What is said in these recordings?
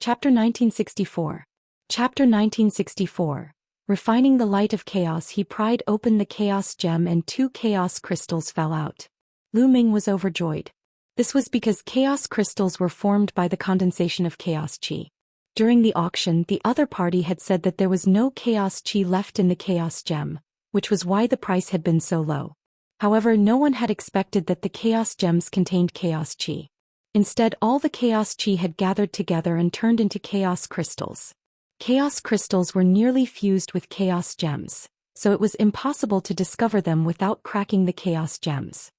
Chapter 1964. Chapter 1964. Refining the light of chaos. He pried open the chaos gem and 2 chaos crystals fell out. Lu Ming was overjoyed. This was because chaos crystals were formed by the condensation of chaos qi. During the auction, the other party had said that there was no chaos qi left in the chaos gem, which was why the price had been so low. However, no one had expected that the chaos gems contained chaos qi. Instead, all the chaos qi had gathered together and turned into chaos crystals. Chaos crystals were nearly fused with chaos gems, so it was impossible to discover them without cracking the chaos gems.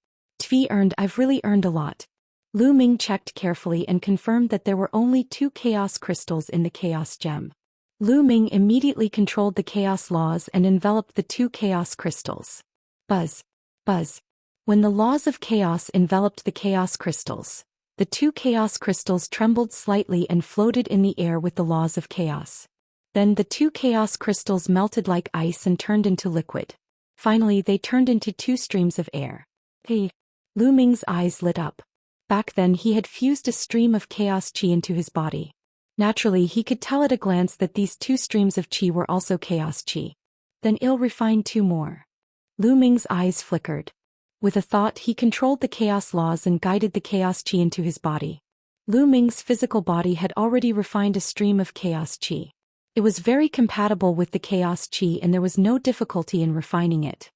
Tvi earned. I've really earned a lot. Lu Ming checked carefully and confirmed that there were only 2 chaos crystals in the chaos gem. Lu Ming immediately controlled the chaos laws and enveloped the 2 chaos crystals. Buzz. Buzz. When the laws of chaos enveloped the chaos crystals, the 2 chaos crystals trembled slightly and floated in the air with the laws of chaos. Then the 2 chaos crystals melted like ice and turned into liquid. Finally, they turned into 2 streams of air. Hey! Lu Ming's eyes lit up. Back then he had fused a stream of chaos qi into his body. Naturally, he could tell at a glance that these 2 streams of qi were also chaos qi. Then he'll refine 2 more. Lu Ming's eyes flickered. With a thought, he controlled the chaos laws and guided the chaos qi into his body. Lu Ming's physical body had already refined a stream of chaos qi. It was very compatible with the chaos qi and there was no difficulty in refining it.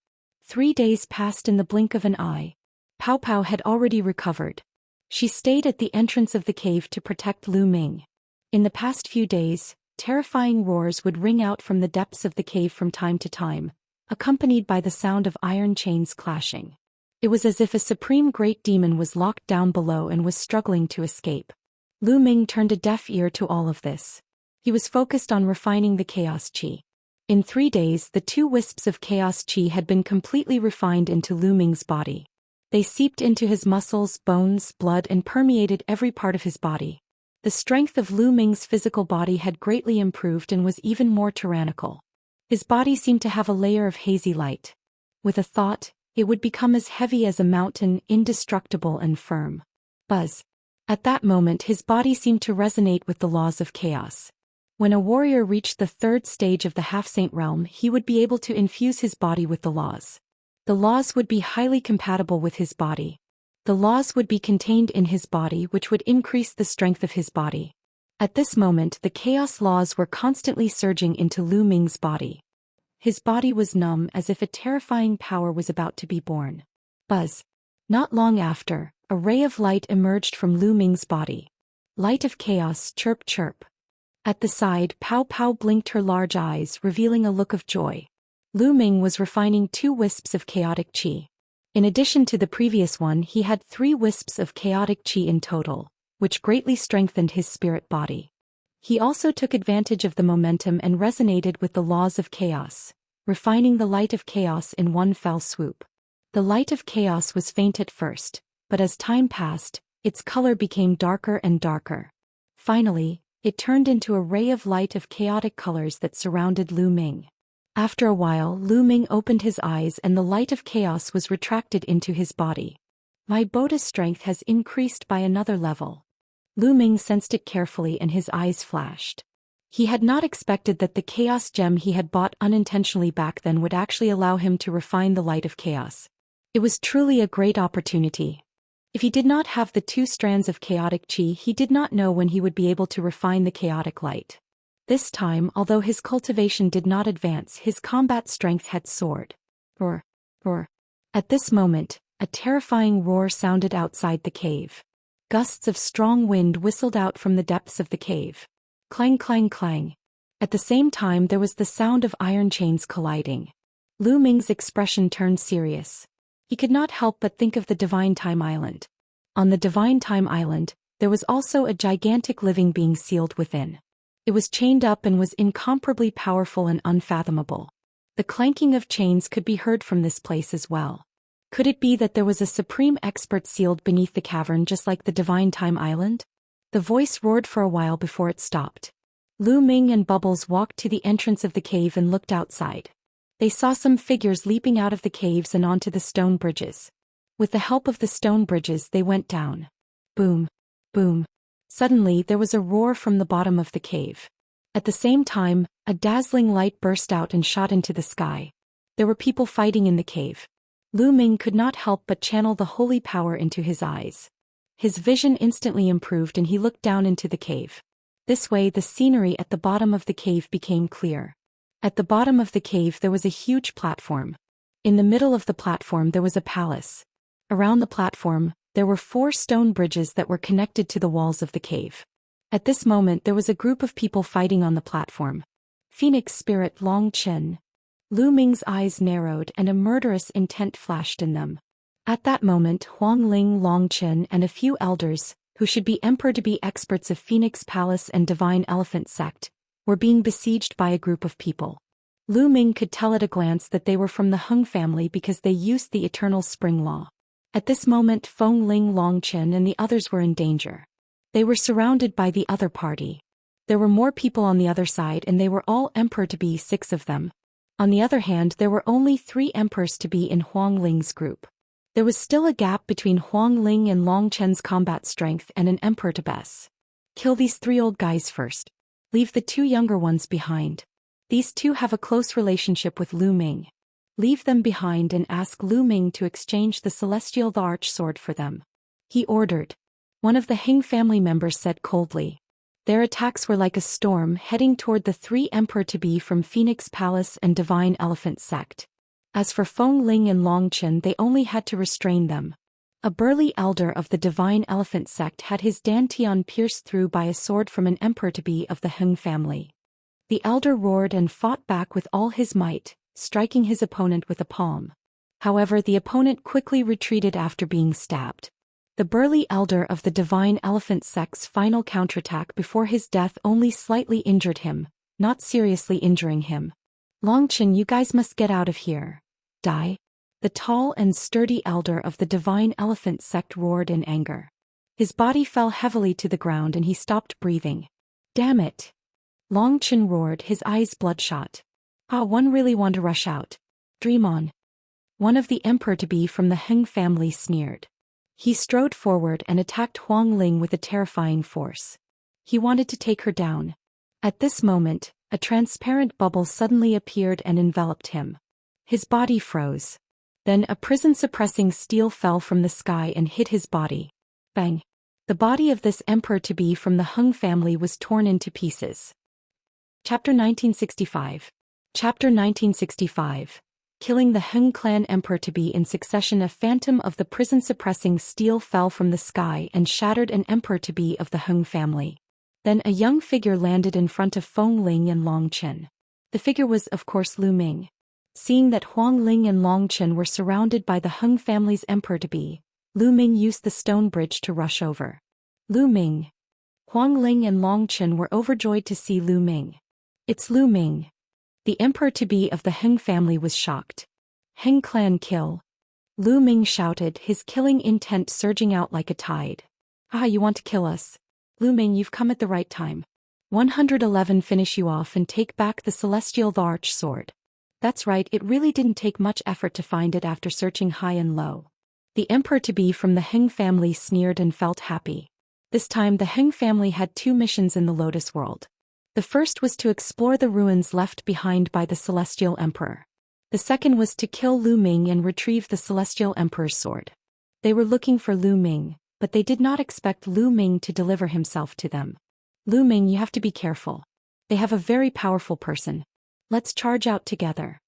3 days passed in the blink of an eye. Pao Pao had already recovered. She stayed at the entrance of the cave to protect Lu Ming. In the past few days, terrifying roars would ring out from the depths of the cave from time to time, accompanied by the sound of iron chains clashing. It was as if a supreme great demon was locked down below and was struggling to escape. Lu Ming turned a deaf ear to all of this. He was focused on refining the chaos qi. In 3 days, the 2 wisps of chaos qi had been completely refined into Lu Ming's body. They seeped into his muscles, bones, blood and permeated every part of his body. The strength of Lu Ming's physical body had greatly improved and was even more tyrannical. His body seemed to have a layer of hazy light. With a thought, it would become as heavy as a mountain, indestructible and firm. Buzz. At that moment his body seemed to resonate with the laws of chaos. When a warrior reached the 3rd stage of the half-saint realm, he would be able to infuse his body with the laws. The laws would be highly compatible with his body. The laws would be contained in his body, which would increase the strength of his body. At this moment the chaos laws were constantly surging into Lu Ming's body. His body was numb as if a terrifying power was about to be born. Buzz. Not long after, a ray of light emerged from Lu Ming's body. Light of chaos, chirp chirp. At the side, Pao Pao blinked her large eyes, revealing a look of joy. Lu Ming was refining 2 wisps of chaotic qi. In addition to the previous one, he had 3 wisps of chaotic qi in total, which greatly strengthened his spirit body. He also took advantage of the momentum and resonated with the laws of chaos, refining the light of chaos in one fell swoop. The light of chaos was faint at first, but as time passed, its color became darker and darker. Finally, it turned into a ray of light of chaotic colors that surrounded Lu Ming. After a while, Lu Ming opened his eyes and the light of chaos was retracted into his body. My Boda's strength has increased by another level. Lu Ming sensed it carefully and his eyes flashed. He had not expected that the chaos gem he had bought unintentionally back then would actually allow him to refine the light of chaos. It was truly a great opportunity. If he did not have the 2 strands of chaotic qi, he did not know when he would be able to refine the chaotic light. This time, although his cultivation did not advance, his combat strength had soared. Roar, roar. At this moment, a terrifying roar sounded outside the cave. Gusts of strong wind whistled out from the depths of the cave. Clang clang clang. At the same time there was the sound of iron chains colliding. Lu Ming's expression turned serious. He could not help but think of the Divine Time Island. On the Divine Time Island, there was also a gigantic living being sealed within. It was chained up and was incomparably powerful and unfathomable. The clanking of chains could be heard from this place as well. Could it be that there was a supreme expert sealed beneath the cavern just like the Divine Time Island? The voice roared for a while before it stopped. Lu Ming and Bubbles walked to the entrance of the cave and looked outside. They saw some figures leaping out of the caves and onto the stone bridges. With the help of the stone bridges they went down. Boom, boom, Suddenly there was a roar from the bottom of the cave. At the same time, a dazzling light burst out and shot into the sky. There were people fighting in the cave. Lu Ming could not help but channel the holy power into his eyes. His vision instantly improved and he looked down into the cave. This way the scenery at the bottom of the cave became clear. At the bottom of the cave there was a huge platform. In the middle of the platform there was a palace. Around the platform, there were 4 stone bridges that were connected to the walls of the cave. At this moment there was a group of people fighting on the platform. Phoenix spirit Long Chen. Lu Ming's eyes narrowed and a murderous intent flashed in them. At that moment Huang Ling Long Chen and a few elders, who should be emperor-to-be experts of Phoenix Palace and Divine Elephant Sect, were being besieged by a group of people. Lu Ming could tell at a glance that they were from the Heng family because they used the Eternal Spring Law. At this moment Feng Ling Long Chen and the others were in danger. They were surrounded by the other party. There were more people on the other side and they were all emperor-to-be 6 of them. On the other hand there were only 3 emperors-to-be in Huang Ling's group. There was still a gap between Huang Ling and Long Chen's combat strength and an emperor-to-be. Kill these 3 old guys first. Leave the 2 younger ones behind. These 2 have a close relationship with Lu Ming. Leave them behind and ask Lu Ming to exchange the celestial Thearch sword for them. He ordered. One of the Heng family members said coldly. Their attacks were like a storm heading toward the 3 emperor-to-be from Phoenix Palace and Divine Elephant Sect. As for Feng Ling and Long Chen they only had to restrain them. A burly elder of the Divine Elephant Sect had his dantian pierced through by a sword from an emperor-to-be of the Heng family. The elder roared and fought back with all his might, striking his opponent with a palm. However, the opponent quickly retreated after being stabbed. The burly elder of the Divine Elephant Sect's final counterattack before his death only slightly injured him, not seriously injuring him. Long Chen, you guys must get out of here. Die. The tall and sturdy elder of the Divine Elephant Sect roared in anger. His body fell heavily to the ground and he stopped breathing. Damn it. Long Chen roared, his eyes bloodshot. One really want to rush out. Dream on. One of the emperor-to-be from the Heng family sneered. He strode forward and attacked Huang Ling with a terrifying force. He wanted to take her down. At this moment, a transparent bubble suddenly appeared and enveloped him. His body froze. Then a prison-suppressing steel fell from the sky and hit his body. Bang! The body of this emperor-to-be from the Heng family was torn into pieces. Chapter 1965. Chapter 1965. Killing the Heng clan emperor-to-be in succession. A phantom of the prison-suppressing steel fell from the sky and shattered an emperor-to-be of the Heng family. Then a young figure landed in front of Feng Ling and Long Chen. The figure was, of course, Lu Ming. Seeing that Huang Ling and Long Chen were surrounded by the Heng family's emperor-to-be, Lu Ming used the stone bridge to rush over. Lu Ming. Huang Ling and Long Chen were overjoyed to see Lu Ming. It's Lu Ming. The emperor-to-be of the Heng family was shocked. Heng clan kill. Lu Ming shouted, his killing intent surging out like a tide. You want to kill us? Lu Ming, you've come at the right time. 111 Finish you off and take back the celestial Thearch sword. That's right, it really didn't take much effort to find it after searching high and low. The emperor-to-be from the Heng family sneered and felt happy. This time the Heng family had 2 missions in the Lotus World. The first was to explore the ruins left behind by the Celestial Emperor. The second was to kill Lu Ming and retrieve the Celestial Emperor's sword. They were looking for Lu Ming, but they did not expect Lu Ming to deliver himself to them. Lu Ming, you have to be careful. They have a very powerful person. Let's charge out together.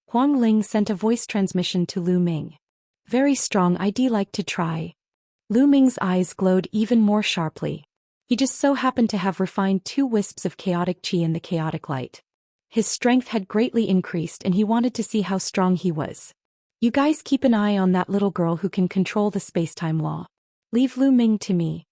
Huang Ling sent a voice transmission to Lu Ming. Very strong, I'd like to try. Lu Ming's eyes glowed even more sharply. He just so happened to have refined 2 wisps of chaotic qi in the chaotic light. His strength had greatly increased and he wanted to see how strong he was. You guys keep an eye on that little girl who can control the spacetime law. Leave Lu Ming to me.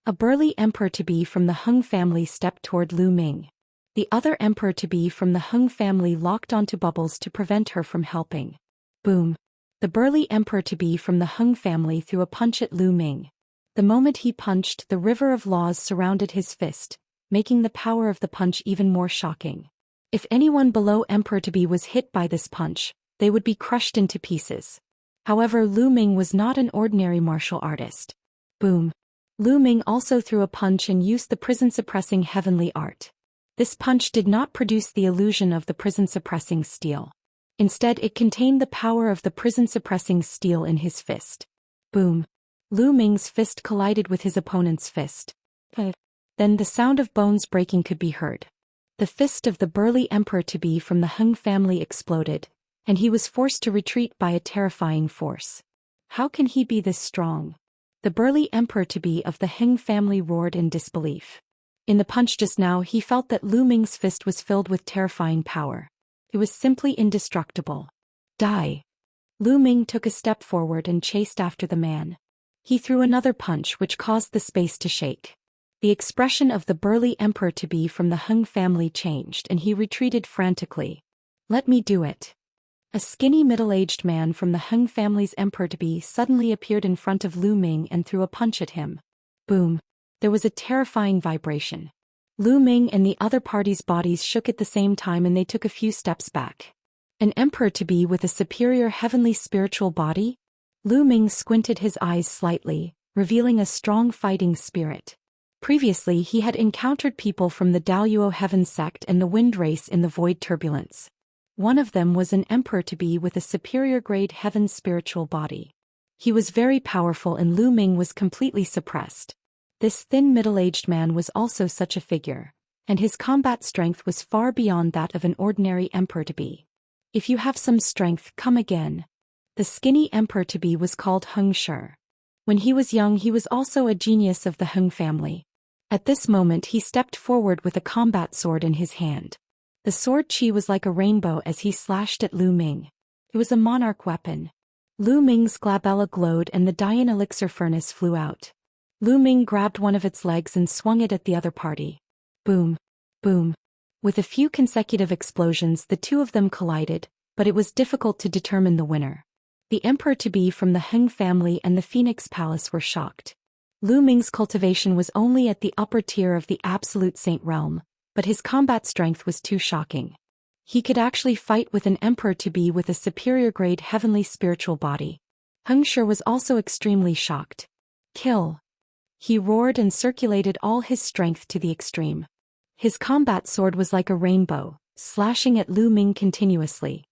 A burly emperor-to-be from the Heng family stepped toward Lu Ming. The other emperor-to-be from the Heng family locked onto bubbles to prevent her from helping. Boom. The burly emperor-to-be from the Heng family threw a punch at Lu Ming. The moment he punched, the river of laws surrounded his fist, making the power of the punch even more shocking. If anyone below emperor-to-be was hit by this punch, they would be crushed into pieces. However, Lu Ming was not an ordinary martial artist. Boom. Lu Ming also threw a punch and used the prison-suppressing heavenly art. This punch did not produce the illusion of the prison-suppressing steel. Instead, it contained the power of the prison-suppressing steel in his fist. Boom. Lu Ming's fist collided with his opponent's fist. Then the sound of bones breaking could be heard. The fist of the burly emperor-to-be from the Feng family exploded, and he was forced to retreat by a terrifying force. How can he be this strong? The burly emperor-to-be of the Feng family roared in disbelief. In the punch just now he felt that Lu Ming's fist was filled with terrifying power. It was simply indestructible. Die! Lu Ming took a step forward and chased after the man. He threw another punch which caused the space to shake. The expression of the burly emperor-to-be from the Feng family changed and he retreated frantically. Let me do it. A skinny middle-aged man from the Feng family's emperor-to-be suddenly appeared in front of Lu Ming and threw a punch at him. Boom. There was a terrifying vibration. Lu Ming and the other party's bodies shook at the same time and they took a few steps back. An emperor-to-be with a superior heavenly spiritual body? Lu Ming squinted his eyes slightly, revealing a strong fighting spirit. Previously he had encountered people from the Daoist heaven sect and the wind race in the void turbulence. One of them was an emperor-to-be with a superior grade heaven spiritual body. He was very powerful and Lu Ming was completely suppressed. This thin middle-aged man was also such a figure, and his combat strength was far beyond that of an ordinary emperor-to-be. If you have some strength, come again. The skinny emperor-to-be was called Heng Shi. When he was young he was also a genius of the Feng family. At this moment he stepped forward with a combat sword in his hand. The sword chi was like a rainbow as he slashed at Lu Ming. It was a monarch weapon. Lu Ming's glabella glowed and the Dayan elixir furnace flew out. Lu Ming grabbed one of its legs and swung it at the other party. Boom. Boom. With a few consecutive explosions the two of them collided, but it was difficult to determine the winner. The emperor-to-be from the Feng family and the Phoenix Palace were shocked. Lu Ming's cultivation was only at the upper tier of the absolute saint realm, but his combat strength was too shocking. He could actually fight with an emperor-to-be with a superior grade heavenly spiritual body. Heng Shi was also extremely shocked. Kill! He roared and circulated all his strength to the extreme. His combat sword was like a rainbow, slashing at Lu Ming continuously.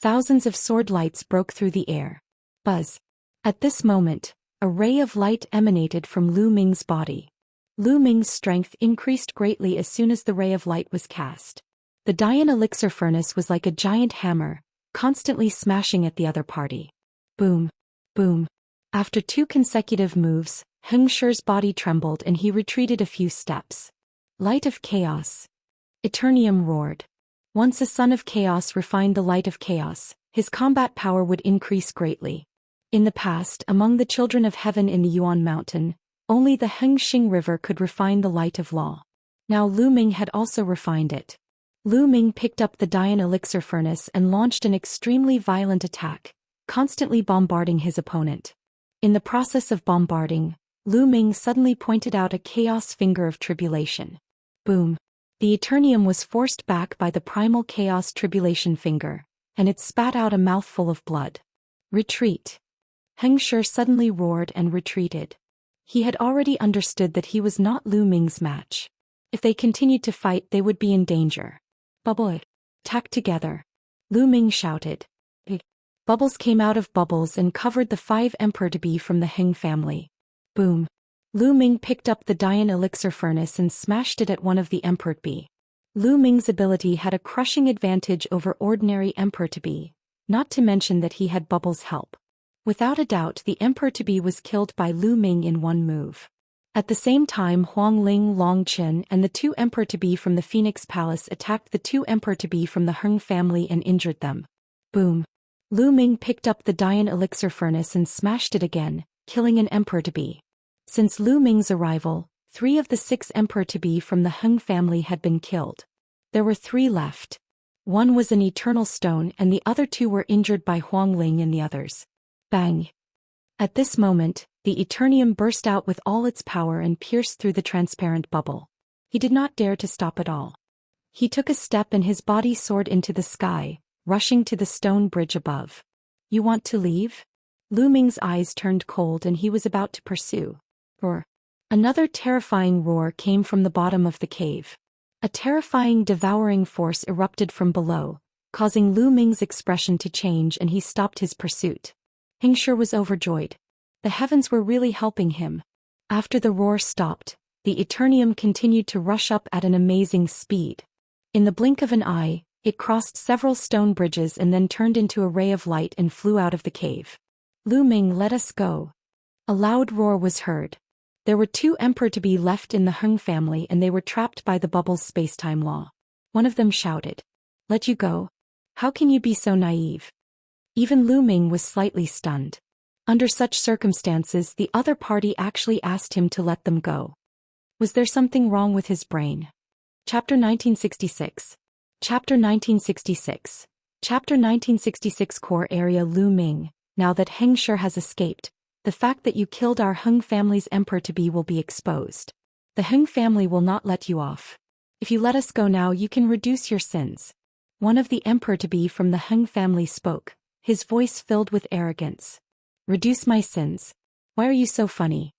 Thousands of sword lights broke through the air. Buzz! At this moment, a ray of light emanated from Lu Ming's body. Lu Ming's strength increased greatly as soon as the ray of light was cast. The Dayan elixir furnace was like a giant hammer, constantly smashing at the other party. Boom. Boom. After two consecutive moves, Heng Shi's body trembled and he retreated a few steps. Light of Chaos. Eternium roared. Once a son of chaos refined the light of chaos, his combat power would increase greatly. In the past, among the children of heaven in the Yuan mountain, only the Hengxing River could refine the light of law. Now Lu Ming had also refined it. Lu Ming picked up the Dayan elixir furnace and launched an extremely violent attack, constantly bombarding his opponent. In the process of bombarding, Lu Ming suddenly pointed out a chaos finger of tribulation. Boom. The Eternium was forced back by the primal chaos tribulation finger, and it spat out a mouthful of blood. Retreat. Heng Shi suddenly roared and retreated. He had already understood that he was not Lu Ming's match. If they continued to fight they would be in danger. Bubble. Tack together. Lu Ming shouted. Bubbles came out of bubbles and covered the 5 emperor-to-be from the Feng family. Boom. Lu Ming picked up the Dayan elixir furnace and smashed it at one of the emperor-to-be. Lu Ming's ability had a crushing advantage over ordinary emperor-to-be, not to mention that he had Bubbles' help. Without a doubt the emperor-to-be was killed by Lu Ming in one move. At the same time Huangling Longqin and the 2 emperor-to-be from the Phoenix Palace attacked the 2 emperor-to-be from the Feng family and injured them. Boom. Lu Ming picked up the Dayan elixir furnace and smashed it again, killing an emperor-to-be. Since Lu Ming's arrival, 3 of the 6 emperor-to-be from the Feng family had been killed. There were 3 left. One was an eternal stone and the other 2 were injured by Huangling and the others. Bang! At this moment, the Eternium burst out with all its power and pierced through the transparent bubble. He did not dare to stop at all. He took a step and his body soared into the sky, rushing to the stone bridge above. You want to leave? Lu Ming's eyes turned cold and he was about to pursue. Roar. Another terrifying roar came from the bottom of the cave. A terrifying devouring force erupted from below, causing Lu Ming's expression to change, and he stopped his pursuit. Xianxia was overjoyed. The heavens were really helping him. After the roar stopped, the Eternium continued to rush up at an amazing speed. In the blink of an eye, it crossed several stone bridges and then turned into a ray of light and flew out of the cave. Lu Ming, let us go. A loud roar was heard. There were 2 emperor-to-be left in the Feng family, and they were trapped by the bubble's space-time law. One of them shouted, "Let you go? How can you be so naive?" Even Lu Ming was slightly stunned. Under such circumstances, the other party actually asked him to let them go. Was there something wrong with his brain? Chapter 1966. Chapter 1966. Chapter 1966 Core Area. Lu Ming, now that Xianxia has escaped, the fact that you killed our Feng family's emperor-to-be will be exposed. The Feng family will not let you off. If you let us go now, you can reduce your sins. One of the emperor-to-be from the Feng family spoke, his voice filled with arrogance. Reduce my sins? Why are you so funny?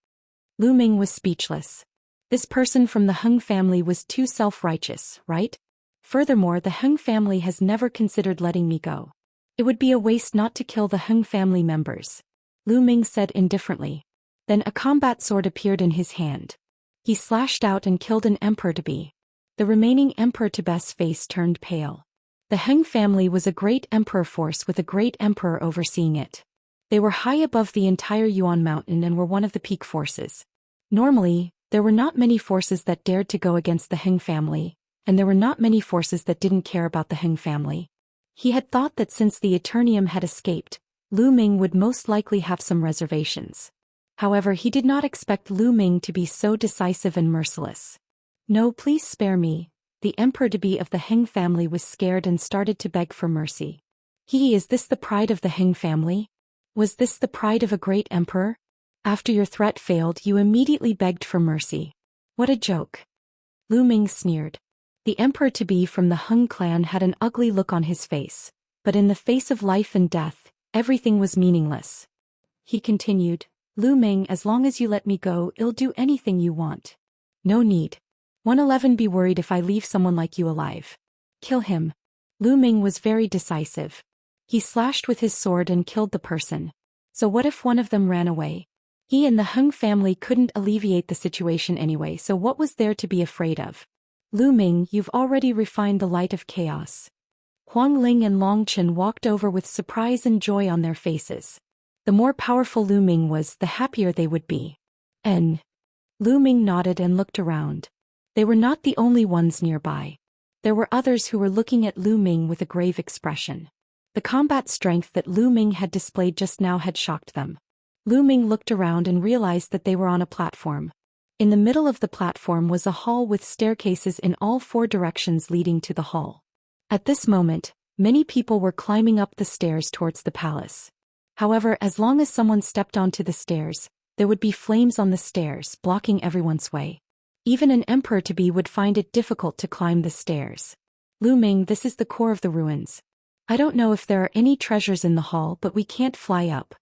Lu Ming was speechless. This person from the Feng family was too self-righteous, right? Furthermore, the Feng family has never considered letting me go. It would be a waste not to kill the Feng family members, Lu Ming said indifferently. Then a combat sword appeared in his hand. He slashed out and killed an emperor-to-be. The remaining emperor-to-be's face turned pale. The Feng family was a great emperor force with a great emperor overseeing it. They were high above the entire Yuan mountain and were one of the peak forces. Normally, there were not many forces that dared to go against the Feng family, and there were not many forces that didn't care about the Feng family. He had thought that since the Eternium had escaped, Lu Ming would most likely have some reservations. However, he did not expect Lu Ming to be so decisive and merciless. "No, please spare me." The emperor-to-be of the Feng family was scared and started to beg for mercy. Is this the pride of the Feng family? Was this the pride of a great emperor? After your threat failed, you immediately begged for mercy. What a joke. Lu Ming sneered. The emperor-to-be from the Feng clan had an ugly look on his face, but in the face of life and death, everything was meaningless. He continued, "Lu Ming, as long as you let me go, I'll do anything you want. No need. 111 be worried if I leave someone like you alive. Kill him." Lu Ming was very decisive. He slashed with his sword and killed the person. So what if one of them ran away? He and the Feng family couldn't alleviate the situation anyway, so what was there to be afraid of? "Lu Ming, you've already refined the light of chaos." Huang Ling and Long Chen walked over with surprise and joy on their faces. The more powerful Lu Ming was, the happier they would be. Lu Ming nodded and looked around. They were not the only ones nearby. There were others who were looking at Lu Ming with a grave expression. The combat strength that Lu Ming had displayed just now had shocked them. Lu Ming looked around and realized that they were on a platform. In the middle of the platform was a hall with staircases in all 4 directions leading to the hall. At this moment, many people were climbing up the stairs towards the palace. However, as long as someone stepped onto the stairs, there would be flames on the stairs, blocking everyone's way. Even an emperor-to-be would find it difficult to climb the stairs. "Lu Ming, this is the core of the ruins. I don't know if there are any treasures in the hall, but we can't fly up.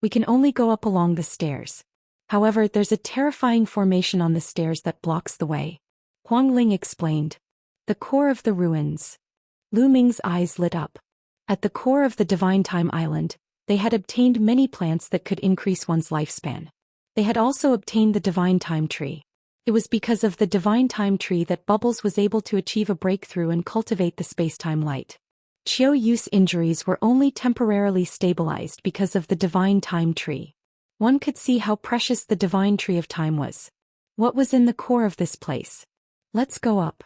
We can only go up along the stairs. However, there's a terrifying formation on the stairs that blocks the way," Huang Ling explained. "The core of the ruins." Lu Ming's eyes lit up. At the core of the Divine Time Island, they had obtained many plants that could increase one's lifespan. They had also obtained the Divine Time Tree. It was because of the Divine Time Tree that Bubbles was able to achieve a breakthrough and cultivate the space-time light. Qiu Yu's injuries were only temporarily stabilized because of the Divine Time Tree. One could see how precious the Divine Tree of Time was. What was in the core of this place? "Let's go up,"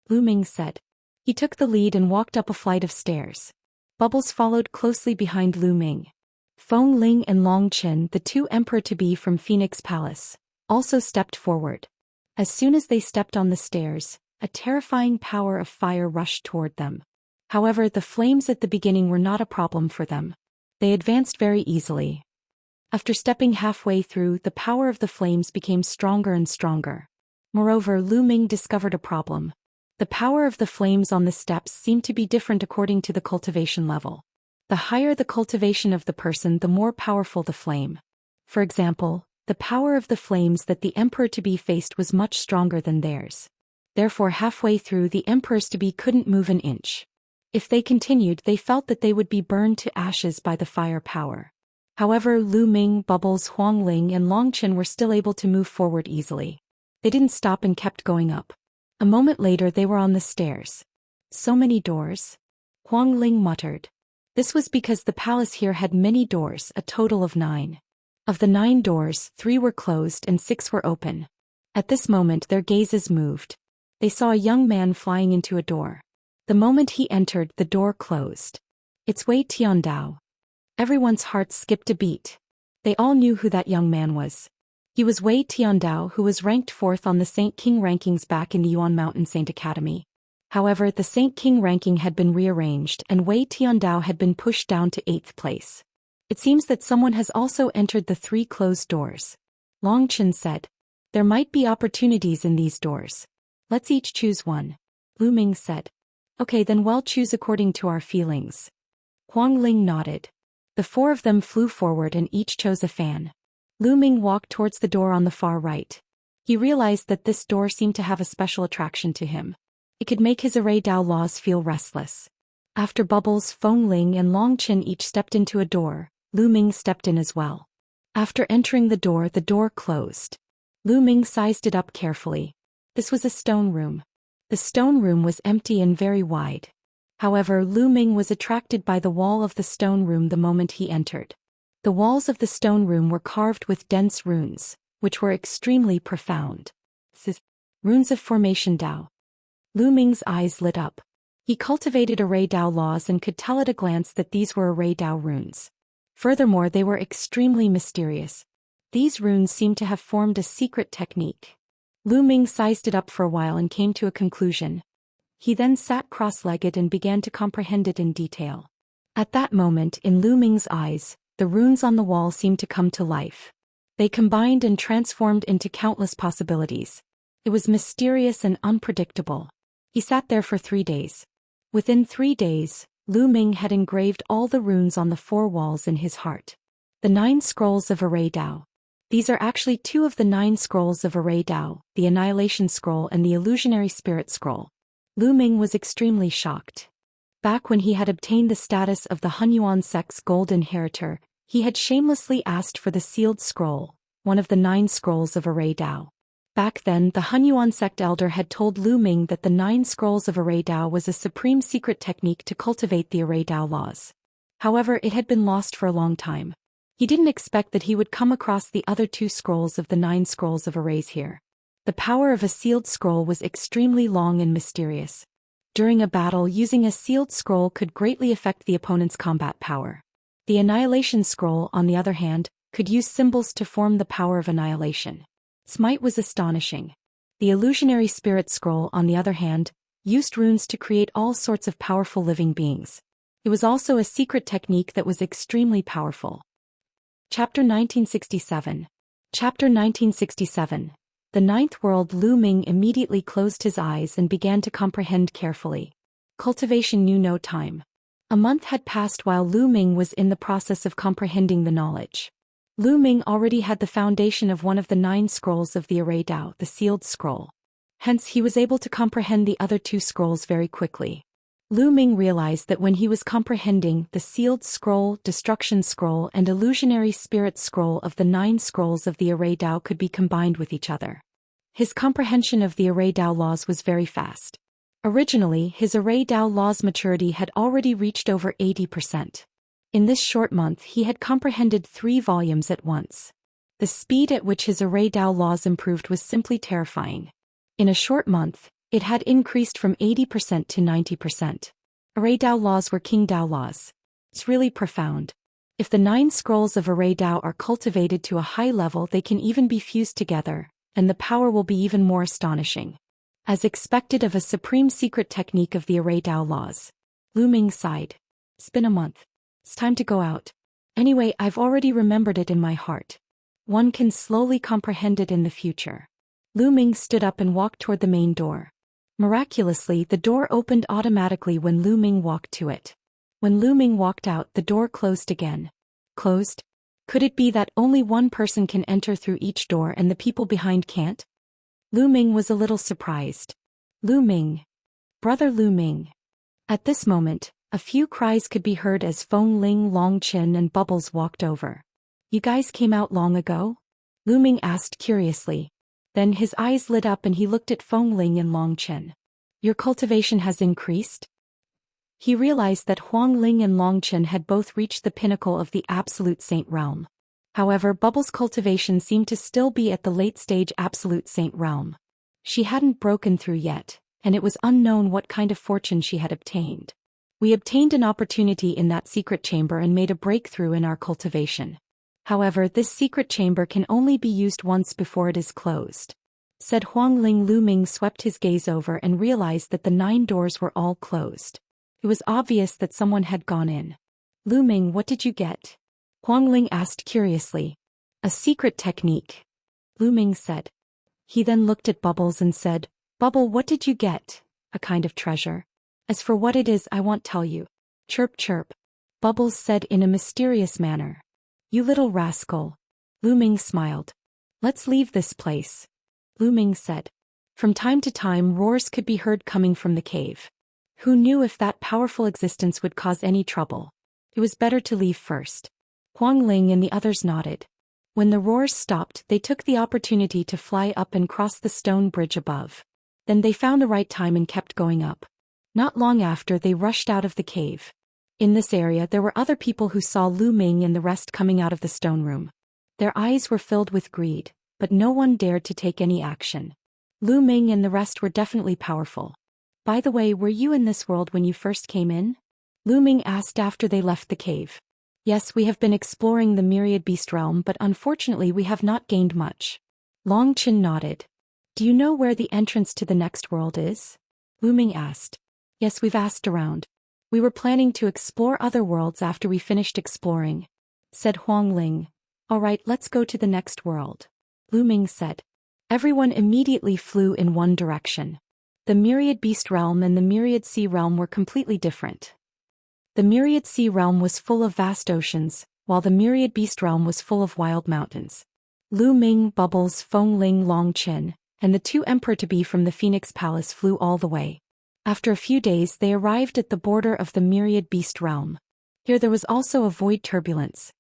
Lu Ming said. He took the lead and walked up a flight of stairs. Bubbles followed closely behind Lu Ming. Feng Ling and Long Chen, the 2 emperor-to-be from Phoenix Palace, also stepped forward. As soon as they stepped on the stairs, a terrifying power of fire rushed toward them. However, the flames at the beginning were not a problem for them. They advanced very easily. After stepping halfway through, the power of the flames became stronger and stronger. Moreover, Lu Ming discovered a problem. The power of the flames on the steps seemed to be different according to the cultivation level. The higher the cultivation of the person, the more powerful the flame. For example, The power of the flames that the emperor-to-be faced was much stronger than theirs. Therefore halfway through the emperors-to-be couldn't move an inch. If they continued, they felt that they would be burned to ashes by the fire power. However, Lu Ming, Bubbles, Huang Ling and Long Chen were still able to move forward easily. They didn't stop and kept going up. A moment later they were on the stairs. So many doors? Huang Ling muttered. This was because the palace here had many doors, a total of 9. Of the 9 doors, 3 were closed and 6 were open. At this moment their gazes moved. They saw a young man flying into a door. The moment he entered, the door closed. It's Wei Tiandao. Everyone's hearts skipped a beat. They all knew who that young man was. He was Wei Tiandao, who was ranked 4th on the Saint King rankings back in the Yuan Mountain Saint Academy. However, the Saint King ranking had been rearranged and Wei Tiandao had been pushed down to 8th place. It seems that someone has also entered the 3 closed doors. Long Chen said. There might be opportunities in these doors. Let's each choose one. Lu Ming said. Okay, then we'll choose according to our feelings. Huang Ling nodded. The 4 of them flew forward and each chose a fan. Lu Ming walked towards the door on the far right. He realized that this door seemed to have a special attraction to him. It could make his array Dao laws feel restless. After Bubbles, Feng Ling and Long Chen each stepped into a door, Lu Ming stepped in as well. After entering the door closed. Lu Ming sized it up carefully. This was a stone room. The stone room was empty and very wide. However, Lu Ming was attracted by the wall of the stone room the moment he entered. The walls of the stone room were carved with dense runes, which were extremely profound. Runes of Formation Dao. Lu Ming's eyes lit up. He cultivated array Dao laws and could tell at a glance that these were array Dao runes. Furthermore, they were extremely mysterious. These runes seemed to have formed a secret technique. Lu Ming sized it up for a while and came to a conclusion. He then sat cross-legged and began to comprehend it in detail. At that moment, in Lu Ming's eyes, the runes on the wall seemed to come to life. They combined and transformed into countless possibilities. It was mysterious and unpredictable. He sat there for 3 days. Within 3 days, Lu Ming had engraved all the runes on the 4 walls in his heart. The 9 scrolls of array Dao. These are actually 2 of the 9 scrolls of array Dao, the Annihilation Scroll and the Illusionary Spirit Scroll. Lu Ming was extremely shocked. Back when he had obtained the status of the Han Yuan sect's gold inheritor, he had shamelessly asked for the sealed scroll, one of the 9 scrolls of array Dao. Back then, the Han Yuan sect elder had told Lu Ming that the 9 scrolls of array Dao was a supreme secret technique to cultivate the array Dao laws. However, it had been lost for a long time. He didn't expect that he would come across the other 2 scrolls of the 9 scrolls of arrays here. The power of a sealed scroll was extremely long and mysterious. During a battle, using a sealed scroll could greatly affect the opponent's combat power. The Annihilation Scroll, on the other hand, could use symbols to form the power of annihilation. Smite was astonishing. The Illusionary Spirit Scroll, on the other hand, used runes to create all sorts of powerful living beings. It was also a secret technique that was extremely powerful. Chapter 1967. Chapter 1967. The 9th world. Lu Ming immediately closed his eyes and began to comprehend carefully. Cultivation knew no time. A month had passed while Lu Ming was in the process of comprehending the knowledge. Lu Ming already had the foundation of one of the 9 scrolls of the array Dao, the sealed scroll. Hence he was able to comprehend the other 2 scrolls very quickly. Lu Ming realized that when he was comprehending the sealed scroll, destruction scroll and illusionary spirit scroll of the 9 scrolls of the array Dao could be combined with each other. His comprehension of the array Dao laws was very fast. Originally, his array Dao laws maturity had already reached over 80%. In this short month he had comprehended 3 volumes at once. The speed at which his array Dao laws improved was simply terrifying. In a short month, it had increased from 80% to 90%. Array Dao laws were King Dao laws. It's really profound. If the 9 scrolls of array Dao are cultivated to a high level, they can even be fused together, and the power will be even more astonishing. As expected of a supreme secret technique of the array Dao laws. Lu Ming sighed. It's been a month. It's time to go out. Anyway, I've already remembered it in my heart. One can slowly comprehend it in the future. Lu Ming stood up and walked toward the main door. Miraculously, the door opened automatically when Lu Ming walked to it. When Lu Ming walked out, the door closed again. Closed? Could it be that only one person can enter through each door and the people behind can't? Lu Ming was a little surprised. Lu Ming. Brother Lu Ming. At this moment, a few cries could be heard as Feng Ling, Long Qin and Bubbles walked over. You guys came out long ago? Lu Ming asked curiously. Then his eyes lit up and he looked at Feng Ling and Long Qin. Your cultivation has increased? He realized that Huang Ling and Long Qin had both reached the pinnacle of the absolute saint realm. However, Bubbles' cultivation seemed to still be at the late-stage absolute saint realm. She hadn't broken through yet, and it was unknown what kind of fortune she had obtained. We obtained an opportunity in that secret chamber and made a breakthrough in our cultivation. However, this secret chamber can only be used once before it is closed. Said Huang Ling. Lu Ming swept his gaze over and realized that the 9 doors were all closed. It was obvious that someone had gone in. Lu Ming, what did you get? Huang Ling asked curiously. A secret technique. Lu Ming said. He then looked at Bubbles and said, Bubble, what did you get? A kind of treasure. As for what it is, I won't tell you. Chirp chirp. Bubbles said in a mysterious manner. You little rascal. Lu Ming smiled. Let's leave this place. Lu Ming said. From time to time roars could be heard coming from the cave. Who knew if that powerful existence would cause any trouble? It was better to leave first. Huang Ling and the others nodded. When the roars stopped, they took the opportunity to fly up and cross the stone bridge above. Then they found the right time and kept going up. Not long after, they rushed out of the cave. In this area there were other people who saw Lu Ming and the rest coming out of the stone room. Their eyes were filled with greed, but no one dared to take any action. Lu Ming and the rest were definitely powerful. By the way, were you in this world when you first came in? Lu Ming asked after they left the cave. Yes, we have been exploring the myriad beast realm, but unfortunately we have not gained much. Long Qin nodded. Do you know where the entrance to the next world is? Lu Ming asked. Yes, we've asked around. We were planning to explore other worlds after we finished exploring. Said Huang Ling. Alright, let's go to the next world. Lu Ming said. Everyone immediately flew in one direction. The myriad beast realm and the myriad sea realm were completely different. The myriad sea realm was full of vast oceans, while the myriad beast realm was full of wild mountains. Lu Ming, Bubbles, Feng Ling, Long Qin, and the 2 emperor-to-be from the Phoenix Palace flew all the way. After a few days they arrived at the border of the myriad beast realm. Here there was also a void turbulence.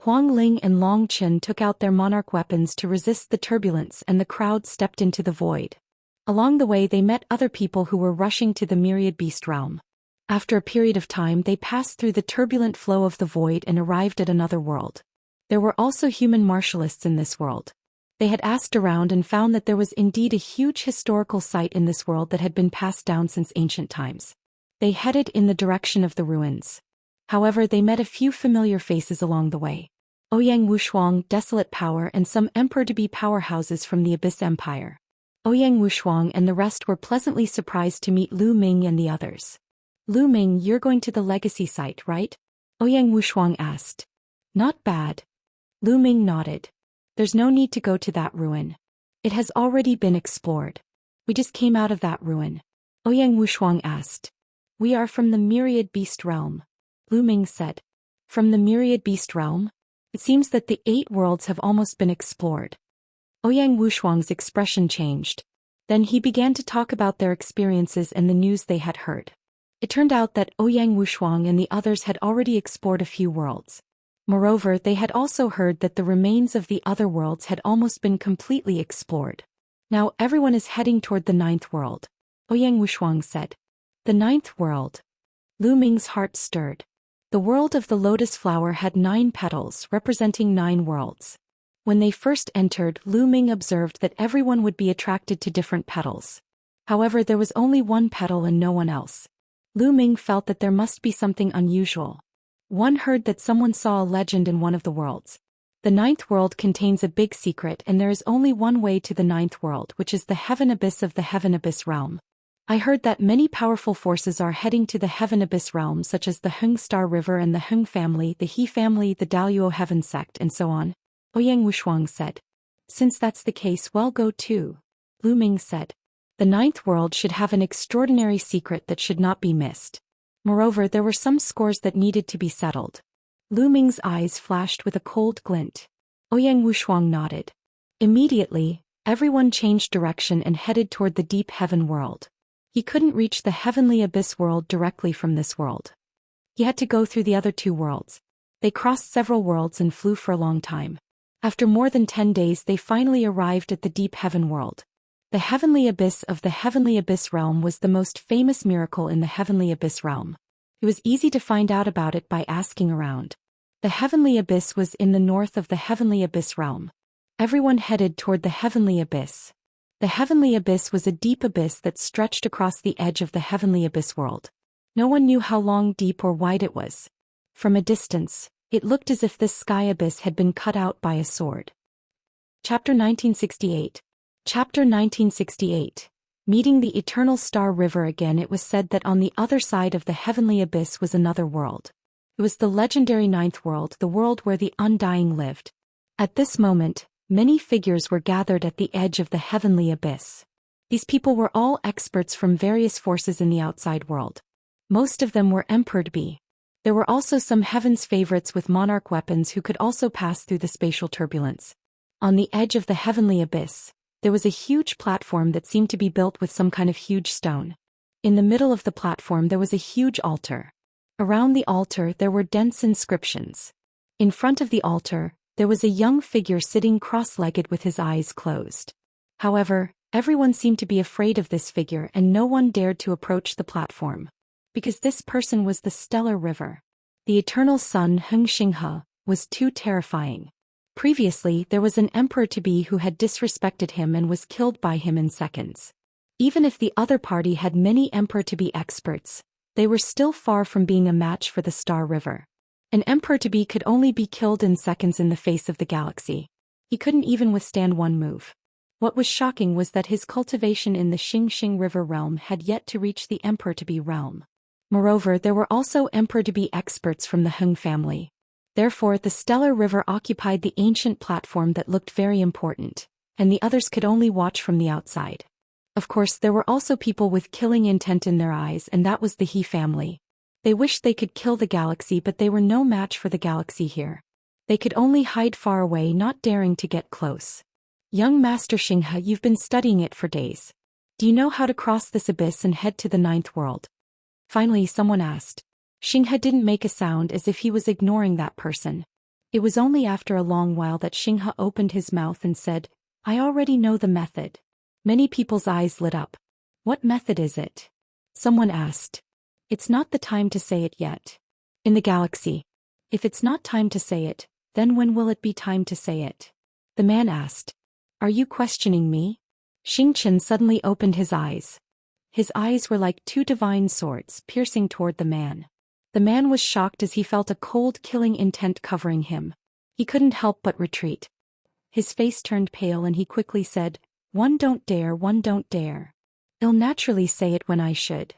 Huang Ling and Long Qin took out their monarch weapons to resist the turbulence and the crowd stepped into the void. Along the way they met other people who were rushing to the myriad beast realm. After a period of time they passed through the turbulent flow of the void and arrived at another world. There were also human martialists in this world. They had asked around and found that there was indeed a huge historical site in this world that had been passed down since ancient times. They headed in the direction of the ruins. However, they met a few familiar faces along the way. Ouyang Wushuang, Desolate Power, and some emperor-to-be powerhouses from the Abyss Empire. Ouyang Wushuang and the rest were pleasantly surprised to meet Lu Ming and the others. Lu Ming, you're going to the legacy site, right? Ouyang Wushuang asked. Not bad. Lu Ming nodded. There's no need to go to that ruin. It has already been explored. We just came out of that ruin. Ouyang Wushuang asked. We are from the myriad beast realm. Lu Ming said. From the myriad beast realm? It seems that the 8 worlds have almost been explored. Ouyang Wushuang's expression changed. Then he began to talk about their experiences and the news they had heard. It turned out that Ouyang Wushuang and the others had already explored a few worlds. Moreover, they had also heard that the remains of the other worlds had almost been completely explored. Now everyone is heading toward the 9th world. Ouyang Wushuang said. The 9th world. Lu Ming's heart stirred. The world of the lotus flower had 9 petals, representing 9 worlds. When they first entered, Lu Ming observed that everyone would be attracted to different petals. However, there was only one petal and no one else. Lu Ming felt that there must be something unusual. One heard that someone saw a legend in one of the worlds. The 9th world contains a big secret and there is only one way to the 9th world, which is the Heaven Abyss of the Heaven Abyss realm. I heard that many powerful forces are heading to the Heaven Abyss realm, such as the Heng Star River and the Heng family, the He family, the Daoist Heaven sect, and so on. Ouyang Wushuang said. Since that's the case, well, go too. Lu Ming said. The 9th world should have an extraordinary secret that should not be missed. Moreover, there were some scores that needed to be settled. Lu Ming's eyes flashed with a cold glint. Ouyang Wushuang nodded. Immediately, everyone changed direction and headed toward the deep heaven world. He couldn't reach the heavenly abyss world directly from this world. He had to go through the other two worlds. They crossed several worlds and flew for a long time. After more than 10 days they finally arrived at the deep heaven world. The heavenly abyss of the heavenly abyss realm was the most famous miracle in the heavenly abyss realm. It was easy to find out about it by asking around. The heavenly abyss was in the north of the heavenly abyss realm. Everyone headed toward the heavenly abyss. The heavenly abyss was a deep abyss that stretched across the edge of the heavenly abyss world. No one knew how long, deep, or wide it was. From a distance, it looked as if this sky abyss had been cut out by a sword. Chapter 1968. Chapter 1968. Meeting the eternal star river again. It was said that on the other side of the heavenly abyss was another world. It was the legendary ninth world, the world where the undying lived. At this moment, many figures were gathered at the edge of the heavenly abyss. These people were all experts from various forces in the outside world. Most of them were emperor-to-be. There were also some heaven's favorites with monarch weapons who could also pass through the spatial turbulence. On the edge of the heavenly abyss, there was a huge platform that seemed to be built with some kind of huge stone. In the middle of the platform there was a huge altar. Around the altar there were dense inscriptions. In front of the altar, there was a young figure sitting cross-legged with his eyes closed. However, everyone seemed to be afraid of this figure and no one dared to approach the platform. Because this person was the stellar river. The eternal sun Xianxia was too terrifying. Previously there was an emperor-to-be who had disrespected him and was killed by him in seconds. Even if the other party had many emperor-to-be experts, they were still far from being a match for the Star River. An emperor-to-be could only be killed in seconds in the face of the galaxy. He couldn't even withstand one move. What was shocking was that his cultivation in the Xianxia River realm had yet to reach the emperor-to-be realm. Moreover, there were also emperor-to-be experts from the Feng family. Therefore, the stellar river occupied the ancient platform that looked very important, and the others could only watch from the outside. Of course, there were also people with killing intent in their eyes, and that was the He family. They wished they could kill the galaxy, but they were no match for the galaxy here. They could only hide far away, not daring to get close. Young Master Xianxia, you've been studying it for days. Do you know how to cross this abyss and head to the ninth world? Finally, someone asked. Xianxia didn't make a sound, as if he was ignoring that person. It was only after a long while that Xianxia opened his mouth and said, I already know the method. Many people's eyes lit up. What method is it? Someone asked. It's not the time to say it yet. In the galaxy. If it's not time to say it, then when will it be time to say it? The man asked. Are you questioning me? Xingchen suddenly opened his eyes. His eyes were like two divine swords piercing toward the man. The man was shocked as he felt a cold killing intent covering him. He couldn't help but retreat. His face turned pale and he quickly said, One don't dare, one don't dare. I'll naturally say it when I should.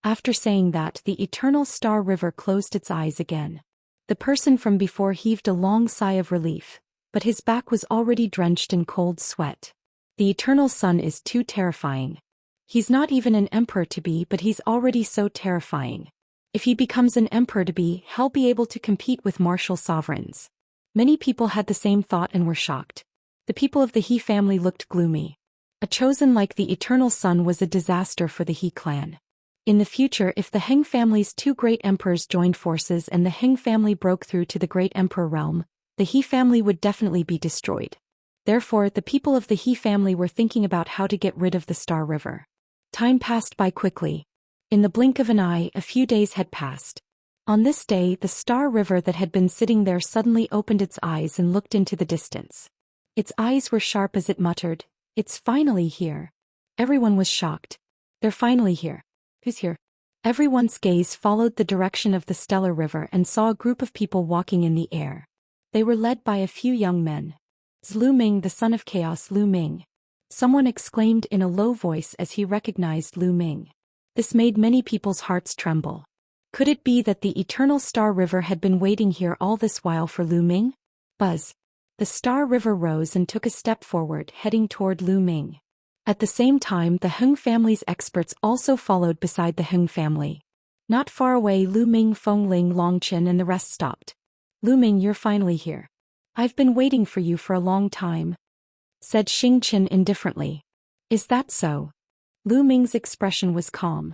After saying that, the eternal star river closed its eyes again. The person from before heaved a long sigh of relief, but his back was already drenched in cold sweat. The eternal sun is too terrifying. He's not even an emperor-to-be, but he's already so terrifying. If he becomes an emperor-to-be, he'll be able to compete with martial sovereigns. Many people had the same thought and were shocked. The people of the He family looked gloomy. A chosen like the eternal sun was a disaster for the He clan. In the future, if the Feng family's two great emperors joined forces and the Feng family broke through to the great emperor realm, the He family would definitely be destroyed. Therefore, the people of the He family were thinking about how to get rid of the Star River. Time passed by quickly. In the blink of an eye, a few days had passed. On this day, the Star River that had been sitting there suddenly opened its eyes and looked into the distance. Its eyes were sharp as it muttered, It's finally here. Everyone was shocked. They're finally here. Who's here? Everyone's gaze followed the direction of the stellar river and saw a group of people walking in the air. They were led by a few young men. Lu Ming, the son of chaos, Lu Ming. Someone exclaimed in a low voice as he recognized Lu Ming. This made many people's hearts tremble. Could it be that the eternal Star River had been waiting here all this while for Lu Ming? Buzz. The Star River rose and took a step forward, heading toward Lu Ming. At the same time, the Feng family's experts also followed beside the Feng family. Not far away, Lu Ming, Feng Ling, Longchen and the rest stopped. Lu Ming, you're finally here. I've been waiting for you for a long time, said Xingqian indifferently. Is that so? Lu Ming's expression was calm.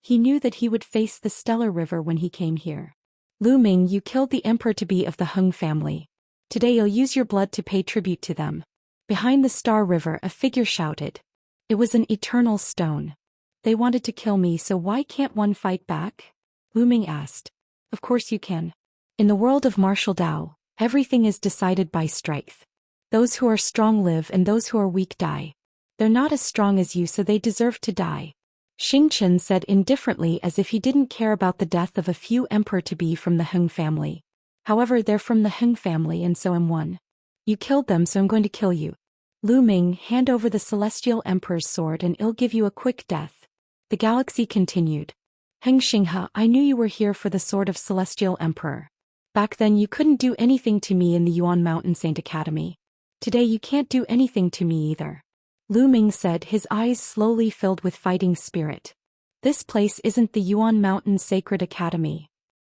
He knew that he would face the Stellar River when he came here. Lu Ming, you killed the emperor-to-be of the Heng family. Today you'll use your blood to pay tribute to them. Behind the Star River a figure shouted. It was an eternal stone. They wanted to kill me, so why can't one fight back? Lu Ming asked. Of course you can. In the world of martial Dao, everything is decided by strength. Those who are strong live and those who are weak die. They're not as strong as you, so they deserve to die. Xingqian said indifferently, as if he didn't care about the death of a few emperor-to-be from the Heng family. However, they're from the Heng family and so am one. You killed them, so I'm going to kill you. Lu Ming, hand over the Celestial Emperor's sword and it'll give you a quick death. The galaxy continued. Heng Xinghe, I knew you were here for the sword of Celestial Emperor. Back then you couldn't do anything to me in the Yuan Mountain Saint Academy. Today you can't do anything to me either. Lu Ming said, his eyes slowly filled with fighting spirit. This place isn't the Yuan Mountain Sacred Academy.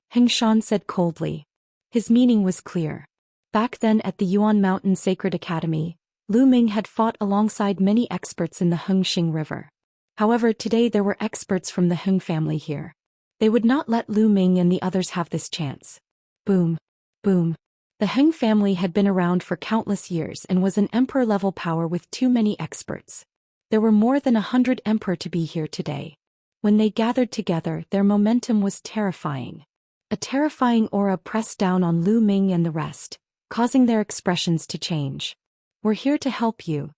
Heng Shan said coldly. His meaning was clear. Back then at the Yuan Mountain Sacred Academy, Lu Ming had fought alongside many experts in the Hengxing River. However, today there were experts from the Heng family here. They would not let Lu Ming and the others have this chance. Boom. Boom. The Heng family had been around for countless years and was an emperor-level power with too many experts. There were more than 100 emperor-to-be here today. When they gathered together, their momentum was terrifying. A terrifying aura pressed down on Lu Ming and the rest, causing their expressions to change. We're here to help you.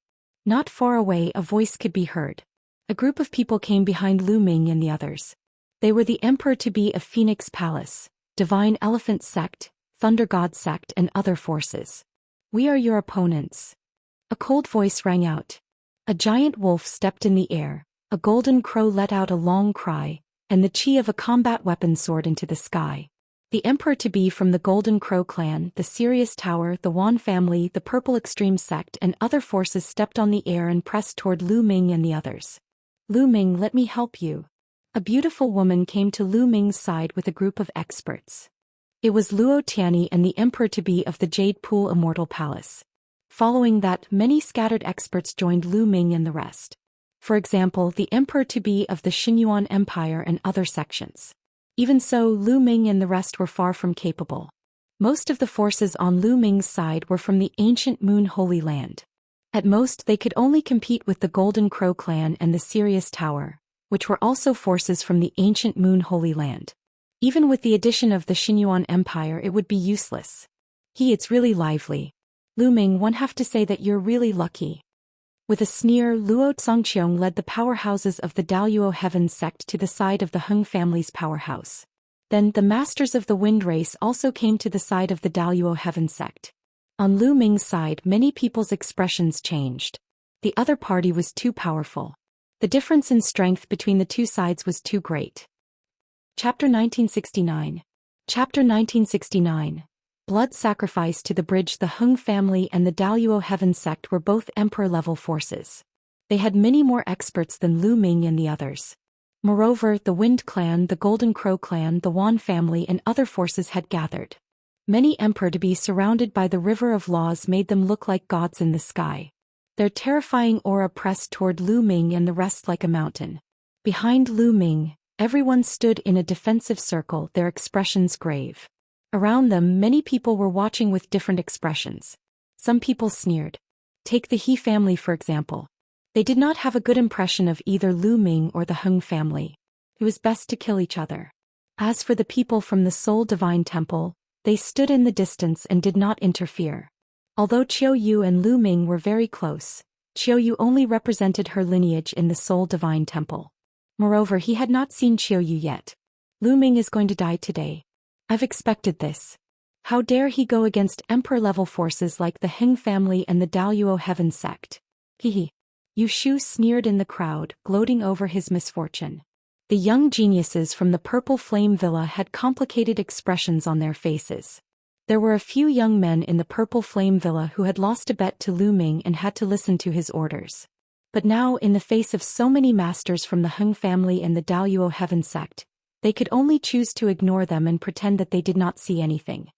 Not far away, a voice could be heard. A group of people came behind Lu Ming and the others. They were the emperor-to-be of Phoenix Palace, Divine Elephant Sect, Thunder God Sect and other forces. We are your opponents. A cold voice rang out. A giant wolf stepped in the air, a golden crow let out a long cry, and the chi of a combat weapon soared into the sky. The emperor-to-be from the Golden Crow clan, the Sirius Tower, the Wan family, the Purple Extreme Sect and other forces stepped on the air and pressed toward Lu Ming and the others. Lu Ming, let me help you. A beautiful woman came to Lu Ming's side with a group of experts. It was Luo Tianyi and the emperor-to-be of the Jade Pool Immortal Palace. Following that, many scattered experts joined Lu Ming and the rest. For example, the emperor-to-be of the Xinyuan Empire and other sections. Even so, Lu Ming and the rest were far from capable. Most of the forces on Lu Ming's side were from the ancient Moon Holy Land. At most, they could only compete with the Golden Crow clan and the Sirius Tower, which were also forces from the ancient Moon Holy Land. Even with the addition of the Xinyuan Empire, it would be useless. It's really lively. Lu Ming, one have to say that you're really lucky. With a sneer, Luo Zongqiong led the powerhouses of the Daoist Heaven sect to the side of the Heng family's powerhouse. Then, the masters of the Wind race also came to the side of the Daoist Heaven sect. On Lu Ming's side, many people's expressions changed. The other party was too powerful. The difference in strength between the two sides was too great. Chapter 1969. Chapter 1969. Blood sacrifice to the bridge. The Heng family and the Daoist Heaven sect were both emperor-level forces. They had many more experts than Lu Ming and the others. Moreover, the Wind clan, the Golden Crow clan, the Wan family and other forces had gathered. Many emperor-to-be surrounded by the river of laws made them look like gods in the sky. Their terrifying aura pressed toward Lu Ming and the rest like a mountain. Behind Lu Ming, everyone stood in a defensive circle, their expressions grave. Around them, many people were watching with different expressions. Some people sneered. Take the He family for example. They did not have a good impression of either Lu Ming or the Heng family. It was best to kill each other. As for the people from the Soul Divine Temple, they stood in the distance and did not interfere. Although Qiu Yu and Lu Ming were very close, Qiu Yu only represented her lineage in the Soul Divine Temple. Moreover, he had not seen Qiu Yu yet. Lu Ming is going to die today. I've expected this. How dare he go against emperor-level forces like the Heng family and the Daoist Heaven sect? Hehe. Yu Shu sneered in the crowd, gloating over his misfortune. The young geniuses from the Purple Flame Villa had complicated expressions on their faces. There were a few young men in the Purple Flame Villa who had lost a bet to Lu Ming and had to listen to his orders. But now, in the face of so many masters from the Heng family and the Daoist Heaven sect, they could only choose to ignore them and pretend that they did not see anything.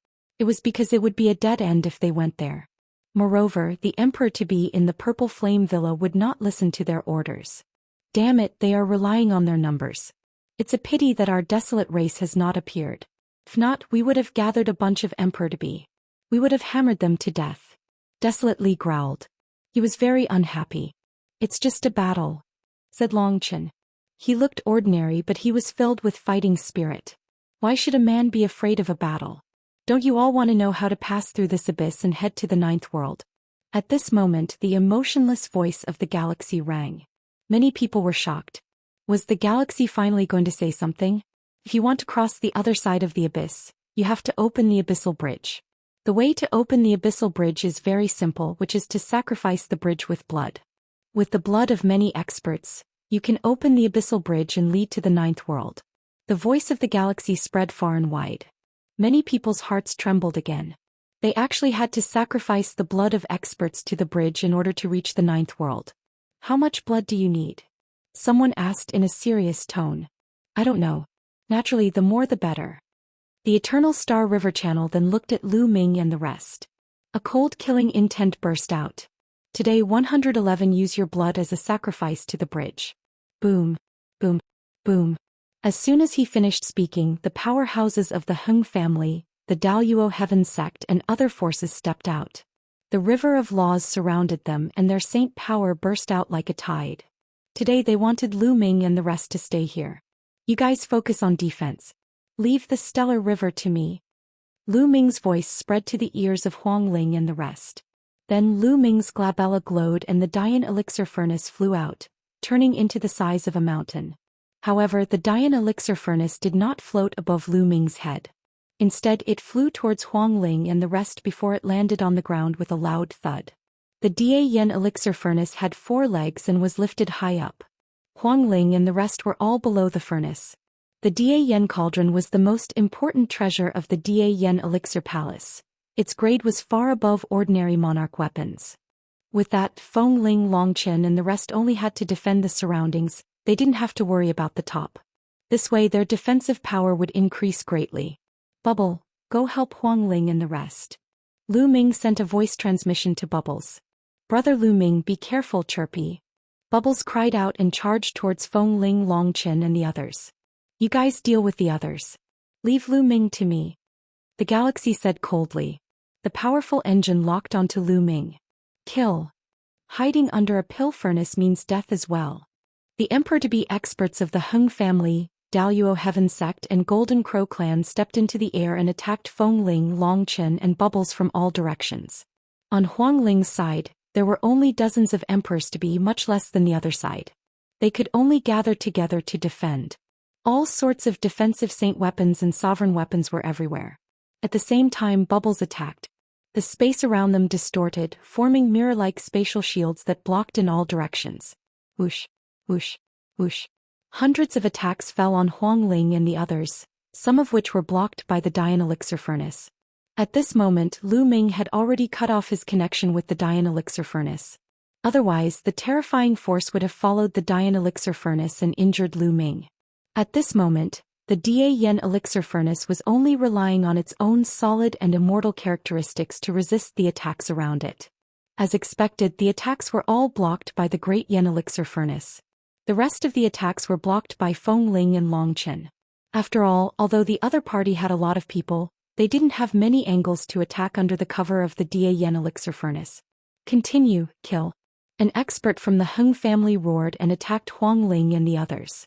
It was because it would be a dead end if they went there. Moreover, the emperor-to-be in the Purple Flame Villa would not listen to their orders. Damn it, they are relying on their numbers. It's a pity that our desolate race has not appeared. If not, we would have gathered a bunch of emperor-to-be. We would have hammered them to death. Desolately growled. He was very unhappy. It's just a battle, said Longchen. He looked ordinary, but he was filled with fighting spirit. Why should a man be afraid of a battle? Don't you all want to know how to pass through this abyss and head to the ninth world? At this moment, the emotionless voice of the galaxy rang. Many people were shocked. Was the galaxy finally going to say something? If you want to cross the other side of the abyss, you have to open the abyssal bridge. The way to open the abyssal bridge is very simple, which is to sacrifice the bridge with blood. With the blood of many experts, you can open the abyssal bridge and lead to the ninth world. The voice of the galaxy spread far and wide. Many people's hearts trembled again. They actually had to sacrifice the blood of experts to the bridge in order to reach the ninth world. How much blood do you need? Someone asked in a serious tone. I don't know. Naturally, the more the better. The Eternal Star River Channel then looked at Lu Ming and the rest. A cold killing intent burst out. Today 111 use your blood as a sacrifice to the bridge. Boom. Boom. Boom. As soon as he finished speaking, the powerhouses of the Feng family, the Daoist Heaven sect and other forces stepped out. The river of laws surrounded them and their saint power burst out like a tide. Today they wanted Lu Ming and the rest to stay here. You guys focus on defense. Leave the stellar river to me. Lu Ming's voice spread to the ears of Huang Ling and the rest. Then Lu Ming's glabella glowed and the Dayan elixir furnace flew out, turning into the size of a mountain. However, the Dayan elixir furnace did not float above Lu Ming's head. Instead, it flew towards Huang Ling and the rest before it landed on the ground with a loud thud. The Dayan elixir furnace had 4 legs and was lifted high up. Huang Ling and the rest were all below the furnace. The Dayan cauldron was the most important treasure of the Dayan elixir palace. Its grade was far above ordinary monarch weapons. With that, Feng Ling, Longchen and the rest only had to defend the surroundings. They didn't have to worry about the top. This way their defensive power would increase greatly. Bubble, go help Huang Ling and the rest. Lu Ming sent a voice transmission to Bubbles. Brother Lu Ming, be careful, Chirpy. Bubbles cried out and charged towards Feng Ling, Longchen and the others. You guys deal with the others. Leave Lu Ming to me. The galaxy said coldly. The powerful engine locked onto Lu Ming. Kill. Hiding under a pill furnace means death as well. The emperor-to-be experts of the Feng family, Daoist Heaven sect and Golden Crow clan stepped into the air and attacked Feng Ling, Longchen and Bubbles from all directions. On Huang Ling's side, there were only dozens of emperors-to-be, much less than the other side. They could only gather together to defend. All sorts of defensive saint weapons and sovereign weapons were everywhere. At the same time, Bubbles attacked. The space around them distorted, forming mirror-like spatial shields that blocked in all directions. Whoosh. Whoosh, whoosh. Hundreds of attacks fell on Huang Ling and the others, some of which were blocked by the Dayan elixir furnace. At this moment, Lu Ming had already cut off his connection with the Dayan elixir furnace. Otherwise, the terrifying force would have followed the Dayan elixir furnace and injured Lu Ming. At this moment, the Dayan elixir furnace was only relying on its own solid and immortal characteristics to resist the attacks around it. As expected, the attacks were all blocked by the Great Yen elixir furnace. The rest of the attacks were blocked by Feng Ling and Longchen. After all, although the other party had a lot of people, they didn't have many angles to attack under the cover of the Dayan elixir furnace. Continue, kill. An expert from the Feng family roared and attacked Huang Ling and the others.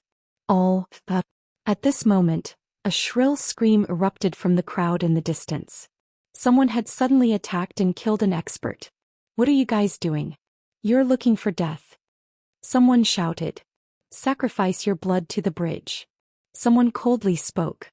All up. At this moment, a shrill scream erupted from the crowd in the distance. Someone had suddenly attacked and killed an expert. What are you guys doing? You're looking for death. Someone shouted. Sacrifice your blood to the bridge. Someone coldly spoke.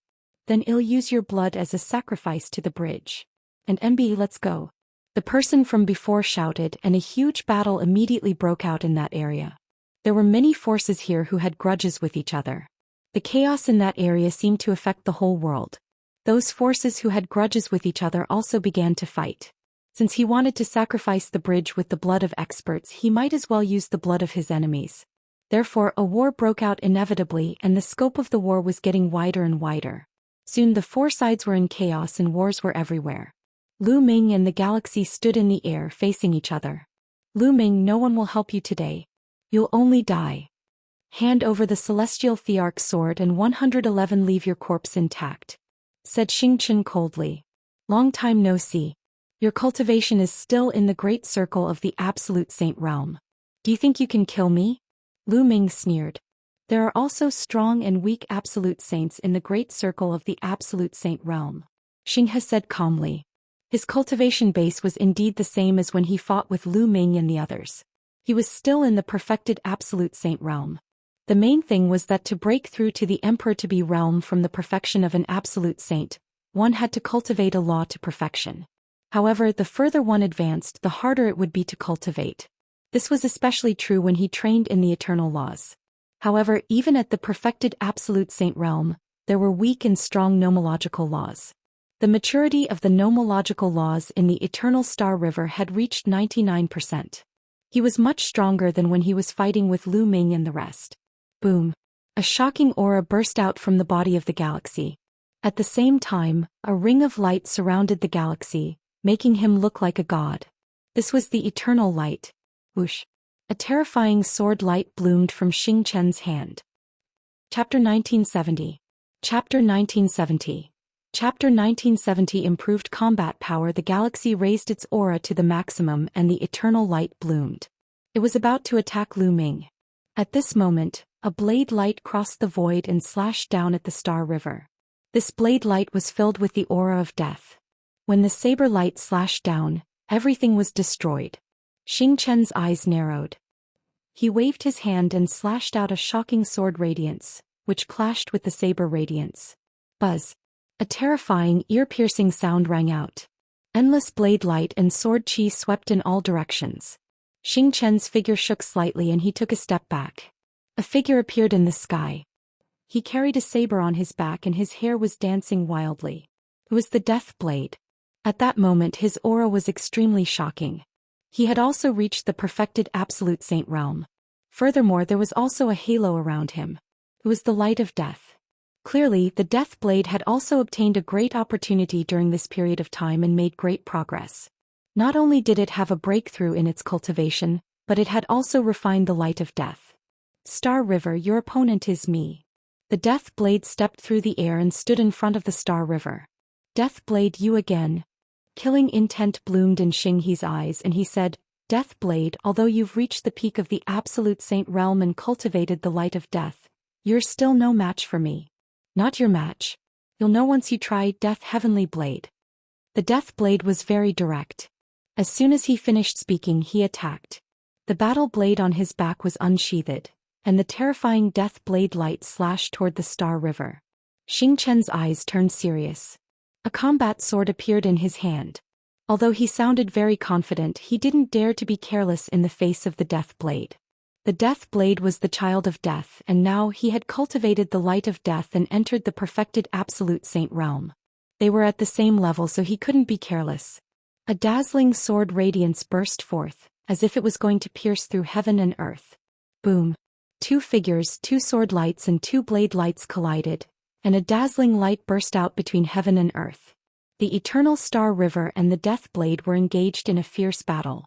Then I'll use your blood as a sacrifice to the bridge. And MB, let's go. The person from before shouted and a huge battle immediately broke out in that area. There were many forces here who had grudges with each other. The chaos in that area seemed to affect the whole world. Those forces who had grudges with each other also began to fight. Since he wanted to sacrifice the bridge with the blood of experts, he might as well use the blood of his enemies. Therefore, a war broke out inevitably and the scope of the war was getting wider and wider. Soon the four sides were in chaos and wars were everywhere. Lu Ming and the galaxy stood in the air facing each other. Lu Ming, no one will help you today. You'll only die. Hand over the celestial Thearch sword and 111 leave your corpse intact, said Xianxia coldly. Long time no see. Your cultivation is still in the great circle of the absolute saint realm. Do you think you can kill me? Lu Ming sneered. There are also strong and weak absolute saints in the great circle of the absolute saint realm, Xianxia said calmly. His cultivation base was indeed the same as when he fought with Lu Ming and the others. He was still in the perfected absolute saint realm. The main thing was that to break through to the emperor-to-be realm from the perfection of an absolute saint, one had to cultivate a law to perfection. However, the further one advanced, the harder it would be to cultivate. This was especially true when he trained in the eternal laws. However, even at the perfected absolute saint realm, there were weak and strong nomological laws. The maturity of the nomological laws in the eternal star river had reached 99%. He was much stronger than when he was fighting with Lu Ming and the rest. Boom! A shocking aura burst out from the body of the galaxy. At the same time, a ring of light surrounded the galaxy, making him look like a god. This was the eternal light. Whoosh! A terrifying sword light bloomed from Xianxia's hand. Chapter 1970. Chapter 1970. Chapter 1970 Improved combat power. The galaxy raised its aura to the maximum and the eternal light bloomed. It was about to attack Lu Ming. At this moment, a blade light crossed the void and slashed down at the star river. This blade light was filled with the aura of death. When the saber light slashed down, everything was destroyed. Xianxia's eyes narrowed. He waved his hand and slashed out a shocking sword radiance, which clashed with the saber radiance. Buzz! A terrifying, ear-piercing sound rang out. Endless blade light and sword chi swept in all directions. Xianxia's figure shook slightly and he took a step back. A figure appeared in the sky. He carried a saber on his back and his hair was dancing wildly. It was the Death Blade. At that moment his aura was extremely shocking. He had also reached the perfected absolute saint realm. Furthermore, there was also a halo around him. It was the light of death. Clearly, the Death Blade had also obtained a great opportunity during this period of time and made great progress. Not only did it have a breakthrough in its cultivation, but it had also refined the light of death. Star River, your opponent is me. The Death Blade stepped through the air and stood in front of the Star River. Death Blade, you again. Killing intent bloomed in Xianxia's eyes and he said, Death Blade, although you've reached the peak of the absolute saint realm and cultivated the light of death, you're still no match for me. Not your match. You'll know once you try Death Heavenly Blade. The Death Blade was very direct. As soon as he finished speaking, he attacked. The battle blade on his back was unsheathed, and the terrifying Death Blade light slashed toward the Star River. Xianxia's eyes turned serious. A combat sword appeared in his hand. Although he sounded very confident, he didn't dare to be careless in the face of the Death Blade. The Death Blade was the child of death and now he had cultivated the light of death and entered the perfected absolute saint realm. They were at the same level so he couldn't be careless. A dazzling sword radiance burst forth, as if it was going to pierce through heaven and earth. Boom! Two figures, two sword lights and two blade lights collided, and a dazzling light burst out between heaven and earth. The eternal Star River and the Death Blade were engaged in a fierce battle.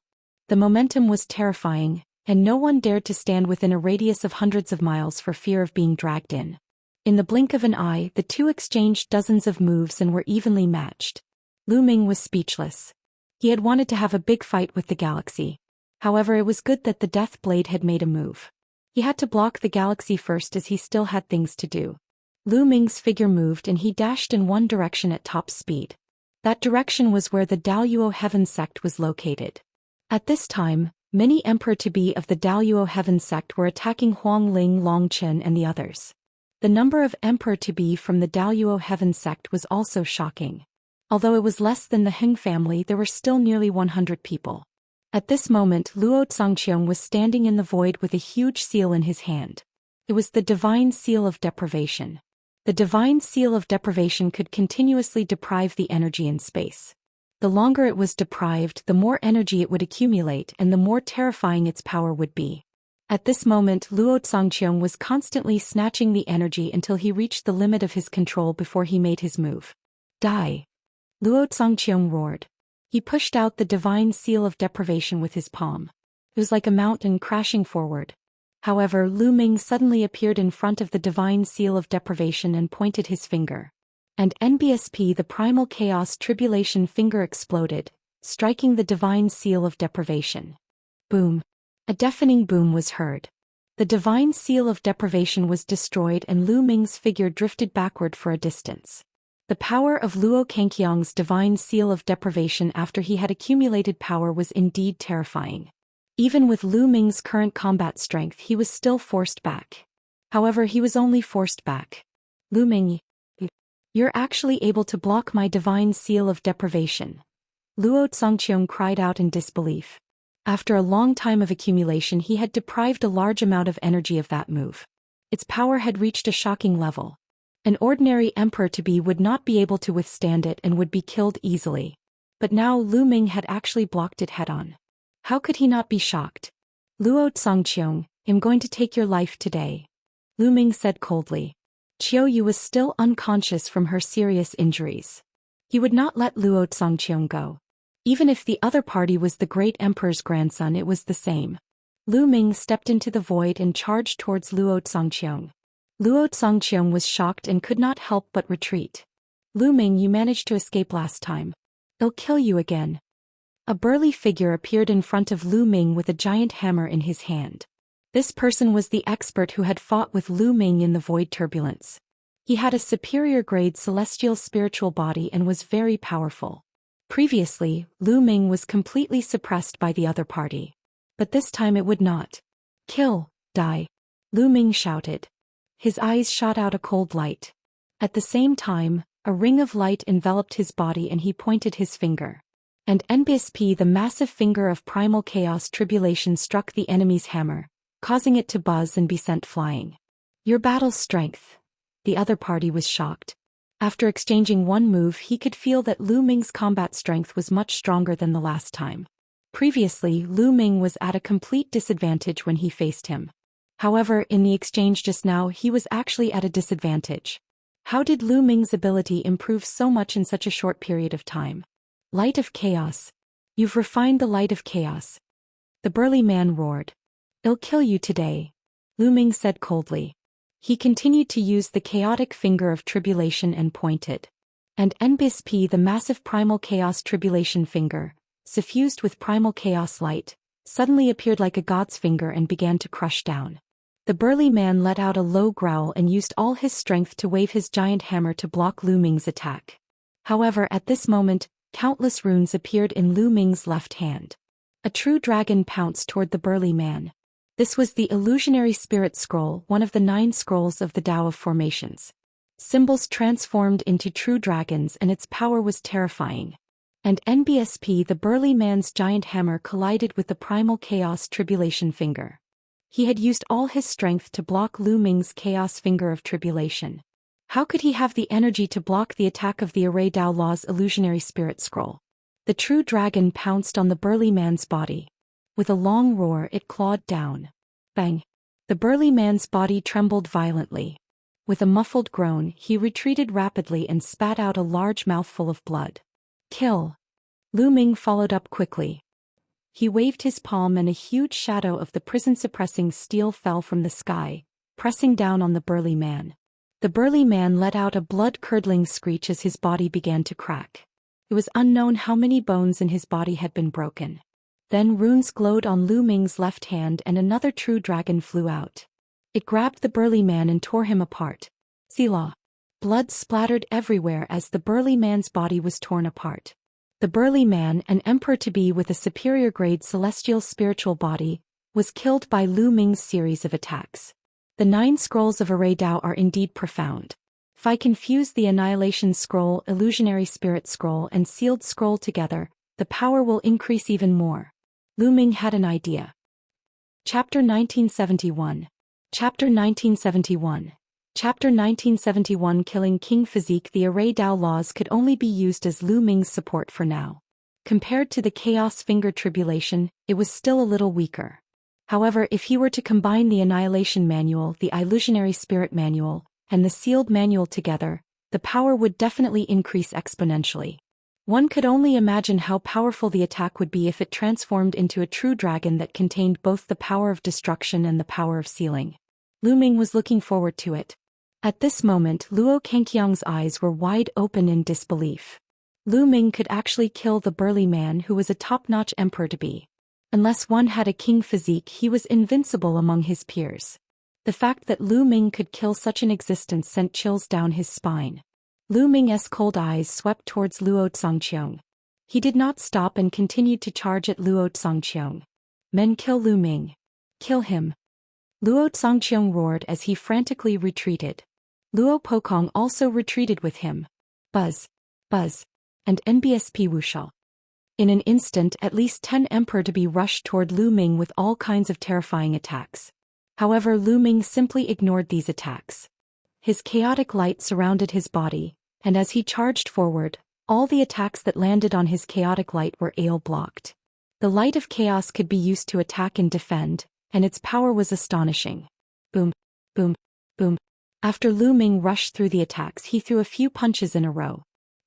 The momentum was terrifying, and no one dared to stand within a radius of hundreds of miles for fear of being dragged in. In the blink of an eye, the two exchanged dozens of moves and were evenly matched. Lu Ming was speechless. He had wanted to have a big fight with the galaxy. However, it was good that the Death Blade had made a move. He had to block the galaxy first as he still had things to do. Lu Ming's figure moved and he dashed in one direction at top speed. That direction was where the Daoist Heaven sect was located. At this time, many emperor-to-be of the Daoist Heaven sect were attacking Huangling, Longchen and the others. The number of emperor-to-be from the Daoist Heaven sect was also shocking. Although it was less than the Feng family, there were still nearly 100 people. At this moment, Luo Zhangqiang was standing in the void with a huge seal in his hand. It was the divine seal of deprivation. The divine seal of deprivation could continuously deprive the energy in space. The longer it was deprived, the more energy it would accumulate and the more terrifying its power would be. At this moment Luo Zhangqiang was constantly snatching the energy until he reached the limit of his control before he made his move. Die! Luo Zhangqiang roared. He pushed out the divine seal of deprivation with his palm. It was like a mountain crashing forward. However, Lu Ming suddenly appeared in front of the divine seal of deprivation and pointed his finger. And NBSP, the primal chaos tribulation finger, exploded, striking the divine seal of deprivation. Boom! A deafening boom was heard. The divine seal of deprivation was destroyed and Lu Ming's figure drifted backward for a distance. The power of Luo Kangqiang's divine seal of deprivation after he had accumulated power was indeed terrifying. Even with Lu Ming's current combat strength, he was still forced back. However, he was only forced back. Lu Ming, you're actually able to block my divine seal of deprivation. Luo Zhangqiang cried out in disbelief. After a long time of accumulation, he had deprived a large amount of energy of that move. Its power had reached a shocking level. An ordinary emperor-to-be would not be able to withstand it and would be killed easily. But now Lu Ming had actually blocked it head-on. How could he not be shocked? Luo Zhangqiang, I'm going to take your life today. Lu Ming said coldly. Qiu Yu was still unconscious from her serious injuries. He would not let Luo Zhangqiang go. Even if the other party was the great emperor's grandson, it was the same. Lu Ming stepped into the void and charged towards Luo Zhangqiang. Luo Zhangqiang was shocked and could not help but retreat. Lu Ming, you managed to escape last time. I'll kill you again. A burly figure appeared in front of Lu Ming with a giant hammer in his hand. This person was the expert who had fought with Lu Ming in the void turbulence. He had a superior grade celestial spiritual body and was very powerful. Previously, Lu Ming was completely suppressed by the other party. But this time it would not. Kill, die. Lu Ming shouted. His eyes shot out a cold light. At the same time, a ring of light enveloped his body and he pointed his finger. And NBSP, the massive finger of primal chaos tribulation, struck the enemy's hammer, causing it to buzz and be sent flying. Your battle strength. The other party was shocked. After exchanging one move, he could feel that Lu Ming's combat strength was much stronger than the last time. Previously, Lu Ming was at a complete disadvantage when he faced him. However, in the exchange just now, he was actually at a disadvantage. How did Lu Ming's ability improve so much in such a short period of time? Light of chaos. You've refined the light of chaos. The burly man roared. I'll kill you today. Lu Ming said coldly. He continued to use the chaotic finger of tribulation and pointed. And NBSP, the massive primal chaos tribulation finger, suffused with primal chaos light, suddenly appeared like a god's finger and began to crush down. The burly man let out a low growl and used all his strength to wave his giant hammer to block Lu Ming's attack. However, at this moment, countless runes appeared in Lu Ming's left hand. A true dragon pounced toward the burly man. This was the illusionary spirit scroll, one of the 9 scrolls of the Tao of formations. Symbols transformed into true dragons and its power was terrifying. And NBSP, the burly man's giant hammer, collided with the primal chaos tribulation finger. He had used all his strength to block Lu Ming's chaos finger of tribulation. How could he have the energy to block the attack of the Array Tao Law's illusionary spirit scroll? The true dragon pounced on the burly man's body. With a long roar, it clawed down. Bang! The burly man's body trembled violently. With a muffled groan, he retreated rapidly and spat out a large mouthful of blood. Kill! Lu Ming followed up quickly. He waved his palm and a huge shadow of the prison-suppressing steel fell from the sky, pressing down on the burly man. The burly man let out a blood-curdling screech as his body began to crack. It was unknown how many bones in his body had been broken. Then runes glowed on Lu Ming's left hand and another true dragon flew out. It grabbed the burly man and tore him apart. Selah. Blood splattered everywhere as the burly man's body was torn apart. The burly man, an emperor-to-be with a superior grade celestial spiritual body, was killed by Lu Ming's series of attacks. The 9 scrolls of Array Tao are indeed profound. If I confuse the Annihilation Scroll, Illusionary Spirit Scroll and Sealed Scroll together, the power will increase even more. Lu Ming had an idea. Chapter 1971. Chapter 1971. Chapter 1971. Killing King Physique. The Array Tao laws could only be used as Lu Ming's support for now. Compared to the Chaos Finger Tribulation, it was still a little weaker. However, if he were to combine the Annihilation Manual, the Illusionary Spirit Manual, and the Sealed Manual together, the power would definitely increase exponentially. One could only imagine how powerful the attack would be if it transformed into a true dragon that contained both the power of destruction and the power of sealing. Lu Ming was looking forward to it. At this moment, Luo Kangqiang's eyes were wide open in disbelief. Lu Ming could actually kill the burly man who was a top-notch emperor-to-be. Unless one had a king physique, he was invincible among his peers. The fact that Lu Ming could kill such an existence sent chills down his spine. Lu Ming's cold eyes swept towards Luo Zhangqiang. He did not stop and continued to charge at Luo Zhangqiang. Men, kill Lu Ming. Kill him. Luo Zhangqiang roared as he frantically retreated. Luo Pokong also retreated with him. Buzz. Buzz. And NBSP Wuxia. In an instant, at least 10 emperor-to-be rushed toward Lu Ming with all kinds of terrifying attacks. However, Lu Ming simply ignored these attacks. His chaotic light surrounded his body, and as he charged forward, all the attacks that landed on his chaotic light were blocked. The light of chaos could be used to attack and defend, and its power was astonishing. Boom, boom, boom. After Lu Ming rushed through the attacks, he threw a few punches in a row.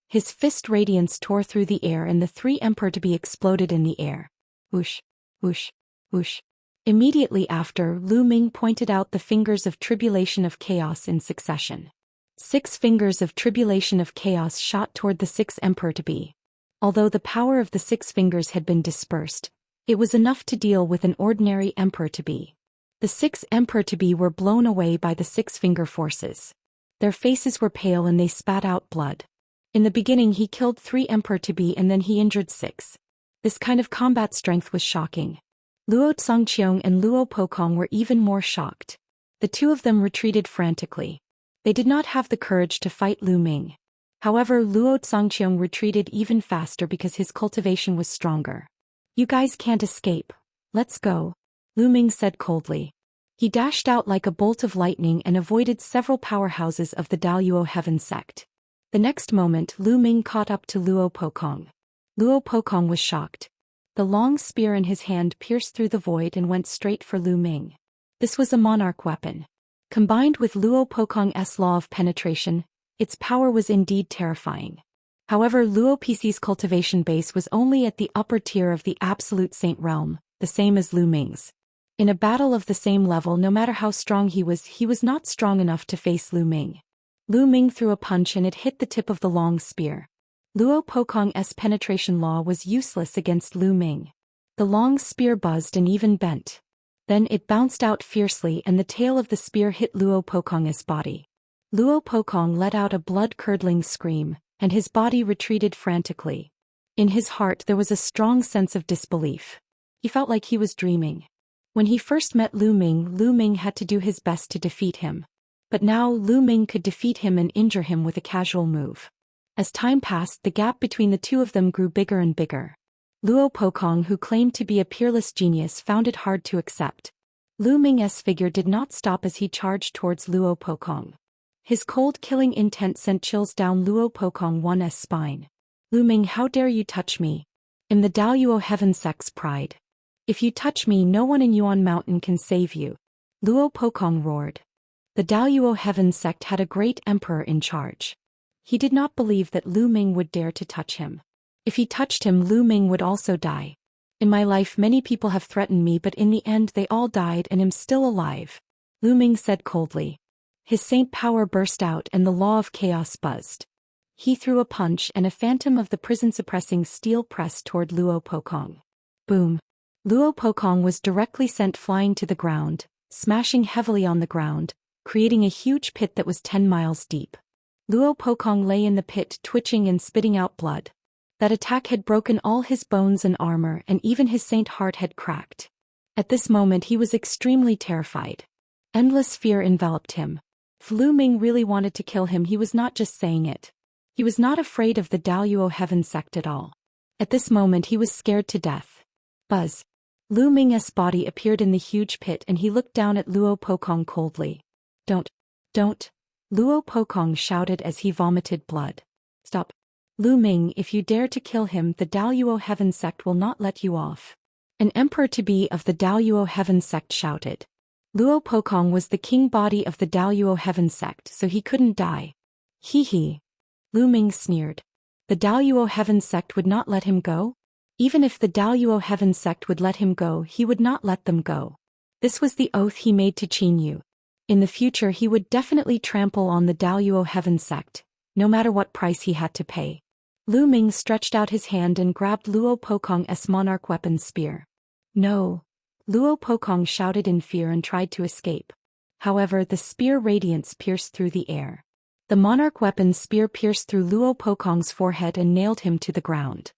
His fist radiance tore through the air and the 3 emperor-to-be exploded in the air. Whoosh, whoosh, whoosh. Immediately after, Lu Ming pointed out the fingers of tribulation of chaos in succession. 6 fingers of tribulation of chaos shot toward the 6 emperor-to-be. Although the power of the 6 fingers had been dispersed, it was enough to deal with an ordinary emperor-to-be. The 6 emperor-to-be were blown away by the 6-finger forces. Their faces were pale and they spat out blood. In the beginning he killed 3 emperor-to-be and then he injured 6. This kind of combat strength was shocking. Luo Zhangqiang and Luo Pokong were even more shocked. The two of them retreated frantically. They did not have the courage to fight Lu Ming. However, Luo Zhangqiang retreated even faster because his cultivation was stronger. You guys can't escape. Let's go, Lu Ming said coldly. He dashed out like a bolt of lightning and avoided several powerhouses of the Daoist Heaven sect. The next moment, Lu Ming caught up to Luo Pokong. Luo Pokong was shocked. The long spear in his hand pierced through the void and went straight for Lu Ming. This was a monarch weapon. Combined with Luo Pokong's law of penetration, its power was indeed terrifying. However, Luo PC's cultivation base was only at the upper tier of the absolute saint realm, the same as Lu Ming's. In a battle of the same level, no matter how strong he was not strong enough to face Lu Ming. Lu Ming threw a punch and it hit the tip of the long spear. Luo Pokong's penetration law was useless against Lu Ming. The long spear buzzed and even bent. Then it bounced out fiercely and the tail of the spear hit Luo Pokong's body. Luo Pokong let out a blood-curdling scream, and his body retreated frantically. In his heart there was a strong sense of disbelief. He felt like he was dreaming. When he first met Lu Ming had to do his best to defeat him. But now Lu Ming could defeat him and injure him with a casual move. As time passed, the gap between the two of them grew bigger and bigger. Luo Pokong, who claimed to be a peerless genius, found it hard to accept. Lu Ming's figure did not stop as he charged towards Luo Pokong. His cold killing intent sent chills down Luo Pokong's spine. Lu Ming, how dare you touch me? I'm the Daoist Heaven sect's pride. If you touch me, no one in Yuan Mountain can save you. Luo Pokong roared. The Daoist Heaven sect had a great emperor in charge. He did not believe that Lu Ming would dare to touch him. If he touched him, Lu Ming would also die. In my life many people have threatened me, but in the end they all died and I'm still alive, Lu Ming said coldly. His saint power burst out and the law of chaos buzzed. He threw a punch and a phantom of the prison-suppressing steel pressed toward Luo Pokong. Boom. Luo Pokong was directly sent flying to the ground, smashing heavily on the ground, creating a huge pit that was 10 miles deep. Luo Pokong lay in the pit, twitching and spitting out blood. That attack had broken all his bones and armor, and even his saint heart had cracked. At this moment he was extremely terrified. Endless fear enveloped him. If Lu Ming really wanted to kill him, he was not just saying it. He was not afraid of the Daoist Heaven sect at all. At this moment he was scared to death. Buzz. Lu Ming's body appeared in the huge pit and he looked down at Luo Pokong coldly. Don't, Luo Pokong shouted as he vomited blood. Stop. Lu Ming, if you dare to kill him, the Daoist Heaven sect will not let you off. An emperor-to-be of the Daoyuo Heaven sect shouted. Luo Pokong was the king body of the Daoyuo Heaven sect, so he couldn't die. Hee hee. Lu Ming sneered. The Daoyuo Heaven sect would not let him go? Even if the Daoyuo Heaven sect would let him go, he would not let them go. This was the oath he made to Qin Yu. In the future he would definitely trample on the Daoyuo Heaven sect, no matter what price he had to pay. Lu Ming stretched out his hand and grabbed Luo Pokong's monarch weapon spear. No. Luo Pokong shouted in fear and tried to escape. However, the spear radiance pierced through the air. The monarch weapon's spear pierced through Luo Pokong's forehead and nailed him to the ground.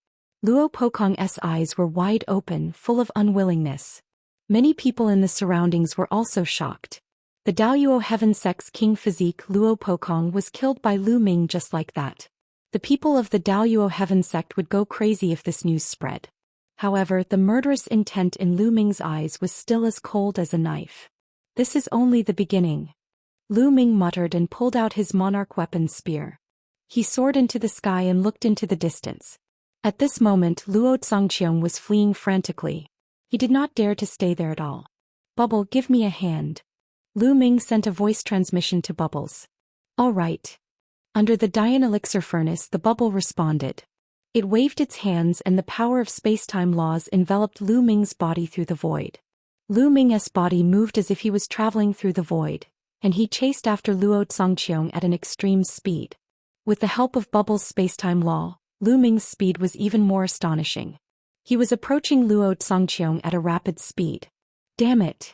Luo Pokong's eyes were wide open, full of unwillingness. Many people in the surroundings were also shocked. The Daoyuo Heaven sect's king physique Luo Pokong was killed by Lu Ming just like that. The people of the Daoyuo Heaven sect would go crazy if this news spread. However, the murderous intent in Lu Ming's eyes was still as cold as a knife. This is only the beginning. Lu Ming muttered and pulled out his monarch weapon spear. He soared into the sky and looked into the distance. At this moment Luo Xianxia was fleeing frantically. He did not dare to stay there at all. Bubble, give me a hand. Lu Ming sent a voice transmission to Bubbles. All right. Under the Dayan elixir furnace the bubble responded. It waved its hands and the power of space-time laws enveloped Lu Ming's body through the void. Lu Ming's body moved as if he was traveling through the void, and he chased after Luo Xianxia at an extreme speed. With the help of Bubble's space-time law, Lu Ming's speed was even more astonishing. He was approaching Luo Xianxia at a rapid speed. Damn it!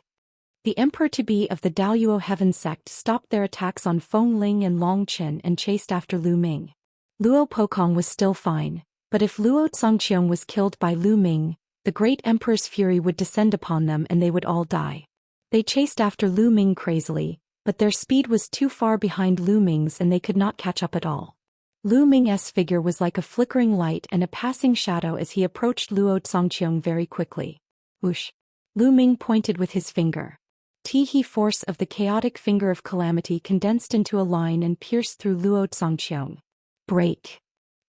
The emperor-to-be of the Daoyuo Heaven sect stopped their attacks on Feng Ling and Long Chen and chased after Lu Ming. Luo Pokong was still fine, but if Luo Xianxia was killed by Lu Ming, the great emperor's fury would descend upon them and they would all die. They chased after Lu Ming crazily, but their speed was too far behind Lu Ming's and they could not catch up at all. Lu Ming's figure was like a flickering light and a passing shadow as he approached Luo Xianxia very quickly. Whoosh! Lu Ming pointed with his finger. The force of the chaotic finger of calamity condensed into a line and pierced through Luo Xianxia. Break.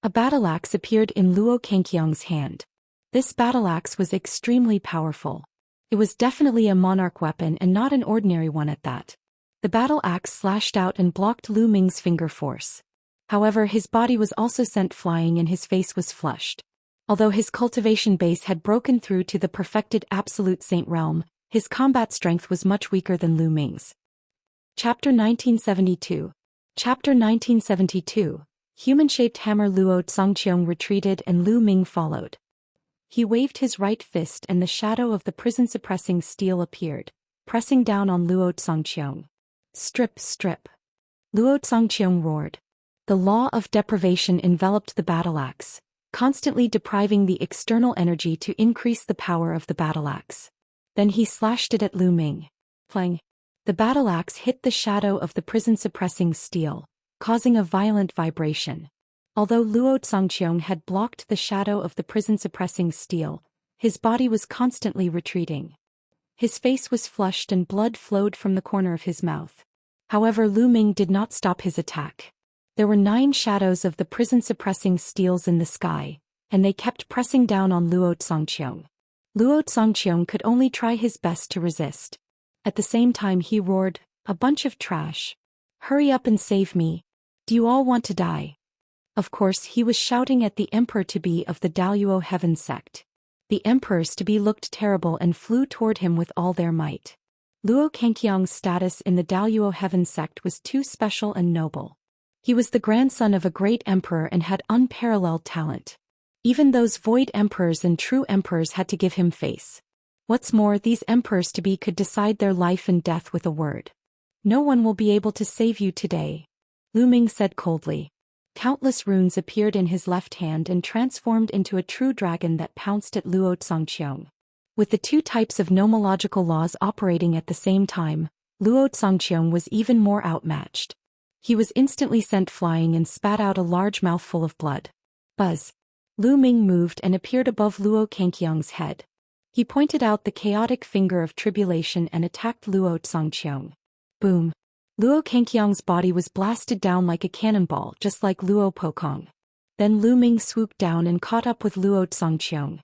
A battle axe appeared in Luo Xianxia's hand. This battle axe was extremely powerful. It was definitely a monarch weapon and not an ordinary one at that. The battle axe slashed out and blocked Lu Ming's finger force. However, his body was also sent flying and his face was flushed. Although his cultivation base had broken through to the perfected absolute saint realm, his combat strength was much weaker than Lu Ming's. Chapter 1972. Chapter 1972. Human-shaped hammer Luo Xianxia retreated and Lu Ming followed. He waved his right fist and the shadow of the prison-suppressing steel appeared, pressing down on Luo Xianxia. Strip, strip. Luo Xianxia roared. The law of deprivation enveloped the battle axe, constantly depriving the external energy to increase the power of the battle axe. Then he slashed it at Lu Ming. Feng. The battle axe hit the shadow of the prison-suppressing steel, causing a violent vibration. Although Luo Xianxia had blocked the shadow of the prison-suppressing steel, his body was constantly retreating. His face was flushed and blood flowed from the corner of his mouth. However, Lu Ming did not stop his attack. There were 9 shadows of the prison-suppressing steels in the sky, and they kept pressing down on Luo Xianxia. Luo Xianxia could only try his best to resist. At the same time he roared, "A bunch of trash. Hurry up and save me. Do you all want to die?" Of course he was shouting at the emperor-to-be of the Daoyuo Heaven sect. The emperors-to-be looked terrible and flew toward him with all their might. Luo Xianxia's status in the Daoyuo Heaven sect was too special and noble. He was the grandson of a great emperor and had unparalleled talent. Even those void emperors and true emperors had to give him face. What's more, these emperors-to-be could decide their life and death with a word. "No one will be able to save you today," Lu Ming said coldly. Countless runes appeared in his left hand and transformed into a true dragon that pounced at Luo Xianxia. With the 2 types of nomological laws operating at the same time, Luo Xianxia was even more outmatched. He was instantly sent flying and spat out a large mouthful of blood. Buzz. Lu Ming moved and appeared above Luo Xianxia's head. He pointed out the chaotic finger of tribulation and attacked Luo Xianxia. Boom. Luo Xianxia's body was blasted down like a cannonball, just like Luo Pokong. Then Lu Ming swooped down and caught up with Luo Xianxia.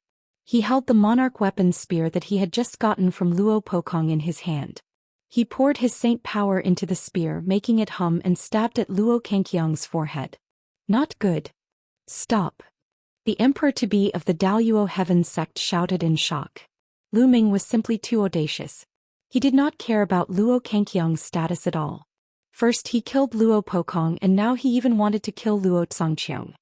He held the monarch weapon spear that he had just gotten from Luo Pokong in his hand. He poured his saint power into the spear, making it hum, and stabbed at Luo Kangqiang's forehead. Not good. Stop. The emperor-to-be of the Daoist Heaven sect shouted in shock. Lu Ming was simply too audacious. He did not care about Luo Kangqiang's status at all. First he killed Luo Pokong, and now he even wanted to kill Luo Zhangqiang.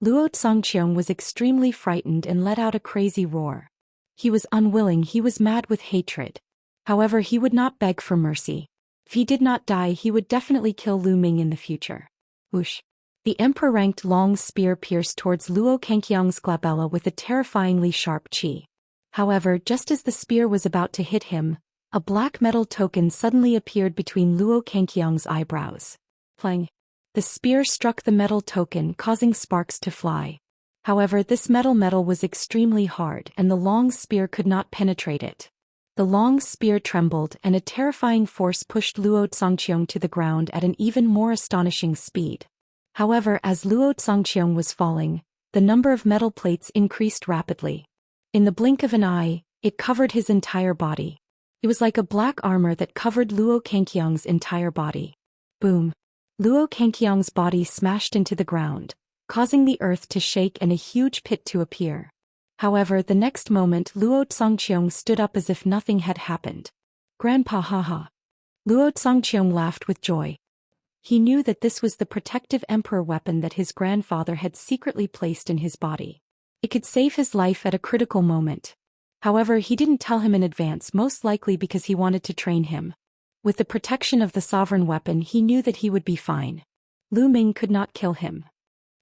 Luo Zhangqiang was extremely frightened and let out a crazy roar. He was unwilling, he was mad with hatred. However, he would not beg for mercy. If he did not die, he would definitely kill Lu Ming in the future. Whoosh. The emperor-ranked long spear pierced towards Luo Kangqiang's glabella with a terrifyingly sharp chi. However, just as the spear was about to hit him, a black metal token suddenly appeared between Luo Kangqiang's eyebrows. Feng. The spear struck the metal token, causing sparks to fly. However, this metal was extremely hard, and the long spear could not penetrate it. The long spear trembled, and a terrifying force pushed Luo Zhangqiang to the ground at an even more astonishing speed. However, as Luo Zhangqiang was falling, the number of metal plates increased rapidly. In the blink of an eye, it covered his entire body. It was like a black armor that covered Luo Kangqiang's entire body. Boom. Luo Kangqiang's body smashed into the ground, causing the earth to shake and a huge pit to appear. However, the next moment Luo Zhangqiang stood up as if nothing had happened. Grandpa, haha. Luo Zhangqiang laughed with joy. He knew that this was the protective emperor weapon that his grandfather had secretly placed in his body. It could save his life at a critical moment. However, he didn't tell him in advance, most likely because he wanted to train him. With the protection of the sovereign weapon, he knew that he would be fine. Lu Ming could not kill him.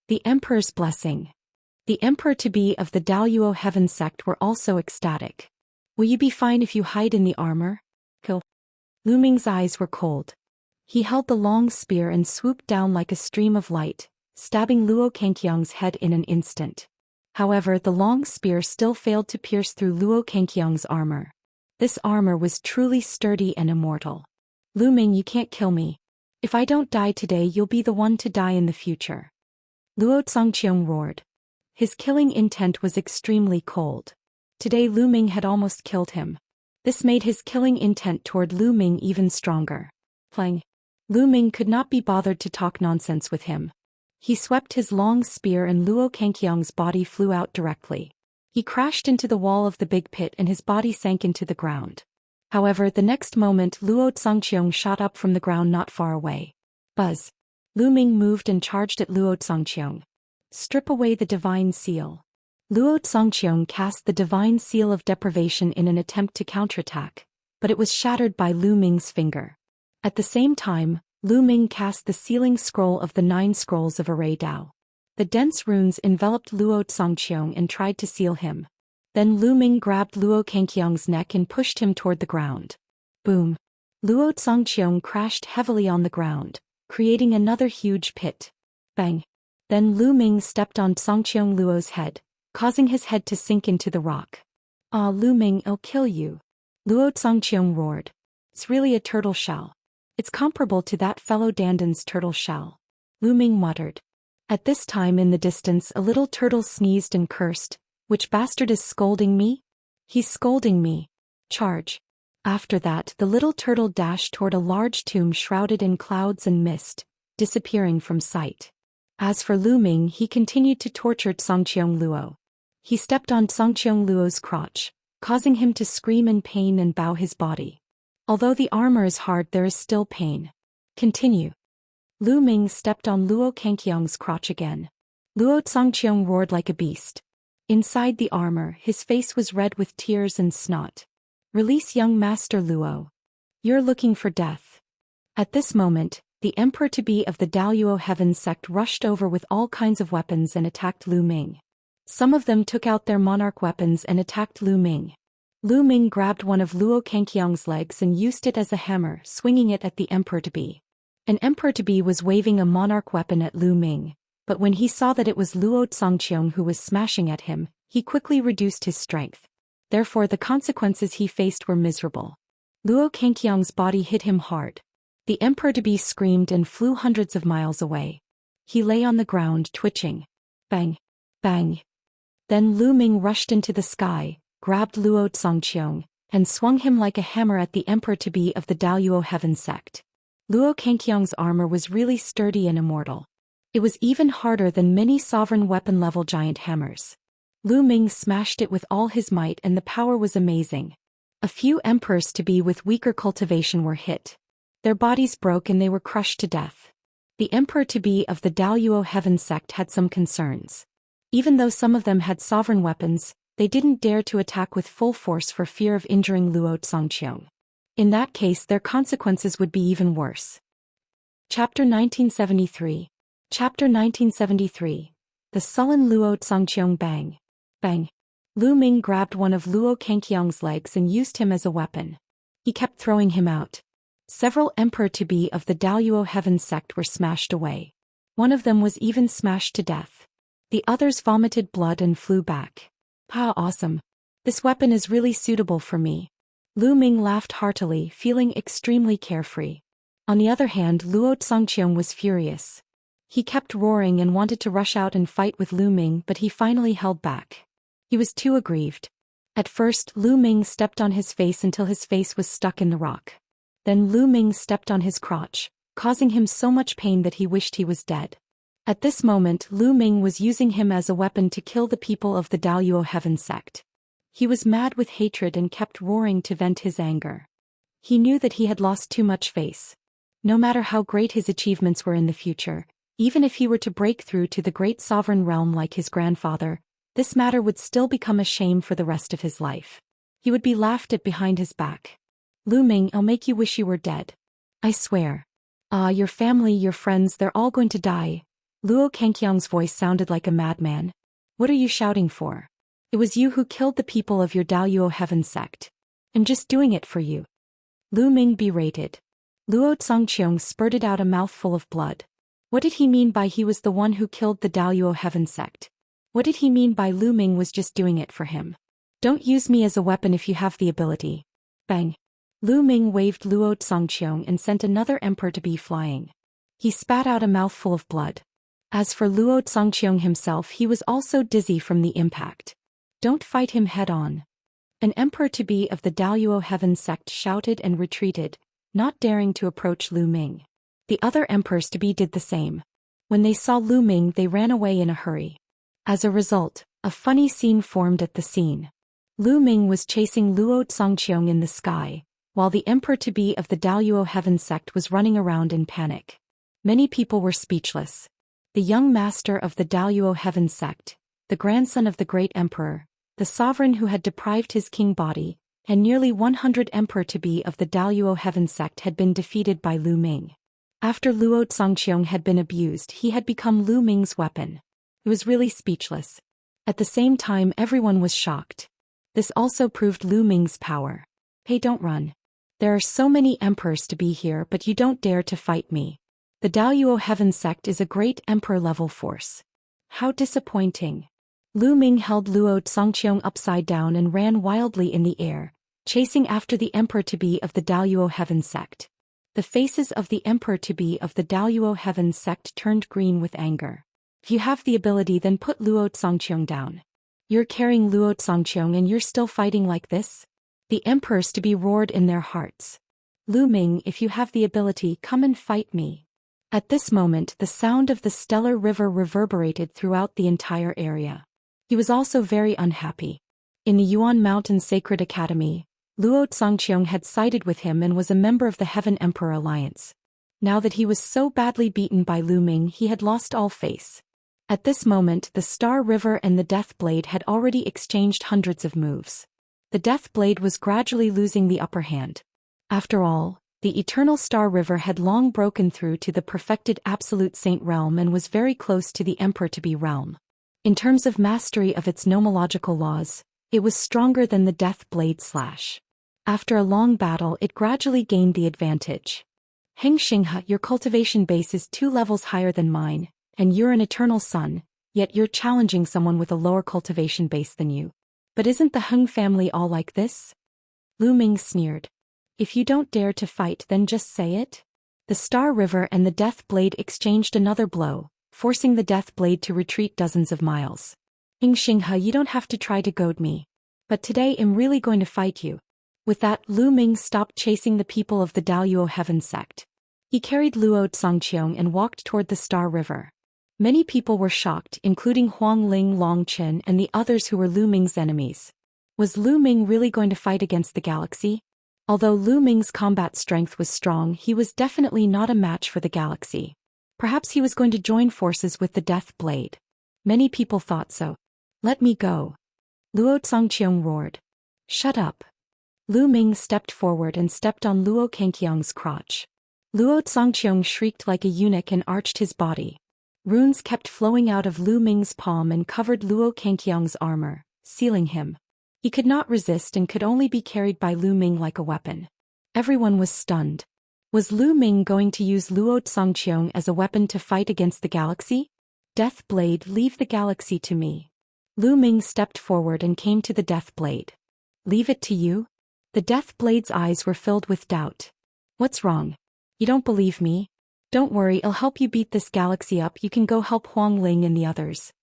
The emperor's blessing. The emperor-to-be of the Daoist Heaven sect were also ecstatic. Will you be fine if you hide in the armor? Kill. Lu Ming's eyes were cold. He held the long spear and swooped down like a stream of light, stabbing Luo Kangqiang's head in an instant. However, the long spear still failed to pierce through Luo Kangqiang's armor. This armor was truly sturdy and immortal. Lu Ming, you can't kill me. If I don't die today, you'll be the one to die in the future. Luo Zhangqiang roared. His killing intent was extremely cold. Today Lu Ming had almost killed him. This made his killing intent toward Lu Ming even stronger. Feng. Lu Ming could not be bothered to talk nonsense with him. He swept his long spear and Luo Kangqiang's body flew out directly. He crashed into the wall of the big pit and his body sank into the ground. However, the next moment Luo Zhangqiang shot up from the ground not far away. Buzz. Lu Ming moved and charged at Luo Zhangqiang. Strip away the divine seal. Luo Zhangqiang cast the divine seal of deprivation in an attempt to counterattack, but it was shattered by Lu Ming's finger. At the same time, Lu Ming cast the sealing scroll of the 9 scrolls of Array Dao. The dense runes enveloped Luo Zhangqiang and tried to seal him. Then Lu Ming grabbed Luo Kangqiang's neck and pushed him toward the ground. Boom. Luo Zhangqiang crashed heavily on the ground, creating another huge pit. Bang. Then Lu Ming stepped on Zhangqiang Luo's head, causing his head to sink into the rock. Ah, Lu Ming, I'll kill you. Luo Zhangqiang roared. It's really a turtle shell. It's comparable to that fellow Dandan's turtle shell. Lu Ming muttered. At this time in the distance a little turtle sneezed and cursed. Which bastard is scolding me? He's scolding me. Charge. After that the little turtle dashed toward a large tomb shrouded in clouds and mist, disappearing from sight. As for Lu Ming, he continued to torture Zhangqiang Luo. He stepped on Zhangqiang Luo's crotch, causing him to scream in pain and bow his body. Although the armor is hard, there is still pain. Continue. Lu Ming stepped on Luo Kangqiang's crotch again. Luo Zhangqiang roared like a beast. Inside the armor, his face was red with tears and snot. Release young Master Luo. You're looking for death. At this moment, the emperor-to-be of the Daoist Heaven sect rushed over with all kinds of weapons and attacked Lu Ming. Some of them took out their monarch weapons and attacked Lu Ming. Lu Ming grabbed one of Luo Kangqiang's legs and used it as a hammer, swinging it at the emperor-to-be. An emperor-to-be was waving a monarch weapon at Lu Ming, but when he saw that it was Luo Zhangqiang who was smashing at him, he quickly reduced his strength. Therefore the consequences he faced were miserable. Luo Kangqiang's body hit him hard. The emperor-to-be screamed and flew hundreds of miles away. He lay on the ground, twitching. Bang! Bang! Then Lu Ming rushed into the sky, grabbed Luo Zongqiong, and swung him like a hammer at the emperor-to-be of the Daoist heaven sect. Luo Kangqiong's armor was really sturdy and immortal. It was even harder than many sovereign weapon-level giant hammers. Lu Ming smashed it with all his might and the power was amazing. A few emperors-to-be with weaker cultivation were hit. Their bodies broke and they were crushed to death. The emperor-to-be of the Daoist heaven sect had some concerns. Even though some of them had sovereign weapons, they didn't dare to attack with full force for fear of injuring Luo Zongqiong. In that case their consequences would be even worse. Chapter 1973. Chapter 1973. The sullen Luo Zongqiong Bang. Bang. Lu Ming grabbed one of Luo Kangqiong's legs and used him as a weapon. He kept throwing him out. Several emperor-to-be of the Daoist heaven sect were smashed away. One of them was even smashed to death. The others vomited blood and flew back. Ah, awesome. This weapon is really suitable for me. Lu Ming laughed heartily, feeling extremely carefree. On the other hand, Luo Zongqiong was furious. He kept roaring and wanted to rush out and fight with Lu Ming, but he finally held back. He was too aggrieved. At first, Lu Ming stepped on his face until his face was stuck in the rock. Then Lu Ming stepped on his crotch, causing him so much pain that he wished he was dead. At this moment, Lu Ming was using him as a weapon to kill the people of the Daoist heaven sect. He was mad with hatred and kept roaring to vent his anger. He knew that he had lost too much face. No matter how great his achievements were in the future, even if he were to break through to the great sovereign realm like his grandfather, this matter would still become a shame for the rest of his life. He would be laughed at behind his back. Lu Ming, I'll make you wish you were dead. I swear. Your family, your friends, they're all going to die. Luo Kangqiong's voice sounded like a madman. What are you shouting for? It was you who killed the people of your Daoist heaven sect. I'm just doing it for you. Lu Ming berated. Luo Zongqiong spurted out a mouthful of blood. What did he mean by he was the one who killed the Daoist heaven sect? What did he mean by Lu Ming was just doing it for him? Don't use me as a weapon if you have the ability. Bang. Lu Ming waved Luo Zongqiong and sent another emperor-to-be flying. He spat out a mouthful of blood. As for Luo Zongqiong himself, he was also dizzy from the impact. Don't fight him head-on. An emperor-to-be of the Daoist heaven sect shouted and retreated, not daring to approach Lu Ming. The other emperors-to-be did the same. When they saw Lu Ming, they ran away in a hurry. As a result, a funny scene formed at the scene. Lu Ming was chasing Luo Zongqiong in the sky, while the emperor-to-be of the Daoist heaven sect was running around in panic. Many people were speechless. The young master of the Daoist heaven sect, the grandson of the great emperor, the sovereign who had deprived his king body, and nearly 100 emperor-to-be of the Daoist heaven sect had been defeated by Lu Ming. After Luo Zongqiong had been abused, he had become Lu Ming's weapon. He was really speechless. At the same time, everyone was shocked. This also proved Lu Ming's power. Hey, don't run. There are so many emperors-to-be here, but you don't dare to fight me. The Daoist heaven sect is a great emperor-level force. How disappointing. Lu Ming held Luo Zongqiong upside down and ran wildly in the air, chasing after the emperor-to-be of the Daoist heaven sect. The faces of the emperor-to-be of the Daoist heaven sect turned green with anger. If you have the ability, then put Luo Zongqiong down. You're carrying Luo Zongqiong and you're still fighting like this? The emperors-to-be roared in their hearts. Lu Ming, if you have the ability, come and fight me. At this moment, the sound of the stellar river reverberated throughout the entire area. He was also very unhappy. In the Yuan Mountain Sacred Academy, Luo Zongqiong had sided with him and was a member of the Heaven Emperor Alliance. Now that he was so badly beaten by Lu Ming, he had lost all face. At this moment, the Star River and the Death Blade had already exchanged hundreds of moves. The Death Blade was gradually losing the upper hand. After all, the Eternal Star River had long broken through to the perfected Absolute Saint realm and was very close to the Emperor-to-be realm. In terms of mastery of its nomological laws, it was stronger than the Death Blade slash. After a long battle, it gradually gained the advantage. Xianxia, your cultivation base is 2 levels higher than mine, and you're an eternal sun, yet you're challenging someone with a lower cultivation base than you. But isn't the Feng family all like this? Lu Ming sneered. If you don't dare to fight, then just say it. The Star River and the Death Blade exchanged another blow, forcing the Death Blade to retreat dozens of miles. Xianxia, you don't have to try to goad me. But today I'm really going to fight you. With that, Lu Ming stopped chasing the people of the Daoist Heaven sect. He carried Luo Zhangqiong and walked toward the Star River. Many people were shocked, including Huang Ling Longchen and the others who were Lu Ming's enemies. Was Lu Ming really going to fight against the galaxy? Although Lu Ming's combat strength was strong, he was definitely not a match for the galaxy. Perhaps he was going to join forces with the Death Blade. Many people thought so. Let me go. Luo Zhangqiong roared. Shut up. Lu Ming stepped forward and stepped on Luo Zhangqiong's crotch. Luo Zhangqiong shrieked like a eunuch and arched his body. Runes kept flowing out of Lu Ming's palm and covered Luo Zhangqiong's armor, sealing him. He could not resist and could only be carried by Lu Ming like a weapon. Everyone was stunned. Was Lu Ming going to use Luo Zhangqiong as a weapon to fight against the galaxy? Death Blade, leave the galaxy to me. Lu Ming stepped forward and came to the Death Blade. Leave it to you? The Death Blade's eyes were filled with doubt. What's wrong? You don't believe me? Don't worry, I'll help you beat this galaxy up. You can go help Huang Ling and the others.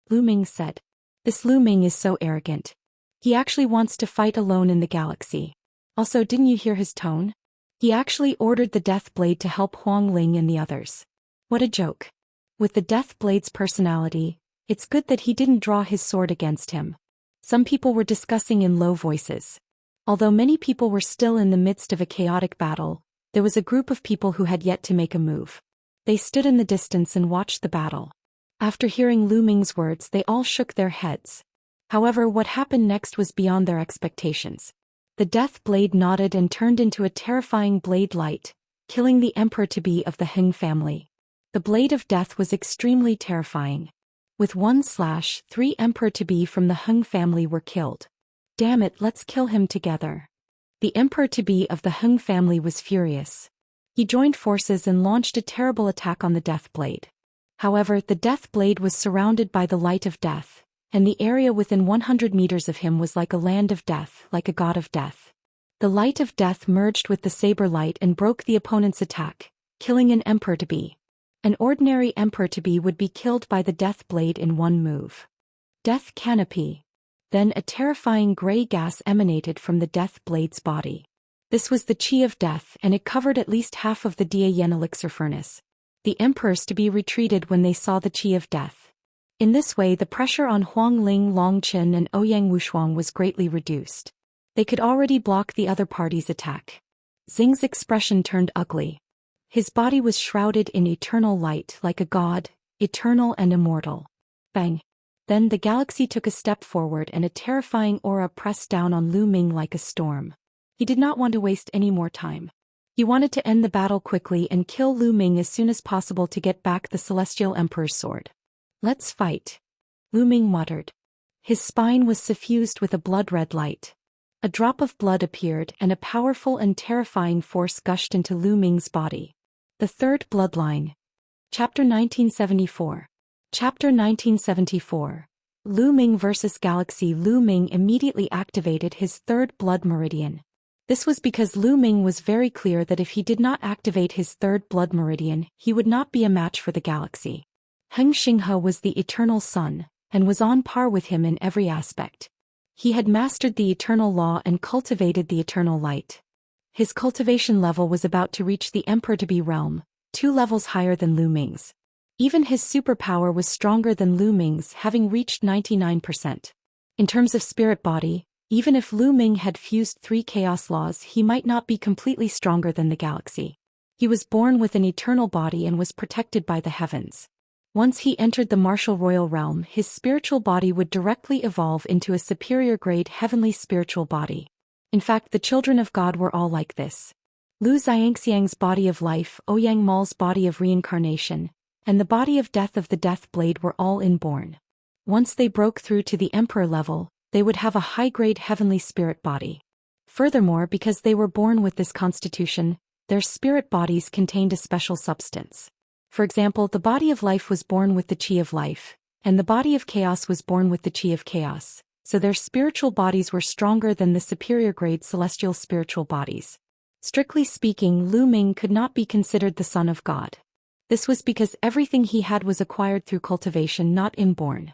Lu Ming said. This Lu Ming is so arrogant. He actually wants to fight alone in the galaxy. Also, didn't you hear his tone? He actually ordered the Death Blade to help Huang Ling and the others. What a joke. With the Death Blade's personality, it's good that he didn't draw his sword against him. Some people were discussing in low voices. Although many people were still in the midst of a chaotic battle, there was a group of people who had yet to make a move. They stood in the distance and watched the battle. After hearing Lu Ming's words, they all shook their heads. However, what happened next was beyond their expectations. The Death Blade nodded and turned into a terrifying blade light, killing the Emperor-to-be of the Feng family. The Blade of Death was extremely terrifying. With one slash, 3 Emperor-to-be from the Feng family were killed. Damn it, let's kill him together. The Emperor-to-be of the Feng family was furious. He joined forces and launched a terrible attack on the Death Blade. However, the Death Blade was surrounded by the light of death, and the area within 100 meters of him was like a land of death, like a god of death. The light of death merged with the saber light and broke the opponent's attack, killing an Emperor-to-be. An ordinary Emperor-to-be would be killed by the Death Blade in one move. Death Canopy. Then a terrifying gray gas emanated from the Death Blade's body. This was the Qi of Death, and it covered at least half of the Dayan elixir furnace. The Emperors-to-be retreated when they saw the Qi of Death. In this way, the pressure on Huang Ling Longchen and Ouyang Wushuang was greatly reduced. They could already block the other party's attack. Xing's expression turned ugly. His body was shrouded in eternal light like a god, eternal and immortal. Bang! Then the galaxy took a step forward and a terrifying aura pressed down on Lu Ming like a storm. He did not want to waste any more time. He wanted to end the battle quickly and kill Lu Ming as soon as possible to get back the Celestial Emperor's sword. Let's fight. Lu Ming muttered. His spine was suffused with a blood-red light. A drop of blood appeared and a powerful and terrifying force gushed into Lu Ming's body. The Third Bloodline. Chapter 1974. Chapter 1974. Lu Ming vs. Galaxy. Lu Ming immediately activated his third blood meridian. This was because Lu Ming was very clear that if he did not activate his third blood meridian, he would not be a match for the galaxy. Heng Xinghe was the eternal sun, and was on par with him in every aspect. He had mastered the eternal law and cultivated the eternal light. His cultivation level was about to reach the Emperor-to-be realm, 2 levels higher than Lu Ming's. Even his superpower was stronger than Lu Ming's, having reached 99%. In terms of spirit body, even if Lu Ming had fused 3 chaos laws, he might not be completely stronger than the galaxy. He was born with an eternal body and was protected by the heavens. Once he entered the martial royal realm, his spiritual body would directly evolve into a superior grade heavenly spiritual body. In fact, the children of God were all like this. Lu Xianxiang's body of life, Ouyang Mal's body of reincarnation, and the body of death of the Death Blade were all inborn. Once they broke through to the Emperor level, they would have a high-grade heavenly spirit body. Furthermore, because they were born with this constitution, their spirit bodies contained a special substance. For example, the body of life was born with the Qi of life, and the body of chaos was born with the Qi of chaos, so their spiritual bodies were stronger than the superior grade celestial spiritual bodies. Strictly speaking, Lu Ming could not be considered the son of God. This was because everything he had was acquired through cultivation, not inborn.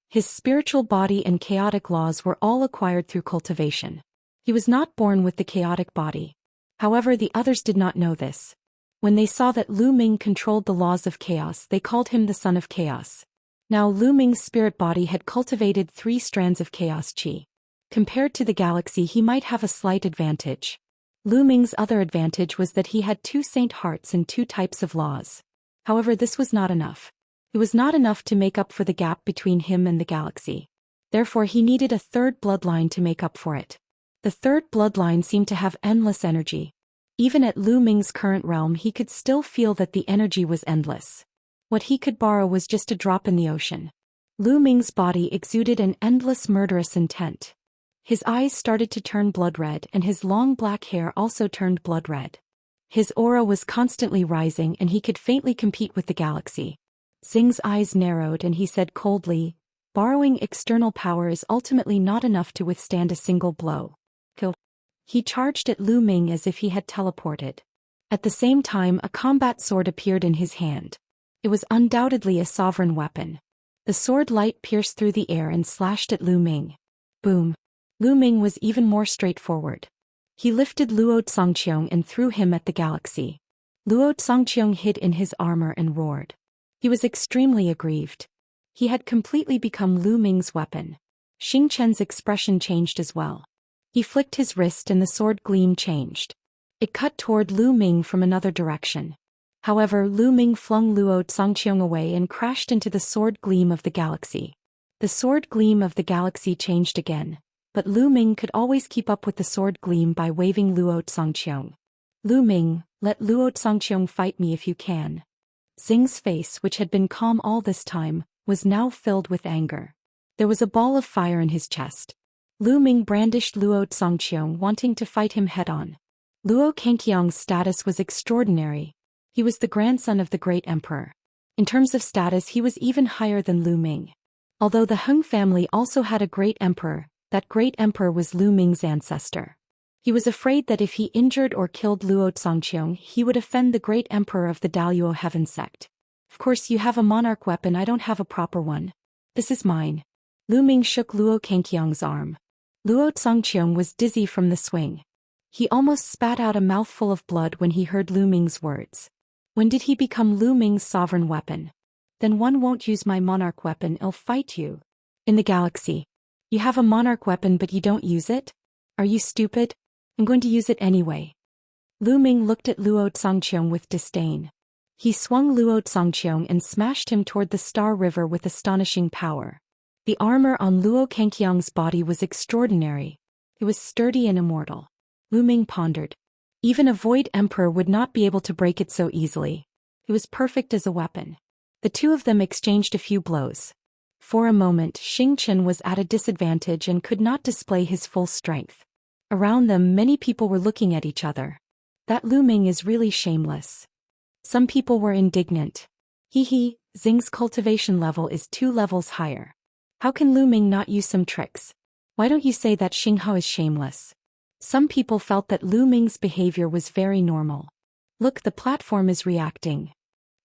His spiritual body and chaotic laws were all acquired through cultivation. He was not born with the chaotic body. However, the others did not know this. When they saw that Lu Ming controlled the laws of chaos, they called him the Son of Chaos. Now Lu Ming's spirit body had cultivated 3 strands of chaos qi. Compared to the galaxy, he might have a slight advantage. Lu Ming's other advantage was that he had 2 saint hearts and 2 types of laws. However, this was not enough. It was not enough to make up for the gap between him and the galaxy. Therefore, he needed a 3rd bloodline to make up for it. The 3rd bloodline seemed to have endless energy. Even at Lu Ming's current realm, he could still feel that the energy was endless. What he could borrow was just a drop in the ocean. Lu Ming's body exuded an endless murderous intent. His eyes started to turn blood red and his long black hair also turned blood red. His aura was constantly rising and he could faintly compete with the galaxy. Xing's eyes narrowed and he said coldly, "Borrowing external power is ultimately not enough to withstand a single blow." Kill. He charged at Lu Ming as if he had teleported. At the same time, a combat sword appeared in his hand. It was undoubtedly a sovereign weapon. The sword light pierced through the air and slashed at Lu Ming. Boom. Lu Ming was even more straightforward. He lifted Luo Tsongqiong and threw him at the galaxy. Luo Tsongqiong hid in his armor and roared. He was extremely aggrieved. He had completely become Lu Ming's weapon. Xing Chen's expression changed as well. He flicked his wrist and the sword gleam changed. It cut toward Lu Ming from another direction. However, Lu Ming flung Luo Tsongqiong away and crashed into the sword gleam of the galaxy. The sword gleam of the galaxy changed again, but Lu Ming could always keep up with the sword gleam by waving Luo Tsongqiong. "Lu Ming, let Luo Tsongqiong fight me if you can." Xing's face, which had been calm all this time, was now filled with anger. There was a ball of fire in his chest. Lu Ming brandished Luo Tsongqiong, wanting to fight him head-on. Luo Kangqiong's status was extraordinary. He was the grandson of the great emperor. In terms of status, he was even higher than Lu Ming. Although the Feng family also had a great emperor, that great emperor was Lu Ming's ancestor. He was afraid that if he injured or killed Luo Tsongqiong, he would offend the great emperor of the Daoist heaven sect. "Of course, you have a monarch weapon, I don't have a proper one. This is mine." Lu Ming shook Luo Kangqiong's arm. Luo Tsongqiong was dizzy from the swing. He almost spat out a mouthful of blood when he heard Lu Ming's words. When did he become Lu Ming's sovereign weapon? "Then one won't use my monarch weapon, I'll fight you." "In the galaxy. You have a monarch weapon but you don't use it? Are you stupid? I'm going to use it anyway." Lu Ming looked at Luo Tsongqiong with disdain. He swung Luo Tsongqiong and smashed him toward the Star River with astonishing power. The armor on Luo Kangqiong's body was extraordinary. It was sturdy and immortal. Lu Ming pondered. Even a Void Emperor would not be able to break it so easily. It was perfect as a weapon. The two of them exchanged a few blows. For a moment, Xing Chen was at a disadvantage and could not display his full strength. Around them, many people were looking at each other. That Lu Ming is really shameless. Some people were indignant. Hee, Xing's cultivation level is 2 levels higher. How can Lu Ming not use some tricks? Why don't you say that Xing Hao is shameless? Some people felt that Lu Ming's behavior was very normal. Look, the platform is reacting.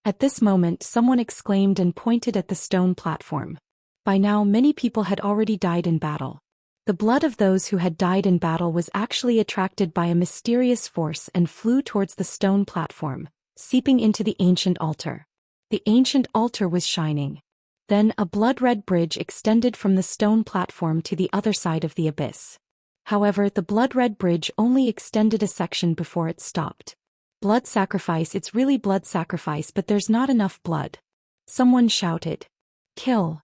At this moment, someone exclaimed and pointed at the stone platform. By now, many people had already died in battle. The blood of those who had died in battle was actually attracted by a mysterious force and flew towards the stone platform, seeping into the ancient altar. The ancient altar was shining. Then a blood-red bridge extended from the stone platform to the other side of the abyss. However, the blood-red bridge only extended a section before it stopped. "Blood sacrifice, it's really blood sacrifice, but there's not enough blood." Someone shouted. "Kill."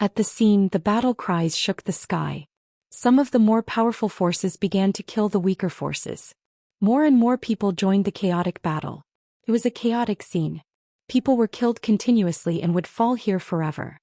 At the scene, the battle cries shook the sky. Some of the more powerful forces began to kill the weaker forces. More and more people joined the chaotic battle. It was a chaotic scene. People were killed continuously and would fall here forever.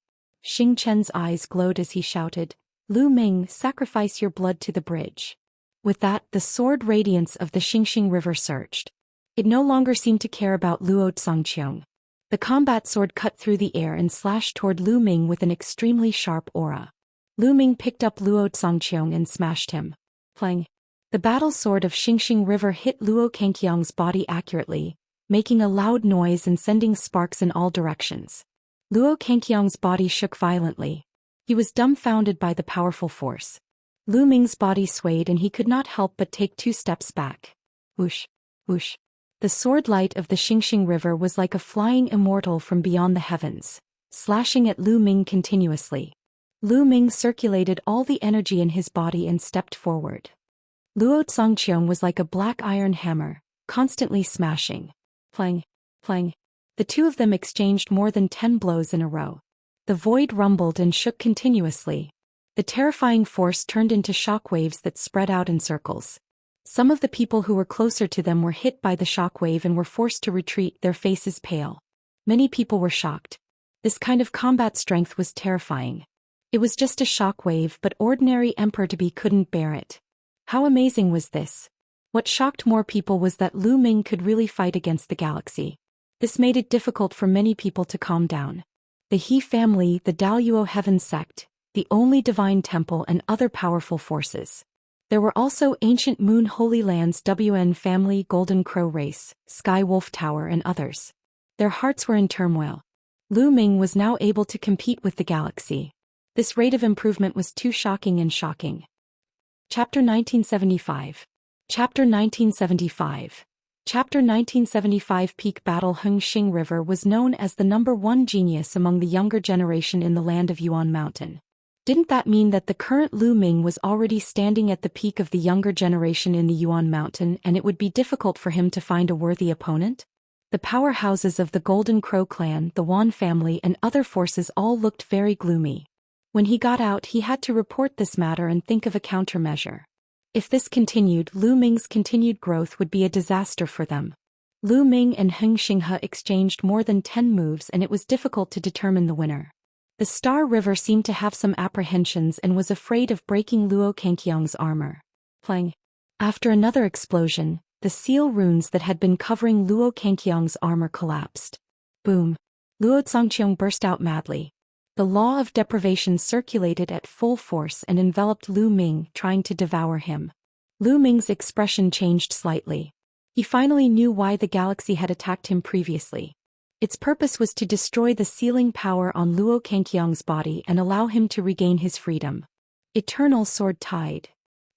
Xing Chen's eyes glowed as he shouted, "Lu Ming, sacrifice your blood to the bridge." With that, the sword radiance of the Xingxing River surged. It no longer seemed to care about Luo Tsongqiong. The combat sword cut through the air and slashed toward Lu Ming with an extremely sharp aura. Lu Ming picked up Luo Tsongqiong and smashed him. Feng. The battle sword of Xingxing River hit Luo Kangqiong's body accurately, making a loud noise and sending sparks in all directions. Luo Kangqiong's body shook violently. He was dumbfounded by the powerful force. Lu Ming's body swayed and he could not help but take 2 steps back. Whoosh, whoosh. The sword light of the Xianxia river was like a flying immortal from beyond the heavens, slashing at Lu Ming continuously. Lu Ming circulated all the energy in his body and stepped forward. Luo Zhangqiang was like a black iron hammer, constantly smashing. Clang, clang. The two of them exchanged more than 10 blows in a row. The void rumbled and shook continuously. The terrifying force turned into shockwaves that spread out in circles. Some of the people who were closer to them were hit by the shockwave and were forced to retreat, their faces pale. Many people were shocked. This kind of combat strength was terrifying. It was just a shockwave, but ordinary Emperor to be couldn't bear it. How amazing was this? What shocked more people was that Lu Ming could really fight against the galaxy. This made it difficult for many people to calm down. The He family, the Daoist Heaven sect, the only divine temple and other powerful forces. There were also ancient Moon Holy Lands WN family, Golden Crow race, Sky Wolf Tower and others. Their hearts were in turmoil. Lu Ming was now able to compete with the galaxy. This rate of improvement was too shocking and shocking. Chapter 1975. Chapter 1975. Chapter 1975 Peak Battle. Hengxing River was known as the #1 genius among the younger generation in the land of Yuan Mountain. Didn't that mean that the current Lu Ming was already standing at the peak of the younger generation in the Yuan Mountain and it would be difficult for him to find a worthy opponent? The powerhouses of the Golden Crow clan, the Wan family and other forces all looked very gloomy. When he got out he had to report this matter and think of a countermeasure. If this continued, Lu Ming's continued growth would be a disaster for them. Lu Ming and Hengxing He exchanged more than 10 moves and it was difficult to determine the winner. The Star River seemed to have some apprehensions and was afraid of breaking Luo Kangqiang's armor. Clang. After another explosion, the seal runes that had been covering Luo Kangqiang's armor collapsed. Boom. Luo Zhangqiang burst out madly. The law of deprivation circulated at full force and enveloped Lu Ming, trying to devour him. Lu Ming's expression changed slightly. He finally knew why the galaxy had attacked him previously. Its purpose was to destroy the sealing power on Luo Kangqiang's body and allow him to regain his freedom. Eternal sword tide.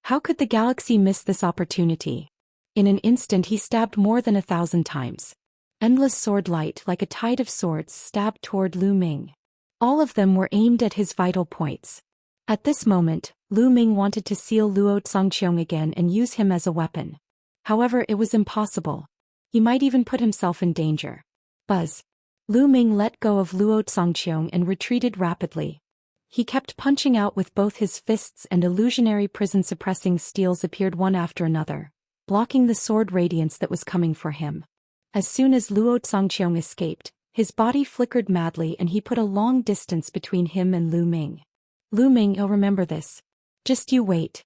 How could the galaxy miss this opportunity? In an instant he stabbed more than 1,000 times. Endless sword light like a tide of swords stabbed toward Lu Ming. All of them were aimed at his vital points. At this moment, Lu Ming wanted to seal Luo Zhangqiang again and use him as a weapon. However, it was impossible. He might even put himself in danger. Buzz. Lu Ming let go of Luo Zhangqiang and retreated rapidly. He kept punching out with both his fists and illusionary prison-suppressing steels appeared one after another, blocking the sword radiance that was coming for him. As soon as Luo Zhangqiang escaped, his body flickered madly and he put a long distance between him and Lu Ming. Lu Ming, you'll remember this. Just you wait.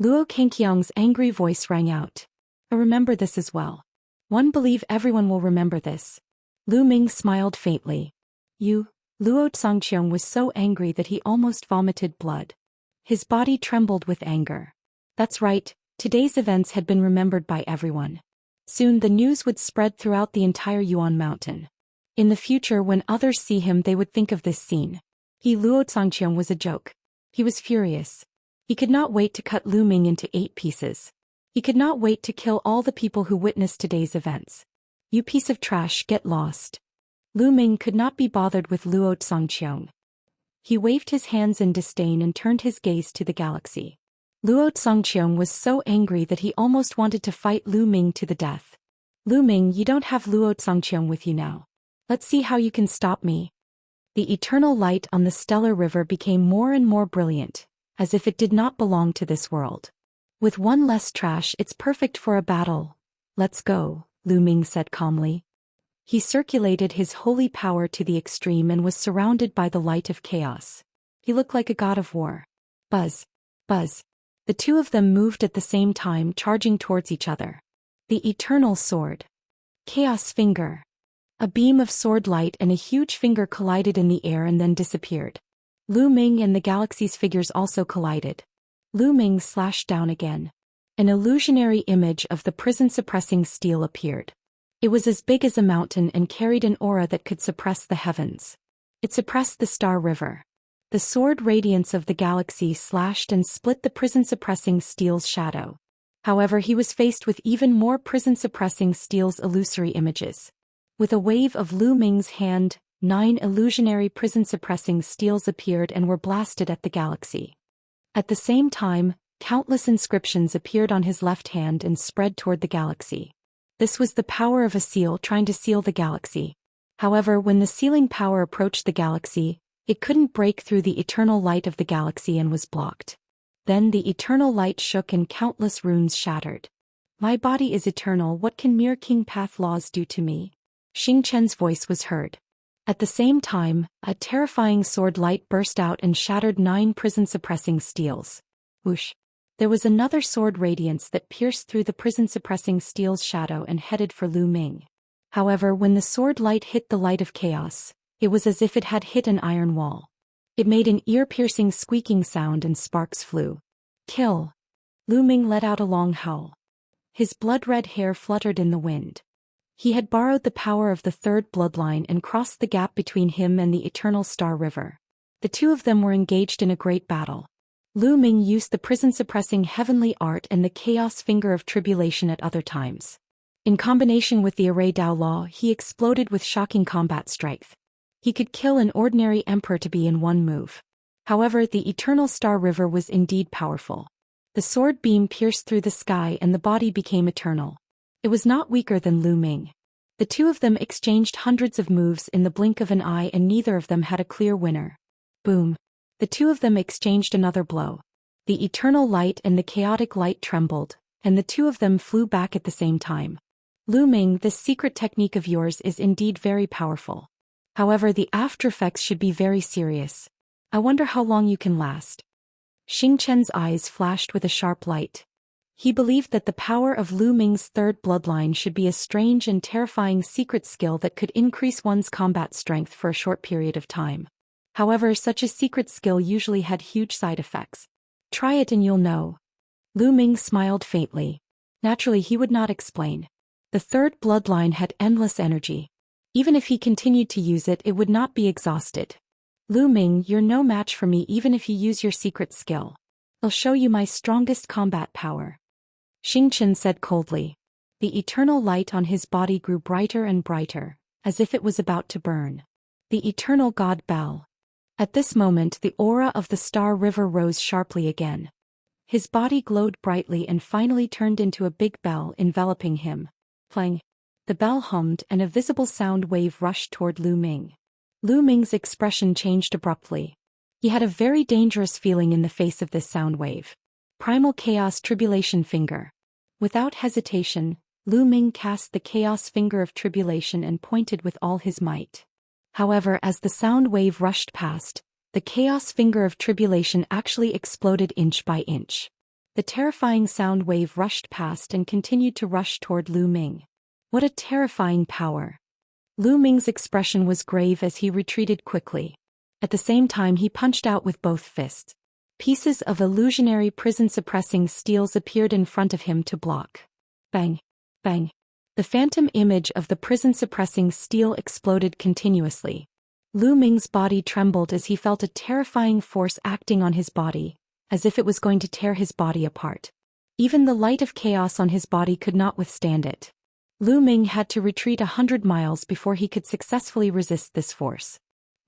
Luo Kangqiang's angry voice rang out. I remember this as well. One believe everyone will remember this. Lu Ming smiled faintly. You? Luo Zhangqiang was so angry that he almost vomited blood. His body trembled with anger. That's right, today's events had been remembered by everyone. Soon the news would spread throughout the entire Yuan Mountain. In the future when others see him they would think of this scene. Luo Zhangqiang was a joke. He was furious. He could not wait to cut Lu Ming into 8 pieces. He could not wait to kill all the people who witnessed today's events. You piece of trash, get lost. Lu Ming could not be bothered with Luo Zhangqiang. He waved his hands in disdain and turned his gaze to the galaxy. Luo Zhangqiang was so angry that he almost wanted to fight Lu Ming to the death. Lu Ming, you don't have Luo Zhangqiang with you now. Let's see how you can stop me. The eternal light on the stellar river became more and more brilliant, as if it did not belong to this world. With one less trash, it's perfect for a battle. Let's go, Lu Ming said calmly. He circulated his holy power to the extreme and was surrounded by the light of chaos. He looked like a god of war. Buzz. Buzz. The two of them moved at the same time, charging towards each other. The eternal sword. Chaos finger. A beam of sword light and a huge finger collided in the air and then disappeared. Lu Ming and the galaxy's figures also collided. Lu Ming slashed down again. An illusionary image of the prison-suppressing steel appeared. It was as big as a mountain and carried an aura that could suppress the heavens. It suppressed the Star River. The sword radiance of the galaxy slashed and split the prison-suppressing steel's shadow. However, he was faced with even more prison-suppressing steel's illusory images. With a wave of Lu Ming's hand, 9 illusionary prison-suppressing steels appeared and were blasted at the galaxy. At the same time, countless inscriptions appeared on his left hand and spread toward the galaxy. This was the power of a seal trying to seal the galaxy. However, when the sealing power approached the galaxy, it couldn't break through the eternal light of the galaxy and was blocked. Then the eternal light shook and countless runes shattered. My body is eternal, what can mere King Path laws do to me? Xingchen's voice was heard. At the same time, a terrifying sword light burst out and shattered 9 prison-suppressing steels. Whoosh! There was another sword radiance that pierced through the prison-suppressing steel's shadow and headed for Lu Ming. However, when the sword light hit the light of chaos, it was as if it had hit an iron wall. It made an ear-piercing squeaking sound and sparks flew. Kill! Lu Ming let out a long howl. His blood-red hair fluttered in the wind. He had borrowed the power of the third bloodline and crossed the gap between him and the Eternal Star River. The two of them were engaged in a great battle. Lu Ming used the prison-suppressing heavenly art and the chaos finger of tribulation at other times. In combination with the array Dao law, he exploded with shocking combat strength. He could kill an ordinary emperor to be in one move. However, the Eternal Star River was indeed powerful. The sword beam pierced through the sky and the body became eternal. It was not weaker than Lu Ming. The two of them exchanged hundreds of moves in the blink of an eye and neither of them had a clear winner. Boom! The two of them exchanged another blow. The eternal light and the chaotic light trembled, and the two of them flew back at the same time. Lu Ming, this secret technique of yours is indeed very powerful. However, the aftereffects should be very serious. I wonder how long you can last. Xingchen's eyes flashed with a sharp light. He believed that the power of Lu Ming's third bloodline should be a strange and terrifying secret skill that could increase one's combat strength for a short period of time. However, such a secret skill usually had huge side effects. Try it and you'll know. Lu Ming smiled faintly. Naturally, he would not explain. The third bloodline had endless energy. Even if he continued to use it, it would not be exhausted. Lu Ming, you're no match for me even if you use your secret skill. I'll show you my strongest combat power. Xingchen said coldly. The eternal light on his body grew brighter and brighter, as if it was about to burn. The eternal god Bell. At this moment the aura of the Star River rose sharply again. His body glowed brightly and finally turned into a big bell enveloping him. Plang! The bell hummed and a visible sound wave rushed toward Lu Ming. Lu Ming's expression changed abruptly. He had a very dangerous feeling in the face of this sound wave. Primal Chaos Tribulation Finger. Without hesitation, Lu Ming cast the Chaos Finger of Tribulation and pointed with all his might. However, as the sound wave rushed past, the Chaos Finger of Tribulation actually exploded inch by inch. The terrifying sound wave rushed past and continued to rush toward Lu Ming. What a terrifying power! Lu Ming's expression was grave as he retreated quickly. At the same time he punched out with both fists. Pieces of illusionary prison-suppressing steels appeared in front of him to block. Bang! Bang! The phantom image of the prison-suppressing steel exploded continuously. Lu Ming's body trembled as he felt a terrifying force acting on his body, as if it was going to tear his body apart. Even the light of chaos on his body could not withstand it. Lu Ming had to retreat 100 miles before he could successfully resist this force.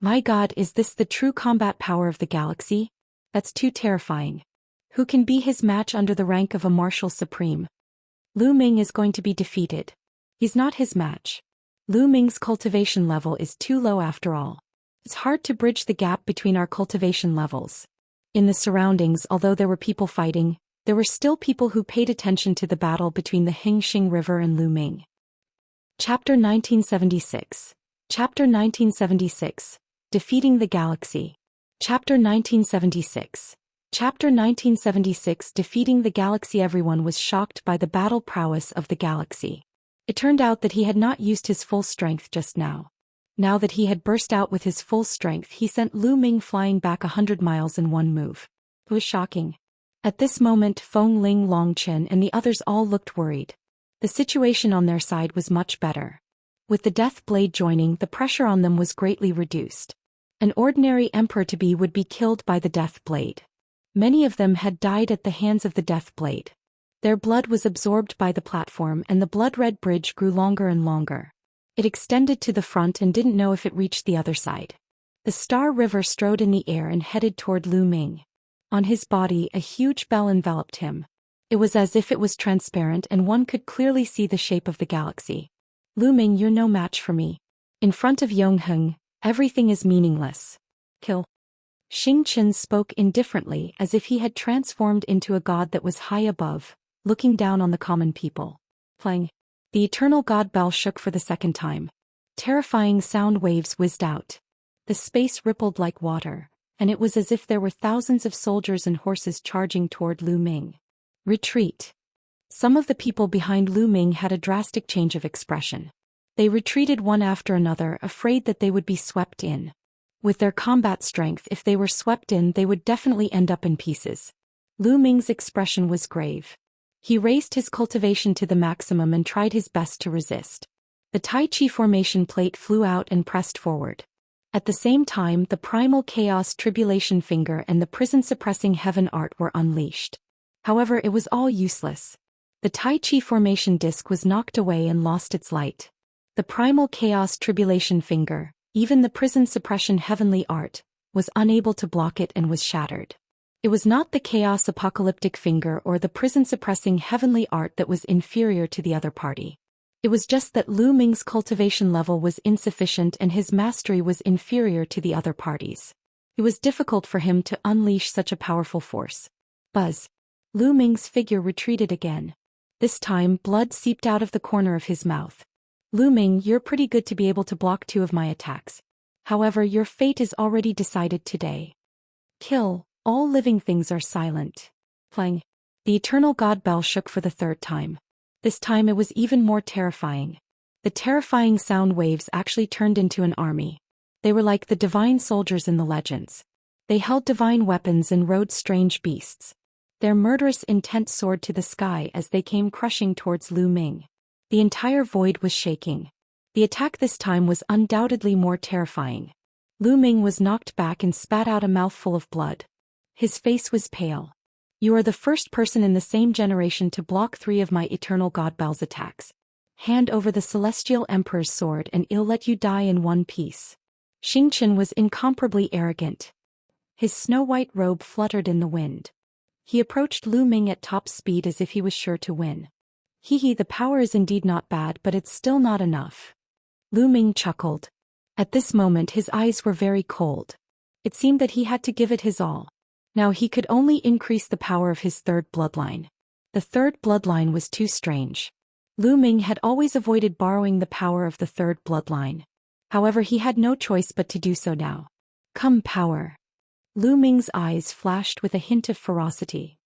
My God, is this the true combat power of the galaxy? That's too terrifying. Who can be his match under the rank of a Marshal Supreme? Lu Ming is going to be defeated. He's not his match. Lu Ming's cultivation level is too low after all. It's hard to bridge the gap between our cultivation levels. In the surroundings, although there were people fighting, there were still people who paid attention to the battle between the Hingxing River and Lu Ming. Chapter 1976. Chapter 1976. Defeating the Galaxy. Chapter 1976. Chapter 1976. Defeating the Galaxy. Everyone was shocked by the battle prowess of the Galaxy. It turned out that he had not used his full strength just now. Now that he had burst out with his full strength, he sent Lu Ming flying back 100 miles in one move. It was shocking. At this moment Feng Ling Longchen and the others all looked worried. The situation on their side was much better. With the death blade joining, the pressure on them was greatly reduced. An ordinary emperor-to-be would be killed by the death blade. Many of them had died at the hands of the death blade. Their blood was absorbed by the platform and the blood-red bridge grew longer and longer. It extended to the front and didn't know if it reached the other side. The Star River strode in the air and headed toward Lu Ming. On his body, a huge bell enveloped him. It was as if it was transparent and one could clearly see the shape of the galaxy. Lu Ming, you're no match for me. In front of Yongheng, everything is meaningless. Kill. Xingqian spoke indifferently as if he had transformed into a god that was high above, looking down on the common people. Feng. The eternal god bell shook for the second time. Terrifying sound waves whizzed out. The space rippled like water, and it was as if there were thousands of soldiers and horses charging toward Lu Ming. Retreat. Some of the people behind Lu Ming had a drastic change of expression. They retreated one after another, afraid that they would be swept in. With their combat strength, if they were swept in, they would definitely end up in pieces. Lu Ming's expression was grave. He raised his cultivation to the maximum and tried his best to resist. The Tai Chi formation plate flew out and pressed forward. At the same time, the primal chaos tribulation finger and the prison-suppressing heaven art were unleashed. However, it was all useless. The Tai Chi formation disc was knocked away and lost its light. The primal chaos tribulation finger, even the prison suppression heavenly art, was unable to block it and was shattered. It was not the chaos apocalyptic finger or the prison-suppressing heavenly art that was inferior to the other party. It was just that Lu Ming's cultivation level was insufficient and his mastery was inferior to the other parties. It was difficult for him to unleash such a powerful force. Buzz. Lu Ming's figure retreated again. This time, blood seeped out of the corner of his mouth. Lu Ming, you're pretty good to be able to block 2 of my attacks. However, your fate is already decided today. Kill. All living things are silent. Feng. The eternal god bell shook for the 3rd time. This time it was even more terrifying. The terrifying sound waves actually turned into an army. They were like the divine soldiers in the legends. They held divine weapons and rode strange beasts. Their murderous intent soared to the sky as they came crushing towards Lu Ming. The entire void was shaking. The attack this time was undoubtedly more terrifying. Lu Ming was knocked back and spat out a mouthful of blood. His face was pale. You are the first person in the same generation to block 3 of my eternal god bell's attacks. Hand over the celestial emperor's sword and I'll let you die in one piece. Xingqian was incomparably arrogant. His snow-white robe fluttered in the wind. He approached Lu Ming at top speed as if he was sure to win. Hee, the power is indeed not bad, but it's still not enough. Lu Ming chuckled. At this moment his eyes were very cold. It seemed that he had to give it his all. Now he could only increase the power of his 3rd bloodline. The 3rd bloodline was too strange. Lu Ming had always avoided borrowing the power of the 3rd bloodline. However, he had no choice but to do so now. Come, power. Lu Ming's eyes flashed with a hint of ferocity.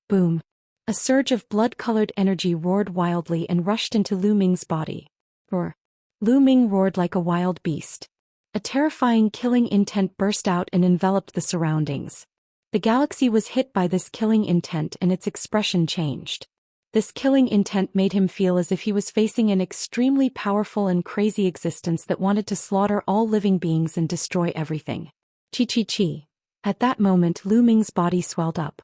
Boom. A surge of blood-colored energy roared wildly and rushed into Lu Ming's body. Roar. Lu Ming roared like a wild beast. A terrifying killing intent burst out and enveloped the surroundings. The galaxy was hit by this killing intent and its expression changed. This killing intent made him feel as if he was facing an extremely powerful and crazy existence that wanted to slaughter all living beings and destroy everything. Chi. At that moment Lu Ming's body swelled up.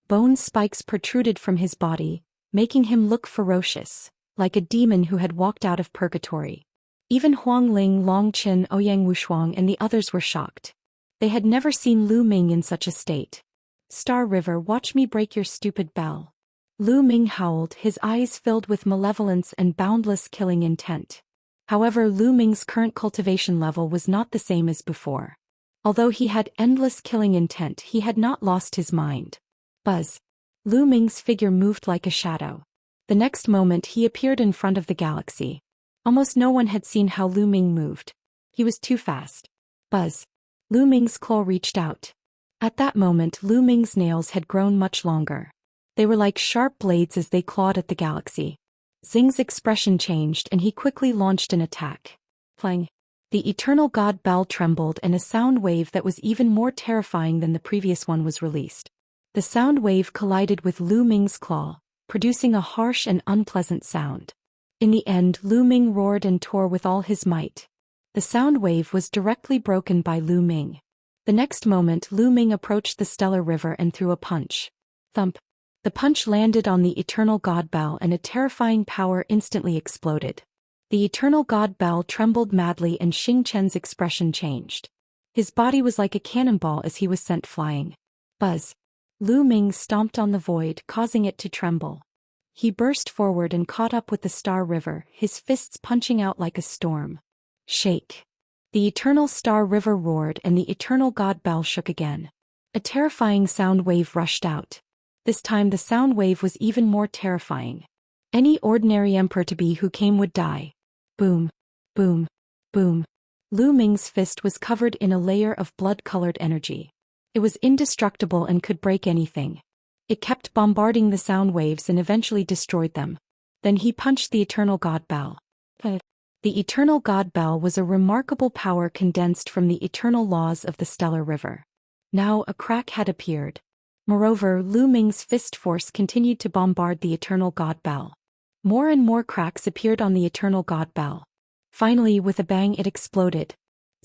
Bone spikes protruded from his body, making him look ferocious, like a demon who had walked out of purgatory. Even Huang Ling, Long Qin, Ouyang Wushuang and the others were shocked. They had never seen Lu Ming in such a state. Star River, watch me break your stupid bell. Lu Ming howled, his eyes filled with malevolence and boundless killing intent. However, Lu Ming's current cultivation level was not the same as before. Although he had endless killing intent, he had not lost his mind. Buzz. Lu Ming's figure moved like a shadow. The next moment he appeared in front of the galaxy. Almost no one had seen how Lu Ming moved. He was too fast. Buzz. Lu Ming's claw reached out. At that moment Lu Ming's nails had grown much longer. They were like sharp blades as they clawed at the galaxy. Xing's expression changed and he quickly launched an attack. Feng. The eternal god bell trembled and a sound wave that was even more terrifying than the previous one was released. The sound wave collided with Lu Ming's claw, producing a harsh and unpleasant sound. In the end, Lu Ming roared and tore with all his might. The sound wave was directly broken by Lu Ming. The next moment Lu Ming approached the stellar river and threw a punch. Thump. The punch landed on the eternal god bell and a terrifying power instantly exploded. The eternal god bell trembled madly and Xing Chen's expression changed. His body was like a cannonball as he was sent flying. Buzz. Lu Ming stomped on the void, causing it to tremble. He burst forward and caught up with the star river, his fists punching out like a storm. Shake. The eternal star river roared and the eternal god bell shook again. A terrifying sound wave rushed out. This time the sound wave was even more terrifying. Any ordinary emperor-to-be who came would die. Boom. Boom. Boom. Lu Ming's fist was covered in a layer of blood-colored energy. It was indestructible and could break anything. It kept bombarding the sound waves and eventually destroyed them. Then he punched the eternal god bell. The eternal god bell was a remarkable power condensed from the eternal laws of the stellar river. Now a crack had appeared. Moreover, Lu Ming's fist force continued to bombard the eternal god bell. More and more cracks appeared on the eternal god bell. Finally, with a bang, it exploded.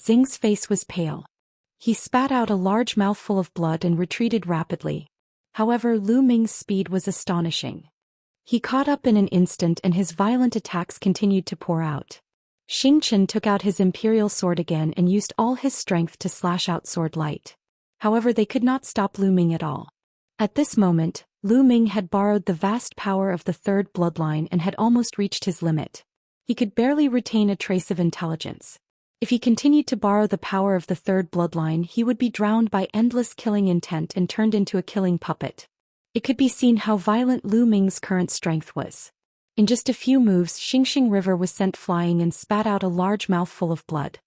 Xing's face was pale. He spat out a large mouthful of blood and retreated rapidly. However, Lu Ming's speed was astonishing. He caught up in an instant and his violent attacks continued to pour out. Xing Chen took out his imperial sword again and used all his strength to slash out sword light. However, they could not stop Lu Ming at all. At this moment, Lu Ming had borrowed the vast power of the third bloodline and had almost reached his limit. He could barely retain a trace of intelligence. If he continued to borrow the power of the third bloodline, he would be drowned by endless killing intent and turned into a killing puppet. It could be seen how violent Lu Ming's current strength was. In just a few moves, Xingxing River was sent flying and spat out a large mouthful of blood.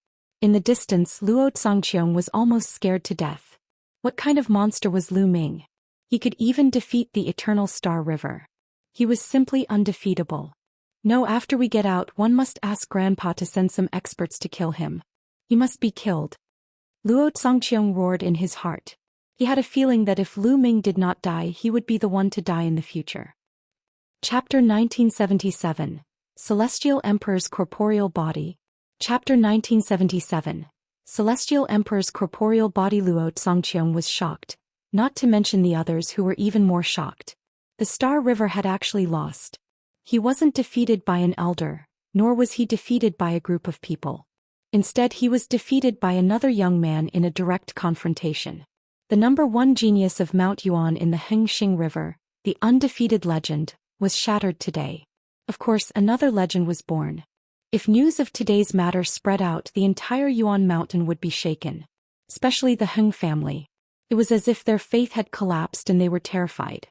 In the distance, Luo Zhangqiang was almost scared to death. What kind of monster was Lu Ming? He could even defeat the Eternal Star River. He was simply undefeatable. No, after we get out, one must ask Grandpa to send some experts to kill him. He must be killed. Luo Zhangqiang roared in his heart. He had a feeling that if Lu Ming did not die, he would be the one to die in the future. Chapter 1977. Celestial Emperor's Corporeal Body. Chapter 1977. Celestial Emperor's Corporeal Body. Luo Zhangqiang was shocked, not to mention the others who were even more shocked. The Star River had actually lost. He wasn't defeated by an elder, nor was he defeated by a group of people. Instead, he was defeated by another young man in a direct confrontation. The #1 genius of Mount Yuan in the Hengxing River, the undefeated legend, was shattered today. Of course, another legend was born. If news of today's matter spread out, the entire Yuan mountain would be shaken. Especially the Heng family. It was as if their faith had collapsed and they were terrified.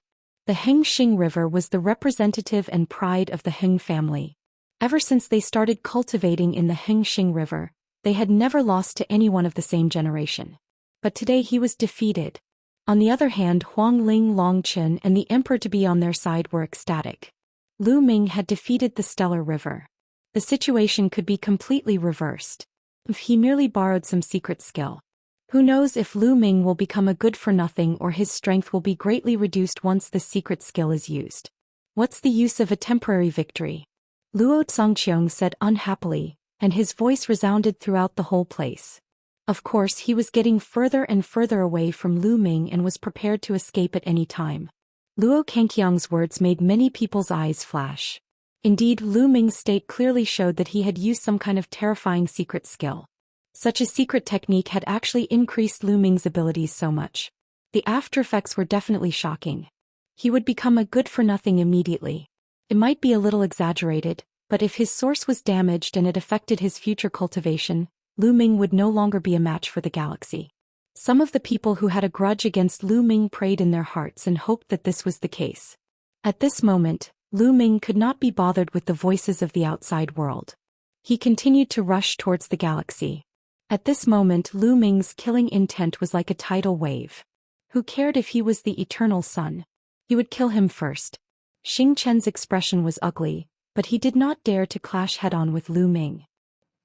The Hengxing River was the representative and pride of the Heng family. Ever since they started cultivating in the Hengxing River, they had never lost to anyone of the same generation. But today he was defeated. On the other hand, Huang Ling Longchen and the emperor-to-be on their side were ecstatic. Lu Ming had defeated the Stellar River. The situation could be completely reversed. If he merely borrowed some secret skill. Who knows if Lu Ming will become a good-for-nothing or his strength will be greatly reduced once the secret skill is used. What's the use of a temporary victory? Luo Zhangqiang said unhappily, and his voice resounded throughout the whole place. Of course, he was getting further and further away from Lu Ming and was prepared to escape at any time. Luo Kangqiang's words made many people's eyes flash. Indeed, Lu Ming's state clearly showed that he had used some kind of terrifying secret skill. Such a secret technique had actually increased Lu Ming's abilities so much. The after effects were definitely shocking. He would become a good-for-nothing immediately. It might be a little exaggerated, but if his source was damaged and it affected his future cultivation, Lu Ming would no longer be a match for the galaxy. Some of the people who had a grudge against Lu Ming prayed in their hearts and hoped that this was the case. At this moment, Lu Ming could not be bothered with the voices of the outside world. He continued to rush towards the galaxy. At this moment, Lu Ming's killing intent was like a tidal wave. Who cared if he was the eternal sun? He would kill him first. Xing Chen's expression was ugly, but he did not dare to clash head-on with Lu Ming.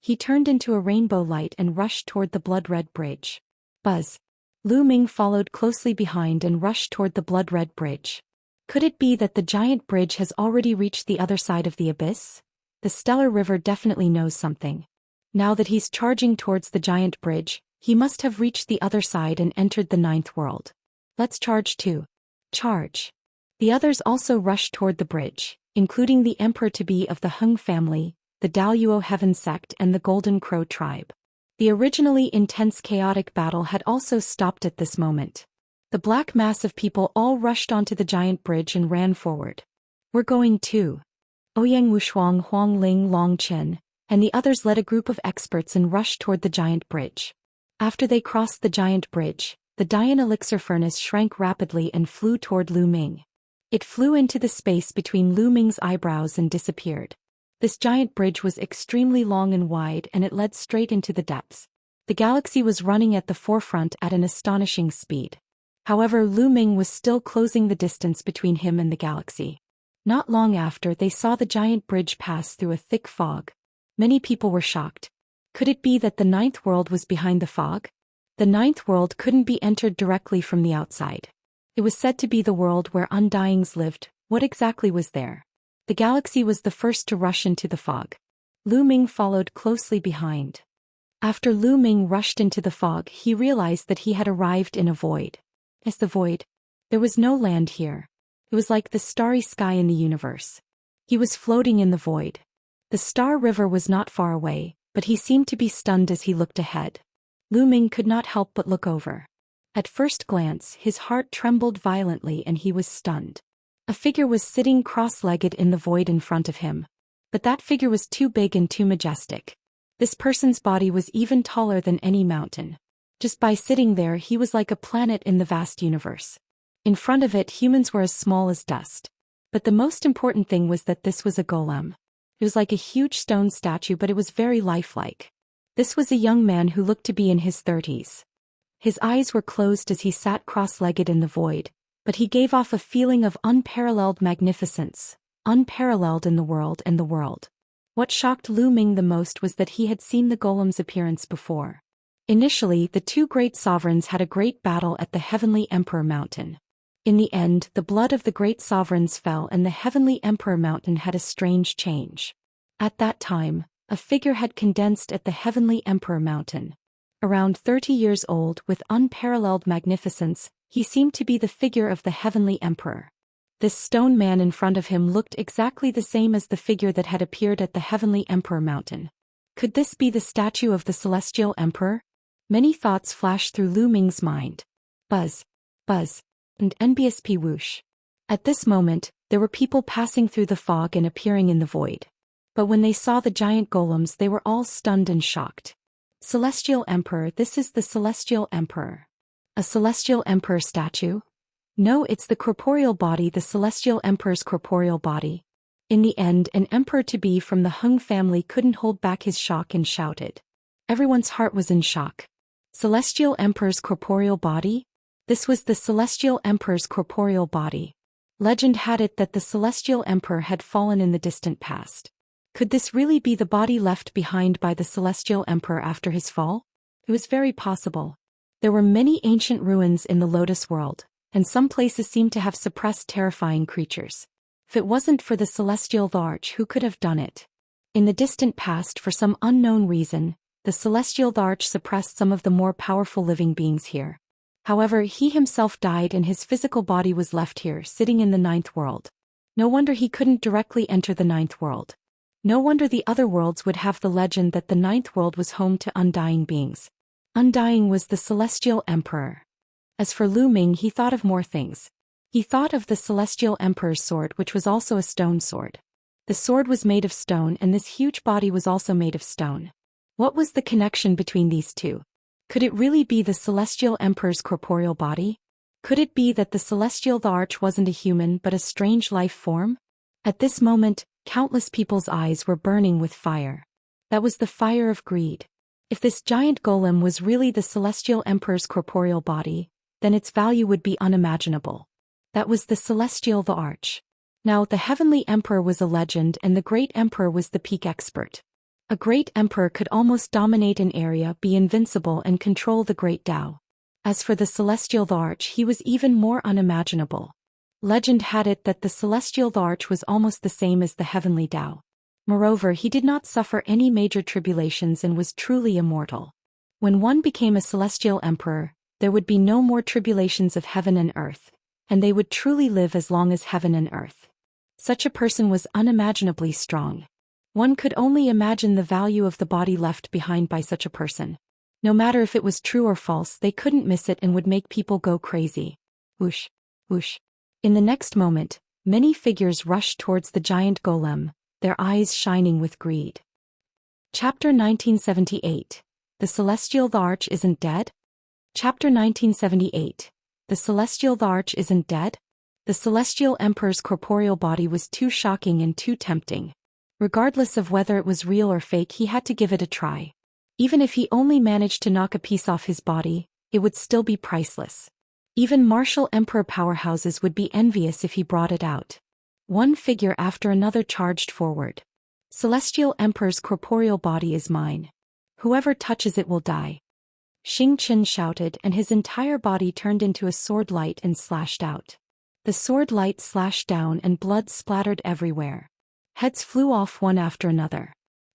He turned into a rainbow light and rushed toward the blood-red bridge. Buzz. Lu Ming followed closely behind and rushed toward the blood-red bridge. Could it be that the giant bridge has already reached the other side of the abyss? The Stellar River definitely knows something. Now that he's charging towards the giant bridge, he must have reached the other side and entered the ninth world. Let's charge too. Charge. The others also rushed toward the bridge, including the emperor-to-be of the Hung family, the Daoist Heaven sect and the Golden Crow tribe. The originally intense chaotic battle had also stopped at this moment. The black mass of people all rushed onto the giant bridge and ran forward. We're going too. Ouyang Wushuang Huang Ling Long Chen, and the others led a group of experts and rushed toward the giant bridge. After they crossed the giant bridge, the Dayan elixir furnace shrank rapidly and flew toward Lu Ming. It flew into the space between Lu Ming's eyebrows and disappeared. This giant bridge was extremely long and wide and it led straight into the depths. The galaxy was running at the forefront at an astonishing speed. However, Lu Ming was still closing the distance between him and the galaxy. Not long after, they saw the giant bridge pass through a thick fog. Many people were shocked. Could it be that the ninth world was behind the fog? The ninth world couldn't be entered directly from the outside. It was said to be the world where undyings lived. What exactly was there? The galaxy was the first to rush into the fog. Lu Ming followed closely behind. After Lu Ming rushed into the fog, he realized that he had arrived in a void. As the void, there was no land here. It was like the starry sky in the universe. He was floating in the void. The Star River was not far away, but he seemed to be stunned as he looked ahead. Lu Ming could not help but look over. At first glance, his heart trembled violently and he was stunned. A figure was sitting cross-legged in the void in front of him. But that figure was too big and too majestic. This person's body was even taller than any mountain. Just by sitting there, he was like a planet in the vast universe. In front of it, humans were as small as dust. But the most important thing was that this was a golem. It was like a huge stone statue, but it was very lifelike. This was a young man who looked to be in his 30s. His eyes were closed as he sat cross-legged in the void, but he gave off a feeling of unparalleled magnificence, unparalleled in the world and the world. What shocked Lu Ming the most was that he had seen the golem's appearance before. Initially, the two great sovereigns had a great battle at the Heavenly Emperor Mountain. In the end, the blood of the great sovereigns fell and the Heavenly Emperor Mountain had a strange change. At that time, a figure had condensed at the Heavenly Emperor Mountain. Around 30 years old, with unparalleled magnificence, he seemed to be the figure of the Heavenly Emperor. This stone man in front of him looked exactly the same as the figure that had appeared at the Heavenly Emperor Mountain. Could this be the statue of the Celestial Emperor? Many thoughts flashed through Lu Ming's mind. Buzz, buzz, and NBSP whoosh. At this moment, there were people passing through the fog and appearing in the void. But when they saw the giant golems, they were all stunned and shocked. Celestial Emperor, this is the Celestial Emperor. A Celestial Emperor statue? No, it's the corporeal body, the Celestial Emperor's corporeal body. In the end, an emperor-to-be from the Hung family couldn't hold back his shock and shouted. Everyone's heart was in shock. Celestial Emperor's corporeal body? This was the Celestial Emperor's corporeal body. Legend had it that the Celestial Emperor had fallen in the distant past. Could this really be the body left behind by the Celestial Emperor after his fall? It was very possible. There were many ancient ruins in the Lotus world, and some places seemed to have suppressed terrifying creatures. If it wasn't for the Celestial Thearch, who could have done it? In the distant past, for some unknown reason, the Celestial Thearch suppressed some of the more powerful living beings here. However, he himself died and his physical body was left here, sitting in the ninth world. No wonder he couldn't directly enter the ninth world. No wonder the other worlds would have the legend that the ninth world was home to undying beings. Undying was the Celestial Emperor. As for Lu Ming, he thought of more things. He thought of the Celestial Emperor's sword, which was also a stone sword. The sword was made of stone and this huge body was also made of stone. What was the connection between these two? Could it really be the Celestial Emperor's corporeal body? Could it be that the Celestial Thearch wasn't a human but a strange life form? At this moment, countless people's eyes were burning with fire. That was the fire of greed. If this giant golem was really the Celestial Emperor's corporeal body, then its value would be unimaginable. That was the Celestial Thearch. Now, the Heavenly Emperor was a legend and the Great Emperor was the peak expert. A great emperor could almost dominate an area, be invincible and control the great Tao. As for the Celestial Thearch, he was even more unimaginable. Legend had it that the Celestial Thearch was almost the same as the Heavenly Tao. Moreover, he did not suffer any major tribulations and was truly immortal. When one became a celestial emperor, there would be no more tribulations of heaven and earth, and they would truly live as long as heaven and earth. Such a person was unimaginably strong. One could only imagine the value of the body left behind by such a person. No matter if it was true or false, they couldn't miss it and would make people go crazy. Whoosh, whoosh. In the next moment, many figures rushed towards the giant golem, their eyes shining with greed. Chapter 1978. The Celestial Thearch Isn't Dead? Chapter 1978. The Celestial Thearch Isn't Dead? The Celestial Emperor's corporeal body was too shocking and too tempting. Regardless of whether it was real or fake, he had to give it a try. Even if he only managed to knock a piece off his body, it would still be priceless. Even martial emperor powerhouses would be envious if he brought it out. One figure after another charged forward. Celestial Emperor's corporeal body is mine. Whoever touches it will die. Xianxia shouted, and his entire body turned into a sword light and slashed out. The sword light slashed down and blood splattered everywhere. Heads flew off one after another.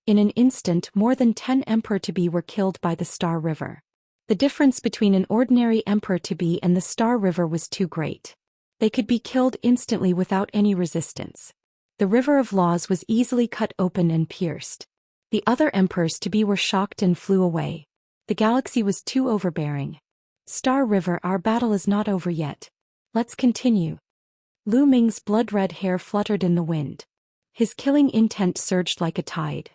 In an instant, more than 10 emperor-to-be were killed by the Star River. The difference between an ordinary emperor-to-be and the Star River was too great. They could be killed instantly without any resistance. The River of Laws was easily cut open and pierced. The other emperors-to-be were shocked and flew away. The galaxy was too overbearing. Star River, our battle is not over yet. Let's continue. Lu Ming's blood-red hair fluttered in the wind. His killing intent surged like a tide.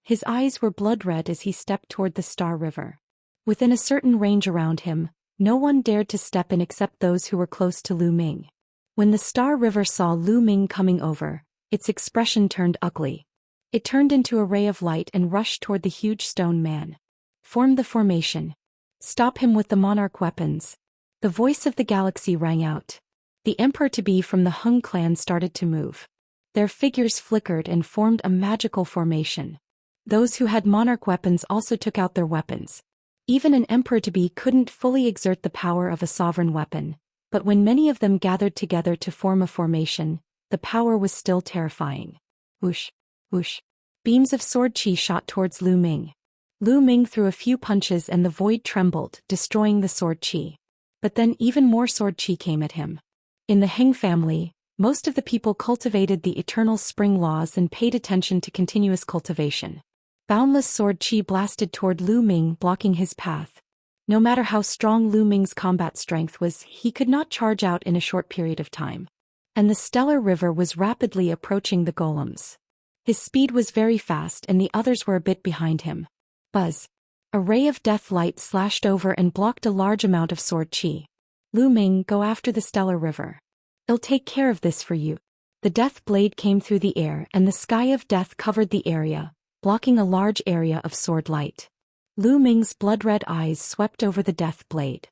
His eyes were blood-red as he stepped toward the Star River. Within a certain range around him, no one dared to step in except those who were close to Lu Ming. When the Star River saw Lu Ming coming over, its expression turned ugly. It turned into a ray of light and rushed toward the huge stone man. Form the formation. Stop him with the monarch weapons. The voice of the galaxy rang out. The emperor-to-be from the Hung clan started to move. Their figures flickered and formed a magical formation. Those who had monarch weapons also took out their weapons. Even an emperor-to-be couldn't fully exert the power of a sovereign weapon, but when many of them gathered together to form a formation, the power was still terrifying. Whoosh, whoosh. Beams of sword chi shot towards Lu Ming. Lu Ming threw a few punches and the void trembled, destroying the sword chi. But then even more sword chi came at him. In the Heng family, most of the people cultivated the eternal spring laws and paid attention to continuous cultivation. Boundless sword chi blasted toward Lu Ming, blocking his path. No matter how strong Lu Ming's combat strength was, he could not charge out in a short period of time. And the Stellar River was rapidly approaching the golems. His speed was very fast and the others were a bit behind him. Buzz. A ray of death light slashed over and blocked a large amount of sword chi. Lu Ming, go after the Stellar River. I'll take care of this for you. The death blade came through the air and the sky of death covered the area, blocking a large area of sword light. Lu Ming's blood-red eyes swept over the death blade.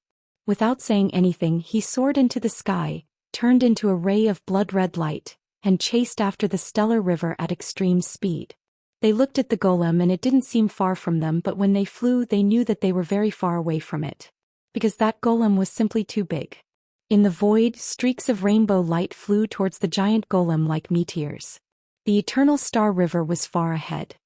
Without saying anything, he soared into the sky, turned into a ray of blood-red light, and chased after the Stellar River at extreme speed. They looked at the golem and it didn't seem far from them, but when they flew they knew that they were very far away from it. Because that golem was simply too big. In the void, streaks of rainbow light flew towards the giant golem like meteors. The eternal Star River was far ahead.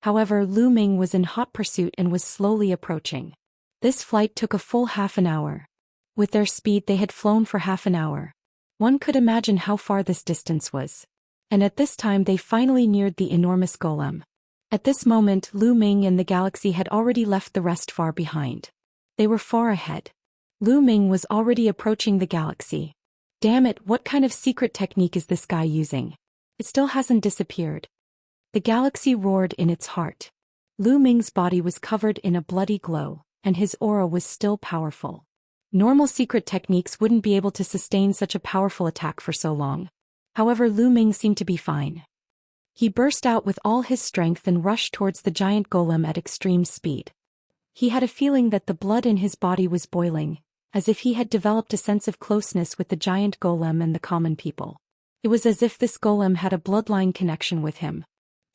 However, Lu Ming was in hot pursuit and was slowly approaching. This flight took a full half an hour. With their speed they had flown for half an hour. One could imagine how far this distance was. And at this time they finally neared the enormous golem. At this moment Lu Ming and the galaxy had already left the rest far behind. They were far ahead. Lu Ming was already approaching the galaxy. Damn it, what kind of secret technique is this guy using? It still hasn't disappeared. The galaxy roared in its heart. Lu Ming's body was covered in a bloody glow, and his aura was still powerful. Normal secret techniques wouldn't be able to sustain such a powerful attack for so long. However, Lu Ming seemed to be fine. He burst out with all his strength and rushed towards the giant golem at extreme speed. He had a feeling that the blood in his body was boiling, as if he had developed a sense of closeness with the giant golem and the common people. It was as if this golem had a bloodline connection with him.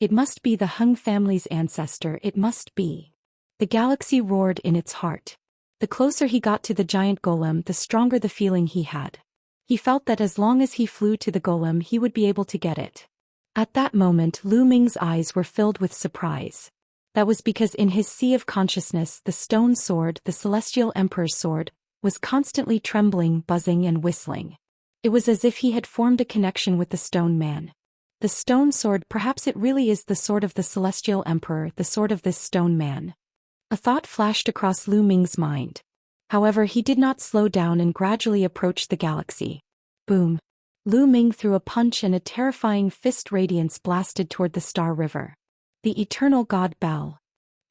It must be the Hung family's ancestor, it must be. The galaxy roared in its heart. The closer he got to the giant golem, the stronger the feeling he had. He felt that as long as he flew to the golem he would be able to get it. At that moment Lu Ming's eyes were filled with surprise. That was because in his sea of consciousness the stone sword, the Celestial Emperor's sword, was constantly trembling, buzzing and whistling. It was as if he had formed a connection with the stone man. The stone sword, perhaps it really is the sword of the Celestial Emperor, the sword of this stone man. A thought flashed across Lu Ming's mind. However, he did not slow down and gradually approached the galaxy. Boom! Lu Ming threw a punch and a terrifying fist radiance blasted toward the Star River. The Eternal God Bell!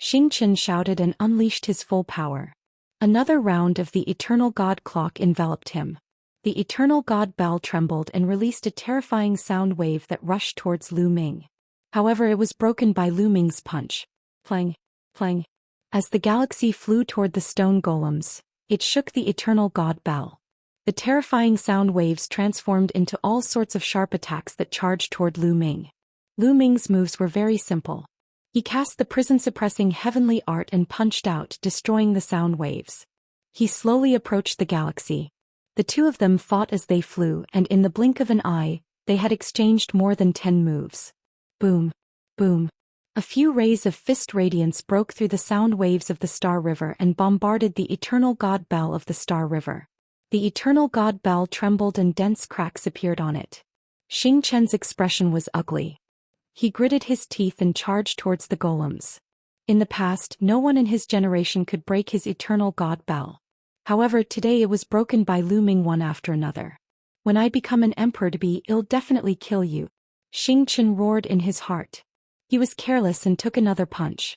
Xianxia shouted and unleashed his full power. Another round of the Eternal God Clock enveloped him. The Eternal God Bell trembled and released a terrifying sound wave that rushed towards Lu Ming. However, it was broken by Lu Ming's punch. Feng, Feng. As the galaxy flew toward the stone golems, it shook the Eternal God Bell. The terrifying sound waves transformed into all sorts of sharp attacks that charged toward Lu Ming. Lu Ming's moves were very simple. He cast the prison-suppressing heavenly art and punched out, destroying the sound waves. He slowly approached the galaxy. The two of them fought as they flew, and in the blink of an eye, they had exchanged more than 10 moves. Boom! Boom! A few rays of fist radiance broke through the sound waves of the Star River and bombarded the Eternal God Bell of the Star River. The Eternal God Bell trembled and dense cracks appeared on it. Xianxia's expression was ugly. He gritted his teeth and charged towards the golems. In the past, no one in his generation could break his Eternal God Bell. However, today it was broken by Lu Ming one after another. When I become an emperor to be, I'll definitely kill you. Xianxia roared in his heart. He was careless and took another punch.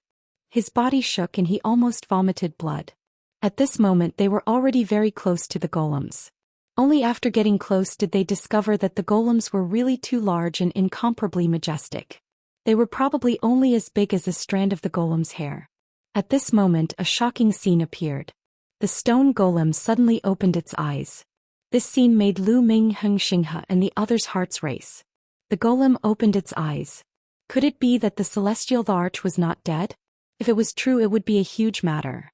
His body shook and he almost vomited blood. At this moment they were already very close to the golems. Only after getting close did they discover that the golems were really too large and incomparably majestic. They were probably only as big as a strand of the golem's hair. At this moment a shocking scene appeared. The stone golem suddenly opened its eyes. This scene made Lu Ming, Xianxia and the others' hearts race. The golem opened its eyes. Could it be that the celestial Thearch was not dead? If it was true, it would be a huge matter.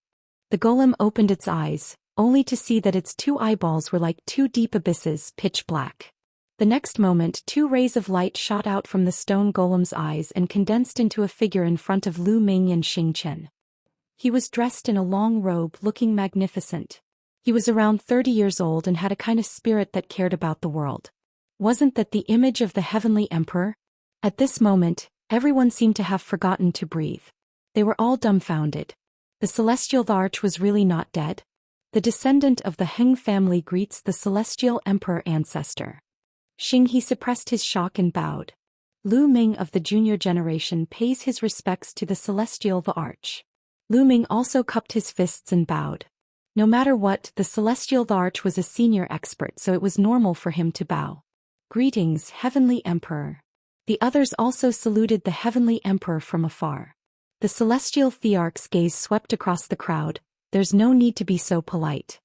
The golem opened its eyes, only to see that its two eyeballs were like two deep abysses, pitch black. The next moment 2 rays of light shot out from the stone golem's eyes and condensed into a figure in front of Lu Ming and Xianxia. He was dressed in a long robe, looking magnificent. He was around 30 years old and had a kind of spirit that cared about the world. Wasn't that the image of the Heavenly Emperor? At this moment, everyone seemed to have forgotten to breathe. They were all dumbfounded. The celestial Thearch was really not dead? The descendant of the Feng family greets the celestial emperor ancestor. He suppressed his shock and bowed. Lu Ming of the junior generation pays his respects to the celestial Thearch. Lu Ming also cupped his fists and bowed. No matter what, the celestial Thearch was a senior expert, so it was normal for him to bow. Greetings, Heavenly Emperor. The others also saluted the Heavenly Emperor from afar. The celestial Thearch's gaze swept across the crowd. There's no need to be so polite.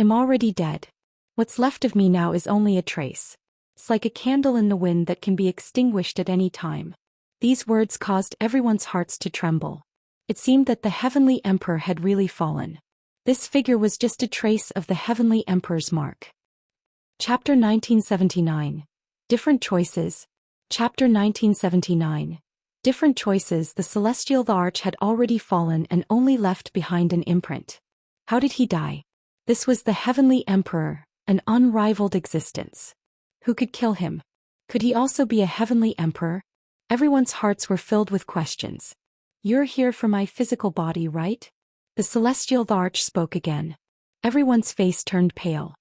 I'm already dead. What's left of me now is only a trace. It's like a candle in the wind that can be extinguished at any time. These words caused everyone's hearts to tremble. It seemed that the Heavenly Emperor had really fallen. This figure was just a trace of the Heavenly Emperor's mark. Chapter 1979. Different Choices. Chapter 1979. Different Choices. The celestial Thearch had already fallen and only left behind an imprint. How did he die? This was the Heavenly Emperor, an unrivaled existence. Who could kill him? Could he also be a Heavenly Emperor? Everyone's hearts were filled with questions. You're here for my physical body, right? The celestial Thearch spoke again. Everyone's face turned pale.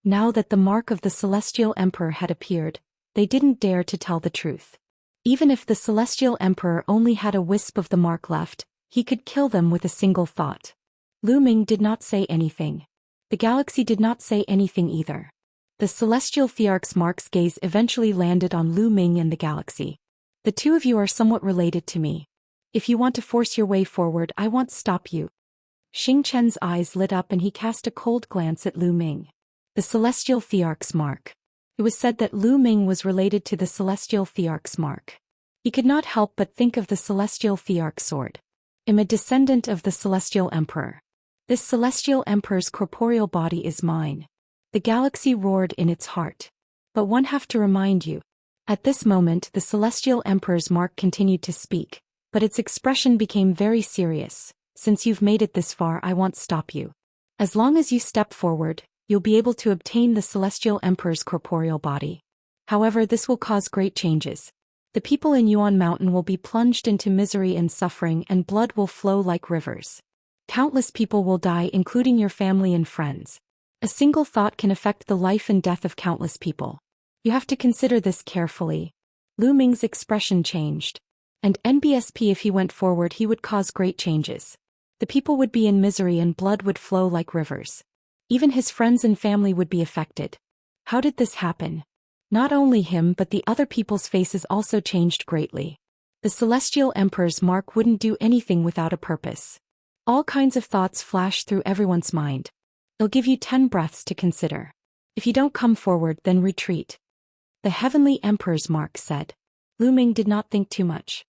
Now that the mark of the celestial emperor had appeared, they didn't dare to tell the truth. Even if the celestial emperor only had a wisp of the mark left, he could kill them with a single thought. Lu Ming did not say anything. The galaxy did not say anything either. The celestial Thearch's mark's gaze eventually landed on Lu Ming and the galaxy. The two of you are somewhat related to me. If you want to force your way forward, I won't stop you. Xianxia's eyes lit up and he cast a cold glance at Lu Ming. The celestial Thearch's mark. It was said that Lu Ming was related to the celestial Thearch's mark. He could not help but think of the celestial Thearch sword. I'm a descendant of the celestial emperor. This celestial emperor's corporeal body is mine. The galaxy roared in its heart. But one have to remind you. At this moment the Celestial Emperor's mark continued to speak, but its expression became very serious. Since you've made it this far, I won't stop you. As long as you step forward, you'll be able to obtain the Celestial Emperor's corporeal body. However, this will cause great changes. The people in Yuan Mountain will be plunged into misery and suffering, and blood will flow like rivers. Countless people will die, including your family and friends. A single thought can affect the life and death of countless people. You have to consider this carefully. Lu Ming's expression changed. And NBSP, if he went forward, he would cause great changes. The people would be in misery and blood would flow like rivers. Even his friends and family would be affected. How did this happen? Not only him but the other people's faces also changed greatly. The Celestial Emperor's mark wouldn't do anything without a purpose. All kinds of thoughts flash through everyone's mind. It'll give you 10 breaths to consider. If you don't come forward, then retreat. The Heavenly Emperor's mark said. Lu Ming did not think too much.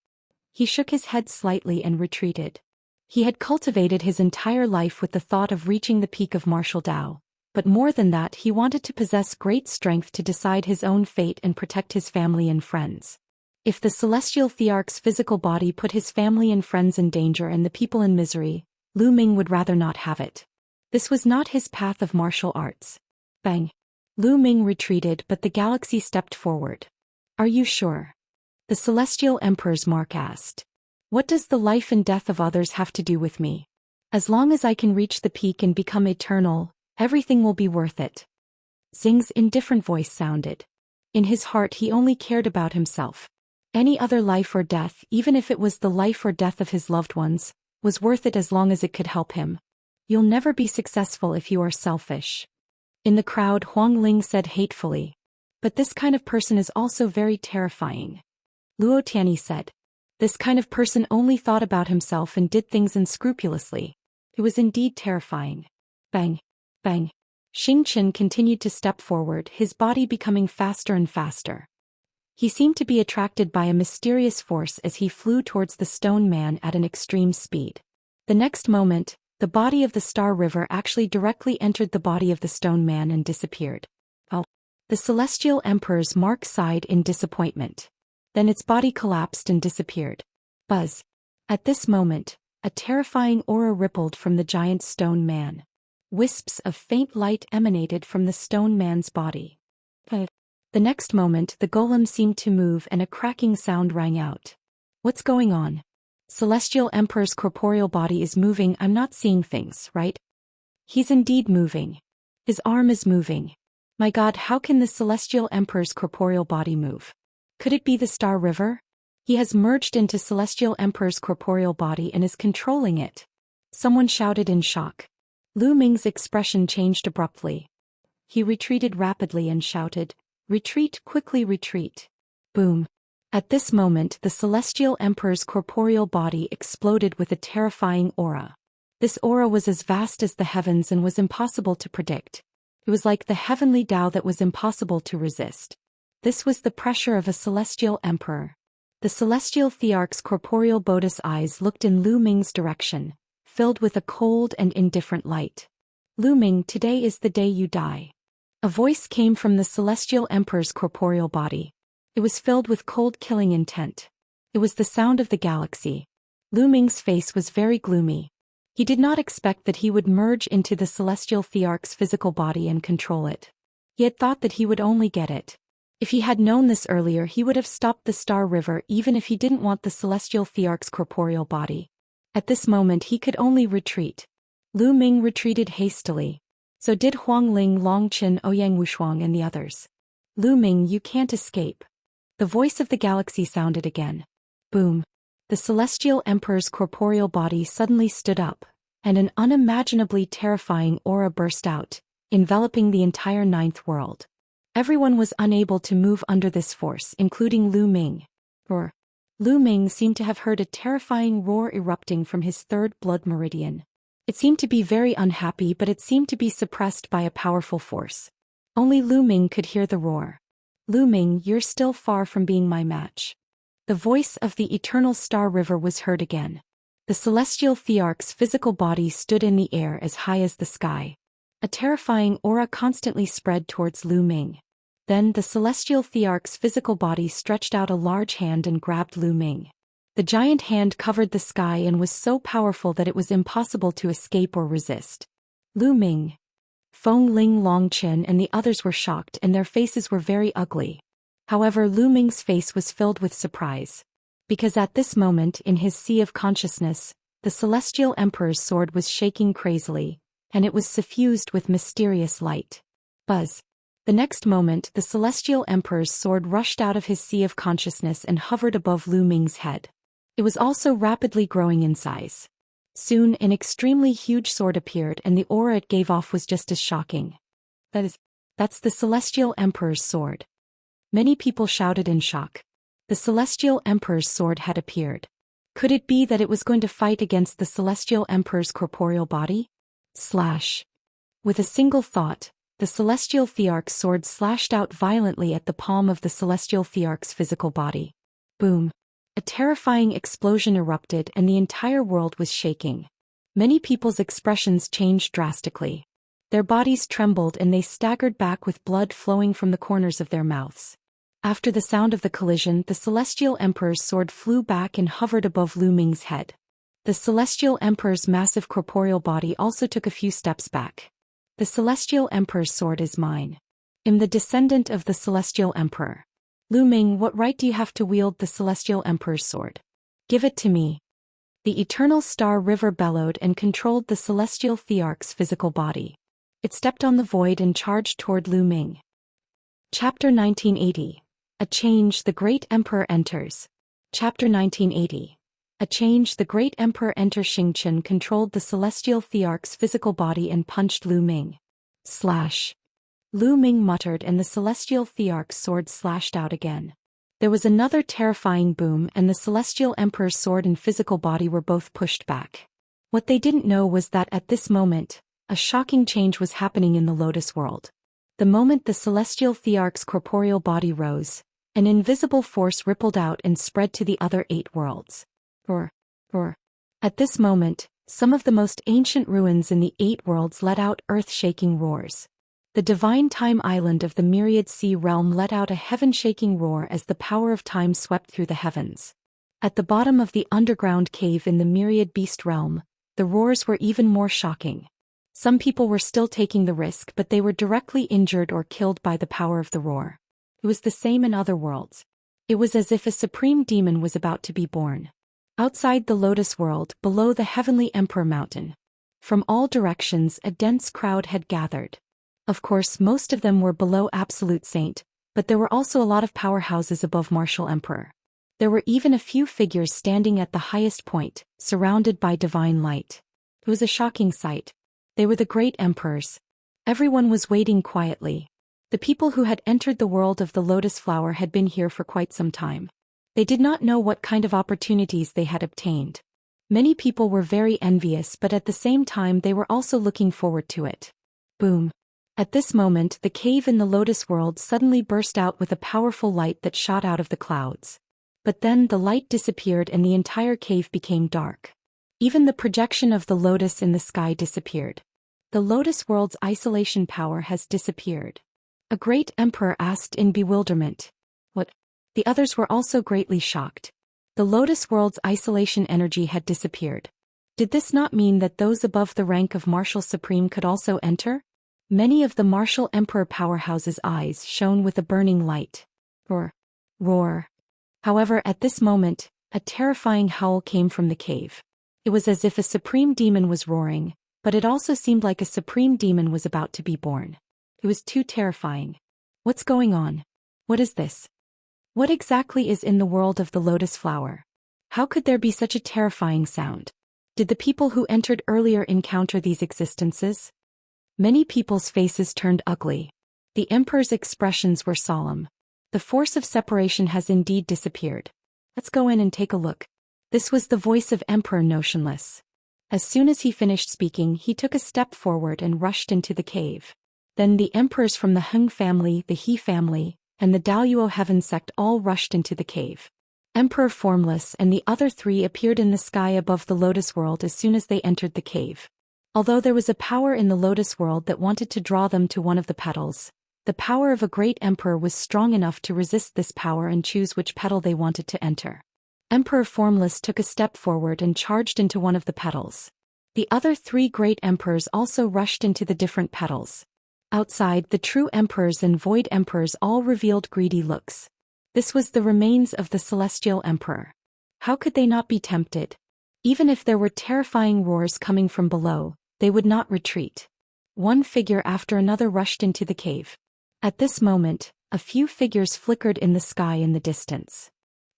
He shook his head slightly and retreated. He had cultivated his entire life with the thought of reaching the peak of martial Dao. But more than that, he wanted to possess great strength to decide his own fate and protect his family and friends. If the Celestial Thearch's physical body put his family and friends in danger and the people in misery, Lu Ming would rather not have it. This was not his path of martial arts. Bang! Lu Ming retreated, but the galaxy stepped forward. Are you sure? The Celestial Emperor's mark asked. What does the life and death of others have to do with me? As long as I can reach the peak and become eternal, everything will be worth it. Xing's indifferent voice sounded. In his heart he only cared about himself. Any other life or death, even if it was the life or death of his loved ones, was worth it as long as it could help him. You'll never be successful if you are selfish. In the crowd, Huang Ling said hatefully. But this kind of person is also very terrifying. Luo Tianyi said. This kind of person only thought about himself and did things unscrupulously. It was indeed terrifying. Bang! Bang! Xingqian continued to step forward, his body becoming faster and faster. He seemed to be attracted by a mysterious force as he flew towards the stone man at an extreme speed. The next moment, the body of the Star River actually directly entered the body of the stone man and disappeared. Oh! The Celestial Emperor's mark sighed in disappointment. Then its body collapsed and disappeared. Buzz! At this moment, a terrifying aura rippled from the giant stone man. Wisps of faint light emanated from the stone man's body. The next moment the golem seemed to move and a cracking sound rang out. What's going on? Celestial Emperor's corporeal body is moving. I'm not seeing things, right? He's indeed moving. His arm is moving. My God, how can the Celestial Emperor's corporeal body move? Could it be the Star River? He has merged into Celestial Emperor's corporeal body and is controlling it. Someone shouted in shock. Lu Ming's expression changed abruptly. He retreated rapidly and shouted, "Retreat, quickly retreat." Boom. At this moment the Celestial Emperor's corporeal body exploded with a terrifying aura. This aura was as vast as the heavens and was impossible to predict. It was like the heavenly Tao that was impossible to resist. This was the pressure of a Celestial Emperor. The Celestial Thearch's corporeal Bodhi's eyes looked in Lu Ming's direction, filled with a cold and indifferent light. Lu Ming, today is the day you die. A voice came from the Celestial Emperor's corporeal body. It was filled with cold killing intent. It was the sound of the galaxy. Lu Ming's face was very gloomy. He did not expect that he would merge into the Celestial Thearch's physical body and control it. He had thought that he would only get it. If he had known this earlier, he would have stopped the Star River even if he didn't want the Celestial Thearch's corporeal body. At this moment he could only retreat. Lu Ming retreated hastily. So did Huang Ling, Longqin, Ouyang Wushuang and the others. Lu Ming, you can't escape. The voice of the galaxy sounded again. Boom. The Celestial Emperor's corporeal body suddenly stood up, and an unimaginably terrifying aura burst out, enveloping the entire ninth world. Everyone was unable to move under this force, including Lu Ming. Roar. Lu Ming seemed to have heard a terrifying roar erupting from his third blood meridian. It seemed to be very unhappy, but it seemed to be suppressed by a powerful force. Only Lu Ming could hear the roar. Lu Ming, you're still far from being my match. The voice of the eternal Star River was heard again. The Celestial Thearch's physical body stood in the air as high as the sky. A terrifying aura constantly spread towards Lu Ming. Then the celestial Thearch's physical body stretched out a large hand and grabbed Lu Ming. The giant hand covered the sky and was so powerful that it was impossible to escape or resist. Lu Ming, Feng Ling Longchen and the others were shocked and their faces were very ugly. However, Lu Ming's face was filled with surprise. Because at this moment in his sea of consciousness, the celestial emperor's sword was shaking crazily, and it was suffused with mysterious light. Buzz. The next moment the celestial emperor's sword rushed out of his sea of consciousness and hovered above Lu Ming's head. It was also rapidly growing in size. Soon an extremely huge sword appeared and the aura it gave off was just as shocking. That's the celestial emperor's sword. Many people shouted in shock. The celestial emperor's sword had appeared. Could it be that it was going to fight against the celestial emperor's corporeal body? Slash. With a single thought, the celestial Thearch's sword slashed out violently at the palm of the celestial Thearch's physical body. Boom. A terrifying explosion erupted and the entire world was shaking. Many people's expressions changed drastically. Their bodies trembled and they staggered back with blood flowing from the corners of their mouths. After the sound of the collision, the celestial emperor's sword flew back and hovered above Lu Ming's head. The celestial emperor's massive corporeal body also took a few steps back. The celestial emperor's sword is mine. I'm the descendant of the celestial emperor. Lu Ming, what right do you have to wield the celestial emperor's sword? Give it to me. The eternal star river bellowed and controlled the celestial Thearch's physical body. It stepped on the void and charged toward Lu Ming. Chapter 1980. A change, the great emperor enters. Chapter 1980. A change, the great emperor enters. Xianxia controlled the celestial Thearch's physical body and punched Lu Ming. Slash. Lu Ming muttered and the celestial Thearch's sword slashed out again. There was another terrifying boom and the celestial emperor's sword and physical body were both pushed back. What they didn't know was that at this moment, a shocking change was happening in the Lotus world. The moment the celestial Thearch's corporeal body rose, an invisible force rippled out and spread to the other 8 worlds. Roar. At this moment, some of the most ancient ruins in the 8 worlds let out earth-shaking roars. The divine time island of the myriad sea realm let out a heaven-shaking roar as the power of time swept through the heavens. At the bottom of the underground cave in the myriad beast realm, the roars were even more shocking. Some people were still taking the risk, but they were directly injured or killed by the power of the roar. It was the same in other worlds. It was as if a supreme demon was about to be born. Outside the Lotus world, below the heavenly Emperor Mountain. From all directions a dense crowd had gathered. Of course, most of them were below Absolute Saint, but there were also a lot of powerhouses above Martial Emperor. There were even a few figures standing at the highest point, surrounded by divine light. It was a shocking sight. They were the great emperors. Everyone was waiting quietly. The people who had entered the world of the lotus flower had been here for quite some time. They did not know what kind of opportunities they had obtained. Many people were very envious, but at the same time they were also looking forward to it. Boom. At this moment, the cave in the Lotus world suddenly burst out with a powerful light that shot out of the clouds. But then the light disappeared and the entire cave became dark. Even the projection of the lotus in the sky disappeared. The Lotus world's isolation power has disappeared. A great emperor asked in bewilderment. What? The others were also greatly shocked. The Lotus world's isolation energy had disappeared. Did this not mean that those above the rank of Martial Supreme could also enter? Many of the Martial Emperor powerhouses' eyes shone with a burning light. Roar. However, at this moment, a terrifying howl came from the cave. It was as if a supreme demon was roaring, but it also seemed like a supreme demon was about to be born. It was too terrifying. What's going on? What is this? What exactly is in the world of the lotus flower? How could there be such a terrifying sound? Did the people who entered earlier encounter these existences? Many people's faces turned ugly. The emperor's expressions were solemn. The force of separation has indeed disappeared. Let's go in and take a look. This was the voice of Emperor Notionless. As soon as he finished speaking, he took a step forward and rushed into the cave. Then the emperors from the Heng family, the He family, and the Daoist heaven sect all rushed into the cave. Emperor Formless and the other 3 appeared in the sky above the Lotus world as soon as they entered the cave. Although there was a power in the Lotus world that wanted to draw them to one of the petals, The power of a great emperor was strong enough to resist this power and choose which petal they wanted to enter. Emperor Formless took a step forward and charged into one of the petals. The other 3 great emperors also rushed into the different petals. Outside, the true emperors and void emperors all revealed greedy looks. This was the remains of the celestial emperor. How could they not be tempted? Even if there were terrifying roars coming from below, they would not retreat. One figure after another rushed into the cave. At this moment, a few figures flickered in the sky in the distance.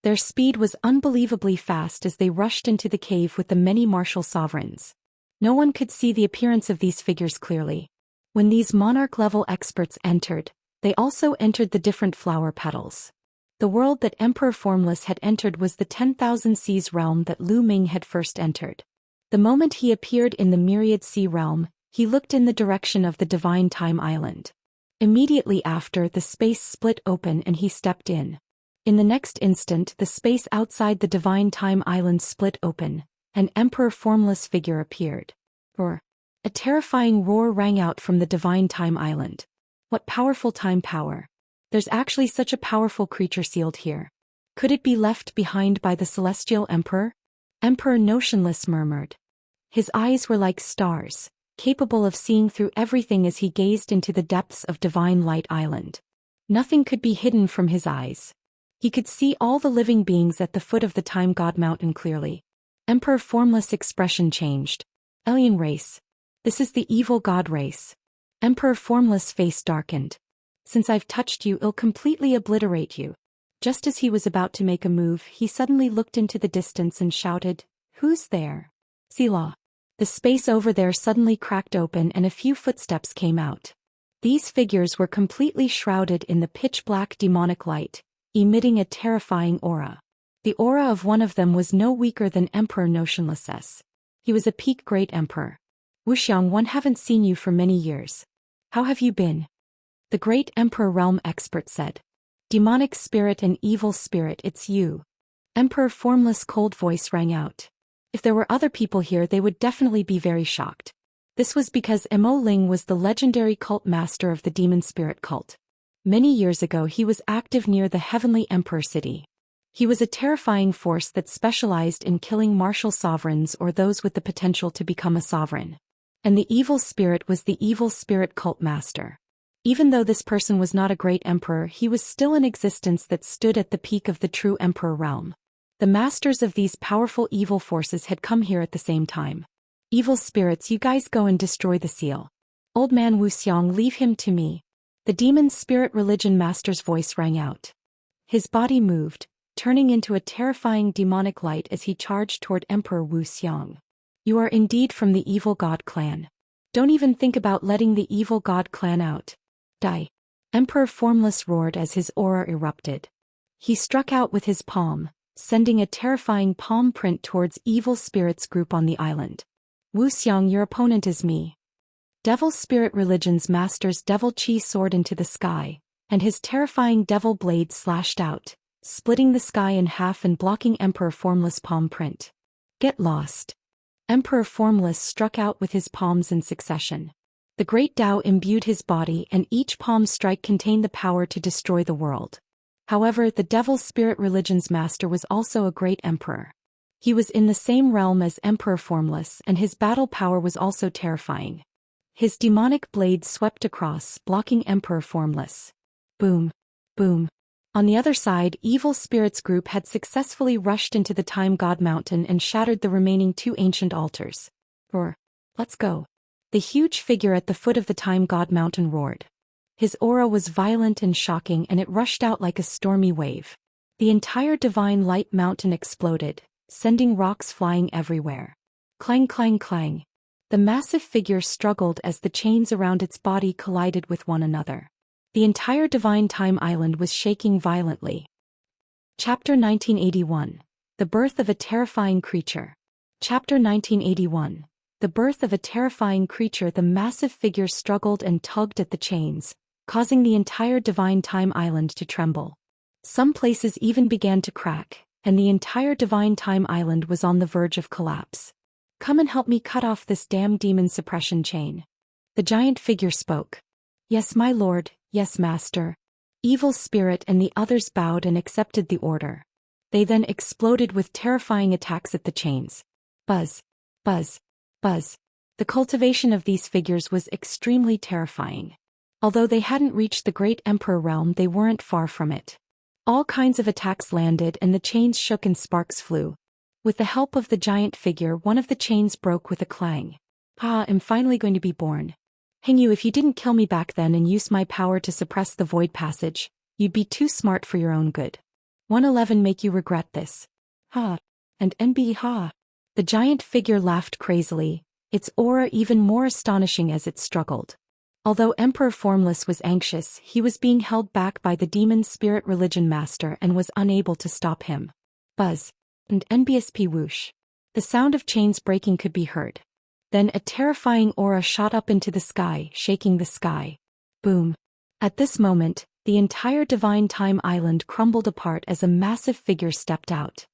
Their speed was unbelievably fast as they rushed into the cave with the many martial sovereigns. No one could see the appearance of these figures clearly. When these monarch-level experts entered, they also entered the different flower petals. The world that Emperor Formless had entered was the 10,000 Seas realm that Lu Ming had first entered. The moment he appeared in the Myriad Sea realm, he looked in the direction of the Divine Time Island. Immediately after, the space split open and he stepped in. In the next instant, the space outside the Divine Time Island split open, and Emperor Formless figure appeared. A terrifying roar rang out from the Divine Time Island. What powerful time power! There's actually such a powerful creature sealed here. Could it be left behind by the Celestial Emperor? Emperor Notionless murmured. His eyes were like stars, capable of seeing through everything as he gazed into the depths of Divine Light Island. Nothing could be hidden from his eyes. He could see all the living beings at the foot of the Time God Mountain clearly. Emperor Formless' expression changed. Alien race. This is the evil god race. Emperor Formless' face darkened. Since I've touched you, I'll completely obliterate you. Just as he was about to make a move, he suddenly looked into the distance and shouted, "Who's there?" Selah. The space over there suddenly cracked open and a few footsteps came out. These figures were completely shrouded in the pitch-black demonic light, emitting a terrifying aura. The aura of one of them was no weaker than Emperor Notionless. He was a peak great emperor. Wuxiang, one haven't seen you for many years. How have you been? The great emperor realm expert said. Demonic spirit and evil spirit, it's you. Emperor Formless' cold voice rang out. If there were other people here, they would definitely be very shocked. This was because Mo Ling was the legendary cult master of the demon spirit cult. Many years ago he was active near the Heavenly Emperor City. He was a terrifying force that specialized in killing martial sovereigns or those with the potential to become a sovereign. And the evil spirit was the evil spirit cult master. Even though this person was not a great emperor, he was still an existence that stood at the peak of the true emperor realm. The masters of these powerful evil forces had come here at the same time. Evil spirits, you guys go and destroy the seal. Old man Wuxiang, leave him to me. The demon spirit religion master's voice rang out. His body moved, turning into a terrifying demonic light as he charged toward Emperor Wuxiang. You are indeed from the evil god clan. Don't even think about letting the evil god clan out. Die. Emperor Formless roared as his aura erupted. He struck out with his palm, sending a terrifying palm print towards evil spirits group on the island. Wuxiang, your opponent is me. Devil Spirit Religion's master's devil chi soared into the sky, and his terrifying devil blade slashed out, splitting the sky in half and blocking Emperor Formless' palm print. Get lost. Emperor Formless struck out with his palms in succession. The great Tao imbued his body and each palm strike contained the power to destroy the world. However, the Devil Spirit Religion's master was also a great emperor. He was in the same realm as Emperor Formless and his battle power was also terrifying. His demonic blade swept across, blocking Emperor Formless. Boom. Boom. On the other side, Evil Spirits Group had successfully rushed into the Time God Mountain and shattered the remaining 2 ancient altars. Let's go. The huge figure at the foot of the Time God Mountain roared. His aura was violent and shocking and it rushed out like a stormy wave. The entire Divine Light Mountain exploded, sending rocks flying everywhere. Clang clang clang. The massive figure struggled as the chains around its body collided with one another. The entire Divine Time Island was shaking violently. Chapter 1981. The Birth of a Terrifying Creature. Chapter 1981. The birth of a terrifying creature. The massive figure struggled and tugged at the chains, causing the entire Divine Time Island to tremble. Some places even began to crack, and the entire Divine Time Island was on the verge of collapse. Come and help me cut off this damn demon suppression chain. The giant figure spoke. Yes, my lord, Yes, master. Evil spirit and the others bowed and accepted the order. They then exploded with terrifying attacks at the chains. Buzz. Buzz. Buzz. The cultivation of these figures was extremely terrifying. Although they hadn't reached the great emperor realm, they weren't far from it. All kinds of attacks landed and the chains shook and sparks flew. With the help of the giant figure, one of the chains broke with a clang. I'm finally going to be born. Hingyu, if you didn't kill me back then and use my power to suppress the void passage, you'd be too smart for your own good. 111 make you regret this. Ha. And NB ha. The giant figure laughed crazily, its aura even more astonishing as it struggled. Although Emperor Formless was anxious, he was being held back by the demon spirit religion master and was unable to stop him. Buzz. And NBSP whoosh. The sound of chains breaking could be heard. Then a terrifying aura shot up into the sky, shaking the sky. Boom. At this moment, the entire Divine Time Island crumbled apart as a massive figure stepped out.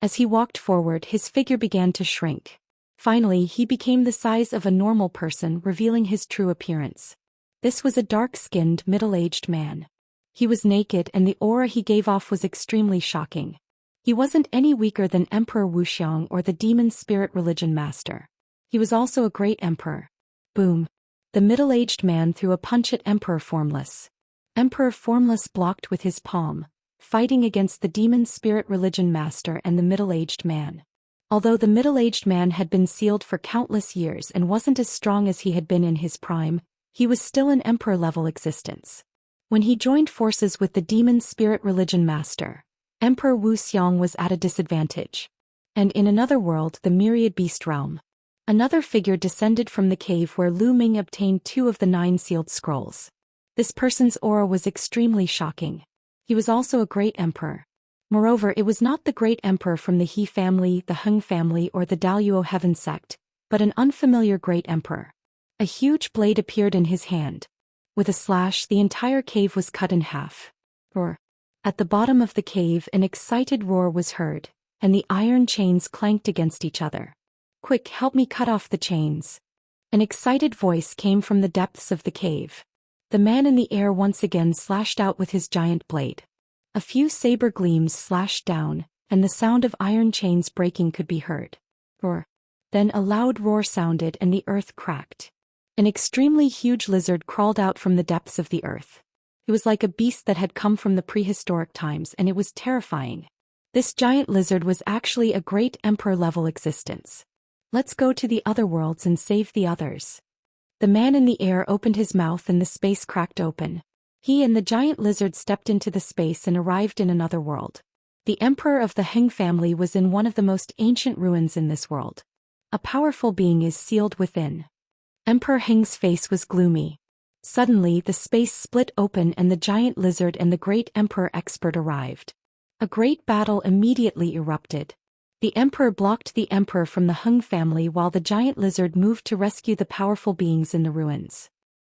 As he walked forward, his figure began to shrink. Finally, he became the size of a normal person, revealing his true appearance. This was a dark-skinned, middle-aged man. He was naked and the aura he gave off was extremely shocking. He wasn't any weaker than Emperor Wuxian or the demon spirit religion master. He was also a great emperor. Boom. The middle-aged man threw a punch at Emperor Formless. Emperor Formless blocked with his palm, fighting against the demon spirit religion master and the middle-aged man. Although the middle-aged man had been sealed for countless years and wasn't as strong as he had been in his prime, he was still an emperor-level existence. When he joined forces with the demon spirit religion master, Emperor Wu Xiang was at a disadvantage. And in another world, the myriad beast realm, another figure descended from the cave where Lu Ming obtained 2 of the 9 sealed scrolls. This person's aura was extremely shocking. He was also a great emperor. Moreover, it was not the great emperor from the He family, the Heng family or the Daoist heaven sect, but an unfamiliar great emperor. A huge blade appeared in his hand. With a slash, the entire cave was cut in half. Roar. At the bottom of the cave, an excited roar was heard, and the iron chains clanked against each other. Quick, help me cut off the chains. An excited voice came from the depths of the cave. The man in the air once again slashed out with his giant blade. A few saber gleams slashed down, and the sound of iron chains breaking could be heard. Roar. Then a loud roar sounded and the earth cracked. An extremely huge lizard crawled out from the depths of the earth. It was like a beast that had come from the prehistoric times, and it was terrifying. This giant lizard was actually a great emperor-level existence. Let's go to the other worlds and save the others. The man in the air opened his mouth and the space cracked open. He and the giant lizard stepped into the space and arrived in another world. The emperor of the Heng family was in one of the most ancient ruins in this world. A powerful being is sealed within. Emperor Heng's face was gloomy. Suddenly, the space split open and the giant lizard and the great emperor expert arrived. A great battle immediately erupted. The emperor blocked the emperor from the Heng family while the giant lizard moved to rescue the powerful beings in the ruins.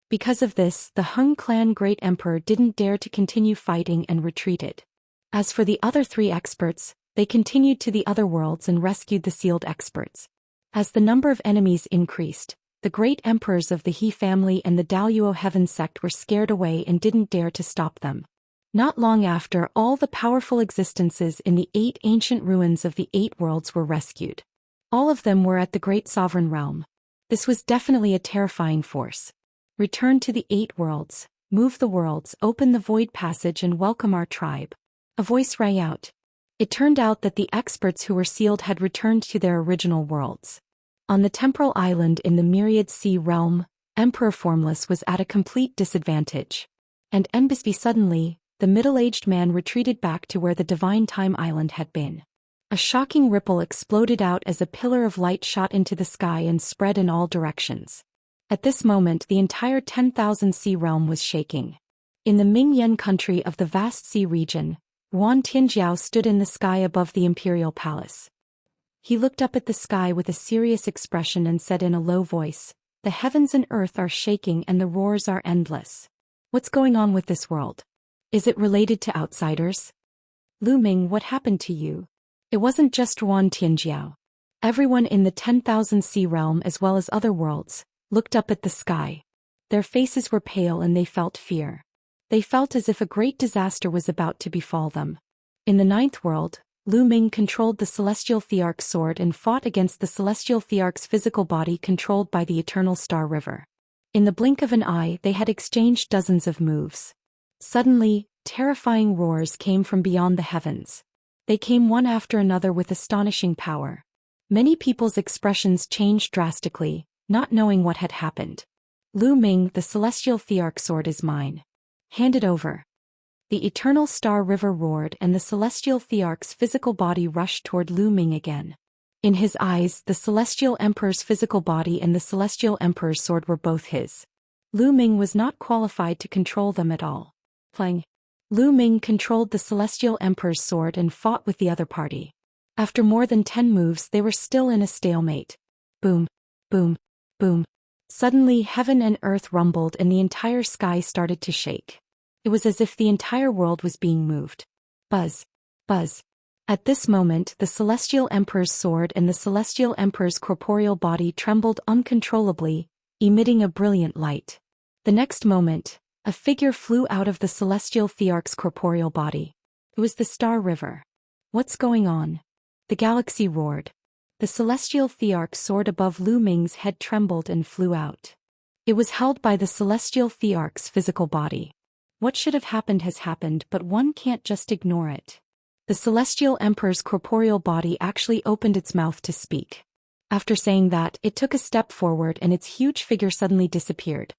Because of this, the Heng clan great emperor didn't dare to continue fighting and retreated. As for the other 3 experts, they continued to the other worlds and rescued the sealed experts. As the number of enemies increased, the great emperors of the He family and the Daoist heaven sect were scared away and didn't dare to stop them. Not long after, all the powerful existences in the 8 ancient ruins of the 8 worlds were rescued. All of them were at the great sovereign realm. This was definitely a terrifying force. Return to the 8 worlds, move the worlds, open the void passage and welcome our tribe. A voice rang out. It turned out that the experts who were sealed had returned to their original worlds. On the temporal island in the Myriad Sea realm, Emperor Formless was at a complete disadvantage. And Enbisby suddenly, the middle-aged man retreated back to where the Divine Time Island had been. A shocking ripple exploded out as a pillar of light shot into the sky and spread in all directions. At this moment, the entire 10,000 sea realm was shaking. In the Ming-Yen country of the vast sea region, Wan Tianjiao stood in the sky above the imperial palace. He looked up at the sky with a serious expression and said in a low voice, "The heavens and earth are shaking and the roars are endless. What's going on with this world? Is it related to outsiders? Lu Ming, what happened to you?" It wasn't just Wan Tianjiao. Everyone in the 10,000 sea realm as well as other worlds looked up at the sky. Their faces were pale and they felt fear. They felt as if a great disaster was about to befall them. In the ninth world, Lu Ming controlled the celestial Thearch's sword and fought against the celestial Thearch's physical body controlled by the eternal Star River. In the blink of an eye, they had exchanged dozens of moves. Suddenly, terrifying roars came from beyond the heavens. They came one after another with astonishing power. Many people's expressions changed drastically, not knowing what had happened. Lu Ming, the celestial Thearch sword is mine. Hand it over. The eternal Star River roared and the celestial Thearch's physical body rushed toward Lu Ming again. In his eyes, the celestial emperor's physical body and the celestial emperor's sword were both his. Lu Ming was not qualified to control them at all. Feng. Lu Ming controlled the celestial emperor's sword and fought with the other party. After more than 10 moves, they were still in a stalemate. Boom, boom, boom. Suddenly heaven and earth rumbled and the entire sky started to shake. It was as if the entire world was being moved. Buzz, buzz. At this moment, the celestial emperor's sword and the celestial emperor's corporeal body trembled uncontrollably, emitting a brilliant light. The next moment, a figure flew out of the celestial Thearch's corporeal body. It was the Star River. What's going on? The galaxy roared. The celestial Thearch soared above Lu Ming's head, trembled and flew out. It was held by the celestial Thearch's physical body. What should have happened has happened, but one can't just ignore it. The celestial emperor's corporeal body actually opened its mouth to speak. After saying that, it took a step forward and its huge figure suddenly disappeared.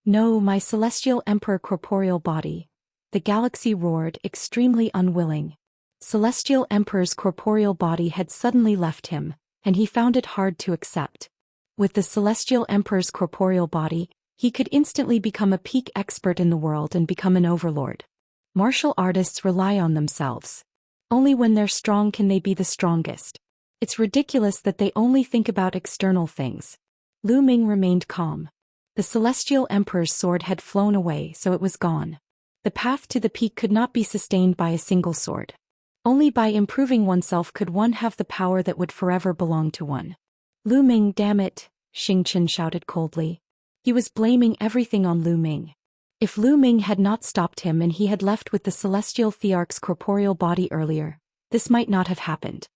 No, my celestial emperor corporeal body. The galaxy roared, extremely unwilling. Celestial emperor's corporeal body had suddenly left him, and he found it hard to accept. With the celestial emperor's corporeal body, he could instantly become a peak expert in the world and become an overlord. Martial artists rely on themselves. Only when they're strong can they be the strongest. It's ridiculous that they only think about external things. Lu Ming remained calm. The celestial emperor's sword had flown away, so it was gone. The path to the peak could not be sustained by a single sword. Only by improving oneself could one have the power that would forever belong to one. Lu Ming, damn it, Xianxia shouted coldly. He was blaming everything on Lu Ming. If Lu Ming had not stopped him and he had left with the celestial Thearch's corporeal body earlier, this might not have happened.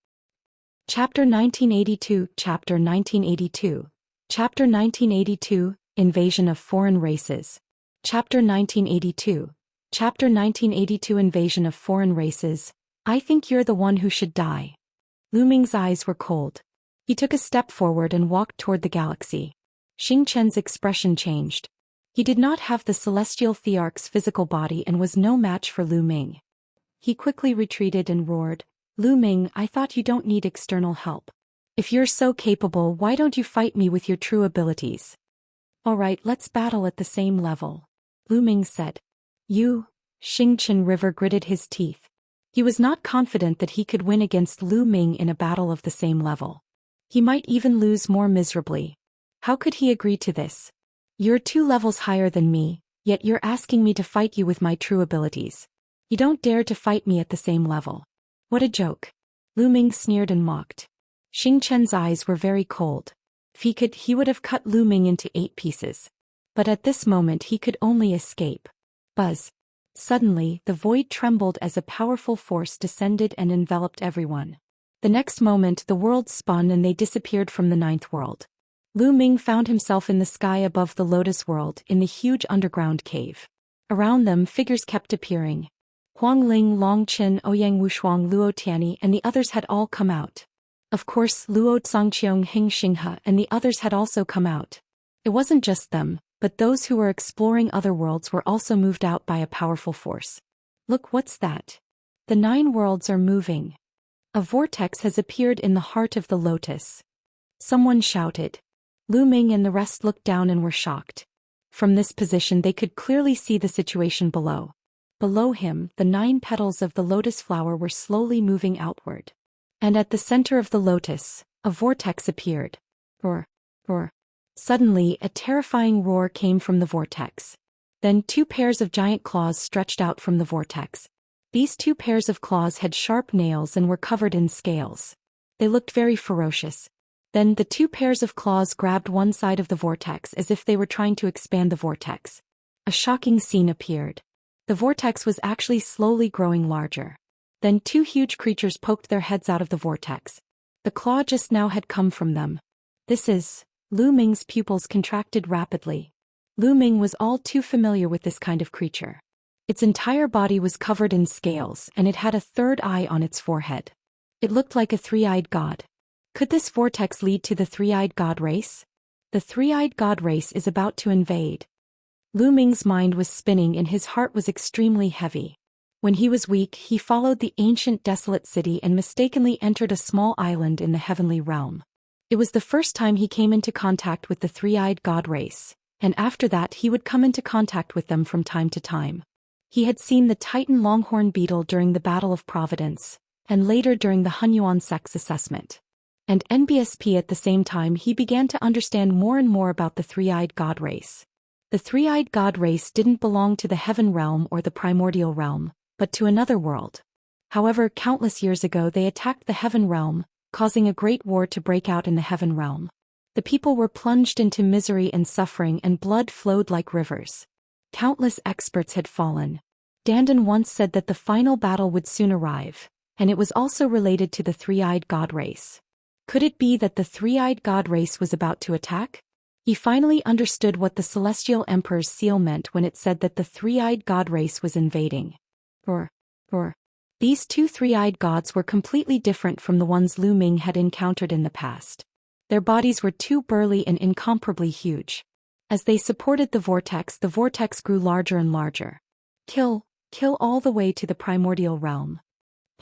Chapter 1982 Chapter 1982 Chapter 1982 Invasion of Foreign Races. Chapter 1982 Chapter 1982 Invasion of Foreign Races. I think you're the one who should die. Lu Ming's eyes were cold. He took a step forward and walked toward the galaxy. Xianxia's expression changed. He did not have the celestial Thearch's physical body and was no match for Lu Ming. He quickly retreated and roared, Lu Ming, I thought you don't need external help. If you're so capable, why don't you fight me with your true abilities? Alright, let's battle at the same level. Lu Ming said. You? Xianxia River gritted his teeth. He was not confident that he could win against Lu Ming in a battle of the same level. He might even lose more miserably. How could he agree to this? You're 2 levels higher than me, yet you're asking me to fight you with my true abilities. You don't dare to fight me at the same level. What a joke. Lu Ming sneered and mocked. Xianxia's eyes were very cold. If he could, he would have cut Lu Ming into 8 pieces. But at this moment he could only escape. Buzz. Suddenly, the void trembled as a powerful force descended and enveloped everyone. The next moment the world spun and they disappeared from the 9th world. Lu Ming found himself in the sky above the Lotus World in the huge underground cave. Around them figures kept appearing. Huang Ling, Long Qin, Ouyang Wushuang, Luo Tianyi and the others had all come out. Of course, Luo Zongqiong, Hing Xinghe and the others had also come out. It wasn't just them, but those who were exploring other worlds were also moved out by a powerful force. Look, what's that? The 9 worlds are moving. A vortex has appeared in the heart of the lotus. Someone shouted. Lu Ming and the rest looked down and were shocked. From this position they could clearly see the situation below. Below him, the 9 petals of the lotus flower were slowly moving outward. And at the center of the lotus, a vortex appeared. Roar, roar. Suddenly, a terrifying roar came from the vortex. Then 2 pairs of giant claws stretched out from the vortex. These 2 pairs of claws had sharp nails and were covered in scales. They looked very ferocious. Then the 2 pairs of claws grabbed one side of the vortex as if they were trying to expand the vortex. A shocking scene appeared. The vortex was actually slowly growing larger. Then two huge creatures poked their heads out of the vortex. The claw just now had come from them. This is... Lu Ming's pupils contracted rapidly. Lu Ming was all too familiar with this kind of creature. Its entire body was covered in scales and it had a third eye on its forehead. It looked like a three-eyed god. Could this vortex lead to the three-eyed god race? The three-eyed god race is about to invade. Lu Ming's mind was spinning and his heart was extremely heavy. When he was weak, he followed the ancient desolate city and mistakenly entered a small island in the heavenly realm. It was the first time he came into contact with the three-eyed god race, and after that he would come into contact with them from time to time. He had seen the Titan longhorn beetle during the Battle of Providence, and later during the Hunyuan sex assessment. And NBSP at the same time he began to understand more and more about the three-eyed god race. The three-eyed god race didn't belong to the heaven realm or the primordial realm, but to another world. However, countless years ago they attacked the heaven realm, causing a great war to break out in the heaven realm. The people were plunged into misery and suffering and blood flowed like rivers. Countless experts had fallen. Dandan once said that the final battle would soon arrive, and it was also related to the three-eyed god race. Could it be that the three-eyed god race was about to attack? He finally understood what the Celestial Emperor's seal meant when it said that the three-eyed god race was invading. These two three-eyed gods were completely different from the ones Lu Ming had encountered in the past. Their bodies were too burly and incomparably huge. As they supported the vortex grew larger and larger. Kill all the way to the primordial realm.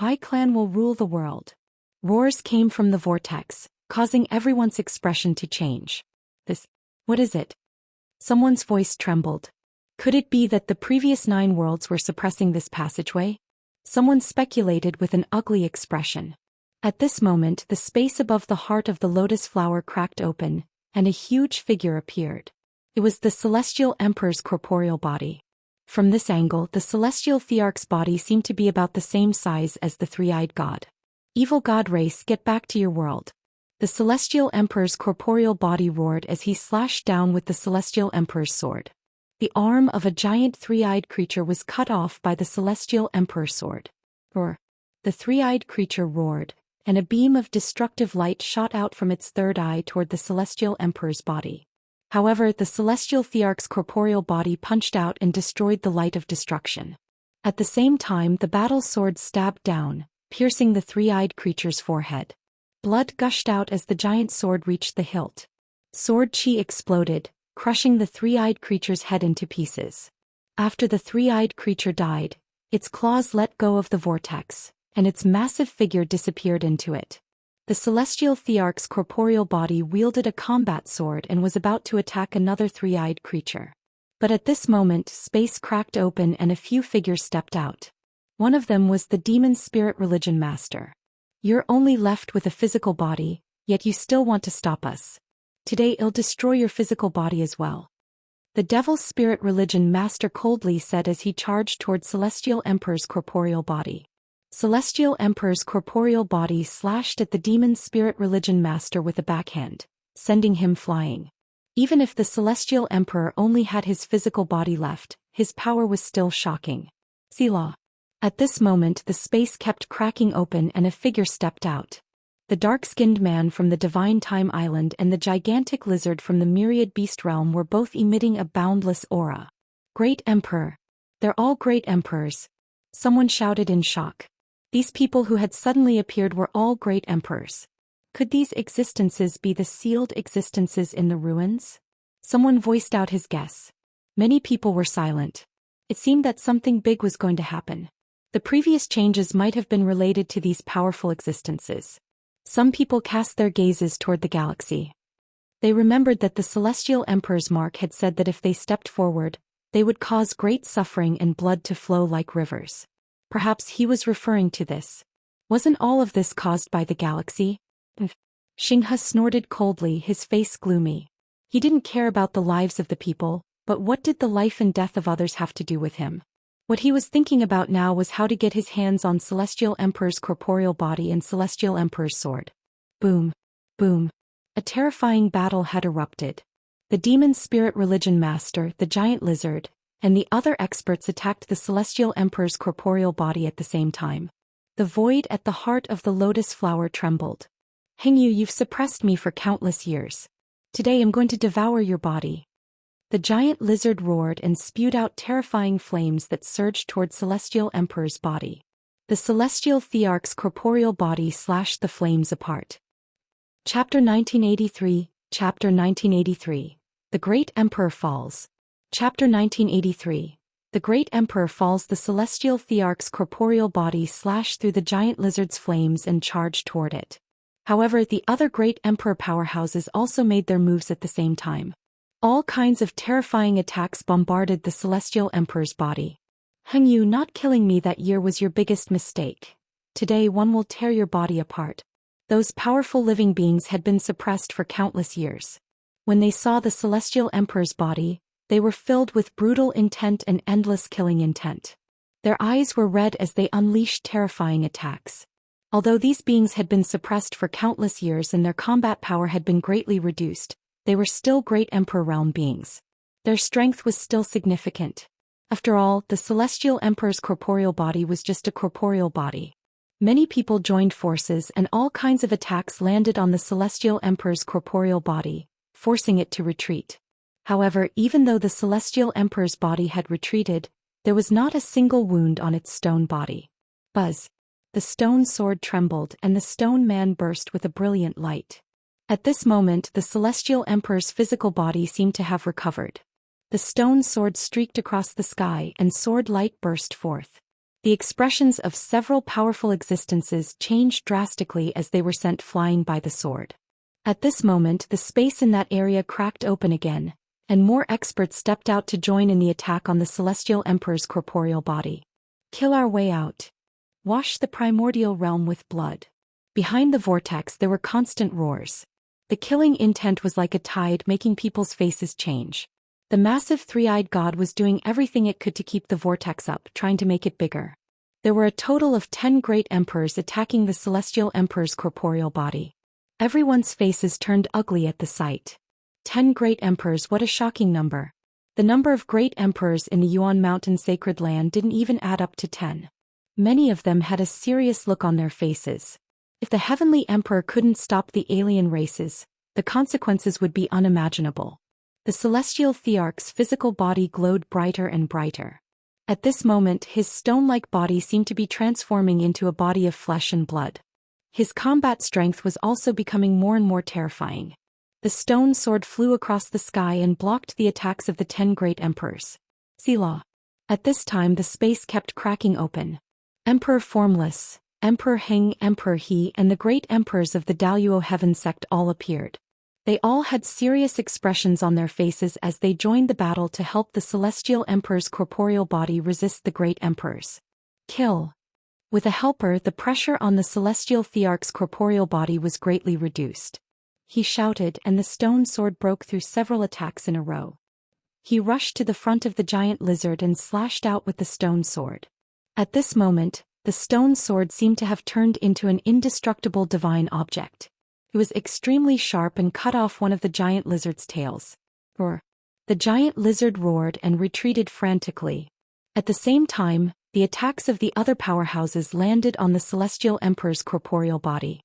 My clan will rule the world. Roars came from the vortex, causing everyone's expression to change. What is it? Someone's voice trembled. Could it be that the previous 9 worlds were suppressing this passageway? Someone speculated with an ugly expression. At this moment the space above the heart of the lotus flower cracked open, and a huge figure appeared. It was the Celestial Emperor's corporeal body. From this angle the Celestial Thearch's body seemed to be about the same size as the three-eyed god. Evil god race, get back to your world. The Celestial Emperor's corporeal body roared as he slashed down with the Celestial Emperor's sword. The arm of a giant three-eyed creature was cut off by the Celestial Emperor's sword. The three-eyed creature roared, and a beam of destructive light shot out from its third eye toward the Celestial Emperor's body. However, the Celestial Thearch's corporeal body punched out and destroyed the light of destruction. At the same time the battle sword stabbed down, piercing the three-eyed creature's forehead. Blood gushed out as the giant sword reached the hilt. Sword chi exploded, crushing the three-eyed creature's head into pieces. After the three-eyed creature died, its claws let go of the vortex, and its massive figure disappeared into it. The Celestial Thearch's corporeal body wielded a combat sword and was about to attack another three-eyed creature. But at this moment space cracked open and a few figures stepped out. One of them was the demon spirit religion master. You're only left with a physical body, yet you still want to stop us. Today I'll destroy your physical body as well. The Devil's Spirit Religion Master coldly said as he charged toward Celestial Emperor's corporeal body. Celestial Emperor's corporeal body slashed at the Demon Spirit Religion Master with a backhand, sending him flying. Even if the Celestial Emperor only had his physical body left, his power was still shocking. Selah. At this moment the space kept cracking open and a figure stepped out. The dark-skinned man from the Divine Time Island and the gigantic lizard from the Myriad Beast Realm were both emitting a boundless aura. Great Emperor. They're all great emperors. Someone shouted in shock. These people who had suddenly appeared were all great emperors. Could these existences be the sealed existences in the ruins? Someone voiced out his guess. Many people were silent. It seemed that something big was going to happen. The previous changes might have been related to these powerful existences. Some people cast their gazes toward the galaxy. They remembered that the Celestial Emperor's mark had said that if they stepped forward, they would cause great suffering and blood to flow like rivers. Perhaps he was referring to this. Wasn't all of this caused by the galaxy? Xinghe snorted coldly, his face gloomy. He didn't care about the lives of the people, but what did the life and death of others have to do with him? What he was thinking about now was how to get his hands on Celestial Emperor's corporeal body and Celestial Emperor's sword. Boom. Boom. A terrifying battle had erupted. The Demon Spirit Religion Master, the giant lizard, and the other experts attacked the Celestial Emperor's corporeal body at the same time. The void at the heart of the lotus flower trembled. Hengyu, you've suppressed me for countless years. Today I'm going to devour your body. The giant lizard roared and spewed out terrifying flames that surged toward Celestial Emperor's body. The Celestial Thearch's corporeal body slashed the flames apart. Chapter 1983, Chapter 1983. The Great Emperor Falls. Chapter 1983. The Great Emperor Falls. The Celestial Thearch's corporeal body slashed through the giant lizard's flames and charged toward it. However, the other Great Emperor powerhouses also made their moves at the same time. All kinds of terrifying attacks bombarded the Celestial Emperor's body. Hengyu, not killing me that year was your biggest mistake. Today one will tear your body apart. Those powerful living beings had been suppressed for countless years. When they saw the Celestial Emperor's body, they were filled with brutal intent and endless killing intent. Their eyes were red as they unleashed terrifying attacks. Although these beings had been suppressed for countless years and their combat power had been greatly reduced, they were still Great Emperor realm beings. Their strength was still significant. After all, the Celestial Emperor's corporeal body was just a corporeal body. Many people joined forces and all kinds of attacks landed on the Celestial Emperor's corporeal body, forcing it to retreat. However, even though the Celestial Emperor's body had retreated, there was not a single wound on its stone body. Buzz! The stone sword trembled and the stone man burst with a brilliant light. At this moment, the Celestial Emperor's physical body seemed to have recovered. The stone sword streaked across the sky and sword light burst forth. The expressions of several powerful existences changed drastically as they were sent flying by the sword. At this moment, the space in that area cracked open again, and more experts stepped out to join in the attack on the Celestial Emperor's corporeal body. Kill our way out. Wash the primordial realm with blood. Behind the vortex there were constant roars. The killing intent was like a tide making people's faces change. The massive three-eyed god was doing everything it could to keep the vortex up, trying to make it bigger. There were a total of 10 great emperors attacking the Celestial Emperor's corporeal body. Everyone's faces turned ugly at the sight. 10 great emperors, what a shocking number. The number of great emperors in the Yuan Mountain sacred land didn't even add up to 10. Many of them had a serious look on their faces. If the Heavenly Emperor couldn't stop the alien races, the consequences would be unimaginable. The Celestial Thearch's physical body glowed brighter and brighter. At this moment, his stone-like body seemed to be transforming into a body of flesh and blood. His combat strength was also becoming more and more terrifying. The stone sword flew across the sky and blocked the attacks of the 10 great emperors. Selah. At this time the space kept cracking open. Emperor Formless, Emperor Heng, Emperor He, and the great emperors of the Daoist Heaven sect all appeared. They all had serious expressions on their faces as they joined the battle to help the Celestial Emperor's corporeal body resist the great emperors. Kill. With a helper, the pressure on the Celestial Thearch's corporeal body was greatly reduced. He shouted, and the stone sword broke through several attacks in a row. He rushed to the front of the giant lizard and slashed out with the stone sword. At this moment, the stone sword seemed to have turned into an indestructible divine object. It was extremely sharp and cut off one of the giant lizard's tails. Roar! The giant lizard roared and retreated frantically. At the same time, the attacks of the other powerhouses landed on the Celestial Emperor's corporeal body.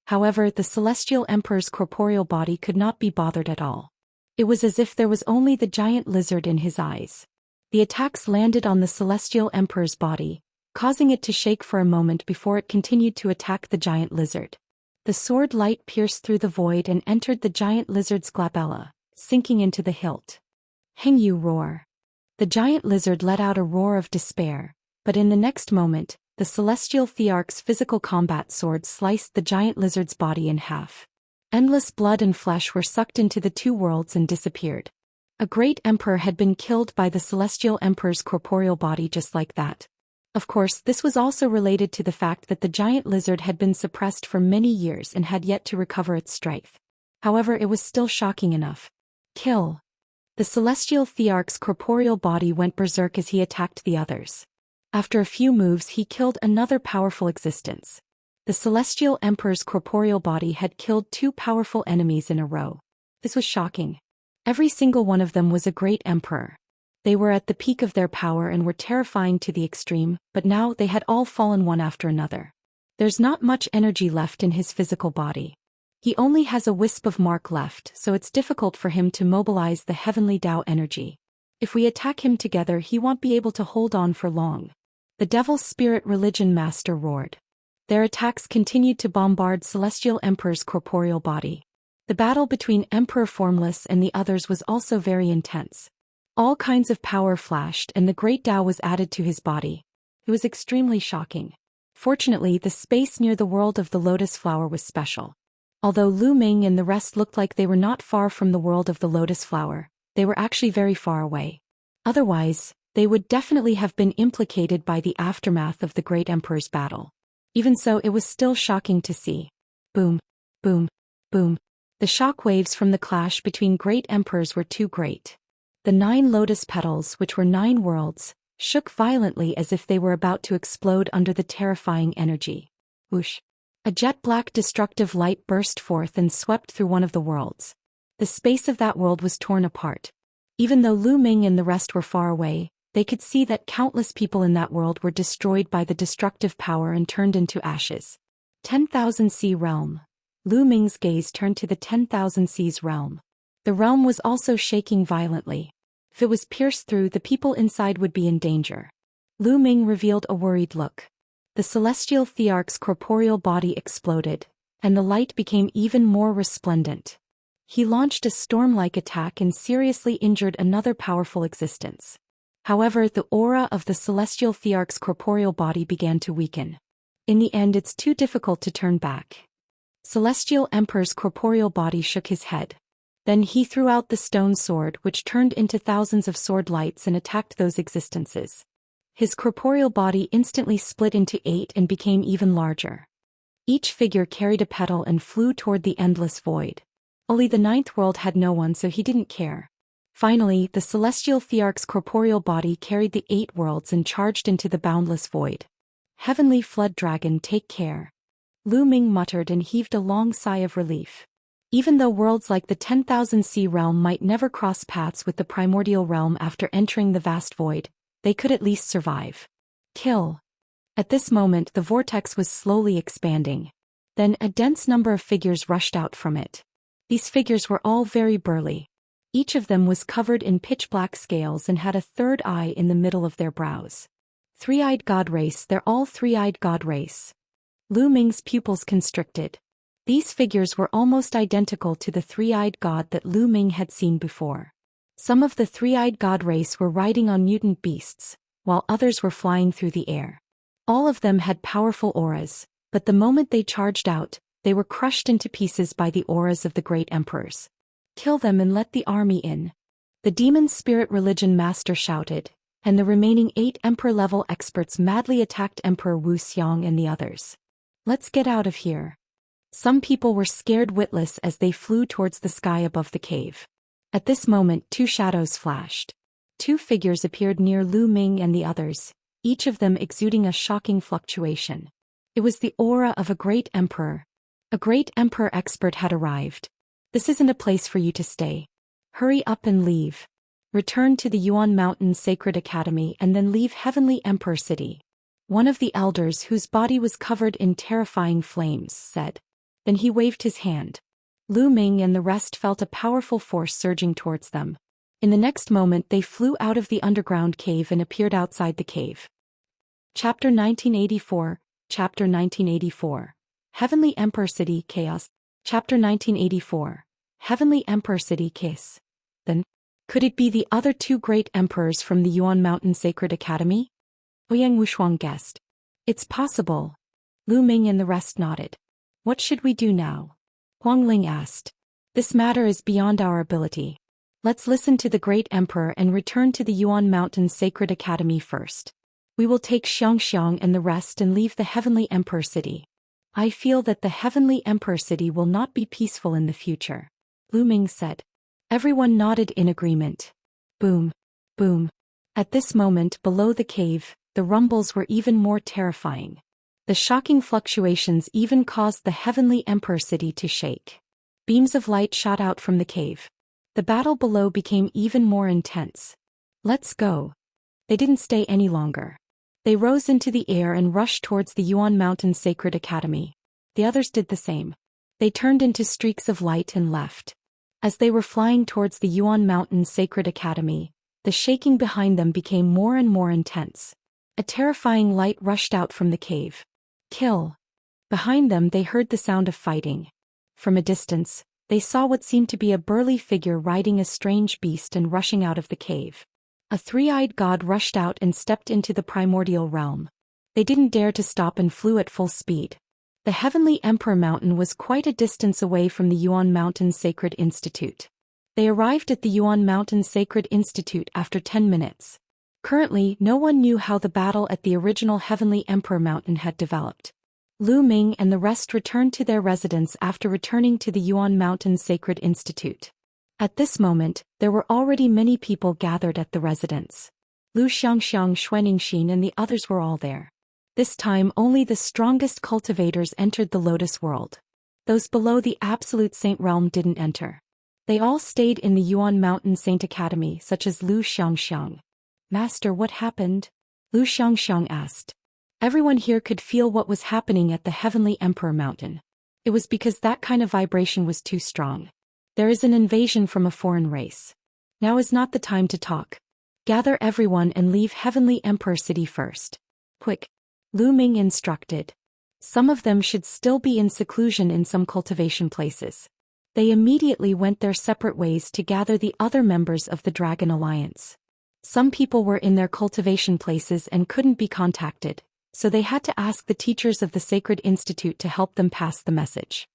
However, the Celestial Emperor's corporeal body could not be bothered at all. It was as if there was only the giant lizard in his eyes. The attacks landed on the Celestial Emperor's body, causing it to shake for a moment before it continued to attack the giant lizard. The sword light pierced through the void and entered the giant lizard's glabella, sinking into the hilt. Hengyu roar. The giant lizard let out a roar of despair, but in the next moment, the Celestial Thearch's physical combat sword sliced the giant lizard's body in half. Endless blood and flesh were sucked into the two worlds and disappeared. A great emperor had been killed by the Celestial Emperor's corporeal body just like that. Of course, this was also related to the fact that the giant lizard had been suppressed for many years and had yet to recover its strength. However, it was still shocking enough. Kill. The Celestial Thearch's corporeal body went berserk as he attacked the others. After a few moves, he killed another powerful existence. The Celestial Emperor's corporeal body had killed two powerful enemies in a row. This was shocking. Every single one of them was a great emperor. They were at the peak of their power and were terrifying to the extreme, but now they had all fallen one after another. There's not much energy left in his physical body. He only has a wisp of mark left, so it's difficult for him to mobilize the heavenly Dao energy. If we attack him together, he won't be able to hold on for long. The Devil's Spirit Religion Master roared. Their attacks continued to bombard Celestial Emperor's corporeal body. The battle between Emperor Formless and the others was also very intense. All kinds of power flashed and the great Dao was added to his body. It was extremely shocking. Fortunately, the space near the world of the lotus flower was special. Although Lu Ming and the rest looked like they were not far from the world of the lotus flower, they were actually very far away. Otherwise, they would definitely have been implicated by the aftermath of the Great Emperor's battle. Even so, it was still shocking to see. Boom, boom, boom. The shock waves from the clash between great emperors were too great. The 9 lotus petals, which were 9 worlds, shook violently as if they were about to explode under the terrifying energy. Whoosh! A jet-black destructive light burst forth and swept through one of the worlds. The space of that world was torn apart. Even though Lu Ming and the rest were far away, they could see that countless people in that world were destroyed by the destructive power and turned into ashes. 10,000 Sea Realm. Lu Ming's gaze turned to the 10,000 Seas realm. The realm was also shaking violently. If it was pierced through, the people inside would be in danger. Lu Ming revealed a worried look. The celestial Thearch's corporeal body exploded, and the light became even more resplendent. He launched a storm-like attack and seriously injured another powerful existence. However, the aura of the celestial Thearch's corporeal body began to weaken. In the end, it's too difficult to turn back. Celestial Emperor's corporeal body shook his head. Then he threw out the stone sword, which turned into thousands of sword lights and attacked those existences. His corporeal body instantly split into 8 and became even larger. Each figure carried a petal and flew toward the endless void. Only the 9th world had no one, so he didn't care. Finally, the celestial Thearch's corporeal body carried the 8 worlds and charged into the boundless void. Heavenly Flood Dragon, take care. Lu Ming muttered and heaved a long sigh of relief. Even though worlds like the 10,000 Sea Realm might never cross paths with the primordial realm after entering the vast void, they could at least survive. Kill. At this moment, the vortex was slowly expanding. Then a dense number of figures rushed out from it. These figures were all very burly. Each of them was covered in pitch-black scales and had a third eye in the middle of their brows. Three-eyed god race, they're all three-eyed god race. Lu Ming's pupils constricted. These figures were almost identical to the three-eyed god that Lu Ming had seen before. Some of the three-eyed god race were riding on mutant beasts, while others were flying through the air. All of them had powerful auras, but the moment they charged out, they were crushed into pieces by the auras of the great emperors. Kill them and let the army in. The demon spirit religion master shouted, and the remaining 8 emperor-level experts madly attacked Emperor Wuxia and the others. Let's get out of here. Some people were scared witless as they flew towards the sky above the cave. At this moment, 2 shadows flashed. 2 figures appeared near Lu Ming and the others, each of them exuding a shocking fluctuation. It was the aura of a great emperor. A great emperor expert had arrived. This isn't a place for you to stay. Hurry up and leave. Return to the Yuan Mountain Sacred Academy and then leave Heavenly Emperor City. One of the elders, whose body was covered in terrifying flames, said. Then he waved his hand. Lu Ming and the rest felt a powerful force surging towards them. In the next moment they flew out of the underground cave and appeared outside the cave. Chapter 1984, Chapter 1984. Heavenly Emperor City Chaos. Chapter 1984. Heavenly Emperor City Chaos. Then, could it be the other 2 great emperors from the Yuan Mountain Sacred Academy? Ouyang Wushuang guessed. It's possible. Lu Ming and the rest nodded. What should we do now? Huang Ling asked. This matter is beyond our ability. Let's listen to the great emperor and return to the Yuan Mountain Sacred Academy first. We will take Xianxia and the rest and leave the Heavenly Emperor City. I feel that the Heavenly Emperor City will not be peaceful in the future, Lu Ming said. Everyone nodded in agreement. Boom, boom. At this moment below the cave, the rumbles were even more terrifying. The shocking fluctuations even caused the Heavenly Emperor City to shake. Beams of light shot out from the cave. The battle below became even more intense. Let's go. They didn't stay any longer. They rose into the air and rushed towards the Yuan Mountain Sacred Academy. The others did the same. They turned into streaks of light and left. As they were flying towards the Yuan Mountain Sacred Academy, the shaking behind them became more and more intense. A terrifying light rushed out from the cave. Kill. Behind them they heard the sound of fighting. From a distance, they saw what seemed to be a burly figure riding a strange beast and rushing out of the cave. A three-eyed god rushed out and stepped into the primordial realm. They didn't dare to stop and flew at full speed. The Heavenly Emperor Mountain was quite a distance away from the Yuan Mountain Sacred Institute. They arrived at the Yuan Mountain Sacred Institute after 10 minutes. Currently, no one knew how the battle at the original Heavenly Emperor Mountain had developed. Lu Ming and the rest returned to their residence after returning to the Yuan Mountain Sacred Institute. At this moment, there were already many people gathered at the residence. Lu Xianxiang, Xuaningxin and the others were all there. This time only the strongest cultivators entered the Lotus World. Those below the Absolute Saint Realm didn't enter. They all stayed in the Yuan Mountain Saint Academy, such as Lu Xianxiang. Master, what happened? Lu Xianxiang asked. Everyone here could feel what was happening at the Heavenly Emperor Mountain. It was because that kind of vibration was too strong. There is an invasion from a foreign race. Now is not the time to talk. Gather everyone and leave Heavenly Emperor City first. Quick. Lu Ming instructed. Some of them should still be in seclusion in some cultivation places. They immediately went their separate ways to gather the other members of the Dragon Alliance. Some people were in their cultivation places and couldn't be contacted, so they had to ask the teachers of the Sacred Institute to help them pass the message.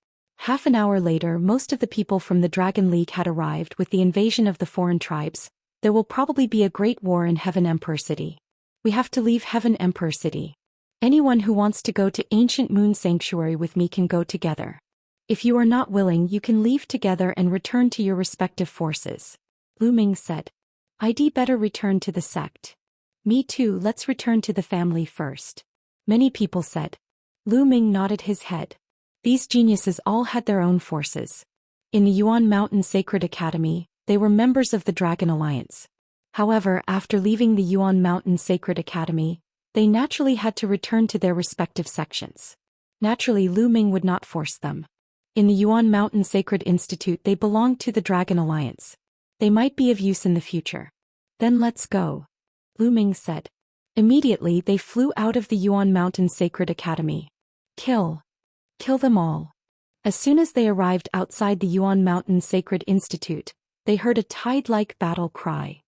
Half an hour later, most of the people from the Dragon League had arrived. With the invasion of the foreign tribes, there will probably be a great war in Heaven Emperor City. We have to leave Heaven Emperor City. Anyone who wants to go to Ancient Moon Sanctuary with me can go together. If you are not willing, you can leave together and return to your respective forces. Lu Ming said. I'd better return to the sect. Me too, let's return to the family first. Many people said. Lu Ming nodded his head. These geniuses all had their own forces. In the Yuan Mountain Sacred Academy, they were members of the Dragon Alliance. However, after leaving the Yuan Mountain Sacred Academy, they naturally had to return to their respective sections. Naturally, Lu Ming would not force them. In the Yuan Mountain Sacred Institute, they belonged to the Dragon Alliance. They might be of use in the future. Then let's go. Lu Ming said. Immediately, they flew out of the Yuan Mountain Sacred Academy. Kill. Kill them all. As soon as they arrived outside the Yuan Mountain Sacred Institute, they heard a tide-like battle cry.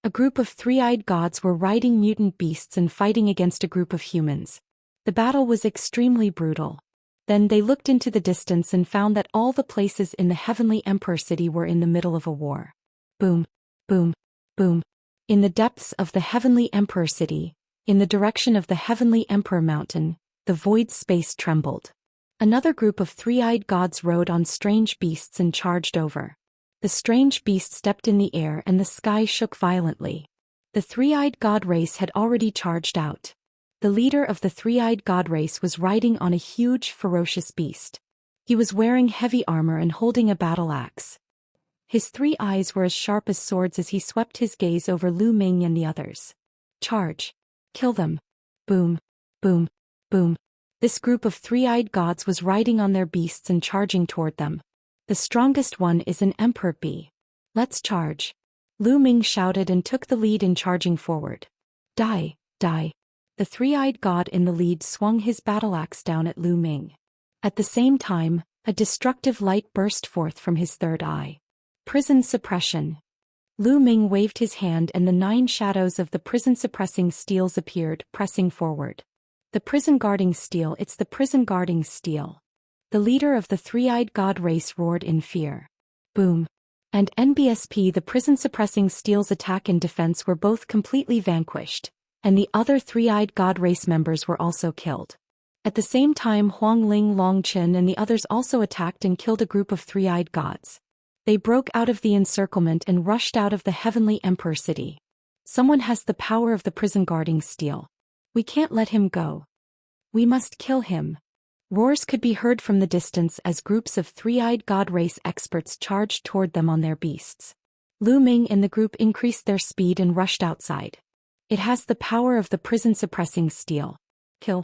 A group of three-eyed gods were riding mutant beasts and fighting against a group of humans. The battle was extremely brutal. Then they looked into the distance and found that all the places in the Heavenly Emperor City were in the middle of a war. Boom, boom, boom. In the depths of the Heavenly Emperor City, in the direction of the Heavenly Emperor Mountain, the void space trembled. Another group of three-eyed gods rode on strange beasts and charged over. The strange beast stepped in the air and the sky shook violently. The three-eyed god race had already charged out. The leader of the three-eyed god race was riding on a huge, ferocious beast. He was wearing heavy armor and holding a battle axe. His 3 eyes were as sharp as swords as he swept his gaze over Lu Ming and the others. Charge. Kill them. Boom, boom, boom. This group of three-eyed gods was riding on their beasts and charging toward them. The strongest one is an Emperor Bee. Let's charge. Lu Ming shouted and took the lead in charging forward. Die, die. The three-eyed god in the lead swung his battle axe down at Lu Ming. At the same time, a destructive light burst forth from his third eye. Prison suppression. Lu Ming waved his hand and the 9 shadows of the prison-suppressing steels appeared, pressing forward. The prison guarding steel, it's the prison guarding steel. The leader of the three-eyed god race roared in fear. Boom. And NBSP, the prison-suppressing steel's attack and defense were both completely vanquished, and the other three-eyed god race members were also killed. At the same time, Huangling Longchen and the others also attacked and killed a group of three-eyed gods. They broke out of the encirclement and rushed out of the Heavenly Emperor City. Someone has the power of the prison guarding steel. We can't let him go. We must kill him. Roars could be heard from the distance as groups of three-eyed god race experts charged toward them on their beasts. Lu Ming and the group increased their speed and rushed outside. It has the power of the prison-suppressing steel. Kill.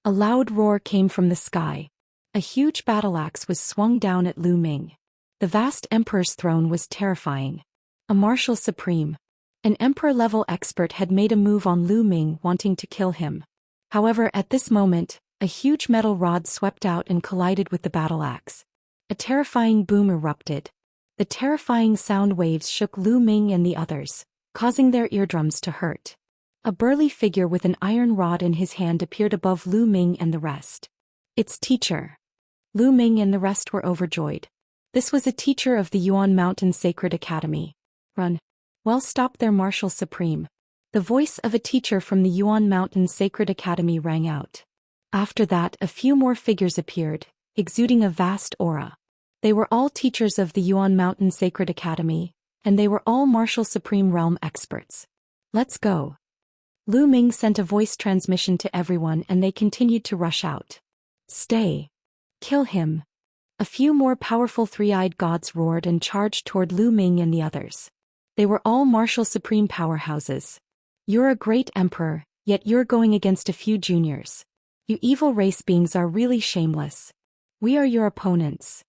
A loud roar came from the sky. A huge battle axe was swung down at Lu Ming. The vast emperor's throne was terrifying. A marshal supreme. An emperor-level expert had made a move on Lu Ming, wanting to kill him. However, at this moment, a huge metal rod swept out and collided with the battle axe. A terrifying boom erupted. The terrifying sound waves shook Lu Ming and the others, causing their eardrums to hurt. A burly figure with an iron rod in his hand appeared above Lu Ming and the rest. Its teacher. Lu Ming and the rest were overjoyed. This was a teacher of the Yuan Mountain Sacred Academy. Run. Well, stop there, Marshal Supreme. The voice of a teacher from the Yuan Mountain Sacred Academy rang out. After that, a few more figures appeared, exuding a vast aura. They were all teachers of the Yuan Mountain Sacred Academy, and they were all Marshal Supreme Realm experts. Let's go. Lu Ming sent a voice transmission to everyone and they continued to rush out. Stay. Kill him. A few more powerful three-eyed gods roared and charged toward Lu Ming and the others. They were all Marshal Supreme powerhouses. You're a great emperor, yet you're going against a few juniors. You evil race beings are really shameless. We are your opponents.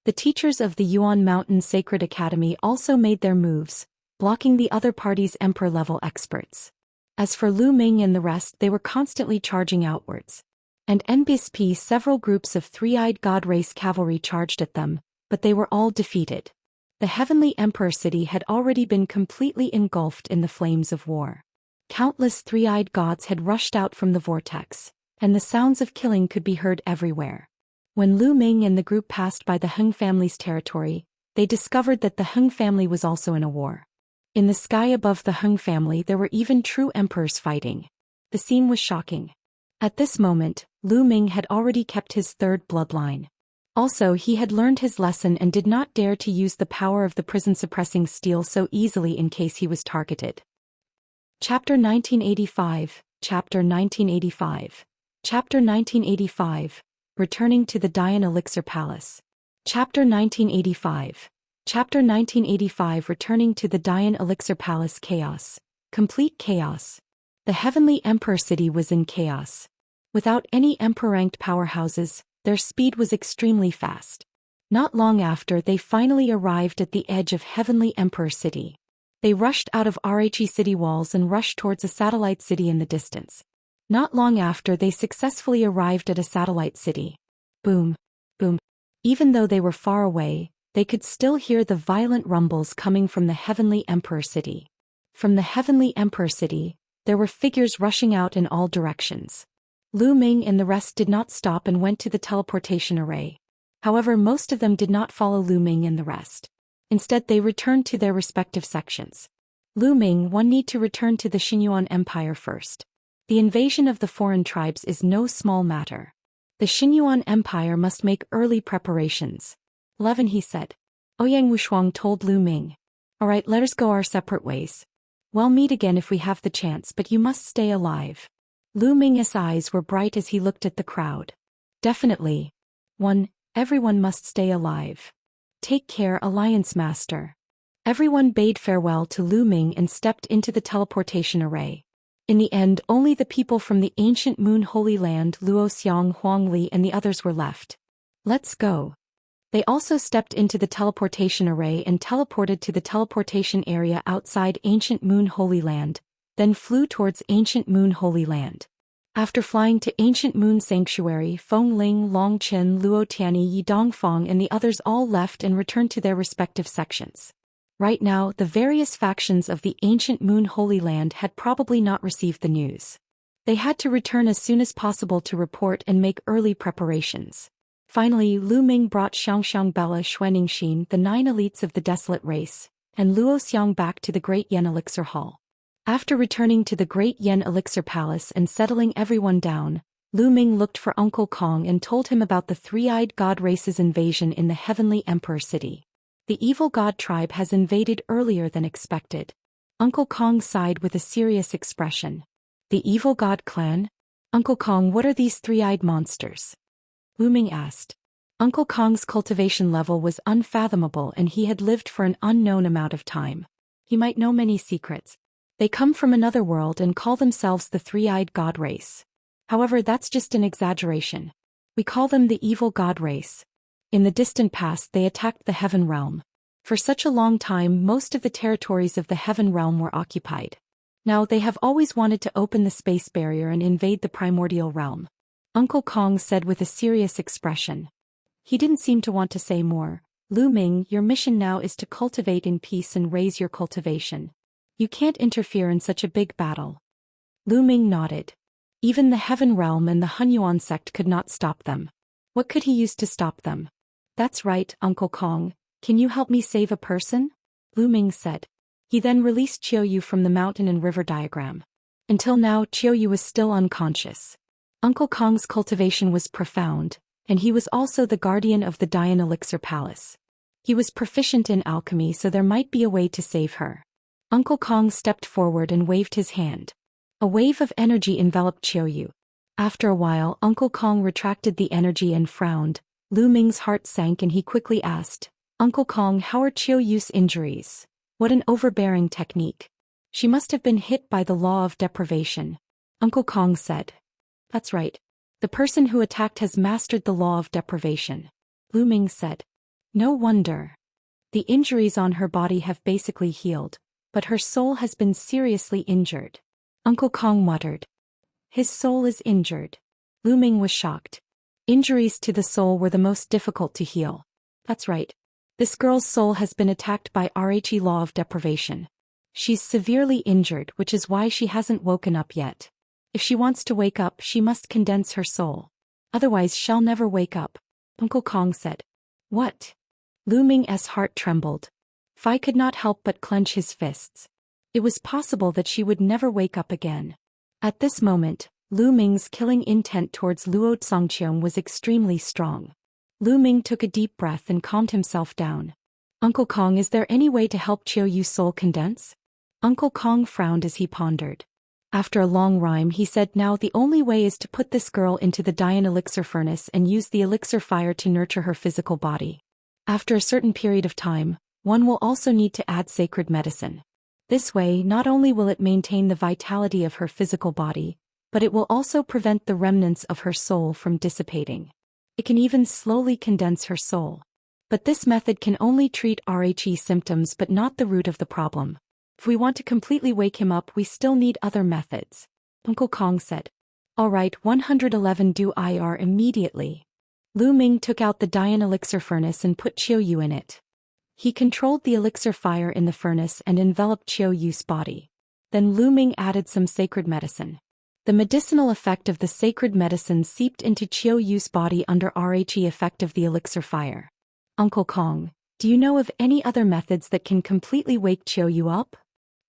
The teachers of the Yuan Mountain Sacred Academy also made their moves, blocking the other party's emperor-level experts. As for Lu Ming and the rest, they were constantly charging outwards. And NBSP several groups of three-eyed god race cavalry charged at them, but they were all defeated. The Heavenly Emperor City had already been completely engulfed in the flames of war. Countless three-eyed gods had rushed out from the vortex, and the sounds of killing could be heard everywhere. When Lu Ming and the group passed by the Heng family's territory, they discovered that the Heng family was also in a war. In the sky above the Heng family there were even true emperors fighting. The scene was shocking. At this moment, Lu Ming had already kept his third bloodline. Also, he had learned his lesson and did not dare to use the power of the prison-suppressing steel so easily in case he was targeted. Chapter 1985, Chapter 1985. Chapter 1985. Returning to the Dayan Elixir Palace. Chapter 1985. Chapter 1985. Returning to the Dayan Elixir Palace. Chaos. Complete chaos. The Heavenly Emperor City was in chaos. Without any emperor-ranked powerhouses, their speed was extremely fast. Not long after, they finally arrived at the edge of Heavenly Emperor City. They rushed out of RHE city walls and rushed towards a satellite city in the distance. Not long after, they successfully arrived at a satellite city. Boom. Boom. Even though they were far away, they could still hear the violent rumbles coming from the Heavenly Emperor City. From the Heavenly Emperor City, there were figures rushing out in all directions. Lu Ming and the rest did not stop and went to the teleportation array. However, most of them did not follow Lu Ming and the rest. Instead, they returned to their respective sections. Lu Ming, one need to return to the Xinyuan Empire first. The invasion of the foreign tribes is no small matter. The Xinyuan Empire must make early preparations. 11, he said. Ouyang Wushuang told Lu Ming. Alright, let us go our separate ways. We'll meet again if we have the chance, but you must stay alive. Lu Ming's eyes were bright as he looked at the crowd. Definitely. 1. Everyone must stay alive. Take care, Alliance Master. Everyone bade farewell to Lu Ming and stepped into the teleportation array. In the end, only the people from the ancient Moon Holy Land, Luo Xiang, Huang Li and the others were left. Let's go. They also stepped into the teleportation array and teleported to the teleportation area outside ancient Moon Holy Land, then flew towards ancient Moon Holy Land. After flying to ancient Moon Sanctuary, Feng Ling, Long Chen, Luo Tianyi, Yi Dongfang and the others all left and returned to their respective sections. Right now, the various factions of the ancient Moon Holy Land had probably not received the news. They had to return as soon as possible to report and make early preparations. Finally, Lu Ming brought Xianxia, Bella, Xuanixin, the 9 elites of the Desolate Race, and Luo Xiang back to the Great Yen Elixir Hall. After returning to the Great Yen Elixir Palace and settling everyone down, Lu Ming looked for Uncle Kong and told him about the three-eyed god race's invasion in the Heavenly Emperor City. The evil god tribe has invaded earlier than expected. Uncle Kong sighed with a serious expression. The evil god clan? Uncle Kong, what are these three-eyed monsters? Lu Ming asked. Uncle Kong's cultivation level was unfathomable and he had lived for an unknown amount of time. He might know many secrets. They come from another world and call themselves the three-eyed god race. However, that's just an exaggeration. We call them the evil god race. In the distant past they attacked the heaven realm. For such a long time most of the territories of the heaven realm were occupied. Now they have always wanted to open the space barrier and invade the primordial realm. Uncle Kong said with a serious expression. He didn't seem to want to say more. Lu Ming, your mission now is to cultivate in peace and raise your cultivation. You can't interfere in such a big battle. Lu Ming nodded. Even the heaven realm and the Hun Yuan sect could not stop them. What could he use to stop them? That's right, Uncle Kong. Can you help me save a person? Lu Ming said. He then released Qiu Yu from the mountain and river diagram. Until now, Qiu Yu was still unconscious. Uncle Kong's cultivation was profound, and he was also the guardian of the Dayan elixir palace. He was proficient in alchemy, so there might be a way to save her. Uncle Kong stepped forward and waved his hand. A wave of energy enveloped Qiu Yu. After a while, Uncle Kong retracted the energy and frowned. Lu Ming's heart sank and he quickly asked, Uncle Kong, how are Qiu Yu's injuries? What an overbearing technique. She must have been hit by the law of deprivation. Uncle Kong said. That's right. The person who attacked has mastered the law of deprivation. Lu Ming said. No wonder. The injuries on her body have basically healed, but her soul has been seriously injured. Uncle Kong muttered. His soul is injured. Lu Ming was shocked. Injuries to the soul were the most difficult to heal. That's right. This girl's soul has been attacked by Rhe law of deprivation. She's severely injured, which is why she hasn't woken up yet. If she wants to wake up, she must condense her soul. Otherwise she'll never wake up. Uncle Kong said. What? Lu Ming's heart trembled. Fei could not help but clench his fists. It was possible that she would never wake up again. At this moment, Lu Ming's killing intent towards Luo Zongqiang was extremely strong. Lu Ming took a deep breath and calmed himself down. Uncle Kong, is there any way to help Qiu Yu's soul condense? Uncle Kong frowned as he pondered. After a long rhyme he said, now the only way is to put this girl into the Dayan elixir furnace and use the elixir fire to nurture her physical body. After a certain period of time, one will also need to add sacred medicine. This way, not only will it maintain the vitality of her physical body, but it will also prevent the remnants of her soul from dissipating. It can even slowly condense her soul. But this method can only treat Rhe symptoms but not the root of the problem. If we want to completely wake him up, we still need other methods. Uncle Kong said. Alright, 111 do IR immediately. Lu Ming took out the Dayan elixir furnace and put Qiu Yu in it. He controlled the elixir fire in the furnace and enveloped Qiu Yu's body. Then Lu Ming added some sacred medicine. The medicinal effect of the sacred medicine seeped into Qiu Yu's body under Rhe effect of the elixir fire. Uncle Kong, do you know of any other methods that can completely wake Qiu Yu up?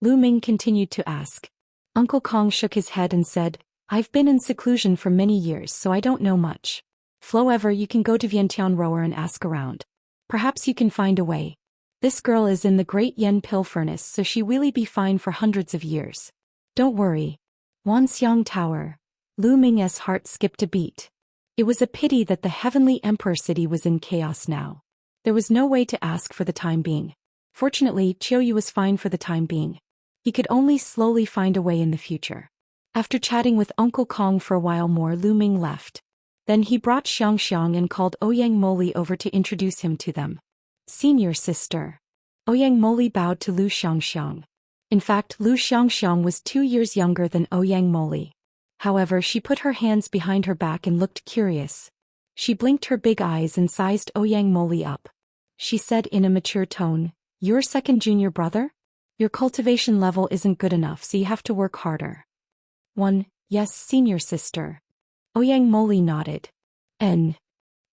Lu Ming continued to ask. Uncle Kong shook his head and said, I've been in seclusion for many years, so I don't know much. However, you can go to Vientiane Rower and ask around. Perhaps you can find a way. This girl is in the Great Yen Pill Furnace, so she will be fine for hundreds of years. Don't worry. Wanxiang Tower. Lu Ming's heart skipped a beat. It was a pity that the Heavenly Emperor City was in chaos now. There was no way to ask for the time being. Fortunately, Qiu Yu was fine for the time being. He could only slowly find a way in the future. After chatting with Uncle Kong for a while more, Lu Ming left. Then he brought Xianxia and called Ouyang Moli over to introduce him to them. Senior sister. Ouyang Moli bowed to Lu Xianxia. In fact, Lu Xianxia was 2 years younger than Ouyang Moli. However, she put her hands behind her back and looked curious. She blinked her big eyes and sized Ouyang Moli up. She said in a mature tone, Your second junior brother? Your cultivation level isn't good enough, so you have to work harder. Yes, senior sister. Ouyang Moli nodded.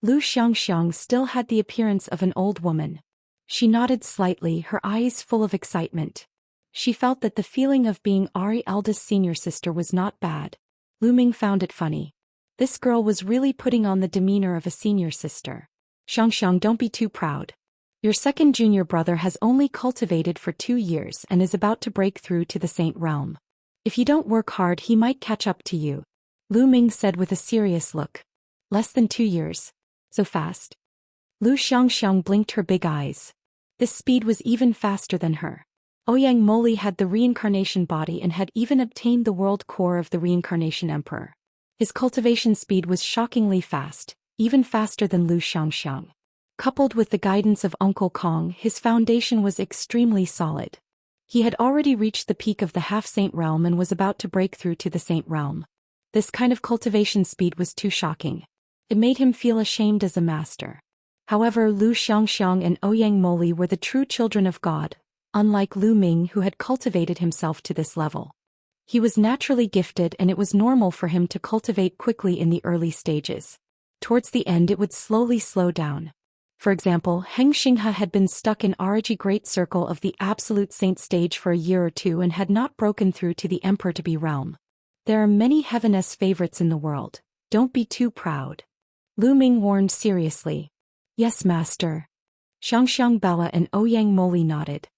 Lu Xianxia still had the appearance of an old woman. She nodded slightly, her eyes full of excitement. She felt that the feeling of being Ari's eldest senior sister was not bad. Lu Ming found it funny. This girl was really putting on the demeanor of a senior sister. Xianxia, don't be too proud. Your second junior brother has only cultivated for 2 years and is about to break through to the Saint Realm. If you don't work hard, he might catch up to you. Lu Ming said with a serious look. Less than 2 years. So fast. Xianxia blinked her big eyes. This speed was even faster than her. Ouyang Moli had the reincarnation body and had even obtained the world core of the reincarnation emperor. His cultivation speed was shockingly fast, even faster than Xianxia. Coupled with the guidance of Uncle Kong, his foundation was extremely solid. He had already reached the peak of the half-saint realm and was about to break through to the saint realm. This kind of cultivation speed was too shocking. It made him feel ashamed as a master. However, Xianxia and Ouyang Moli were the true children of God, unlike Lu Ming who had cultivated himself to this level. He was naturally gifted and it was normal for him to cultivate quickly in the early stages. Towards the end it would slowly slow down. For example, Heng Xinghe had been stuck in RG Great Circle of the Absolute Saint stage for a year or two and had not broken through to the Emperor-to-be realm. There are many Heaven's favorites in the world. Don't be too proud. Lu Ming warned seriously. Yes, master. Xianxia Bella and Ouyang Moli nodded.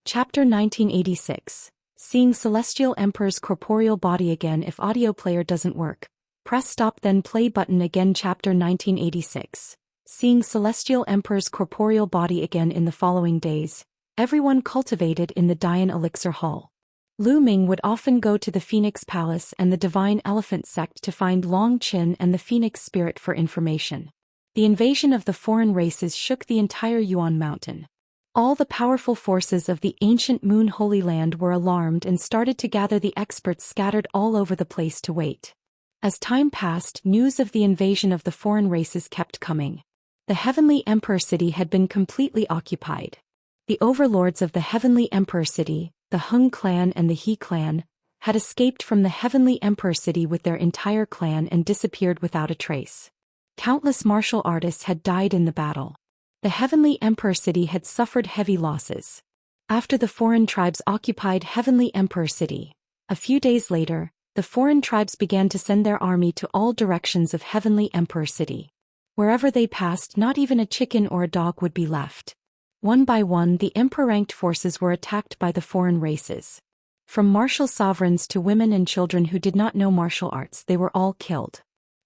Chapter 1986. Seeing Celestial Emperor's corporeal body again. If audio player doesn't work, press stop then play button again. Chapter 1986. Seeing Celestial Emperor's corporeal body again. In the following days, everyone cultivated in the Dayan elixir hall. Lu Ming would often go to the Phoenix Palace and the Divine Elephant sect to find Long Qin and the Phoenix Spirit for information. The invasion of the foreign races shook the entire Yuan mountain. All the powerful forces of the ancient Moon Holy Land were alarmed and started to gather the experts scattered all over the place to wait. As time passed, news of the invasion of the foreign races kept coming. The Heavenly Emperor City had been completely occupied. The overlords of the Heavenly Emperor City, the Hung clan and the He clan, had escaped from the Heavenly Emperor City with their entire clan and disappeared without a trace. Countless martial artists had died in the battle. The Heavenly Emperor City had suffered heavy losses. After the foreign tribes occupied Heavenly Emperor City, a few days later, the foreign tribes began to send their army to all directions of Heavenly Emperor City. Wherever they passed, not even a chicken or a dog would be left. One by one, the emperor-ranked forces were attacked by the foreign races. From martial sovereigns to women and children who did not know martial arts, they were all killed.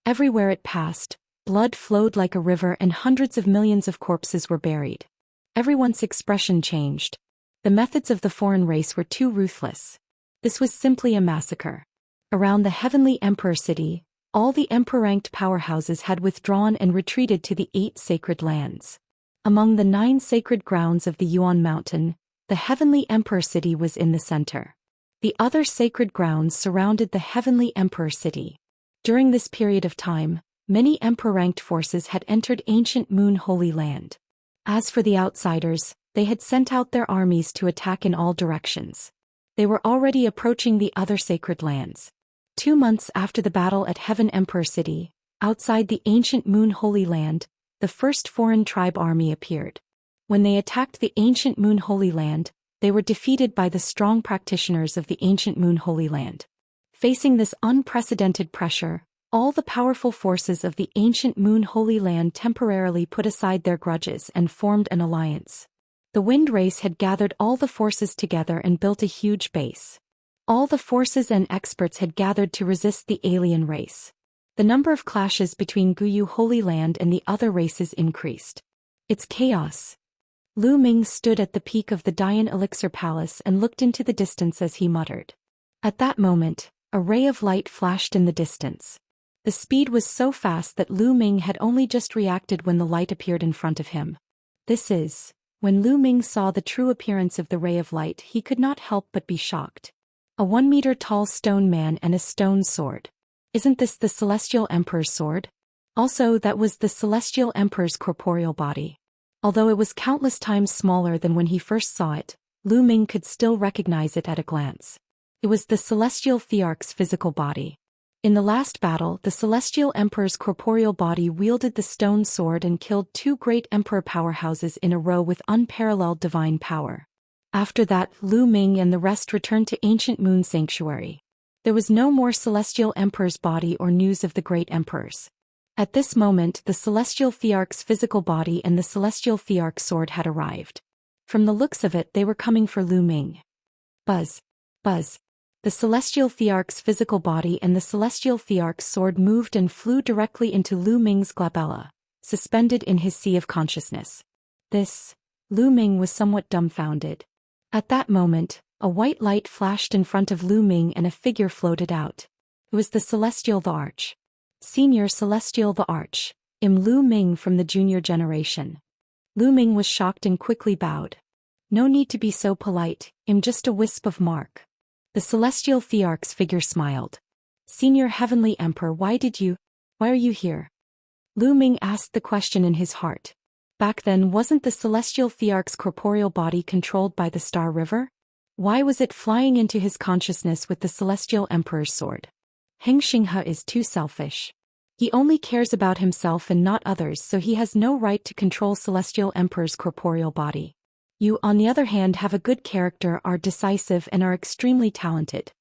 Everywhere it passed, blood flowed like a river and hundreds of millions of corpses were buried. Everyone's expression changed. The methods of the foreign race were too ruthless. This was simply a massacre. Around the Heavenly Emperor City, all the emperor-ranked powerhouses had withdrawn and retreated to the 8 sacred lands. Among the 9 sacred grounds of the Yuan Mountain, the Heavenly Emperor City was in the center. The other sacred grounds surrounded the Heavenly Emperor City. During this period of time, many emperor-ranked forces had entered ancient Moon Holy Land. As for the outsiders, they had sent out their armies to attack in all directions. They were already approaching the other sacred lands. 2 months after the battle at Heaven Emperor City, outside the ancient Moon Holy Land, the first foreign tribe army appeared. When they attacked the ancient Moon Holy Land, they were defeated by the strong practitioners of the ancient Moon Holy Land. Facing this unprecedented pressure, all the powerful forces of the ancient Moon Holy Land temporarily put aside their grudges and formed an alliance. The Wind Race had gathered all the forces together and built a huge base. All the forces and experts had gathered to resist the alien race. The number of clashes between Guyu Holy Land and the other races increased. It's chaos. Lu Ming stood at the peak of the Dayan Elixir Palace and looked into the distance as he muttered. At that moment, a ray of light flashed in the distance. The speed was so fast that Lu Ming had only just reacted when the light appeared in front of him. When Lu Ming saw the true appearance of the ray of light, he could not help but be shocked. A 1-meter-tall stone man and a stone sword. Isn't this the Celestial Emperor's sword? Also, that was the Celestial Emperor's corporeal body. Although it was countless times smaller than when he first saw it, Lu Ming could still recognize it at a glance. It was the Celestial Thearch's physical body. In the last battle, the Celestial Emperor's corporeal body wielded the stone sword and killed 2 great emperor powerhouses in a row with unparalleled divine power. After that, Lu Ming and the rest returned to ancient Moon Sanctuary. There was no more Celestial Emperor's body or news of the great emperors. At this moment, the Celestial Thearch's physical body and the Celestial Thearch sword had arrived. From the looks of it, they were coming for Lu Ming. Buzz. Buzz. The Celestial Thearch's physical body and the Celestial Thearch's sword moved and flew directly into Lu Ming's glabella. suspended in his sea of consciousness. This, Lu Ming was somewhat dumbfounded. At that moment, a white light flashed in front of Lu Ming and a figure floated out. It was the Celestial Thearch. Senior Celestial Thearch, Lu Ming from the junior generation. Lu Ming was shocked and quickly bowed. No need to be so polite, just a wisp of mark. The Celestial Thearch's figure smiled. Senior Heavenly Emperor, why are you here? Lu Ming asked the question in his heart. Back then, wasn't the Celestial Thearch's corporeal body controlled by the Star River? Why was it flying into his consciousness with the Celestial Emperor's sword? Xianxia is too selfish. He only cares about himself and not others, so he has no right to control Celestial Emperor's corporeal body. You, on the other hand, have a good character, are decisive and are extremely talented.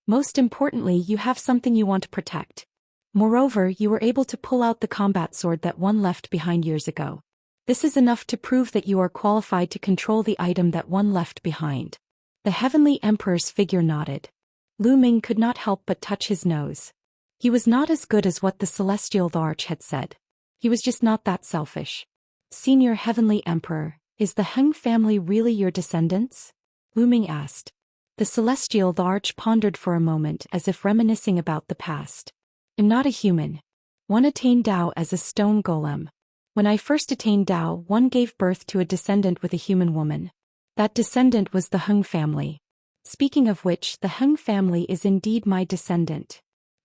Most importantly, you have something you want to protect. Moreover, you were able to pull out the combat sword that one left behind years ago. This is enough to prove that you are qualified to control the item that one left behind. The Heavenly Emperor's figure nodded. Lu Ming could not help but touch his nose. He was not as good as what the Celestial Thearch had said. He was just not that selfish. Senior Heavenly Emperor, is the Feng family really your descendants? Lu Ming asked. The Celestial Thearch pondered for a moment as if reminiscing about the past. I'm not a human. One attained Dao as a stone golem. When I first attained Dao, one gave birth to a descendant with a human woman. That descendant was the Feng family. Speaking of which, the Feng family is indeed my descendant.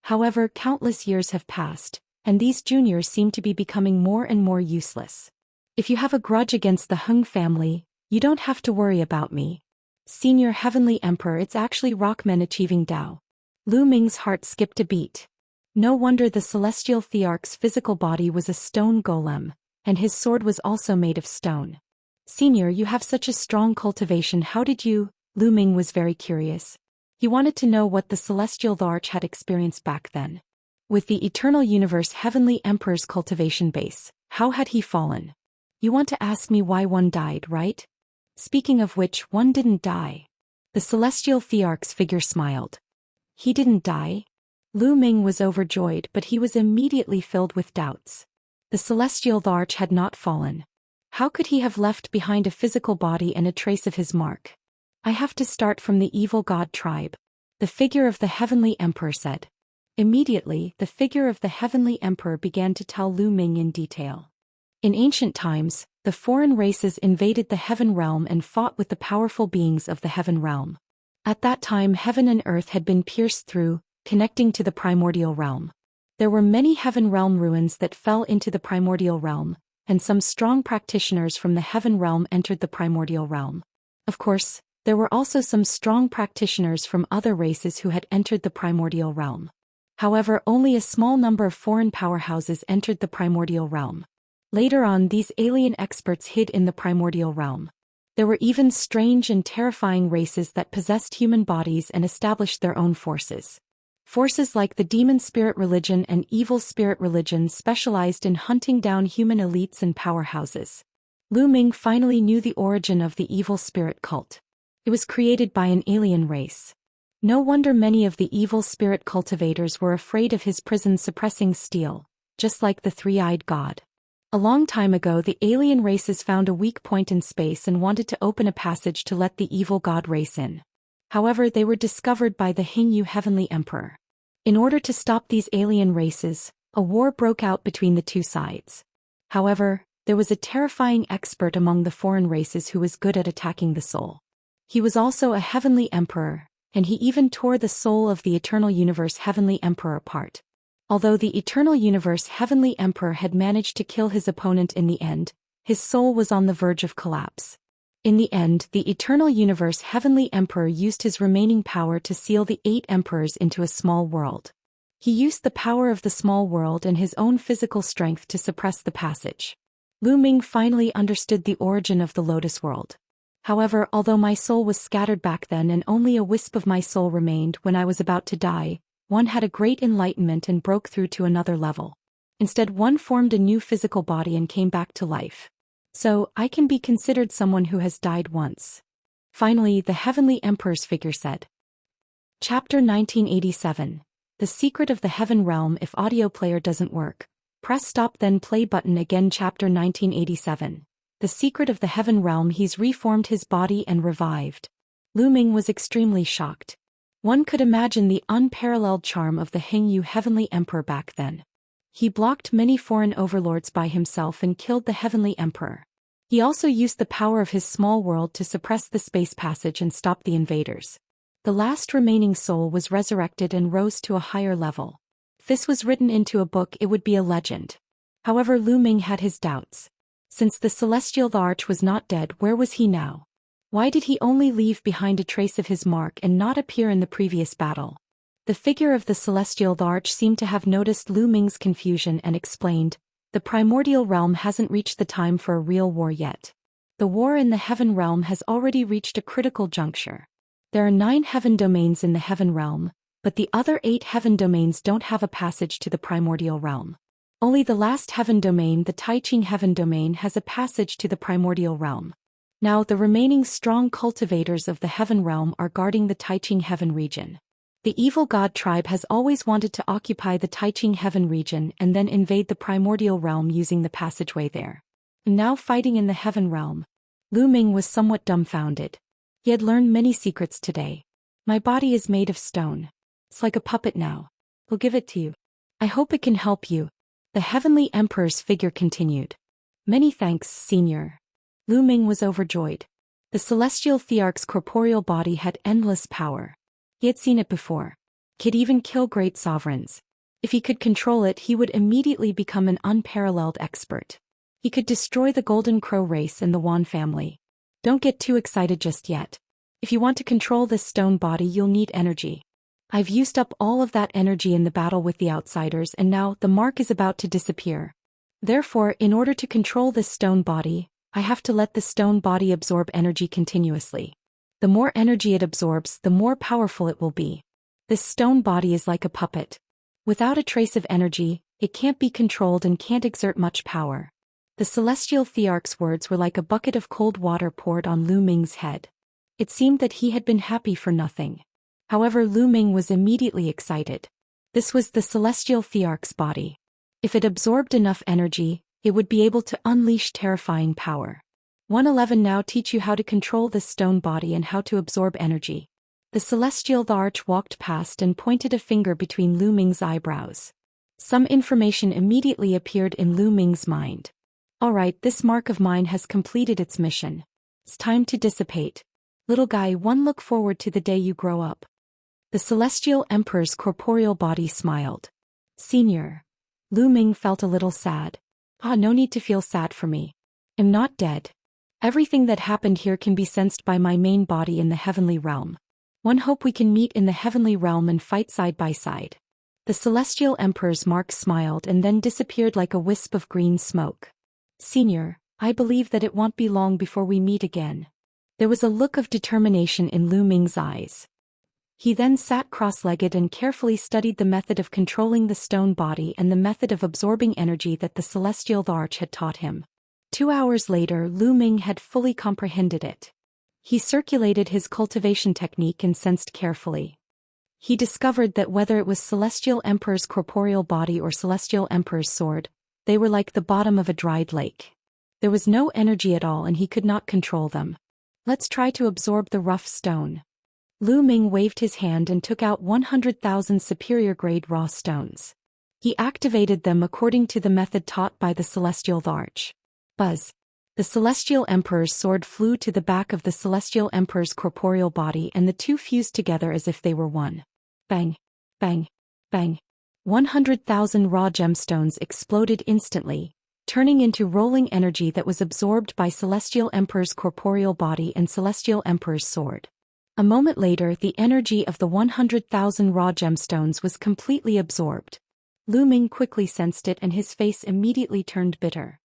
However, countless years have passed, and these juniors seem to be becoming more and more useless. If you have a grudge against the Feng family, you don't have to worry about me. Senior Heavenly Emperor, it's actually Rockmen achieving Dao. Lu Ming's heart skipped a beat. No wonder the Celestial Thearch's physical body was a stone golem, and his sword was also made of stone. Senior, you have such a strong cultivation, how did you? Lu Ming was very curious. He wanted to know what the Celestial Thearch had experienced back then. With the Eternal Universe Heavenly Emperor's cultivation base, how had he fallen? You want to ask me why one died, right? Speaking of which, one didn't die. The Celestial Thearch's figure smiled. He didn't die? Lu Ming was overjoyed, but he was immediately filled with doubts. The Celestial Thearch had not fallen. How could he have left behind a physical body and a trace of his mark? I have to start from the evil god tribe. The figure of the Heavenly Emperor said. Immediately, the figure of the Heavenly Emperor began to tell Lu Ming in detail. In ancient times, the foreign races invaded the Heaven Realm and fought with the powerful beings of the Heaven Realm. At that time, heaven and earth had been pierced through, connecting to the primordial realm. There were many Heaven Realm ruins that fell into the primordial realm, and some strong practitioners from the Heaven Realm entered the primordial realm. Of course, there were also some strong practitioners from other races who had entered the primordial realm. However, only a small number of foreign powerhouses entered the primordial realm. Later on, these alien experts hid in the primordial realm. There were even strange and terrifying races that possessed human bodies and established their own forces. Forces like the demon spirit religion and evil spirit religion specialized in hunting down human elites and powerhouses. Lu Ming finally knew the origin of the evil spirit cult. It was created by an alien race. No wonder many of the evil spirit cultivators were afraid of his prison suppressing steel, just like the three-eyed god. A long time ago, the alien races found a weak point in space and wanted to open a passage to let the evil god race in. However, they were discovered by the Hingyu Heavenly Emperor. In order to stop these alien races, a war broke out between the two sides. However, there was a terrifying expert among the foreign races who was good at attacking the soul. He was also a Heavenly Emperor, and he even tore the soul of the Eternal Universe Heavenly Emperor apart. Although the Eternal Universe Heavenly Emperor had managed to kill his opponent in the end, his soul was on the verge of collapse. In the end, the Eternal Universe Heavenly Emperor used his remaining power to seal the 8 emperors into a small world. He used the power of the small world and his own physical strength to suppress the passage. Lu Ming finally understood the origin of the Lotus World. However, although my soul was scattered back then and only a wisp of my soul remained when I was about to die, one had a great enlightenment and broke through to another level. Instead, one formed a new physical body and came back to life. So, I can be considered someone who has died once. Finally, the Heavenly Emperor's figure said. Chapter 1987. The Secret of the Heaven Realm. If audio player doesn't work, Press stop then play button again. Chapter 1987. The Secret of the Heaven Realm. He's reformed his body and revived. Lu Ming was extremely shocked. One could imagine the unparalleled charm of the Hengyu Heavenly Emperor back then. He blocked many foreign overlords by himself and killed the Heavenly Emperor. He also used the power of his small world to suppress the space passage and stop the invaders. The last remaining soul was resurrected and rose to a higher level. If this was written into a book, it would be a legend. However, Lu Ming had his doubts. Since the celestial Thearch was not dead, where was he now? Why did he only leave behind a trace of his mark and not appear in the previous battle? The figure of the celestial Thearch seemed to have noticed Lu Ming's confusion and explained, "The primordial realm hasn't reached the time for a real war yet. The war in the heaven realm has already reached a critical juncture. There are 9 heaven domains in the heaven realm, but the other 8 heaven domains don't have a passage to the primordial realm. Only the last heaven domain, the Taiqing heaven domain, has a passage to the primordial realm. Now the remaining strong cultivators of the heaven realm are guarding the Taiqing heaven region. The evil god tribe has always wanted to occupy the Taiqing heaven region and then invade the primordial realm using the passageway there. Now fighting in the heaven realm. Lu Ming was somewhat dumbfounded. He had learned many secrets today. My body is made of stone. It's like a puppet now. We'll give it to you. I hope it can help you. The Heavenly Emperor's figure continued. Many thanks, Senior. Lu Ming was overjoyed. The celestial Thearch's corporeal body had endless power. He had seen it before. It could even kill great sovereigns. If he could control it, he would immediately become an unparalleled expert. He could destroy the Golden Crow race and the Yuan family. Don't get too excited just yet. If you want to control this stone body, you'll need energy. I've used up all of that energy in the battle with the outsiders, and now the mark is about to disappear. Therefore, in order to control this stone body, I have to let the stone body absorb energy continuously. The more energy it absorbs, the more powerful it will be. This stone body is like a puppet. Without a trace of energy, it can't be controlled and can't exert much power. The celestial Thearch's words were like a bucket of cold water poured on Lu Ming's head. It seemed that he had been happy for nothing. However, Lu Ming was immediately excited. This was the celestial Thearch's body. If it absorbed enough energy, it would be able to unleash terrifying power. 111 Now teach you how to control this stone body and how to absorb energy. The celestial Thearch walked past and pointed a finger between Lu Ming's eyebrows. Some information immediately appeared in Lu Ming's mind. Alright, this mark of mine has completed its mission. It's time to dissipate. Little guy, one look forward to the day you grow up. The celestial emperor's corporeal body smiled. Senior. Lu Ming felt a little sad. No need to feel sad for me. I'm not dead. Everything that happened here can be sensed by my main body in the heavenly realm. One hope we can meet in the heavenly realm and fight side by side. The celestial emperor's mark smiled and then disappeared like a wisp of green smoke. Senior, I believe that it won't be long before we meet again. There was a look of determination in Lu Ming's eyes. He then sat cross-legged and carefully studied the method of controlling the stone body and the method of absorbing energy that the celestial Thearch had taught him. 2 hours later, Lu Ming had fully comprehended it. He circulated his cultivation technique and sensed carefully. He discovered that whether it was Celestial Emperor's corporeal body or Celestial Emperor's sword, they were like the bottom of a dried lake. There was no energy at all and he could not control them. Let's try to absorb the rough stone. Lu Ming waved his hand and took out 100,000 superior-grade raw stones. He activated them according to the method taught by the Celestial Thearch. Buzz. The Celestial Emperor's sword flew to the back of the Celestial Emperor's corporeal body and the two fused together as if they were one. Bang. Bang. Bang. 100,000 raw gemstones exploded instantly, turning into rolling energy that was absorbed by Celestial Emperor's corporeal body and Celestial Emperor's sword. A moment later, the energy of the 100,000 raw gemstones was completely absorbed. Lu Ming quickly sensed it and his face immediately turned bitter.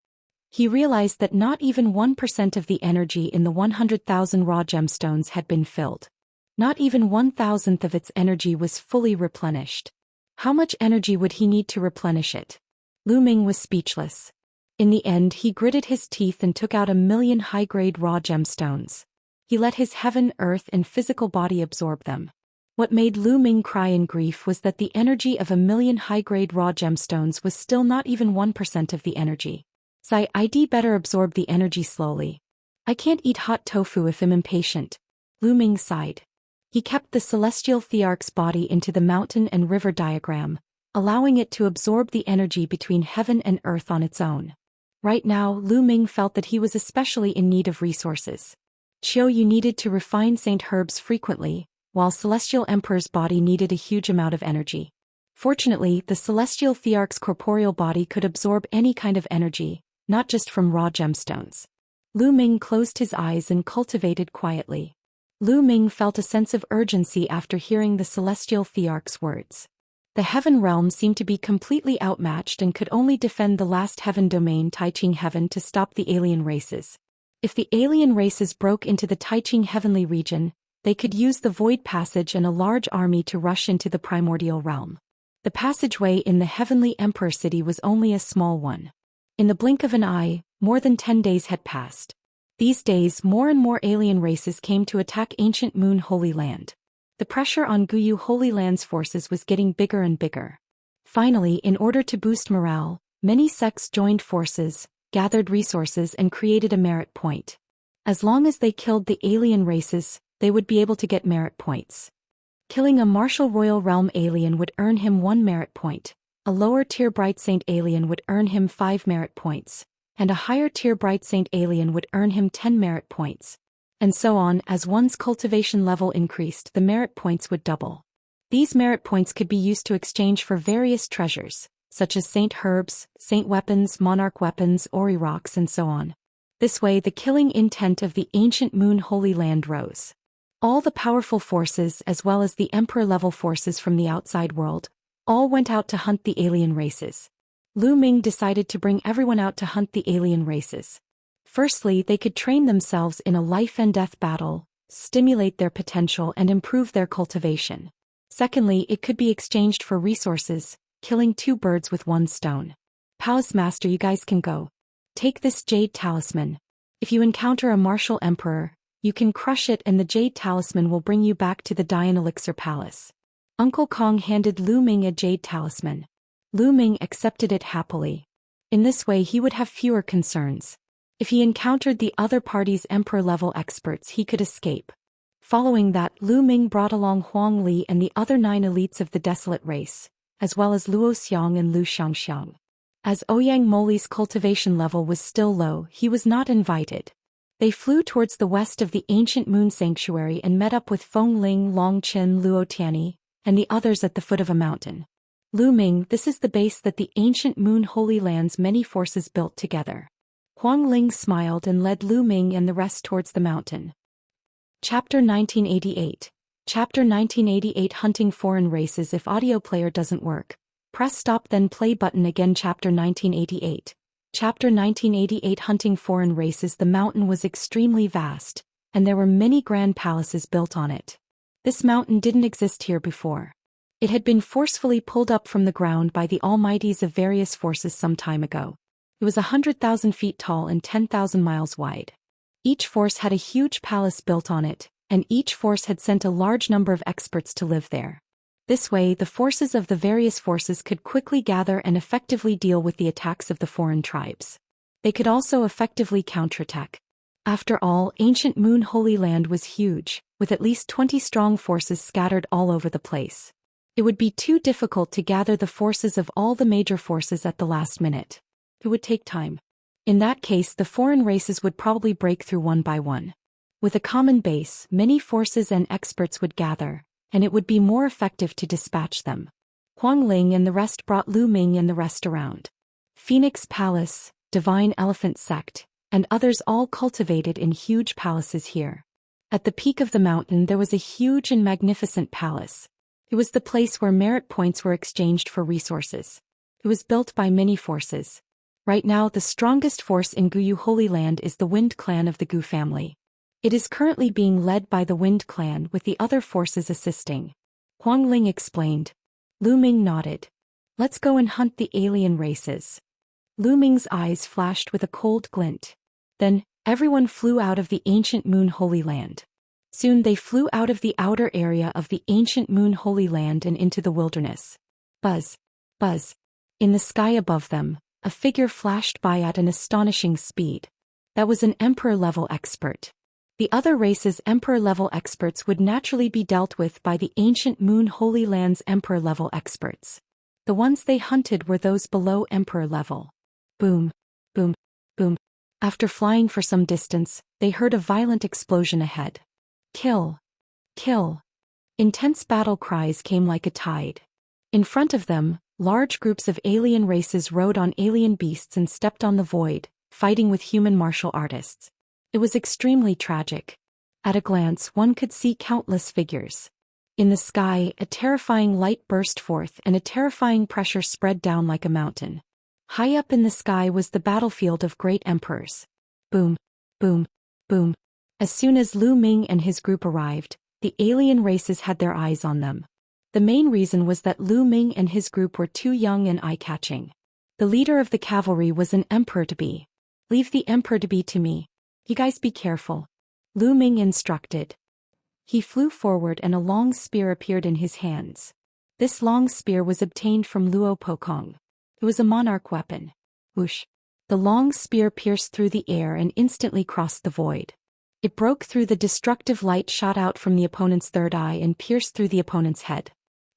He realized that not even 1% of the energy in the 100,000 raw gemstones had been filled. Not even 1,000th of its energy was fully replenished. How much energy would he need to replenish it? Lu Ming was speechless. In the end, he gritted his teeth and took out 1,000,000 high-grade raw gemstones. He let his heaven, earth, and physical body absorb them. What made Lu Ming cry in grief was that the energy of 1,000,000 high-grade raw gemstones was still not even 1% of the energy. I'd better absorb the energy slowly. I can't eat hot tofu if I'm impatient. Lu Ming sighed. He kept the celestial Thearch's body into the mountain and river diagram, allowing it to absorb the energy between heaven and earth on its own. Right now, Lu Ming felt that he was especially in need of resources. You needed to refine Saint herbs frequently, while Celestial Emperor's body needed a huge amount of energy. Fortunately, the Celestial Thearch's corporeal body could absorb any kind of energy, not just from raw gemstones. Lu Ming closed his eyes and cultivated quietly. Lu Ming felt a sense of urgency after hearing the Celestial Thearch's words. The heaven realm seemed to be completely outmatched and could only defend the last heaven domain Taiching Heaven to stop the alien races. If the alien races broke into the Taiching Heavenly region, they could use the Void Passage and a large army to rush into the primordial realm. The passageway in the Heavenly Emperor City was only a small one. In the blink of an eye, more than 10 days had passed. These days, more and more alien races came to attack ancient Moon Holy Land. The pressure on Guyu Holy Land's forces was getting bigger and bigger. Finally, in order to boost morale, many sects joined forces, gathered resources and created a merit point. As long as they killed the alien races, they would be able to get merit points. Killing a martial royal realm alien would earn him 1 merit point, a lower tier Bright Saint alien would earn him 5 merit points, and a higher tier Bright Saint alien would earn him 10 merit points. And so on. As one's cultivation level increased, the merit points would double. These merit points could be used to exchange for various treasures, such as saint herbs, saint weapons, monarch weapons, ori rocks and so on. This way the killing intent of the ancient Moon Holy Land rose. All the powerful forces as well as the emperor-level forces from the outside world, all went out to hunt the alien races. Lu Ming decided to bring everyone out to hunt the alien races. Firstly, they could train themselves in a life-and-death battle, stimulate their potential and improve their cultivation. Secondly, it could be exchanged for resources, killing 2 birds with 1 stone. Pause Master, you guys can go. Take this jade talisman. If you encounter a martial emperor, you can crush it and the jade talisman will bring you back to the Dayan elixir palace. Uncle Kong handed Lu Ming a jade talisman. Lu Ming accepted it happily. In this way he would have fewer concerns. If he encountered the other party's emperor-level experts he could escape. Following that, Lu Ming brought along Huang Li and the other 9 elites of the desolate race, as well as Luo Xiang and Lu Xianxia. As Ouyang Moli's cultivation level was still low, he was not invited. They flew towards the west of the ancient moon sanctuary and met up with Feng Ling, Long Qin, Luo Tianyi, and the others at the foot of a mountain. Lu Ming, this is the base that the ancient Moon Holy Land's many forces built together. Huang Ling smiled and led Lu Ming and the rest towards the mountain. Chapter 1988. Chapter 1988 Hunting Foreign Races. If audio player doesn't work, press stop then play button again. Chapter 1988. Chapter 1988 Hunting Foreign Races. The mountain was extremely vast, and there were many grand palaces built on it. This mountain didn't exist here before. It had been forcefully pulled up from the ground by the almighties of various forces some time ago. It was 100,000 feet tall and 10,000 miles wide. Each force had a huge palace built on it, and each force had sent a large number of experts to live there. This way, the forces of the various forces could quickly gather and effectively deal with the attacks of the foreign tribes. They could also effectively counterattack. After all, ancient Moon Holy Land was huge, with at least 20 strong forces scattered all over the place. It would be too difficult to gather the forces of all the major forces at the last minute. It would take time. In that case, the foreign races would probably break through one by one. With a common base, many forces and experts would gather, and it would be more effective to dispatch them. Huang Ling and the rest brought Lu Ming and the rest around. Phoenix Palace, Divine Elephant Sect, and others all cultivated in huge palaces here. At the peak of the mountain there was a huge and magnificent palace. It was the place where merit points were exchanged for resources. It was built by many forces. Right now the strongest force in Guyu Holy Land is the Wind Clan of the Gu family. It is currently being led by the Wind Clan with the other forces assisting. Huang Ling explained. Lu Ming nodded. Let's go and hunt the alien races. Lu Ming's eyes flashed with a cold glint. Then, everyone flew out of the ancient Moon Holy Land. Soon they flew out of the outer area of the ancient Moon Holy Land and into the wilderness. Buzz, buzz. In the sky above them, a figure flashed by at an astonishing speed. That was an Emperor-level expert. The other races' Emperor-level experts would naturally be dealt with by the ancient Moon Holy Land's Emperor-level experts. The ones they hunted were those below Emperor level. Boom, boom, boom. After flying for some distance, they heard a violent explosion ahead. Kill, kill. Intense battle cries came like a tide. In front of them, large groups of alien races rode on alien beasts and stepped on the void, fighting with human martial artists. It was extremely tragic. At a glance, one could see countless figures. In the sky, a terrifying light burst forth and a terrifying pressure spread down like a mountain. High up in the sky was the battlefield of great emperors. Boom, boom, boom. As soon as Lu Ming and his group arrived, the alien races had their eyes on them. The main reason was that Lu Ming and his group were too young and eye-catching. The leader of the cavalry was an emperor-to-be. Leave the emperor-to-be to me. You guys be careful. Lu Ming instructed. He flew forward and a long spear appeared in his hands. This long spear was obtained from Luo Pokong. It was a monarch weapon. Whoosh. The long spear pierced through the air and instantly crossed the void. It broke through the destructive light shot out from the opponent's third eye and pierced through the opponent's head.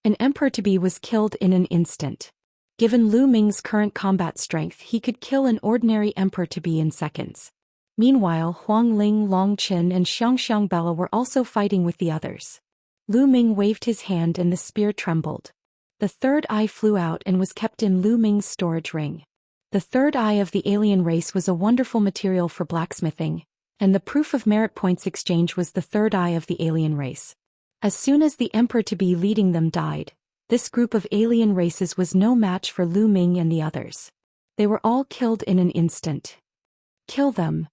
An emperor-to-be was killed in an instant. Given Lu Ming's current combat strength, he could kill an ordinary emperor-to-be in seconds. Meanwhile, Huangling, Longqin and Xianxia Bella were also fighting with the others. Lu Ming waved his hand and the spear trembled. The third eye flew out and was kept in Lu Ming's storage ring. The third eye of the alien race was a wonderful material for blacksmithing, and the proof of merit points exchange was the third eye of the alien race. As soon as the emperor-to-be leading them died, this group of alien races was no match for Lu Ming and the others. They were all killed in an instant. Kill them.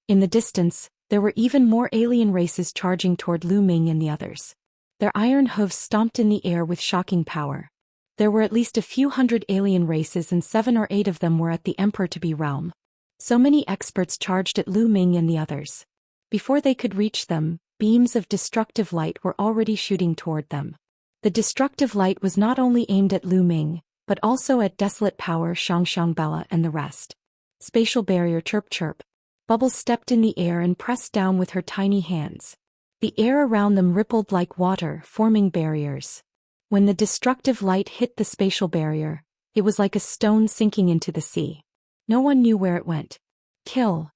In the distance, there were even more alien races charging toward Lu Ming and the others. Their iron hooves stomped in the air with shocking power. There were at least a few hundred alien races and 7 or 8 of them were at the emperor-to-be realm. So many experts charged at Lu Ming and the others. Before they could reach them, beams of destructive light were already shooting toward them. The destructive light was not only aimed at Lu Ming, but also at Desolate Power, Xianxia Bella and the rest. Spatial barrier chirp chirp. Bubbles stepped in the air and pressed down with her tiny hands. The air around them rippled like water, forming barriers. When the destructive light hit the spatial barrier, it was like a stone sinking into the sea. No one knew where it went. Kill.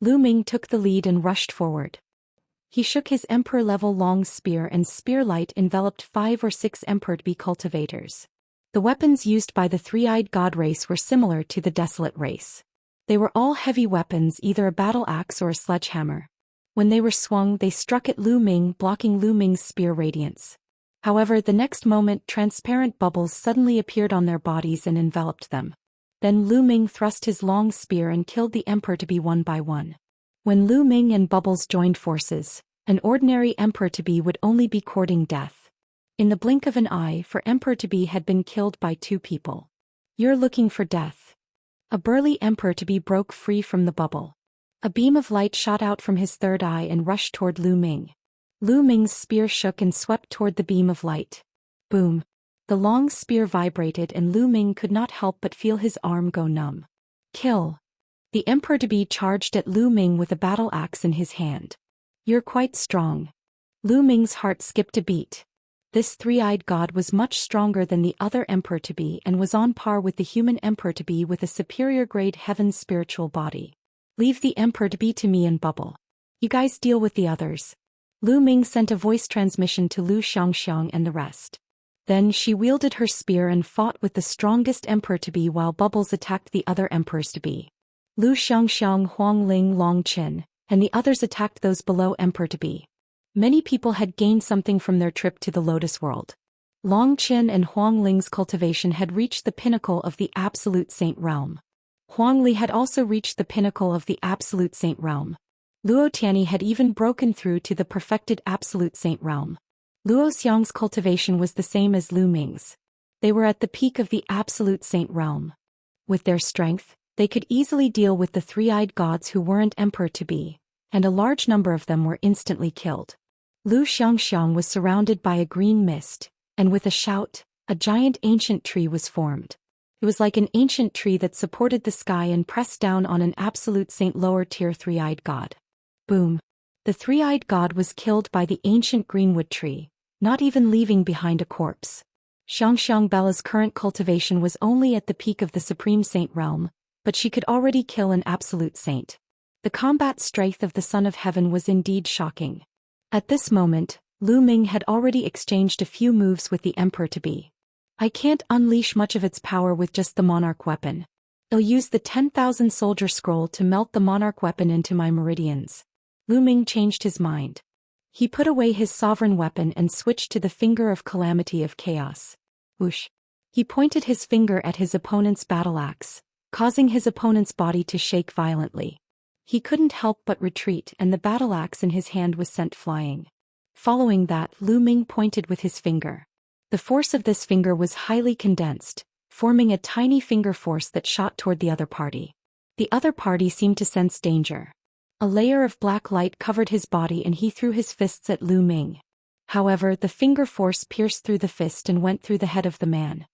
Lu Ming took the lead and rushed forward. He shook his emperor-level long spear and spear light enveloped 5 or 6 emperor-to-be cultivators. The weapons used by the three-eyed god race were similar to the desolate race. They were all heavy weapons, either a battle axe or a sledgehammer. When they were swung, they struck at Lu Ming, blocking Lu Ming's spear radiance. However, the next moment transparent bubbles suddenly appeared on their bodies and enveloped them. Then Lu Ming thrust his long spear and killed the emperor-to-be one by one. When Lu Ming and Bubbles joined forces, an ordinary emperor-to-be would only be courting death. In the blink of an eye, for emperor-to-be had been killed by 2 people. You're looking for death. A burly emperor-to-be broke free from the bubble. A beam of light shot out from his third eye and rushed toward Lu Ming. Lu Ming's spear shook and swept toward the beam of light. Boom. The long spear vibrated and Lu Ming could not help but feel his arm go numb. Kill. The emperor-to-be charged at Lu Ming with a battle axe in his hand. You're quite strong. Lu Ming's heart skipped a beat. This three-eyed god was much stronger than the other emperor-to-be and was on par with the human emperor-to-be with a superior grade heaven's spiritual body. Leave the emperor-to-be to me and Bubble. You guys deal with the others. Lu Ming sent a voice transmission to Lu Xianxiang and the rest. Then she wielded her spear and fought with the strongest emperor-to-be while Bubbles attacked the other emperors-to-be. Lu Xianxiang, Huangling, Longqin, and the others attacked those below emperor-to-be. Many people had gained something from their trip to the Lotus World. Longqin and Huangling's cultivation had reached the pinnacle of the Absolute Saint Realm. Huangli had also reached the pinnacle of the Absolute Saint Realm. Luo Tianyi had even broken through to the perfected Absolute Saint Realm. Luo Xiang's cultivation was the same as Lu Ming's. They were at the peak of the Absolute Saint Realm. With their strength, they could easily deal with the three-eyed gods who weren't emperor-to-be, and a large number of them were instantly killed. Xianxia was surrounded by a green mist, and with a shout, a giant ancient tree was formed. It was like an ancient tree that supported the sky and pressed down on an absolute saint lower-tier three-eyed god. Boom! The three-eyed god was killed by the ancient greenwood tree, not even leaving behind a corpse. Xianxia Bella's current cultivation was only at the peak of the supreme saint realm, but she could already kill an absolute saint. The combat strength of the Son of Heaven was indeed shocking. At this moment, Lu Ming had already exchanged a few moves with the Emperor-to-be. I can't unleash much of its power with just the monarch weapon. I'll use the 10,000 soldier scroll to melt the monarch weapon into my meridians. Lu Ming changed his mind. He put away his sovereign weapon and switched to the finger of calamity of chaos. Whoosh! He pointed his finger at his opponent's battle axe, causing his opponent's body to shake violently. He couldn't help but retreat, and the battle axe in his hand was sent flying. Following that, Lu Ming pointed with his finger. The force of this finger was highly condensed, forming a tiny finger force that shot toward the other party. The other party seemed to sense danger. A layer of black light covered his body and he threw his fists at Lu Ming. However, the finger force pierced through the fist and went through the head of the man.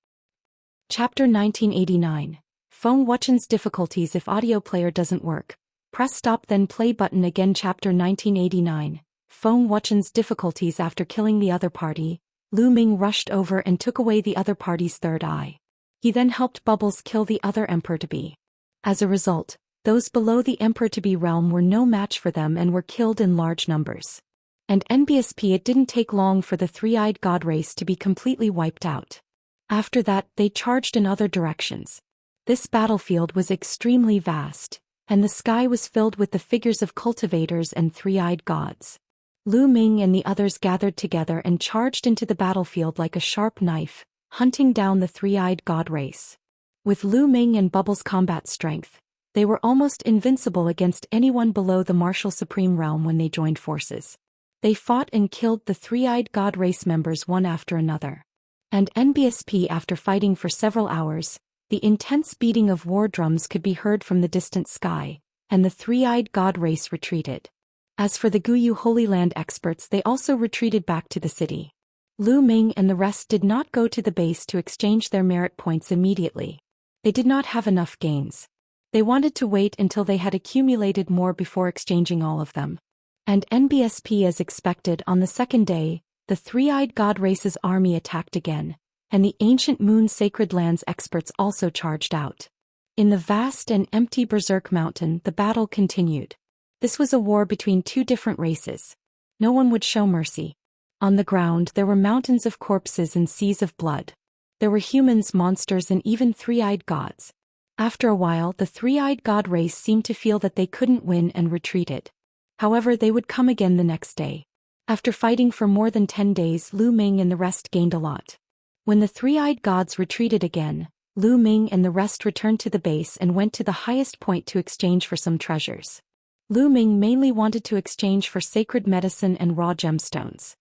Chapter 1989. Feng Wuchen's difficulties. If audio player doesn't work, press stop then play button again. Chapter 1989. Feng Wuchen's difficulties. After killing the other party, Lu Ming rushed over and took away the other party's third eye. He then helped Bubbles kill the other Emperor-to-be. As a result, those below the Emperor-to-be realm were no match for them and were killed in large numbers. And NBSP, it didn't take long for the three-eyed god race to be completely wiped out. After that, they charged in other directions. This battlefield was extremely vast, and the sky was filled with the figures of cultivators and three-eyed gods. Lu Ming and the others gathered together and charged into the battlefield like a sharp knife, hunting down the three-eyed god race. With Lu Ming and Bubbles' combat strength, they were almost invincible against anyone below the martial supreme realm when they joined forces. They fought and killed the three-eyed god race members one after another. And NBSP, after fighting for several hours, the intense beating of war drums could be heard from the distant sky, and the three-eyed god race retreated. As for the Guyu Holy Land experts, they also retreated back to the city. Lu Ming and the rest did not go to the base to exchange their merit points immediately. They did not have enough gains. They wanted to wait until they had accumulated more before exchanging all of them. And NBSP, as expected, on the second day, the three-eyed god race's army attacked again, and the ancient moon sacred lands experts also charged out. In the vast and empty Berserk Mountain, the battle continued. This was a war between two different races. No one would show mercy. On the ground there were mountains of corpses and seas of blood. There were humans, monsters, and even three-eyed gods. After a while, the three-eyed god race seemed to feel that they couldn't win and retreated. However, they would come again the next day. After fighting for more than 10 days, Lu Ming and the rest gained a lot. When the three-eyed gods retreated again, Lu Ming and the rest returned to the base and went to the highest point to exchange for some treasures. Lu Ming mainly wanted to exchange for sacred medicine and raw gemstones.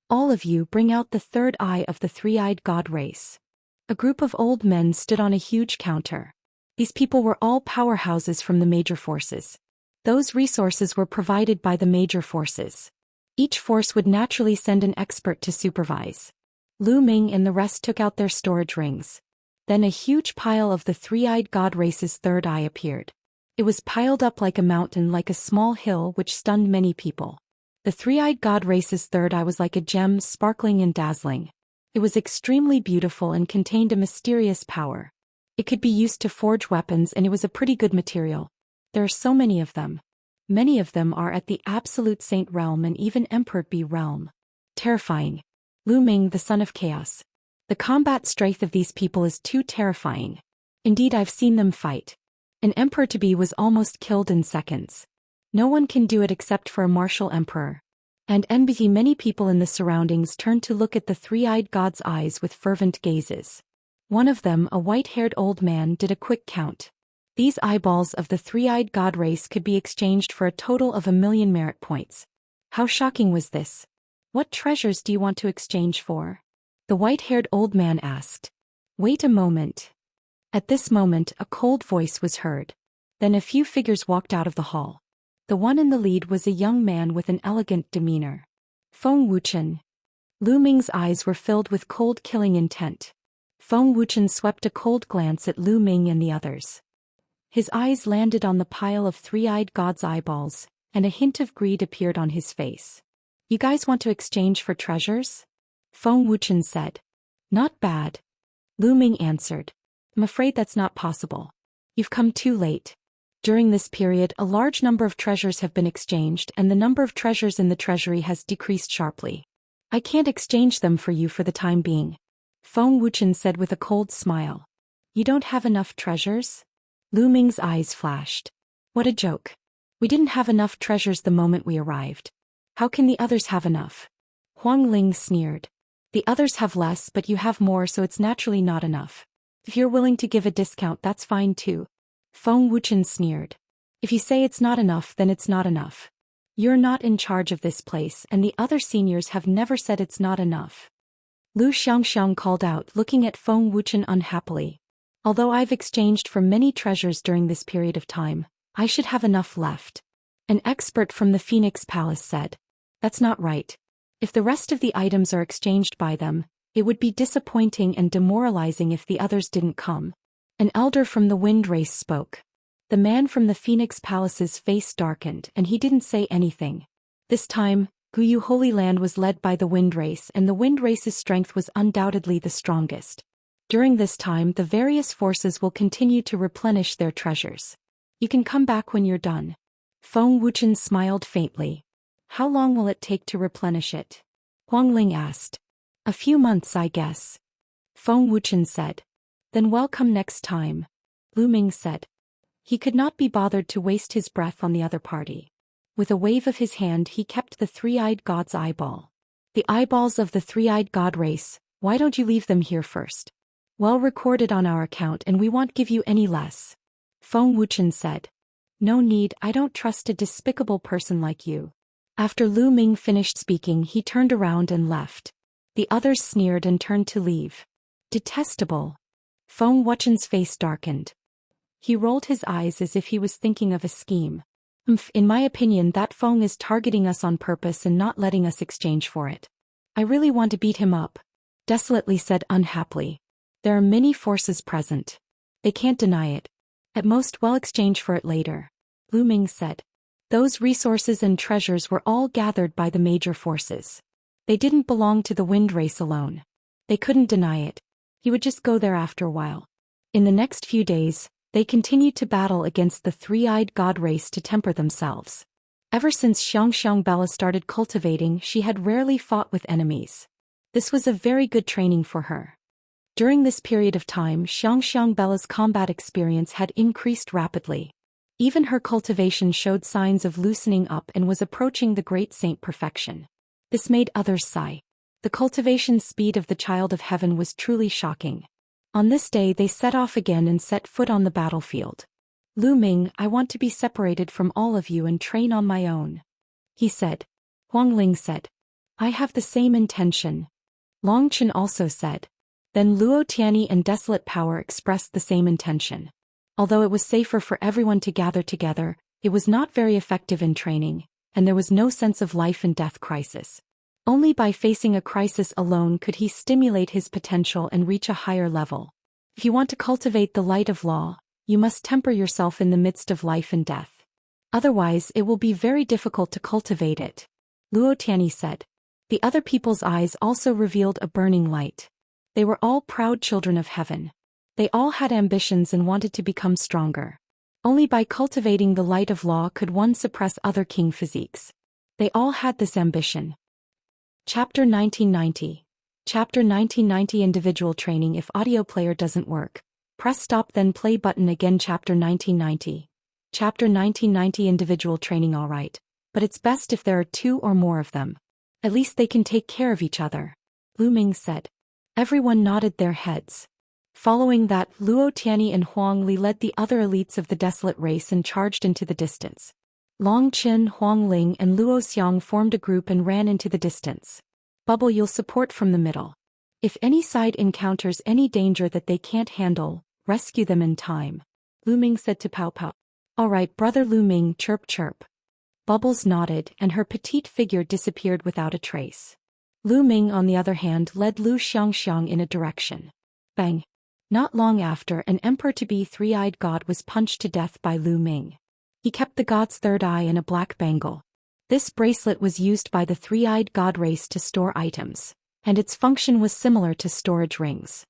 All of you bring out the third eye of the three-eyed god race. A group of old men stood on a huge counter. These people were all powerhouses from the major forces. Those resources were provided by the major forces. Each force would naturally send an expert to supervise. Lu Ming and the rest took out their storage rings. Then a huge pile of the three-eyed god race's third eye appeared. It was piled up like a mountain, like a small hill, which stunned many people. The three-eyed god race's third eye was like a gem, sparkling and dazzling. It was extremely beautiful and contained a mysterious power. It could be used to forge weapons, and it was a pretty good material. There are so many of them. Many of them are at the absolute saint realm and even Emperor-to-be realm. Terrifying. Lu Ming, the son of chaos. The combat strength of these people is too terrifying. Indeed, I've seen them fight. An Emperor-to-be was almost killed in seconds. No one can do it except for a martial emperor. And NBT, many people in the surroundings turned to look at the three-eyed god's eyes with fervent gazes. One of them, a white-haired old man, did a quick count. These eyeballs of the three-eyed god race could be exchanged for a total of 1,000,000 merit points. How shocking was this? What treasures do you want to exchange for? The white-haired old man asked. Wait a moment. At this moment, a cold voice was heard. Then a few figures walked out of the hall. The one in the lead was a young man with an elegant demeanor. Feng wuchen. Lu Ming's eyes were filled with cold killing intent. Feng wuchen swept a cold glance at Lu Ming and the others. His eyes landed on the pile of three-eyed god's eyeballs, and a hint of greed appeared on his face. You guys want to exchange for treasures? Feng wuchen said. Not bad. Lu Ming answered. I'm afraid that's not possible. You've come too late. During this period, a large number of treasures have been exchanged and the number of treasures in the treasury has decreased sharply. I can't exchange them for you for the time being. Feng wuchen said with a cold smile. You don't have enough treasures? Lu Ming's eyes flashed. What a joke. We didn't have enough treasures the moment we arrived. How can the others have enough? Huang Ling sneered. The others have less but you have more, so it's naturally not enough. If you're willing to give a discount, that's fine too. Feng wuchen sneered. If you say it's not enough, then it's not enough. You're not in charge of this place and the other seniors have never said it's not enough. Lu Xianxia called out, looking at Feng wuchen unhappily. Although I've exchanged for many treasures during this period of time, I should have enough left. An expert from the Phoenix Palace said. That's not right. If the rest of the items are exchanged by them, it would be disappointing and demoralizing if the others didn't come. An elder from the wind race spoke. The man from the Phoenix Palace's face darkened and he didn't say anything. This time, Guyu Holy Land was led by the wind race and the wind race's strength was undoubtedly the strongest. During this time, the various forces will continue to replenish their treasures. You can come back when you're done. Feng wuchen smiled faintly. How long will it take to replenish it? Huang Ling asked. A few months, I guess. Feng wuchen said. Then welcome next time. Lu Ming said. He could not be bothered to waste his breath on the other party. With a wave of his hand he kept the three-eyed god's eyeball. The eyeballs of the three-eyed god race, why don't you leave them here first? Well recorded on our account and we won't give you any less. Feng wuchen said. No need, I don't trust a despicable person like you. After Lu Ming finished speaking he turned around and left. The others sneered and turned to leave. Detestable. Feng wuchen's face darkened. He rolled his eyes as if he was thinking of a scheme. In my opinion that Feng is targeting us on purpose and not letting us exchange for it. I really want to beat him up. Desolately said unhappily. There are many forces present. They can't deny it. At most we'll exchange for it later. Lu Ming said. Those resources and treasures were all gathered by the major forces. They didn't belong to the wind race alone. They couldn't deny it. He would just go there after a while. In the next few days, they continued to battle against the three-eyed god race to temper themselves. Ever since Xianxia started cultivating, she had rarely fought with enemies. This was a very good training for her. During this period of time, Xianxia's combat experience had increased rapidly. Even her cultivation showed signs of loosening up and was approaching the great saint perfection. This made others sigh. The cultivation speed of the child of heaven was truly shocking. On this day they set off again and set foot on the battlefield. Lu Ming, I want to be separated from all of you and train on my own. He said. Huang Ling said. I have the same intention. Long Chen also said. Then Luo Tianyi and Desolate Power expressed the same intention. Although it was safer for everyone to gather together, it was not very effective in training, and there was no sense of life and death crisis. Only by facing a crisis alone could he stimulate his potential and reach a higher level. If you want to cultivate the light of law, you must temper yourself in the midst of life and death. Otherwise, it will be very difficult to cultivate it. Luo Tianyi said. The other people's eyes also revealed a burning light. They were all proud children of heaven. They all had ambitions and wanted to become stronger. Only by cultivating the light of law could one suppress other king physiques. They all had this ambition. Chapter 1990. Chapter 1990 Individual Training. If audio player doesn't work, press stop then play button again. Chapter 1990. Chapter 1990 Individual Training. Alright, but it's best if there are two or more of them. At least they can take care of each other. Lu Ming said. Everyone nodded their heads. Following that, Luo Tianyi and Huang Li led the other elites of the desolate race and charged into the distance. Long Chen, Huang Ling and Luo Xiang formed a group and ran into the distance. Bubble, you'll support from the middle. If any side encounters any danger that they can't handle, rescue them in time. Lu Ming said to Pao Pao. Alright brother Lu Ming, chirp chirp. Bubbles nodded and her petite figure disappeared without a trace. Lu Ming on the other hand led Lu Xianxia in a direction. Bang! Not long after, an emperor-to-be three-eyed god was punched to death by Lu Ming. He kept the god's third eye in a black bangle. This bracelet was used by the three-eyed god race to store items, and its function was similar to storage rings.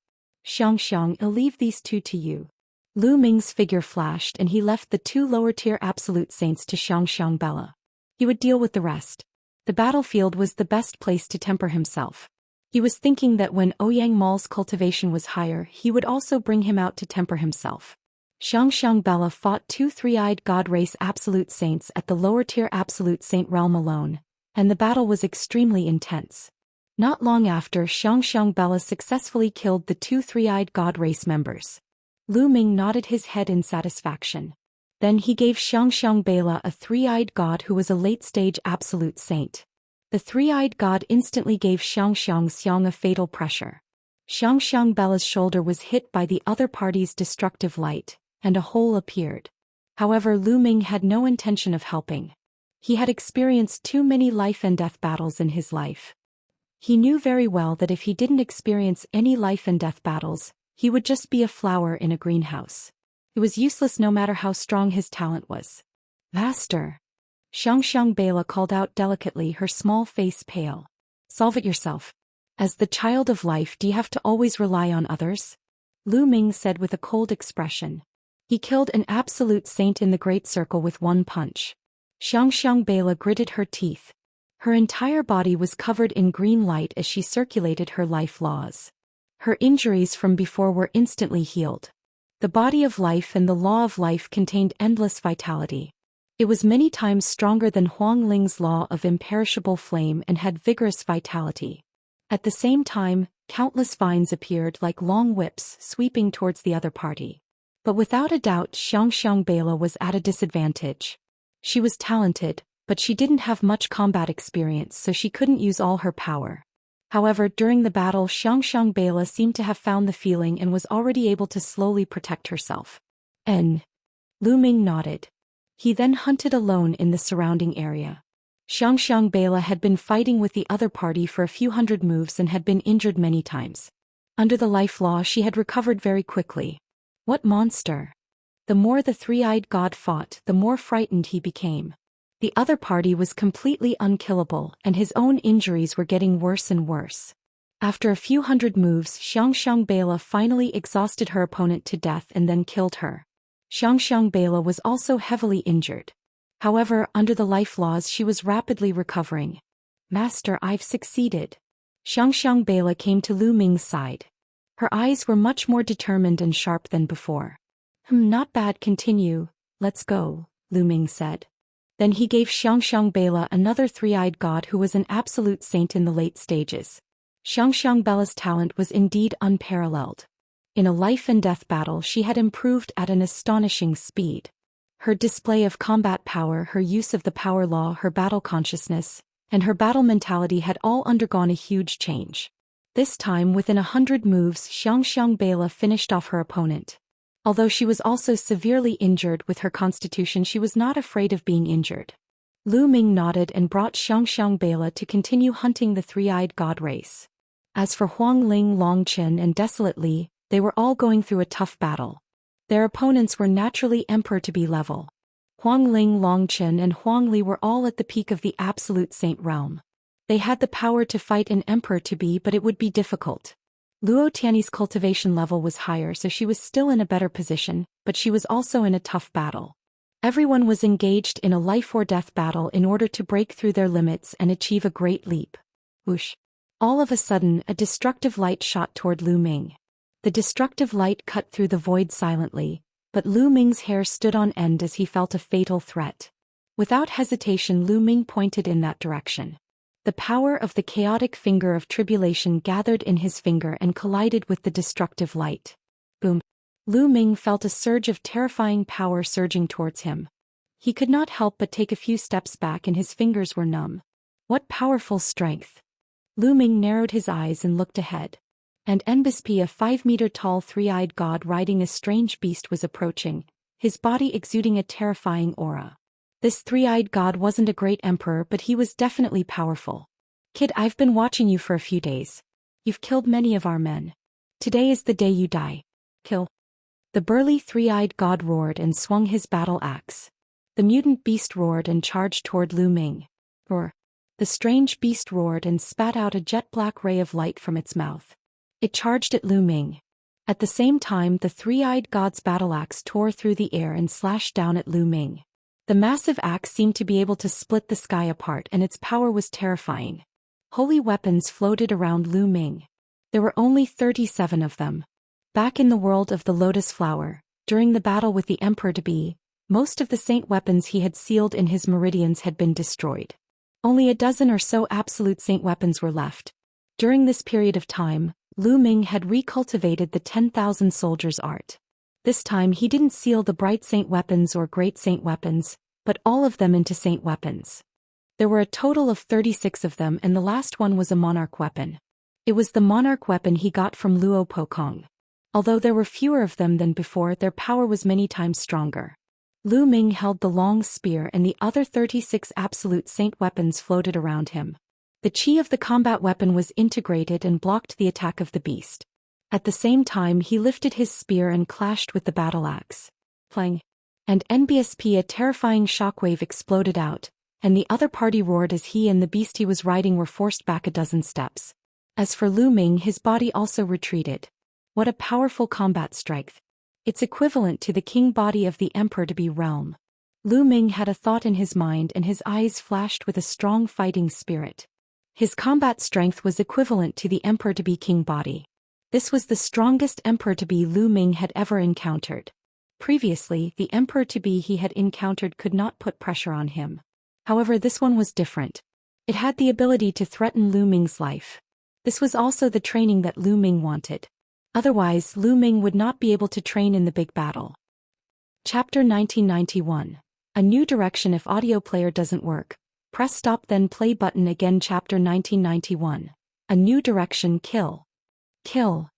Xianxia, I'll leave these two to you. Lu Ming's figure flashed and he left the two lower-tier absolute saints to Xianxia Bella. He would deal with the rest. The battlefield was the best place to temper himself. He was thinking that when Ouyang Mal's cultivation was higher, he would also bring him out to temper himself. Xianxia Bella fought two three-eyed god race absolute saints at the lower-tier absolute saint realm alone, and the battle was extremely intense. Not long after, Xianxia Bella successfully killed the two three-eyed god race members. Lu Ming nodded his head in satisfaction. Then he gave Xianxia Bella a three-eyed god who was a late-stage absolute saint. The three-eyed god instantly gave Xianxia a fatal pressure. Xianxia Bella's shoulder was hit by the other party's destructive light, and a hole appeared. However, Lu Ming had no intention of helping. He had experienced too many life-and-death battles in his life. He knew very well that if he didn't experience any life-and-death battles, he would just be a flower in a greenhouse. It was useless no matter how strong his talent was. Master! Xianxia Bella called out delicately, her small face pale. Solve it yourself. As the child of life, do you have to always rely on others? Lu Ming said with a cold expression. He killed an absolute saint in the Great Circle with one punch. Xianxia Bella gritted her teeth. Her entire body was covered in green light as she circulated her life laws. Her injuries from before were instantly healed. The body of life and the law of life contained endless vitality. It was many times stronger than Huang Ling's law of imperishable flame and had vigorous vitality. At the same time, countless vines appeared like long whips sweeping towards the other party. But without a doubt, Xianxia Bella was at a disadvantage. She was talented, but she didn't have much combat experience, so she couldn't use all her power. However, during the battle, Xianxia Bella seemed to have found the feeling and was already able to slowly protect herself. Lu Ming nodded. He then hunted alone in the surrounding area. Xianxia Bella had been fighting with the other party for a few hundred moves and had been injured many times. Under the life law, she had recovered very quickly. What monster! The more the three-eyed god fought, the more frightened he became. The other party was completely unkillable, and his own injuries were getting worse and worse. After a few hundred moves, Xianxia Bella finally exhausted her opponent to death and then killed her. Xianxia Bella was also heavily injured. However, under the life laws, she was rapidly recovering. Master, I've succeeded. Xianxia Bella came to Lu Ming's side. Her eyes were much more determined and sharp than before. Not bad, continue. Let's go, Lu Ming said. Then he gave Xianxia Bella another three-eyed god who was an absolute saint in the late stages. Xianxia Bella's talent was indeed unparalleled. In a life-and-death battle, she had improved at an astonishing speed. Her display of combat power, her use of the power law, her battle consciousness, and her battle mentality had all undergone a huge change. This time, within 100 moves, Xianxia Bella finished off her opponent. Although she was also severely injured with her constitution, she was not afraid of being injured. Lu Ming nodded and brought Xianxia Bella to continue hunting the three-eyed god race. As for Huang Ling, Longchen, and Desolate Li, they were all going through a tough battle. Their opponents were naturally emperor-to-be level. Huang Ling, Longchen, and Huang Li were all at the peak of the absolute saint realm. They had the power to fight an emperor-to-be, but it would be difficult. Luo Tianyi's cultivation level was higher, so she was still in a better position, but she was also in a tough battle. Everyone was engaged in a life-or-death battle in order to break through their limits and achieve a great leap. Whoosh! All of a sudden, a destructive light shot toward Lu Ming. The destructive light cut through the void silently, but Lu Ming's hair stood on end as he felt a fatal threat. Without hesitation, Lu Ming pointed in that direction. The power of the chaotic finger of tribulation gathered in his finger and collided with the destructive light. Boom! Lu Ming felt a surge of terrifying power surging towards him. He could not help but take a few steps back and his fingers were numb. What powerful strength! Lu Ming narrowed his eyes and looked ahead. And Enbispi, a 5-meter-tall three-eyed god riding a strange beast, was approaching, his body exuding a terrifying aura. This three-eyed god wasn't a great emperor, but he was definitely powerful. Kid, I've been watching you for a few days. You've killed many of our men. Today is the day you die. Kill. The burly three-eyed god roared and swung his battle axe. The mutant beast roared and charged toward Lu Ming. Roar. The strange beast roared and spat out a jet-black ray of light from its mouth. It charged at Lu Ming. At the same time, the three-eyed god's battle axe tore through the air and slashed down at Lu Ming. The massive axe seemed to be able to split the sky apart, and its power was terrifying. Holy weapons floated around Lu Ming. There were only 37 of them. Back in the world of the Lotus Flower, during the battle with the Emperor-to-be, most of the saint weapons he had sealed in his meridians had been destroyed. Only a dozen or so absolute saint weapons were left. During this period of time, Lu Ming had recultivated the 10,000 soldiers' art. This time he didn't seal the bright saint weapons or great saint weapons, but all of them into saint weapons. There were a total of 36 of them, and the last one was a monarch weapon. It was the monarch weapon he got from Luo Pokong. Although there were fewer of them than before, their power was many times stronger. Lu Ming held the long spear, and the other 36 absolute saint weapons floated around him. The chi of the combat weapon was integrated and blocked the attack of the beast. At the same time, he lifted his spear and clashed with the battle axe. Feng. And NBSP, a terrifying shockwave exploded out, and the other party roared as he and the beast he was riding were forced back a dozen steps. As for Lu Ming, his body also retreated. What a powerful combat strength. It's equivalent to the king body of the Emperor-to-be realm. Lu Ming had a thought in his mind, and his eyes flashed with a strong fighting spirit. His combat strength was equivalent to the Emperor-to-be king body. This was the strongest Emperor-to-be Lu Ming had ever encountered. Previously, the Emperor-to-be he had encountered could not put pressure on him. However, this one was different. It had the ability to threaten Lu Ming's life. This was also the training that Lu Ming wanted. Otherwise, Lu Ming would not be able to train in the big battle. Chapter 1991. A new direction. If audio player doesn't work, press stop then play button again. Chapter 1991. A new direction. Kill. Kill.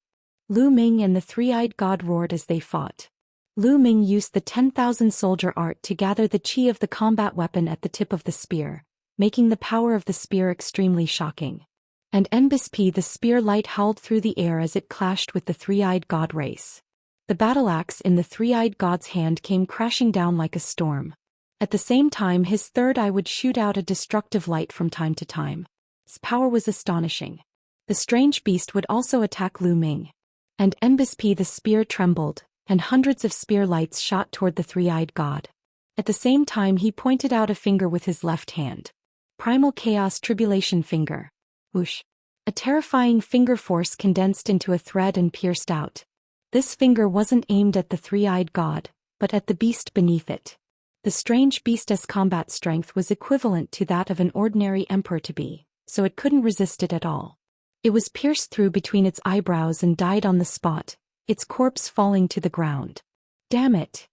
Lu Ming and the three-eyed god roared as they fought. Lu Ming used the 10,000 soldier art to gather the chi of the combat weapon at the tip of the spear, making the power of the spear extremely shocking. And NBSP, the spear light howled through the air as it clashed with the three-eyed god race. The battle axe in the three-eyed god's hand came crashing down like a storm. At the same time, his third eye would shoot out a destructive light from time to time. His power was astonishing. The strange beast would also attack Lu Ming. And NBSP, the spear trembled, and hundreds of spear lights shot toward the three-eyed god. At the same time, he pointed out a finger with his left hand. Primal Chaos Tribulation Finger. Whoosh. A terrifying finger force condensed into a thread and pierced out. This finger wasn't aimed at the three-eyed god, but at the beast beneath it. The strange beast's combat strength was equivalent to that of an ordinary Emperor-to-be, so it couldn't resist it at all. It was pierced through between its eyebrows and died on the spot, its corpse falling to the ground. Damn it!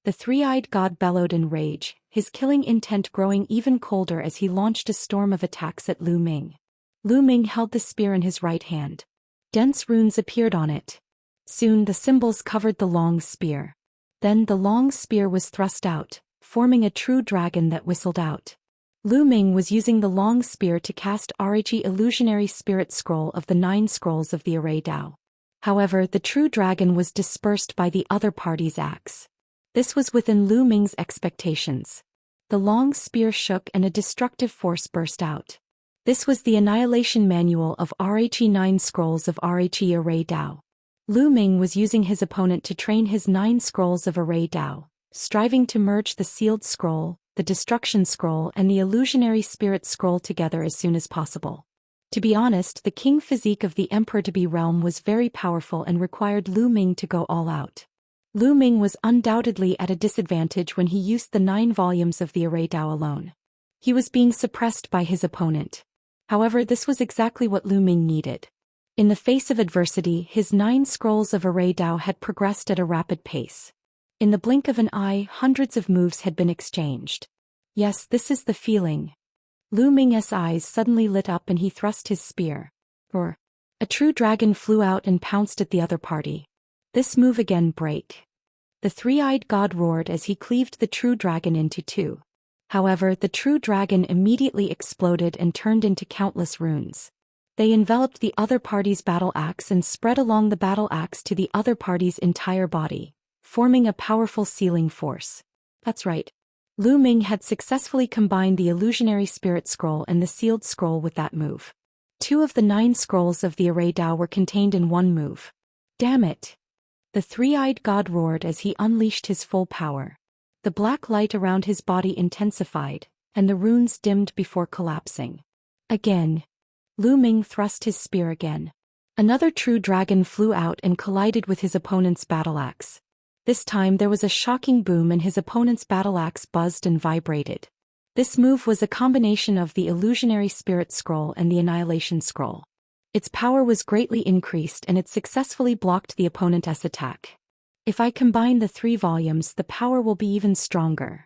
The three-eyed god bellowed in rage, his killing intent growing even colder as he launched a storm of attacks at Lu Ming. Lu Ming held the spear in his right hand. Dense runes appeared on it. Soon the symbols covered the long spear. Then the long spear was thrust out, forming a true dragon that whistled out. Lu Ming was using the long spear to cast Rhe illusionary spirit scroll of the 9 scrolls of the Array Dao. However, the true dragon was dispersed by the other party's axe. This was within Lu Ming's expectations. The long spear shook and a destructive force burst out. This was the annihilation manual of Rhe 9 scrolls of Rhe Array Dao. Lu Ming was using his opponent to train his 9 scrolls of Array Dao, striving to merge the sealed scroll, the destruction scroll, and the illusionary spirit scroll together as soon as possible. To be honest, the king physique of the Emperor-to-be realm was very powerful and required Lu Ming to go all out. Lu Ming was undoubtedly at a disadvantage when he used the 9 volumes of the Array Dao alone. He was being suppressed by his opponent. However, this was exactly what Lu Ming needed. In the face of adversity, his 9 scrolls of Array Dao had progressed at a rapid pace. In the blink of an eye, hundreds of moves had been exchanged. Yes, this is the feeling. Lu Ming's eyes suddenly lit up and he thrust his spear. Roar. A true dragon flew out and pounced at the other party. This move again break. The three-eyed god roared as he cleaved the true dragon into 2. However, the true dragon immediately exploded and turned into countless runes. They enveloped the other party's battle axe and spread along the battle axe to the other party's entire body, forming a powerful sealing force. That's right. Lu Ming had successfully combined the illusionary spirit scroll and the sealed scroll with that move. 2 of the 9 scrolls of the array Dao were contained in one move. Damn it! The three-eyed god roared as he unleashed his full power. The black light around his body intensified, and the runes dimmed before collapsing. Again. Lu Ming thrust his spear again. Another true dragon flew out and collided with his opponent's battle axe. This time there was a shocking boom and his opponent's battle axe buzzed and vibrated. This move was a combination of the illusionary spirit scroll and the annihilation scroll. Its power was greatly increased and it successfully blocked the opponent's attack. If I combine the 3 volumes, the power will be even stronger.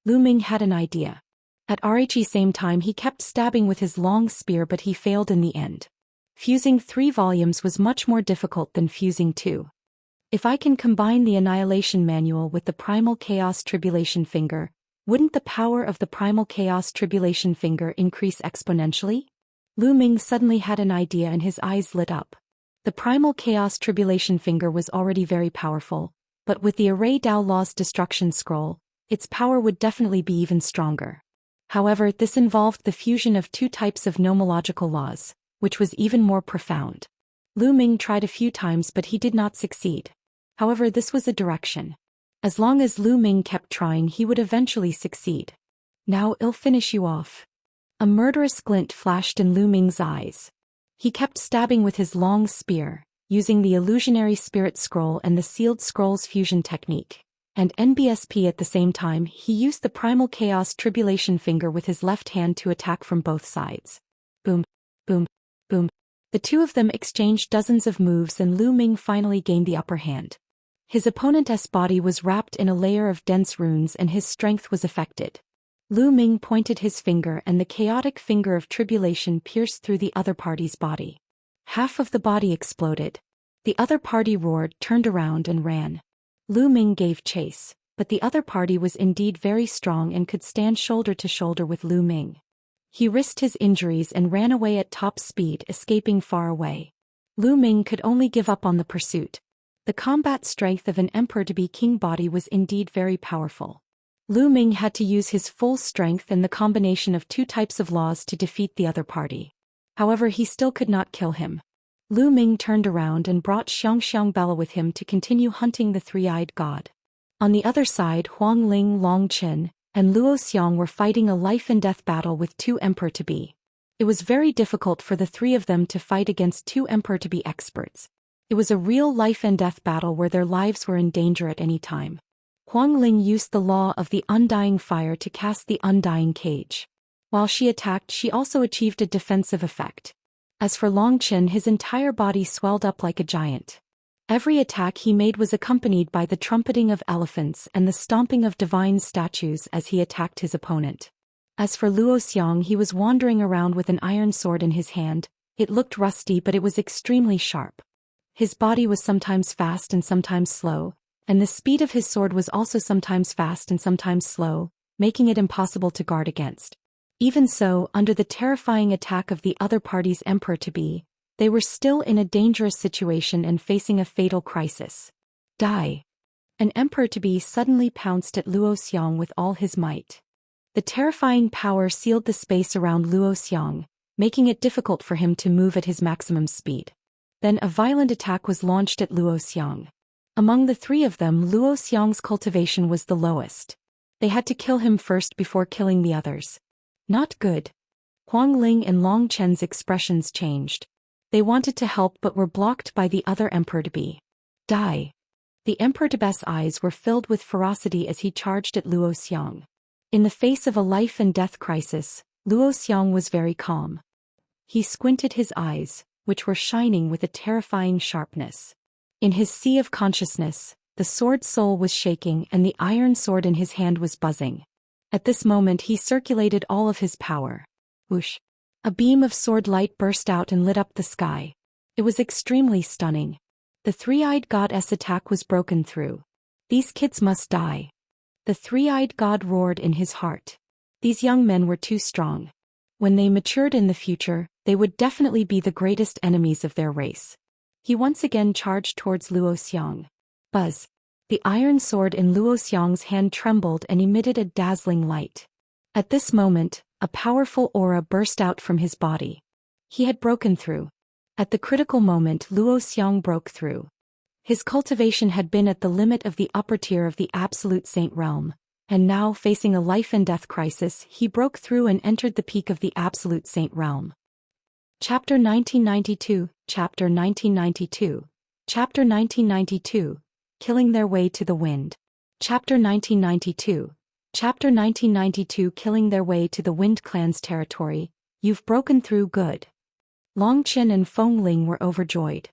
Lu Ming had an idea. At the same time he kept stabbing with his long spear, but he failed in the end. Fusing 3 volumes was much more difficult than fusing 2. If I can combine the Annihilation Manual with the Primal Chaos Tribulation Finger, wouldn't the power of the Primal Chaos Tribulation Finger increase exponentially? Lu Ming suddenly had an idea and his eyes lit up. The Primal Chaos Tribulation Finger was already very powerful, but with the Array Dao Law's Destruction Scroll, its power would definitely be even stronger. However, this involved the fusion of 2 types of nomological laws, which was even more profound. Lu Ming tried a few times but he did not succeed. However, this was a direction. As long as Lu Ming kept trying, he would eventually succeed. Now I'll finish you off. A murderous glint flashed in Lu Ming's eyes. He kept stabbing with his long spear, using the illusionary spirit scroll and the sealed scroll's fusion technique. And NBSP at the same time, he used the Primal Chaos Tribulation Finger with his left hand to attack from both sides. Boom, boom, boom. The 2 of them exchanged dozens of moves and Lu Ming finally gained the upper hand. His opponent's body was wrapped in a layer of dense runes and his strength was affected. Lu Ming pointed his finger and the chaotic finger of tribulation pierced through the other party's body. Half of the body exploded. The other party roared, turned around and ran. Lu Ming gave chase, but the other party was indeed very strong and could stand shoulder to shoulder with Lu Ming. He risked his injuries and ran away at top speed, escaping far away. Lu Ming could only give up on the pursuit. The combat strength of an emperor-to-be king body was indeed very powerful. Lu Ming had to use his full strength and the combination of 2 types of laws to defeat the other party. However, he still could not kill him. Lu Ming turned around and brought Xianxia with him to continue hunting the 3-eyed god. On the other side, Huang Ling, Long Qin, and Luo Xiang were fighting a life-and-death battle with 2 emperor-to-be. It was very difficult for the 3 of them to fight against 2 emperor-to-be experts. It was a real life-and-death battle where their lives were in danger at any time. Huang Ling used the law of the undying fire to cast the undying cage. While she attacked, she also achieved a defensive effect. As for Long Qin, his entire body swelled up like a giant. Every attack he made was accompanied by the trumpeting of elephants and the stomping of divine statues as he attacked his opponent. As for Luo Xiang, he was wandering around with an iron sword in his hand. It looked rusty, but it was extremely sharp. His body was sometimes fast and sometimes slow, and the speed of his sword was also sometimes fast and sometimes slow, making it impossible to guard against. Even so, under the terrifying attack of the other party's emperor-to-be, they were still in a dangerous situation and facing a fatal crisis. Die! An emperor-to-be suddenly pounced at Luo Xiang with all his might. The terrifying power sealed the space around Luo Xiang, making it difficult for him to move at his maximum speed. Then a violent attack was launched at Luo Xiang. Among the 3 of them, Luo Xiang's cultivation was the lowest. They had to kill him first before killing the others. Not good. Huang Ling and Long Chen's expressions changed. They wanted to help but were blocked by the other emperor-to-be. Die! The emperor-to-be's eyes were filled with ferocity as he charged at Luo Xiang. In the face of a life-and-death crisis, Luo Xiang was very calm. He squinted his eyes, which were shining with a terrifying sharpness. In his sea of consciousness, the sword soul was shaking and the iron sword in his hand was buzzing. At this moment he circulated all of his power. Whoosh! A beam of sword light burst out and lit up the sky. It was extremely stunning. The 3-eyed god's attack was broken through. These kids must die. The 3-eyed god roared in his heart. These young men were too strong. When they matured in the future, they would definitely be the greatest enemies of their race. He once again charged towards Zhou Xian. Buzz! The iron sword in Zhou Xian's hand trembled and emitted a dazzling light. At this moment, a powerful aura burst out from his body. He had broken through. At the critical moment, Zhou Xian broke through. His cultivation had been at the limit of the upper tier of the absolute saint realm, and now, facing a life-and-death crisis, he broke through and entered the peak of the absolute saint realm. Chapter 1992, Chapter 1992, Chapter 1992, Killing Their Way to the Wind. Chapter 1992, Chapter 1992 Killing Their Way to the Wind Clan's territory. You've broken through, good. Longchen and Feng Ling were overjoyed.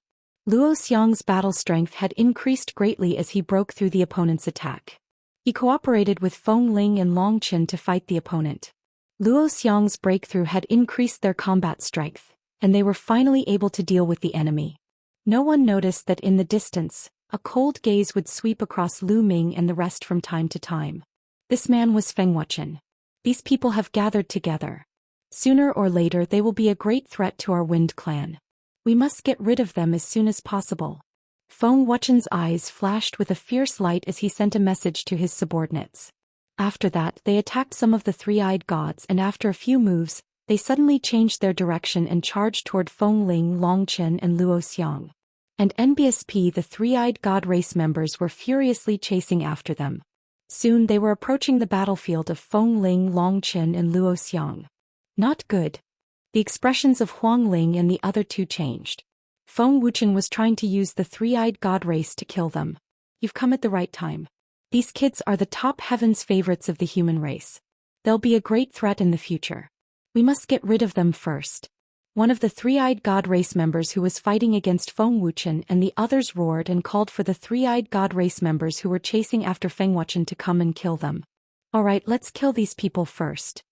Zhou Xian's battle strength had increased greatly as he broke through the opponent's attack. He cooperated with Feng Ling and Longchen to fight the opponent. Zhou Xian's breakthrough had increased their combat strength, and they were finally able to deal with the enemy. No one noticed that in the distance, a cold gaze would sweep across Lu Ming and the rest from time to time. This man was Feng Wuchen. These people have gathered together. Sooner or later they will be a great threat to our Wind Clan. We must get rid of them as soon as possible. Feng Wuchen's eyes flashed with a fierce light as he sent a message to his subordinates. After that, they attacked some of the three-eyed gods, and after a few moves, they suddenly changed their direction and charged toward Feng Ling, Longchen and Zhou Xian. And NBSP, the three-eyed god race members, were furiously chasing after them. Soon they were approaching the battlefield of Feng Ling, Longchen and Zhou Xian. Not good. The expressions of Huang Ling and the other two changed. Feng Wuchen was trying to use the three-eyed god race to kill them. You've come at the right time. These kids are the top heaven's favorites of the human race. They'll be a great threat in the future. We must get rid of them first. One of the three-eyed god race members who was fighting against Feng Wuchen and the others roared and called for the three-eyed god race members who were chasing after Feng Wuchen to come and kill them. Alright, let's kill these people first.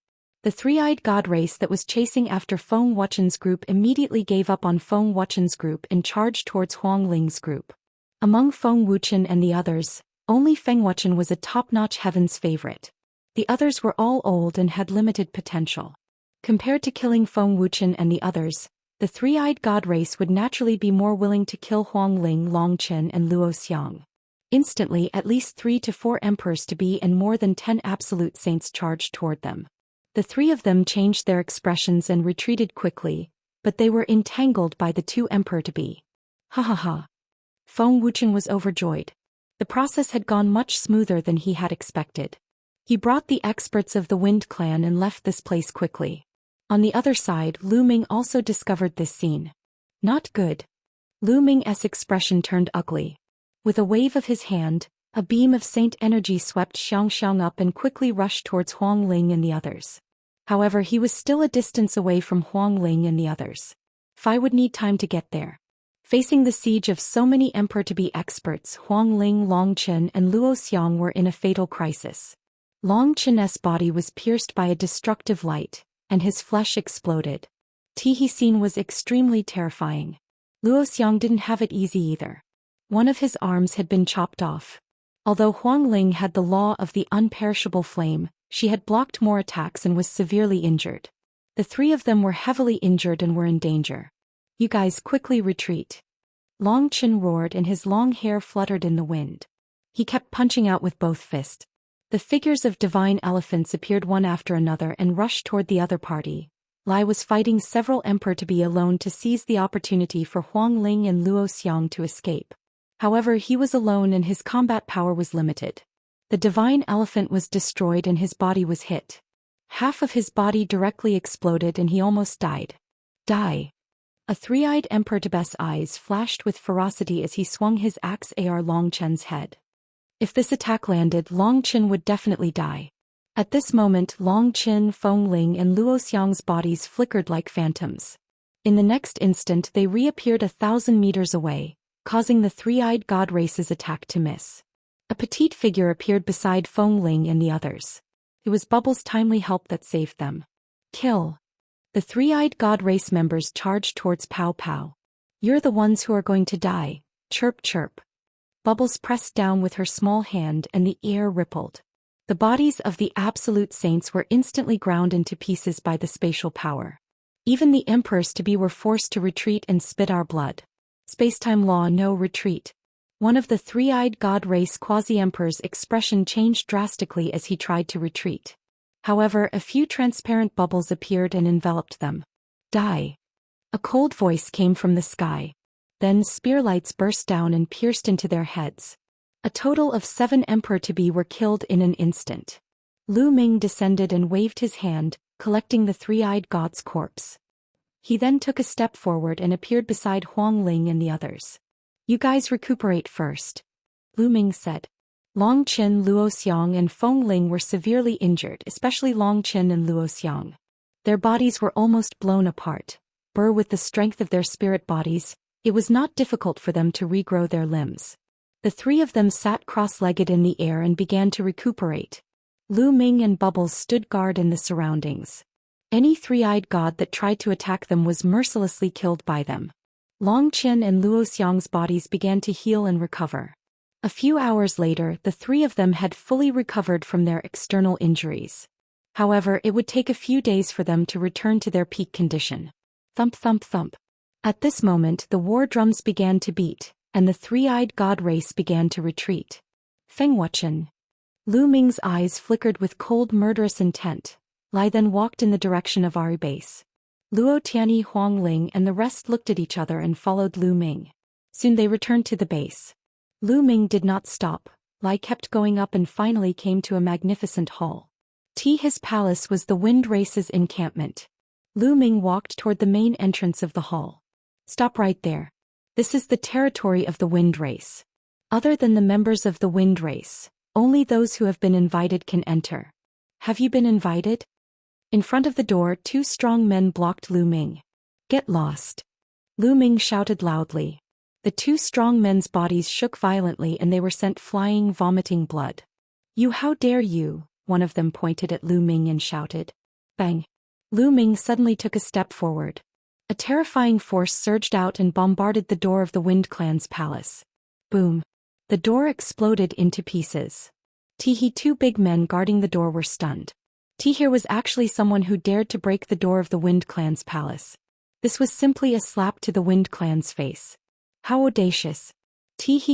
The three-eyed god race that was chasing after Feng Wuchen's group immediately gave up on Feng Wuchen's group and charged towards Huang Ling's group. Among Feng Wuchen and the others, only Feng Wuchen was a top-notch heaven's favorite. The others were all old and had limited potential. Compared to killing Feng Wuchen and the others, the three-eyed god race would naturally be more willing to kill Huang Ling, Longchen and Zhou Xian. Instantly, at least 3 to 4 emperors to be and more than 10 absolute saints charged toward them. The three of them changed their expressions and retreated quickly, but they were entangled by the 2 emperor to be. Ha ha ha. Feng Wuchen was overjoyed. The process had gone much smoother than he had expected. He brought the experts of the Wind Clan and left this place quickly. On the other side, Lu Ming also discovered this scene. Not good. Lu Ming's expression turned ugly. With a wave of his hand, a beam of saint energy swept Xianxia up and quickly rushed towards Huang Ling and the others. However, he was still a distance away from Huang Ling and the others. Fei would need time to get there. Facing the siege of so many emperor-to-be experts, Huang Ling, Longchen and Zhou Xian were in a fatal crisis. Longchen's body was pierced by a destructive light, and his flesh exploded. He scene was extremely terrifying. Zhou Xian didn't have it easy either. One of his arms had been chopped off. Although Huang Ling had the law of the unperishable flame, she had blocked more attacks and was severely injured. The 3 of them were heavily injured and were in danger. You guys quickly retreat. Longchen roared and his long hair fluttered in the wind. He kept punching out with both fists. The figures of divine elephants appeared one after another and rushed toward the other party. Lai was fighting several emperor to be alone to seize the opportunity for Huang Ling and Zhou Xian to escape. However, he was alone and his combat power was limited. The divine elephant was destroyed and his body was hit. Half of his body directly exploded and he almost died. Die. A three-eyed emperor Tibet's eyes flashed with ferocity as he swung his axe at Longchen's head. If this attack landed, Longchen would definitely die. At this moment, Longchen, Feng Ling and Zhou Xian's bodies flickered like phantoms. In the next instant they reappeared 1,000 meters away, causing the three-eyed god race's attack to miss. A petite figure appeared beside Feng Ling and the others. It was Bubble's timely help that saved them. Kill. The three-eyed god race members charged towards Pow Pow. You're the ones who are going to die. Chirp chirp. Bubbles pressed down with her small hand and the air rippled. The bodies of the absolute saints were instantly ground into pieces by the spatial power. Even the emperors-to-be were forced to retreat and spit our blood. Spacetime law, no retreat. One of the three-eyed god race quasi-emperor's expression changed drastically as he tried to retreat. However, a few transparent bubbles appeared and enveloped them. Die. A cold voice came from the sky. Then spearlights burst down and pierced into their heads. A total of 7 emperor-to-be were killed in an instant. Lu Ming descended and waved his hand, collecting the three-eyed god's corpse. He then took a step forward and appeared beside Huang Ling and the others. You guys recuperate first, Lu Ming said. Long Qin, Luo Xiang and Feng Ling were severely injured, especially Long Qin and Luo Xiang. Their bodies were almost blown apart. With the strength of their spirit bodies, it was not difficult for them to regrow their limbs. The 3 of them sat cross-legged in the air and began to recuperate. Lu Ming and Bubbles stood guard in the surroundings. Any three-eyed god that tried to attack them was mercilessly killed by them. Long Qin and Luo Xiang's bodies began to heal and recover. A few hours later, the 3 of them had fully recovered from their external injuries. However, it would take a few days for them to return to their peak condition. Thump thump thump. At this moment the war drums began to beat, and the three-eyed god race began to retreat. Feng wuchen. Lu Ming's eyes flickered with cold murderous intent. Lai then walked in the direction of Ari base. Luo Tianyi, Huang Ling and the rest looked at each other and followed Lu Ming. Soon they returned to the base. Lu Ming did not stop. Lai kept going up and finally came to a magnificent hall. His palace was the wind race's encampment. Lu Ming walked toward the main entrance of the hall. Stop right there. This is the territory of the wind race. Other than the members of the wind race, only those who have been invited can enter. Have you been invited? In front of the door, 2 strong men blocked Lu Ming. Get lost. Lu Ming shouted loudly. The 2 strong men's bodies shook violently and they were sent flying, vomiting blood. You, how dare you? One of them pointed at Lu Ming and shouted. Bang. Lu Ming suddenly took a step forward. A terrifying force surged out and bombarded the door of the Wind Clan's palace. Boom. The door exploded into pieces. 2 big men guarding the door were stunned. Here was actually someone who dared to break the door of the Wind Clan's palace. This was simply a slap to the Wind Clan's face. How audacious.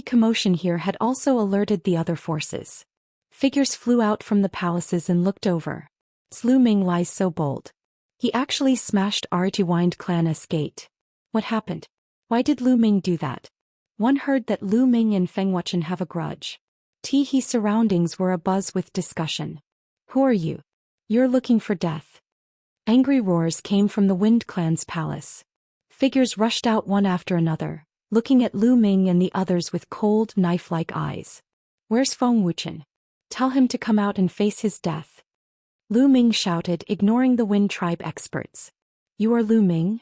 Commotion here had also alerted the other forces. Figures flew out from the palaces and looked over. Lu Ming lies so bold. He actually smashed Wind Clan's gate. What happened? Why did Lu Ming do that? One heard that Lu Ming and Feng wuchen have a grudge. His surroundings were abuzz with discussion. Who are you? You're looking for death. Angry roars came from the Wind Clan's palace. Figures rushed out one after another, looking at Lu Ming and the others with cold, knife-like eyes. Where's Feng wuchen? Tell him to come out and face his death. Lu Ming shouted, ignoring the Wind Tribe experts. You are Lu Ming?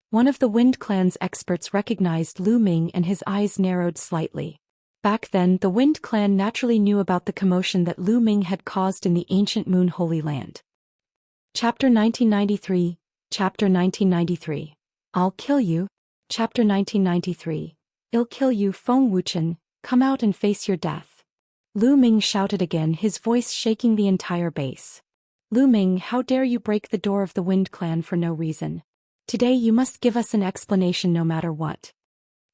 One of the Wind Clan's experts recognized Lu Ming and his eyes narrowed slightly. Back then, the Wind Clan naturally knew about the commotion that Lu Ming had caused in the ancient Moon Holy Land. Chapter 1993. Chapter 1993. I'll kill you. Chapter 1993. I'll kill you, Feng wuchen, come out and face your death. Lu Ming shouted again, his voice shaking the entire base. Lu Ming, how dare you break the door of the Wind Clan for no reason? Today you must give us an explanation no matter what.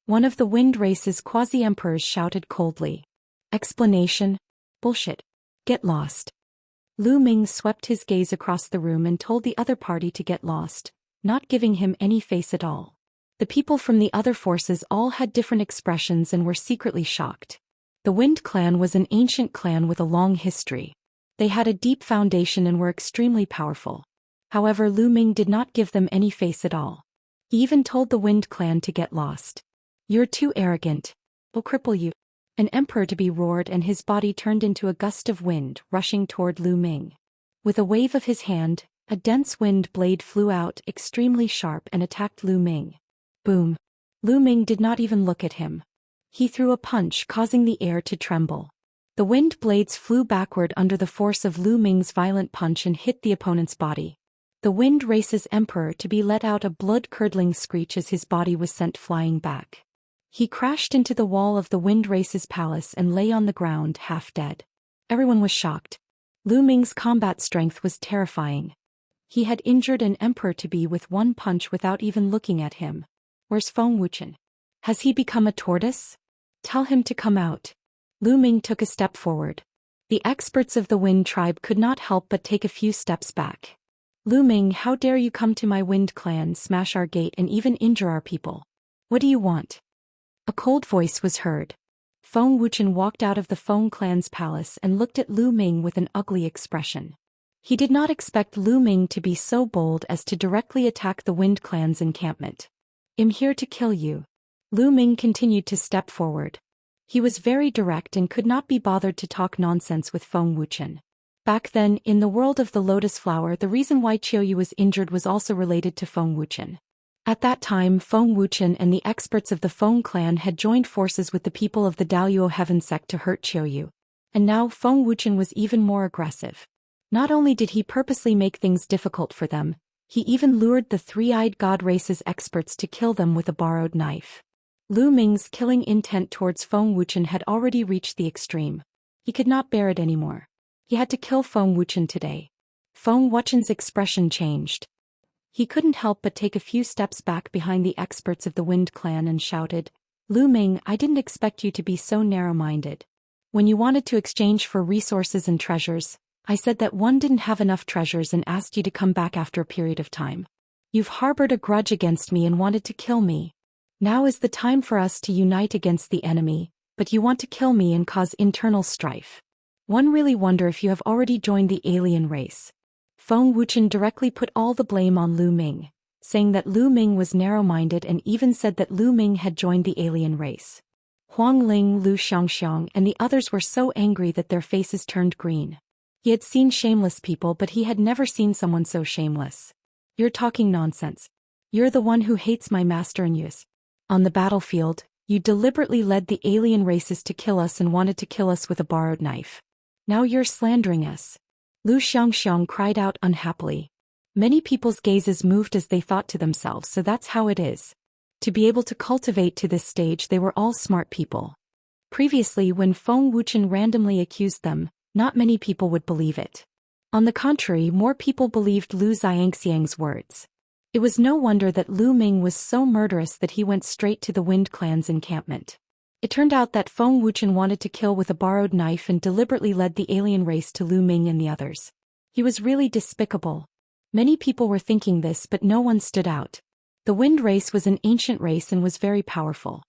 One of the Wind Race's quasi-emperors shouted coldly. Explanation? Bullshit. Get lost. Lu Ming swept his gaze across the room and told the other party to get lost, not giving him any face at all. The people from the other forces all had different expressions and were secretly shocked. The Wind Clan was an ancient clan with a long history. They had a deep foundation and were extremely powerful. However, Lu Ming did not give them any face at all. He even told the Wind Clan to get lost. You're too arrogant. We'll cripple you. An emperor-to-be roared and his body turned into a gust of wind, rushing toward Lu Ming. With a wave of his hand, a dense wind blade flew out, extremely sharp, and attacked Lu Ming. Boom. Lu Ming did not even look at him. He threw a punch, causing the air to tremble. The wind blades flew backward under the force of Lu Ming's violent punch and hit the opponent's body. The Wind Race's emperor-to-be let out a blood-curdling screech as his body was sent flying back. He crashed into the wall of the Wind Race's palace and lay on the ground half dead. Everyone was shocked. Lu Ming's combat strength was terrifying. He had injured an emperor-to-be with one punch without even looking at him. Where's Feng Wuchen? Has he become a tortoise? Tell him to come out. Lu Ming took a step forward. The experts of the Wind tribe could not help but take a few steps back. Lu Ming, how dare you come to my Wind clan, smash our gate and even injure our people? What do you want? A cold voice was heard. Feng Wuchen walked out of the Feng clan's palace and looked at Lu Ming with an ugly expression. He did not expect Lu Ming to be so bold as to directly attack the Wind clan's encampment. I'm here to kill you. Lu Ming continued to step forward. He was very direct and could not be bothered to talk nonsense with Feng Wuchen. Back then, in the world of the lotus flower, the reason why Qiuyu was injured was also related to Feng Wuchen. At that time, Feng Wuchen and the experts of the Feng clan had joined forces with the people of the Daoist heaven sect to hurt Qiuyu. And now Feng Wuchen was even more aggressive. Not only did he purposely make things difficult for them, he even lured the three-eyed god race's experts to kill them with a borrowed knife. Lu Ming's killing intent towards Feng Wuchen had already reached the extreme. He could not bear it anymore. He had to kill Feng Wuchen today. Feng Wuchen's expression changed. He couldn't help but take a few steps back behind the experts of the Wind clan and shouted, Lu Ming, I didn't expect you to be so narrow-minded. When you wanted to exchange for resources and treasures, I said that one didn't have enough treasures and asked you to come back after a period of time. You've harbored a grudge against me and wanted to kill me. Now is the time for us to unite against the enemy, but you want to kill me and cause internal strife. One really wonder if you have already joined the alien race. Feng Wuchen directly put all the blame on Lu Ming, saying that Lu Ming was narrow-minded and even said that Lu Ming had joined the alien race. Huang Ling, Lu Xianxia, and the others were so angry that their faces turned green. He had seen shameless people, but he had never seen someone so shameless. You're talking nonsense. You're the one who hates my master and yous. On the battlefield, you deliberately led the alien races to kill us and wanted to kill us with a borrowed knife. Now you're slandering us. Lu Xianxia cried out unhappily. Many people's gazes moved as they thought to themselves, so that's how it is. To be able to cultivate to this stage, they were all smart people. Previously, when Feng Wuchen randomly accused them, not many people would believe it. On the contrary, more people believed Lu Xianxiang's words. It was no wonder that Lu Ming was so murderous that he went straight to the Wind clan's encampment. It turned out that Feng Wuchen wanted to kill with a borrowed knife and deliberately led the alien race to Lu Ming and the others. He was really despicable. Many people were thinking this, but no one stood out. The Wind race was an ancient race and was very powerful.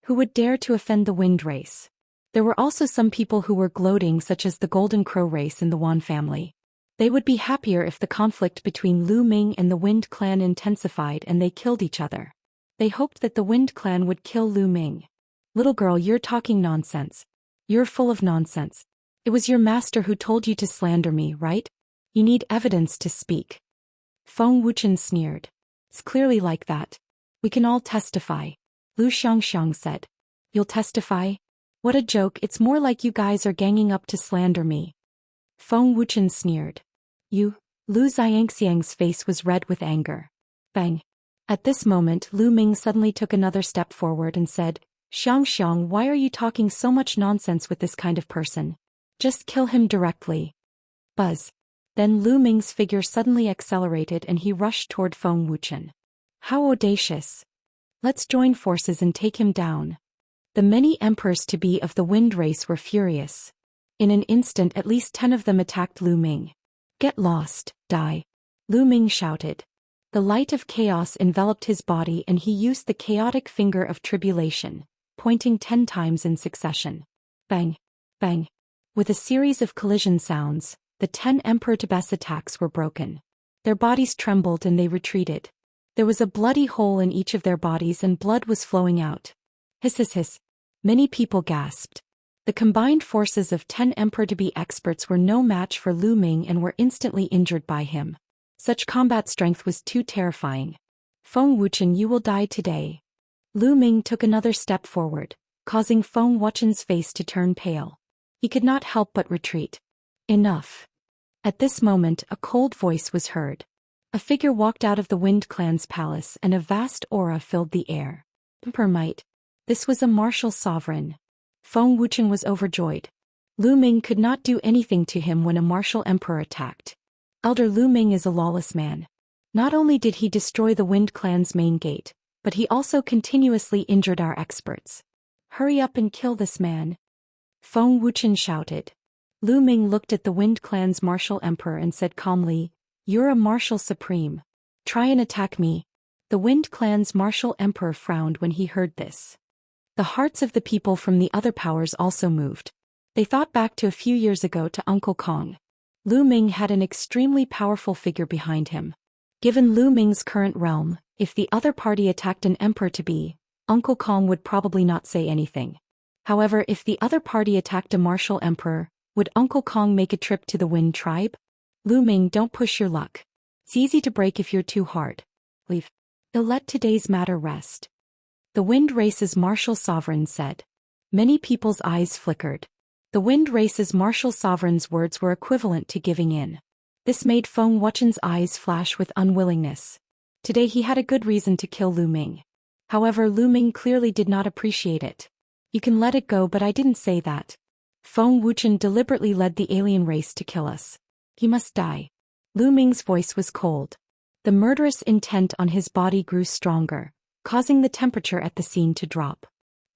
Who would dare to offend the Wind race? There were also some people who were gloating, such as the Golden Crow race and the Yuan family. They would be happier if the conflict between Lu Ming and the Wind clan intensified and they killed each other. They hoped that the Wind clan would kill Lu Ming. Little girl, you're talking nonsense. You're full of nonsense. It was your master who told you to slander me, right? You need evidence to speak. Feng Wuchen sneered. It's clearly like that. We can all testify. Lu Xianxia said. You'll testify? What a joke, it's more like you guys are ganging up to slander me. Feng Wuchen sneered. You? Lu Xianxiang's face was red with anger. Bang. At this moment, Lu Ming suddenly took another step forward and said, Xianxia, why are you talking so much nonsense with this kind of person? Just kill him directly. Buzz. Then Lu Ming's figure suddenly accelerated and he rushed toward Feng Wuchen. How audacious. Let's join forces and take him down. The many emperors-to-be of the Wind race were furious. In an instant, at least 10 of them attacked Lu Ming. Get lost, die. Lu Ming shouted. The light of chaos enveloped his body and he used the chaotic finger of tribulation, pointing 10 times in succession. Bang, bang. With a series of collision sounds, the 10 Emperor-to-Bes attacks were broken. Their bodies trembled and they retreated. There was a bloody hole in each of their bodies and blood was flowing out. Hiss hiss hiss. Many people gasped. The combined forces of 10 Emperor-to-be experts were no match for Lu Ming and were instantly injured by him. Such combat strength was too terrifying. Feng Wuchen, you will die today. Lu Ming took another step forward, causing Feng Wuchen's face to turn pale. He could not help but retreat. Enough. At this moment, a cold voice was heard. A figure walked out of the Wind clan's palace and a vast aura filled the air. Emperor might. This was a martial sovereign. Feng Wuchen was overjoyed. Lu Ming could not do anything to him when a martial emperor attacked. Elder Lu Ming is a lawless man. Not only did he destroy the Wind Clan's main gate, but he also continuously injured our experts. Hurry up and kill this man. Feng Wuchen shouted. Lu Ming looked at the Wind Clan's martial emperor and said calmly, "You're a martial supreme. Try and attack me." The Wind Clan's martial emperor frowned when he heard this. The hearts of the people from the other powers also moved. They thought back to a few years ago to Uncle Kong. Lu Ming had an extremely powerful figure behind him. Given Lu Ming's current realm, if the other party attacked an emperor-to-be, Uncle Kong would probably not say anything. However, if the other party attacked a martial emperor, would Uncle Kong make a trip to the Wind Tribe? Lu Ming, don't push your luck. It's easy to break if you're too hard. Leave. They'll let today's matter rest. The Wind Race's martial sovereign said. Many people's eyes flickered. The Wind Race's martial sovereign's words were equivalent to giving in. This made Feng Wuchen's eyes flash with unwillingness. Today he had a good reason to kill Lu Ming. However, Lu Ming clearly did not appreciate it. You can let it go, but I didn't say that. Feng Wuchen deliberately led the alien race to kill us. He must die. Lu Ming's voice was cold. The murderous intent on his body grew stronger, causing the temperature at the scene to drop.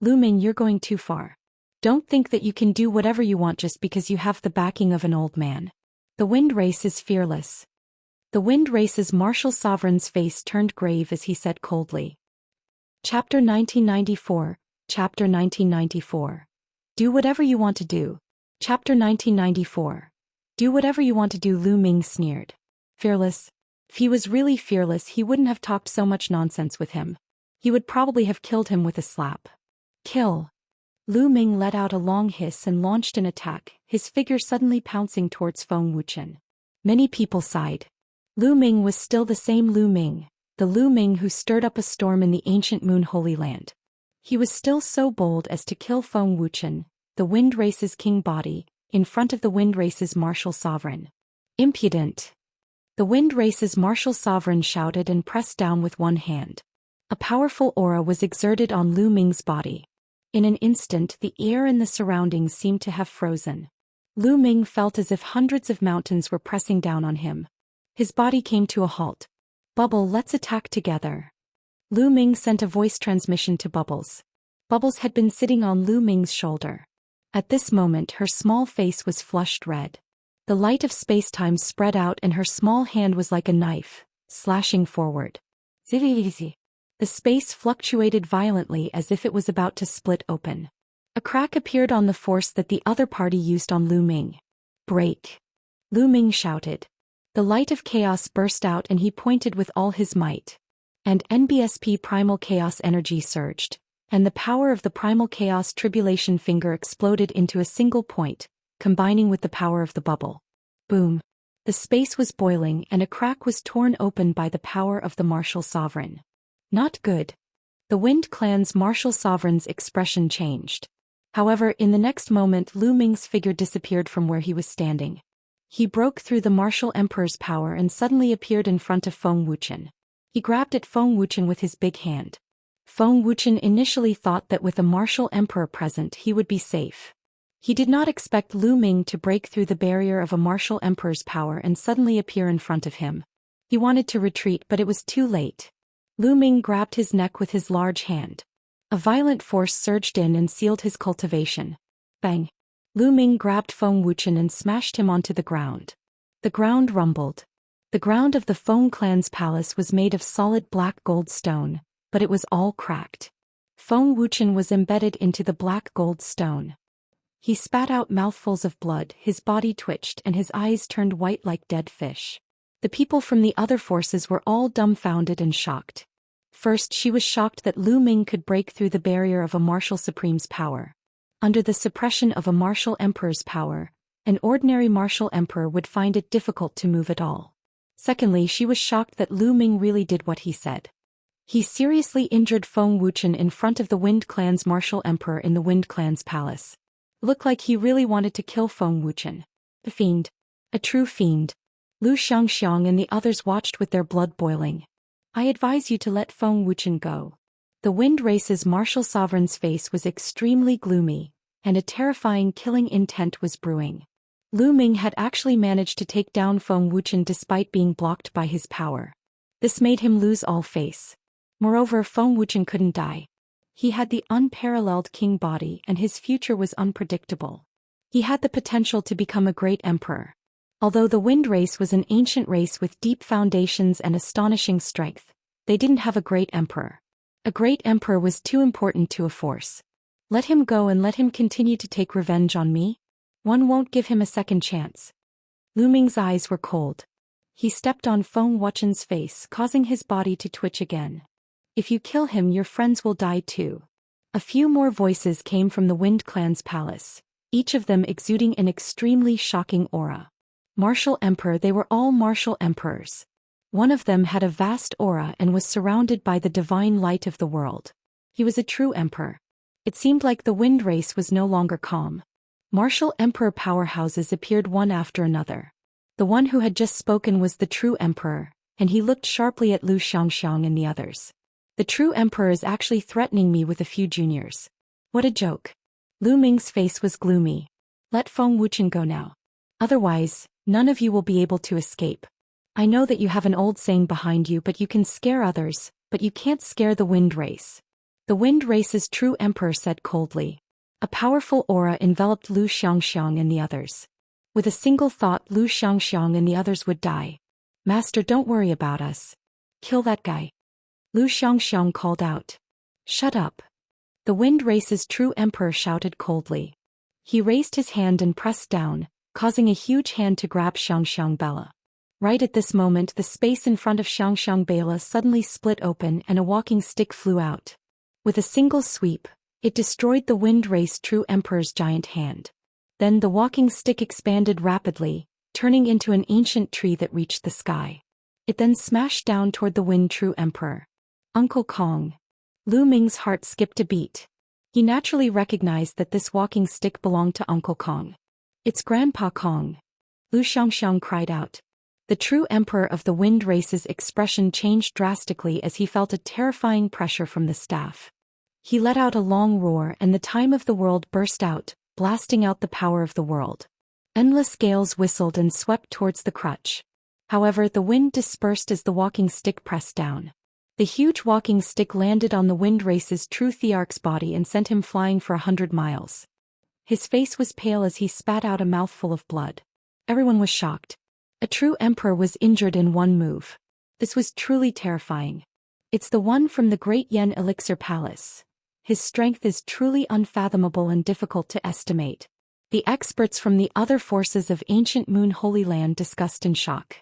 Lu Ming, you're going too far. Don't think that you can do whatever you want just because you have the backing of an old man. The Wind Race is fearless. The Wind Race's martial sovereign's face turned grave as he said coldly. Chapter 1994, Chapter 1994. Do whatever you want to do. Chapter 1994. Do whatever you want to do, Lu Ming sneered. Fearless? If he was really fearless, he wouldn't have talked so much nonsense with him. He would probably have killed him with a slap. Kill. Lu Ming let out a long hiss and launched an attack, his figure suddenly pouncing towards Feng Wuchen. Many people sighed. Lu Ming was still the same Lu Ming, the Lu Ming who stirred up a storm in the ancient Moon Holy Land. He was still so bold as to kill Feng Wuchen, the Wind Race's king body, in front of the Wind Race's martial sovereign. Impudent. The Wind Race's martial sovereign shouted and pressed down with one hand. A powerful aura was exerted on Lu Ming's body. In an instant, the air and the surroundings seemed to have frozen. Lu Ming felt as if hundreds of mountains were pressing down on him. His body came to a halt. Bubble, let's attack together. Lu Ming sent a voice transmission to Bubbles. Bubbles had been sitting on Lu Ming's shoulder. At this moment, her small face was flushed red. The light of space-time spread out and her small hand was like a knife, slashing forward. Zizi. The space fluctuated violently as if it was about to split open. A crack appeared on the force that the other party used on Lu Ming. Break! Lu Ming shouted. The light of chaos burst out and he pointed with all his might. And NBSP primal chaos energy surged, and the power of the primal chaos tribulation finger exploded into a single point, combining with the power of the bubble. Boom! The space was boiling and a crack was torn open by the power of the martial sovereign. Not good. The Wind Clan's martial sovereign's expression changed. However, in the next moment Lu Ming's figure disappeared from where he was standing. He broke through the martial emperor's power and suddenly appeared in front of Feng Wuchen. He grabbed at Feng Wuchen with his big hand. Feng Wuchen initially thought that with a martial emperor present he would be safe. He did not expect Lu Ming to break through the barrier of a martial emperor's power and suddenly appear in front of him. He wanted to retreat, but it was too late. Lu Ming grabbed his neck with his large hand. A violent force surged in and sealed his cultivation. Bang! Lu Ming grabbed Feng Wuchen and smashed him onto the ground. The ground rumbled. The ground of the Feng clan's palace was made of solid black gold stone, but it was all cracked. Feng Wuchen was embedded into the black gold stone. He spat out mouthfuls of blood, his body twitched and his eyes turned white like dead fish. The people from the other forces were all dumbfounded and shocked. First, she was shocked that Lu Ming could break through the barrier of a martial supreme's power. Under the suppression of a martial emperor's power, an ordinary martial emperor would find it difficult to move at all. Secondly, she was shocked that Lu Ming really did what he said. He seriously injured Feng Wuchen in front of the Wind Clan's martial emperor in the Wind Clan's palace. Looked like he really wanted to kill Feng Wuchen. The fiend. A true fiend. Lu Xianxia and the others watched with their blood boiling. I advise you to let Feng Wuchen go. The Wind Race's martial sovereign's face was extremely gloomy, and a terrifying killing intent was brewing. Lu Ming had actually managed to take down Feng Wuchen despite being blocked by his power. This made him lose all face. Moreover, Feng Wuchen couldn't die. He had the unparalleled king body and his future was unpredictable. He had the potential to become a great emperor. Although the Wind race was an ancient race with deep foundations and astonishing strength, they didn't have a great emperor. A great emperor was too important to a force. Let him go and let him continue to take revenge on me? One won't give him a second chance. Lu Ming's eyes were cold. He stepped on Feng Wuchen's face, causing his body to twitch again. If you kill him, your friends will die too. A few more voices came from the Wind clan's palace, each of them exuding an extremely shocking aura. Martial Emperor, they were all martial emperors. One of them had a vast aura and was surrounded by the divine light of the world. He was a true emperor. It seemed like the Wind race was no longer calm. Martial emperor powerhouses appeared one after another. The one who had just spoken was the true emperor, and he looked sharply at Lu Xianxia and the others. The true emperor is actually threatening me with a few juniors. What a joke. Lu Ming's face was gloomy. Let Feng Wuchen go now. Otherwise, none of you will be able to escape. I know that you have an old saying behind you, but you can scare others, but you can't scare the Wind race. The Wind race's true emperor said coldly. A powerful aura enveloped Lu Xianxia and the others. With a single thought, Lu Xianxia and the others would die. Master, don't worry about us. Kill that guy. Lu Xianxia called out. Shut up. The Wind race's true emperor shouted coldly. He raised his hand and pressed down, causing a huge hand to grab Xianxia Bella. Right at this moment, the space in front of Xianxia Bella suddenly split open and a walking stick flew out. With a single sweep, it destroyed the Wind race true emperor's giant hand. Then the walking stick expanded rapidly, turning into an ancient tree that reached the sky. It then smashed down toward the Wind true emperor. Uncle Kong. Lu Ming's heart skipped a beat. He naturally recognized that this walking stick belonged to Uncle Kong. It's Grandpa Kong. Lu Xianxia cried out. The true emperor of the Wind race's expression changed drastically as he felt a terrifying pressure from the staff. He let out a long roar and the time of the world burst out, blasting out the power of the world. Endless gales whistled and swept towards the crutch. However, the wind dispersed as the walking stick pressed down. The huge walking stick landed on the Wind race's true Thearch's body and sent him flying for 100 miles. His face was pale as he spat out a mouthful of blood. Everyone was shocked. A true emperor was injured in one move. This was truly terrifying. It's the one from the Great Yen Elixir Palace. His strength is truly unfathomable and difficult to estimate. The experts from the other forces of ancient Moon Holy Land discussed in shock.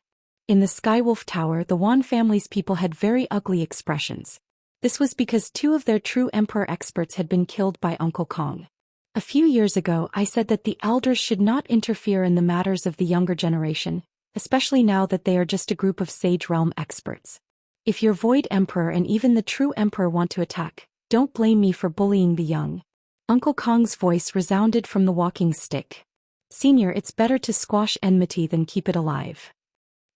In the Skywolf Tower, the Wan family's people had very ugly expressions. This was because two of their true emperor experts had been killed by Uncle Kong. A few years ago, I said that the elders should not interfere in the matters of the younger generation, especially now that they are just a group of Sage Realm experts. If your Void Emperor and even the true Emperor want to attack, don't blame me for bullying the young. Uncle Kong's voice resounded from the walking stick. Senior, it's better to squash enmity than keep it alive.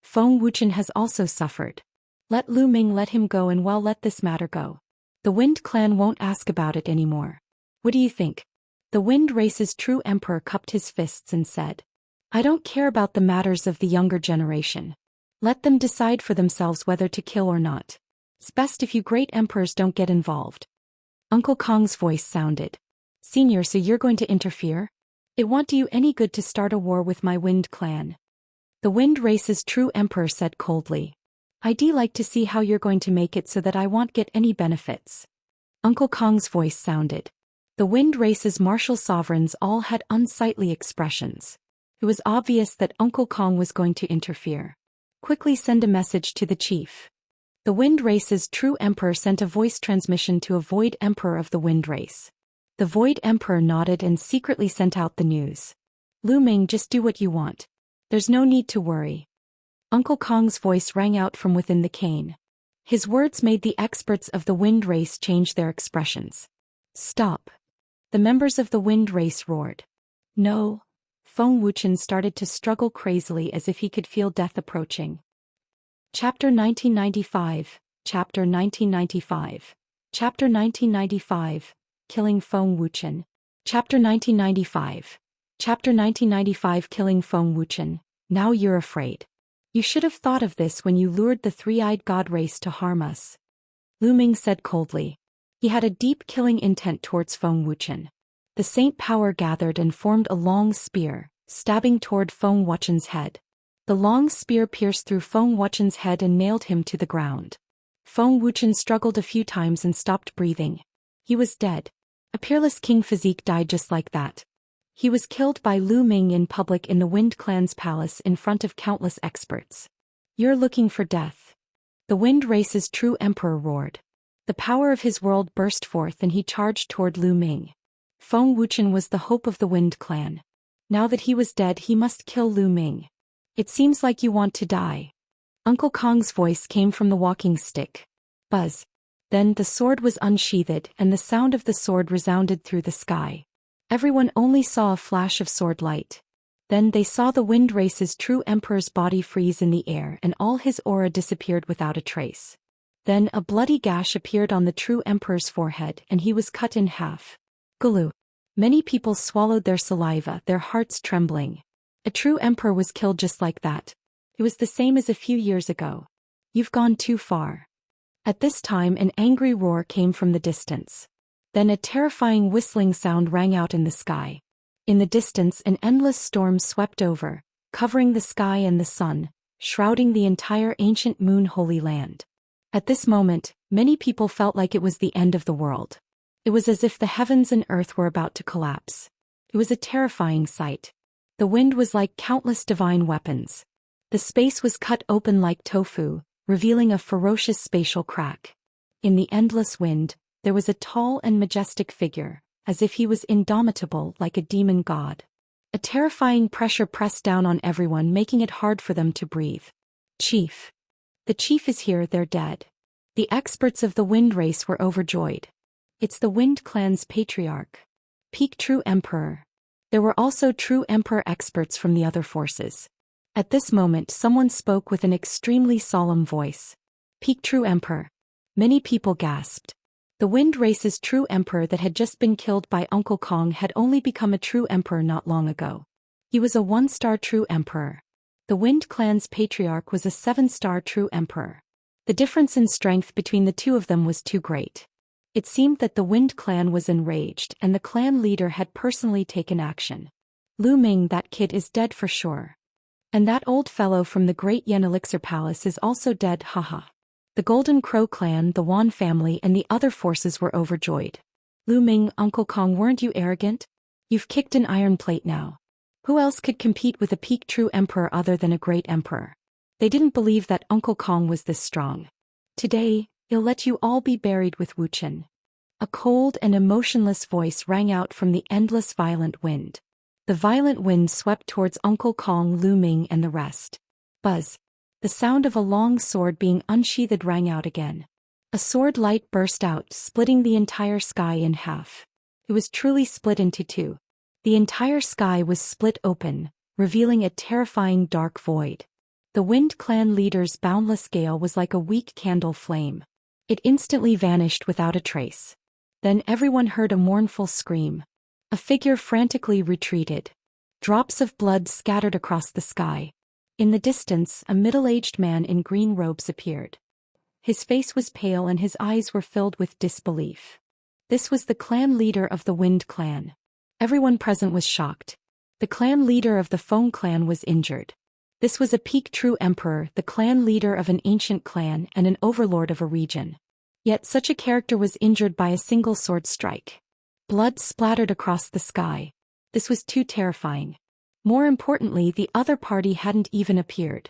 Feng Wuchen has also suffered. Let Lu Ming let him go and let this matter go. The Wind clan won't ask about it anymore. What do you think? The Wind race's true emperor cupped his fists and said. I don't care about the matters of the younger generation. Let them decide for themselves whether to kill or not. It's best if you great emperors don't get involved. Uncle Kong's voice sounded. Senior, so you're going to interfere? It won't do you any good to start a war with my Wind clan. The Wind race's true emperor said coldly. I'd like to see how you're going to make it so that I won't get any benefits. Uncle Kong's voice sounded. The Wind race's martial sovereigns all had unsightly expressions. It was obvious that Uncle Kong was going to interfere. Quickly send a message to the chief. The Wind race's true emperor sent a voice transmission to a Void Emperor of the Wind race. The Void Emperor nodded and secretly sent out the news. Lu Ming, just do what you want. There's no need to worry. Uncle Kong's voice rang out from within the cane. His words made the experts of the Wind race change their expressions. Stop. The members of the Wind race roared. No. Feng Wuchen started to struggle crazily as if he could feel death approaching. Chapter 1995, Chapter 1995, Chapter 1995, Killing Feng Wuchen. Chapter 1995. Chapter 1995 Killing Feng Wuchen. Now you're afraid. You should have thought of this when you lured the three-eyed god race to harm us. Lu Ming said coldly. He had a deep killing intent towards Feng Wuchen. The saint power gathered and formed a long spear, stabbing toward Feng Wuchen's head. The long spear pierced through Feng Wuchen's head and nailed him to the ground. Feng Wuchen struggled a few times and stopped breathing. He was dead. A peerless king physique died just like that. He was killed by Lu Ming in public in the Wind Clan's palace in front of countless experts. You're looking for death. The Wind Race's true emperor roared. The power of his world burst forth and he charged toward Lu Ming. Feng Wuchen was the hope of the Wind Clan. Now that he was dead, he must kill Lu Ming. It seems like you want to die. Uncle Kong's voice came from the walking stick. Buzz. Then the sword was unsheathed and the sound of the sword resounded through the sky. Everyone only saw a flash of sword light. Then they saw the Wind Race's true emperor's body freeze in the air and all his aura disappeared without a trace. Then a bloody gash appeared on the true emperor's forehead and he was cut in half. Gulu. Many people swallowed their saliva, their hearts trembling. A true emperor was killed just like that. It was the same as a few years ago. You've gone too far. At this time an angry roar came from the distance. Then a terrifying whistling sound rang out in the sky. In the distance an endless storm swept over, covering the sky and the sun, shrouding the entire ancient moon holy land. At this moment, many people felt like it was the end of the world. It was as if the heavens and earth were about to collapse. It was a terrifying sight. The wind was like countless divine weapons. The space was cut open like tofu, revealing a ferocious spatial crack. In the endless wind, there was a tall and majestic figure, as if he was indomitable like a demon god. A terrifying pressure pressed down on everyone, making it hard for them to breathe. Chief. The chief is here, they're dead. The experts of the Wind Race were overjoyed. It's the Wind Clan's patriarch. Peak true emperor. There were also true emperor experts from the other forces. At this moment someone spoke with an extremely solemn voice. Peak true emperor. Many people gasped. The Wind Race's true emperor that had just been killed by Uncle Kong had only become a true emperor not long ago. He was a 1-star true emperor. The Wind Clan's patriarch was a 7-star true emperor. The difference in strength between the two of them was too great. It seemed that the Wind Clan was enraged and the clan leader had personally taken action. Lu Ming, that kid is dead for sure. And that old fellow from the Great Yen Elixir Palace is also dead, haha. The Golden Crow clan, the Yuan family and the other forces were overjoyed. Lu Ming, Uncle Kong, weren't you arrogant? You've kicked an iron plate now. Who else could compete with a peak true emperor other than a great emperor? They didn't believe that Uncle Kong was this strong. Today, he'll let you all be buried with wuchen. A cold and emotionless voice rang out from the endless violent wind. The violent wind swept towards Uncle Kong, Lu Ming and the rest. Buzz. The sound of a long sword being unsheathed rang out again. A sword light burst out, splitting the entire sky in half. It was truly split into two. The entire sky was split open, revealing a terrifying dark void. The Wind Clan leader's boundless gale was like a weak candle flame. It instantly vanished without a trace. Then everyone heard a mournful scream. A figure frantically retreated. Drops of blood scattered across the sky. In the distance, a middle-aged man in green robes appeared. His face was pale and his eyes were filled with disbelief. This was the clan leader of the Wind Clan. Everyone present was shocked. The clan leader of the Feng clan was injured. This was a peak true emperor, the clan leader of an ancient clan and an overlord of a region. Yet such a character was injured by a single sword strike. Blood splattered across the sky. This was too terrifying. More importantly, the other party hadn't even appeared.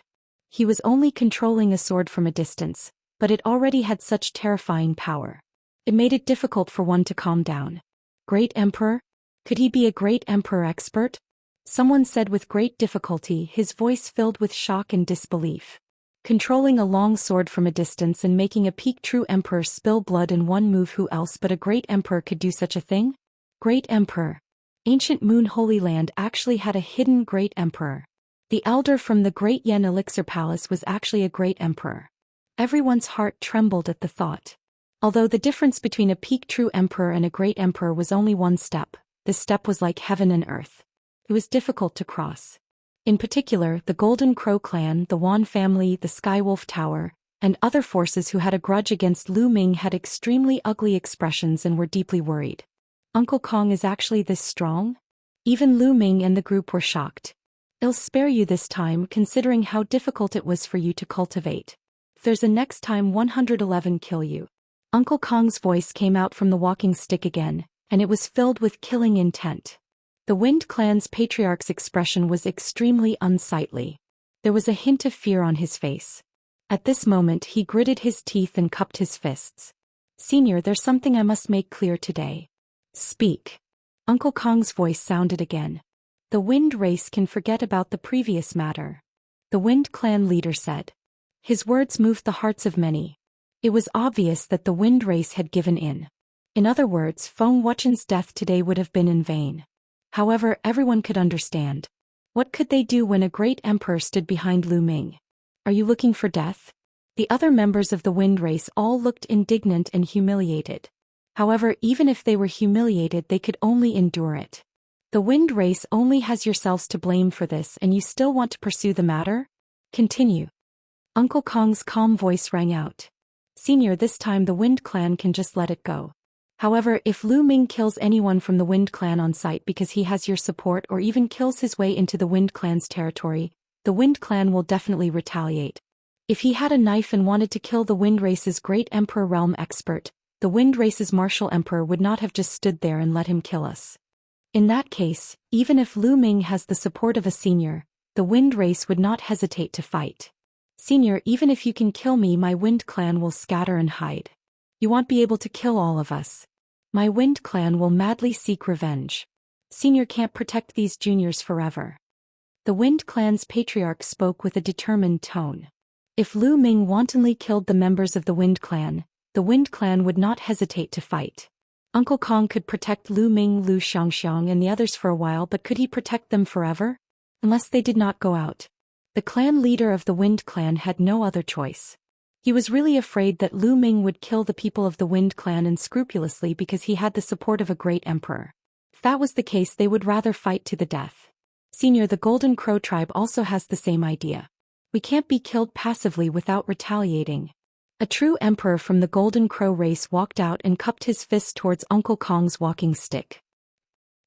He was only controlling a sword from a distance, but it already had such terrifying power. It made it difficult for one to calm down. Great Emperor? Could he be a great emperor expert? Someone said with great difficulty, his voice filled with shock and disbelief. Controlling a long sword from a distance and making a peak true emperor spill blood in one move, who else but a great emperor could do such a thing? Great Emperor. Ancient Moon Holy Land actually had a hidden great emperor. The elder from the Great Yen Elixir Palace was actually a great emperor. Everyone's heart trembled at the thought. Although the difference between a peak true emperor and a great emperor was only one step, This step was like heaven and earth. It was difficult to cross. In particular, the Golden Crow clan, the Yuan family, the Skywolf Tower, and other forces who had a grudge against Lu Ming had extremely ugly expressions and were deeply worried. Uncle Kong is actually this strong? Even Lu Ming and the group were shocked. I'll spare you this time considering how difficult it was for you to cultivate. If there's a next time 111 kill you. Uncle Kong's voice came out from the walking stick again, and it was filled with killing intent. The Wind Clan's patriarch's expression was extremely unsightly. There was a hint of fear on his face. At this moment he gritted his teeth and cupped his fists. Senior, there's something I must make clear today. Speak. Uncle Kong's voice sounded again. The Wind race can forget about the previous matter. The Wind Clan leader said. His words moved the hearts of many. It was obvious that the Wind race had given in. In other words, Feng Wuchen's death today would have been in vain. However, everyone could understand. What could they do when a great emperor stood behind Lu Ming? Are you looking for death? The other members of the Wind race all looked indignant and humiliated. However, even if they were humiliated, they could only endure it. The Wind race only has yourselves to blame for this, and you still want to pursue the matter? Continue. Uncle Kong's calm voice rang out. Senior, this time the Wind Clan can just let it go. However, if Lu Ming kills anyone from the Wind Clan on sight because he has your support or even kills his way into the Wind Clan's territory, the Wind Clan will definitely retaliate. If he had a knife and wanted to kill the Wind race's great emperor realm expert, the Wind race's martial emperor would not have just stood there and let him kill us. In that case, even if Lu Ming has the support of a senior, the Wind race would not hesitate to fight. Senior, even if you can kill me, my Wind Clan will scatter and hide. You won't be able to kill all of us. My Wind Clan will madly seek revenge. Senior can't protect these juniors forever. The Wind Clan's patriarch spoke with a determined tone. If Lu Ming wantonly killed the members of the Wind Clan would not hesitate to fight. Uncle Kong could protect Lu Ming, Lu Xianxia, and the others for a while, but could he protect them forever? Unless they did not go out. The clan leader of the Wind Clan had no other choice. He was really afraid that Lu Ming would kill the people of the Wind Clan unscrupulously because he had the support of a great emperor. If that was the case, they would rather fight to the death. Senior, the Golden Crow tribe also has the same idea. We can't be killed passively without retaliating. A true emperor from the Golden Crow race walked out and cupped his fist towards Uncle Kong's walking stick.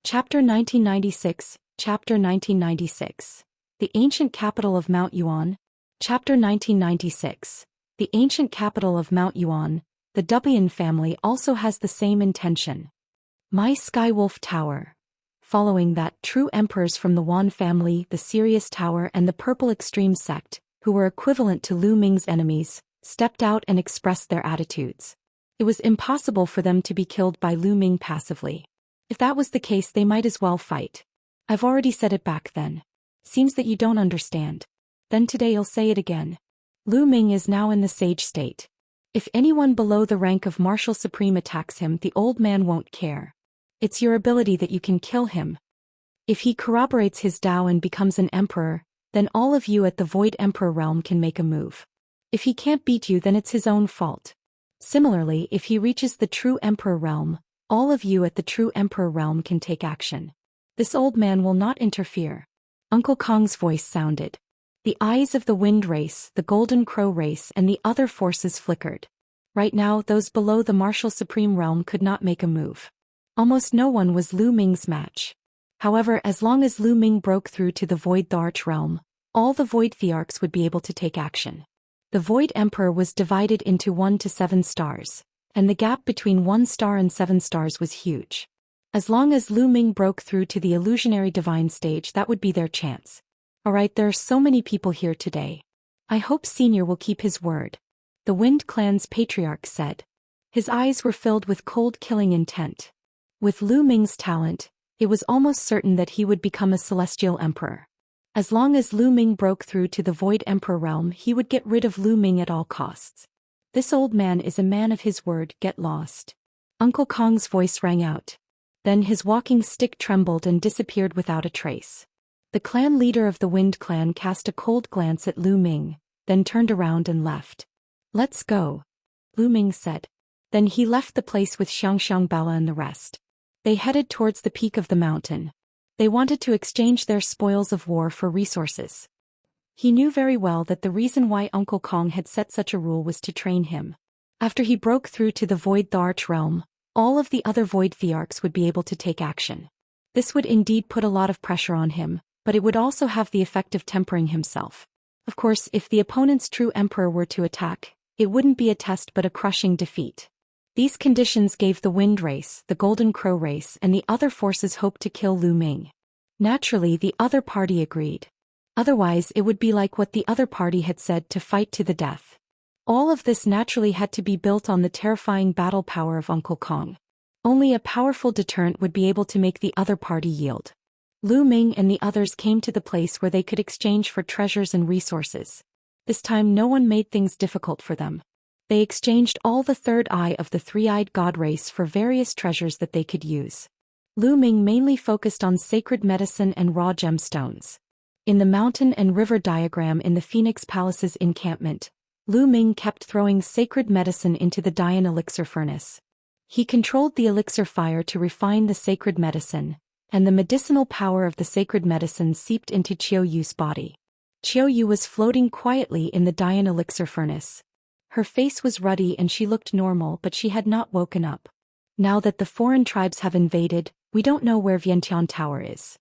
Chapter 1996, Chapter 1996. The ancient capital of Mount Yuan. Chapter 1996. The ancient capital of Mount Yuan. The Dayan family also has the same intention. My Skywolf Tower. Following that, true emperors from the Yuan family, the Sirius Tower, and the Purple Extreme sect, who were equivalent to Lu Ming's enemies, stepped out and expressed their attitudes. It was impossible for them to be killed by Lu Ming passively. If that was the case, they might as well fight. I've already said it back then. Seems that you don't understand. Then today I'll say it again. Lu Ming is now in the sage state. If anyone below the rank of Martial Supreme attacks him, the old man won't care. It's your ability that you can kill him. If he corroborates his Dao and becomes an emperor, then all of you at the Void Emperor realm can make a move. If he can't beat you, then it's his own fault. Similarly, if he reaches the True Emperor realm, all of you at the True Emperor realm can take action. This old man will not interfere. Uncle Kong's voice sounded. The eyes of the Wind race, the Golden Crow race, and the other forces flickered. Right now, those below the Martial Supreme realm could not make a move. Almost no one was Lu Ming's match. However, as long as Lu Ming broke through to the Void Thearch realm, all the Void Thearchs would be able to take action. The Void Emperor was divided into 1 to 7 stars, and the gap between 1 star and 7 stars was huge. As long as Lu Ming broke through to the illusionary divine stage, that would be their chance. Alright, there are so many people here today. I hope Senior will keep his word. The Wind Clan's patriarch said. His eyes were filled with cold killing intent. With Lu Ming's talent, it was almost certain that he would become a celestial emperor. As long as Lu Ming broke through to the Void Emperor realm, he would get rid of Lu Ming at all costs. This old man is a man of his word, get lost. Uncle Kong's voice rang out. Then his walking stick trembled and disappeared without a trace. The clan leader of the Wind Clan cast a cold glance at Lu Ming, then turned around and left. Let's go, Lu Ming said. Then he left the place with Xianxia, Bala, and the rest. They headed towards the peak of the mountain. They wanted to exchange their spoils of war for resources. He knew very well that the reason why Uncle Kong had set such a rule was to train him. After he broke through to the Void Thearch realm, all of the other Void Thearchs would be able to take action. This would indeed put a lot of pressure on him, but it would also have the effect of tempering himself. Of course, if the opponent's true emperor were to attack, it wouldn't be a test but a crushing defeat. These conditions gave the Wind Race, the Golden Crow Race, and the other forces hope to kill Lu Ming. Naturally, the other party agreed. Otherwise, it would be like what the other party had said, to fight to the death. All of this naturally had to be built on the terrifying battle power of Uncle Kong. Only a powerful deterrent would be able to make the other party yield. Lu Ming and the others came to the place where they could exchange for treasures and resources. This time no one made things difficult for them. They exchanged all the third eye of the three-eyed god race for various treasures that they could use. Lu Ming mainly focused on sacred medicine and raw gemstones. In the mountain and river diagram in the Phoenix Palace's encampment, Lu Ming kept throwing sacred medicine into the Dayan elixir furnace. He controlled the elixir fire to refine the sacred medicine, and the medicinal power of the sacred medicine seeped into Qiu Yu's body. Qiu Yu was floating quietly in the Dayan elixir furnace. Her face was ruddy and she looked normal, but she had not woken up. Now that the foreign tribes have invaded, we don't know where Vientiane Tower is.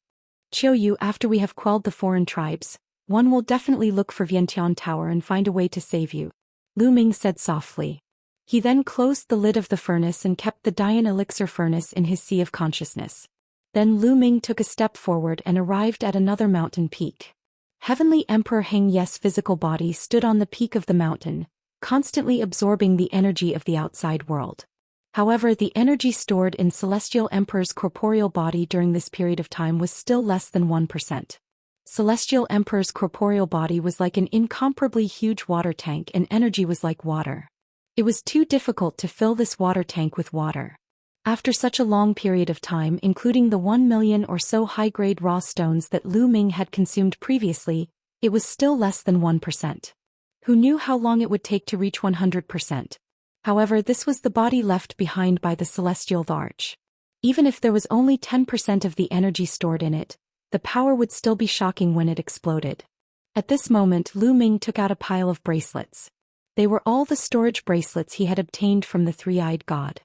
Qiu Yu, after we have quelled the foreign tribes, one will definitely look for Vientiane Tower and find a way to save you, Lu Ming said softly. He then closed the lid of the furnace and kept the Dayan elixir furnace in his sea of consciousness. Then Lu Ming took a step forward and arrived at another mountain peak. Heavenly Emperor Heng Ye's physical body stood on the peak of the mountain, constantly absorbing the energy of the outside world. However, the energy stored in Celestial Emperor's corporeal body during this period of time was still less than 1%. Celestial Emperor's corporeal body was like an incomparably huge water tank, and energy was like water. It was too difficult to fill this water tank with water. After such a long period of time, including the 1 million or so high-grade raw stones that Lu Ming had consumed previously, it was still less than 1%. Who knew how long it would take to reach 100%? However, this was the body left behind by the Celestial Thearch. Even if there was only 10% of the energy stored in it, the power would still be shocking when it exploded. At this moment, Lu Ming took out a pile of bracelets. They were all the storage bracelets he had obtained from the three-eyed god.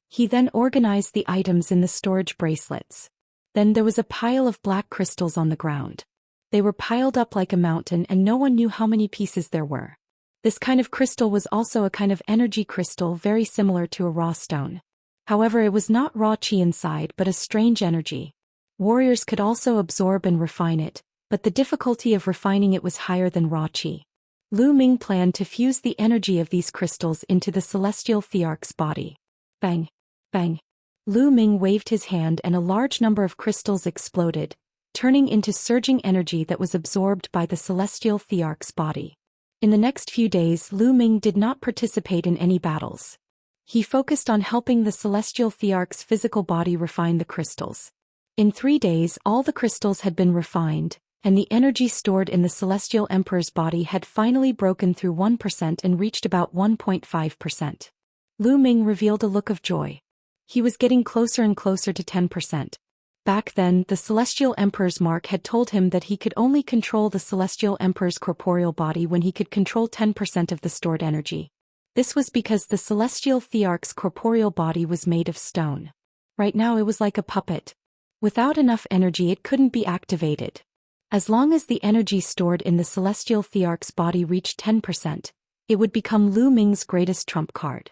He then organized the items in the storage bracelets. Then there was a pile of black crystals on the ground. They were piled up like a mountain and no one knew how many pieces there were. This kind of crystal was also a kind of energy crystal very similar to a raw stone. However, it was not raw qi inside but a strange energy. Warriors could also absorb and refine it, but the difficulty of refining it was higher than raw qi. Lu Ming planned to fuse the energy of these crystals into the Celestial Thearch's body. Bang! Bang! Lu Ming waved his hand and a large number of crystals exploded, turning into surging energy that was absorbed by the Celestial Thearch's body. In the next few days, Lu Ming did not participate in any battles. He focused on helping the Celestial Thearch's physical body refine the crystals. In 3 days, all the crystals had been refined, and the energy stored in the Celestial Emperor's body had finally broken through 1% and reached about 1.5%. Lu Ming revealed a look of joy. He was getting closer and closer to 10%. Back then, the Celestial Emperor's mark had told him that he could only control the Celestial Emperor's corporeal body when he could control 10% of the stored energy. This was because the Celestial Thearch's corporeal body was made of stone. Right now it was like a puppet. Without enough energy it couldn't be activated. As long as the energy stored in the Celestial Thearch's body reached 10%, it would become Lu Ming's greatest trump card.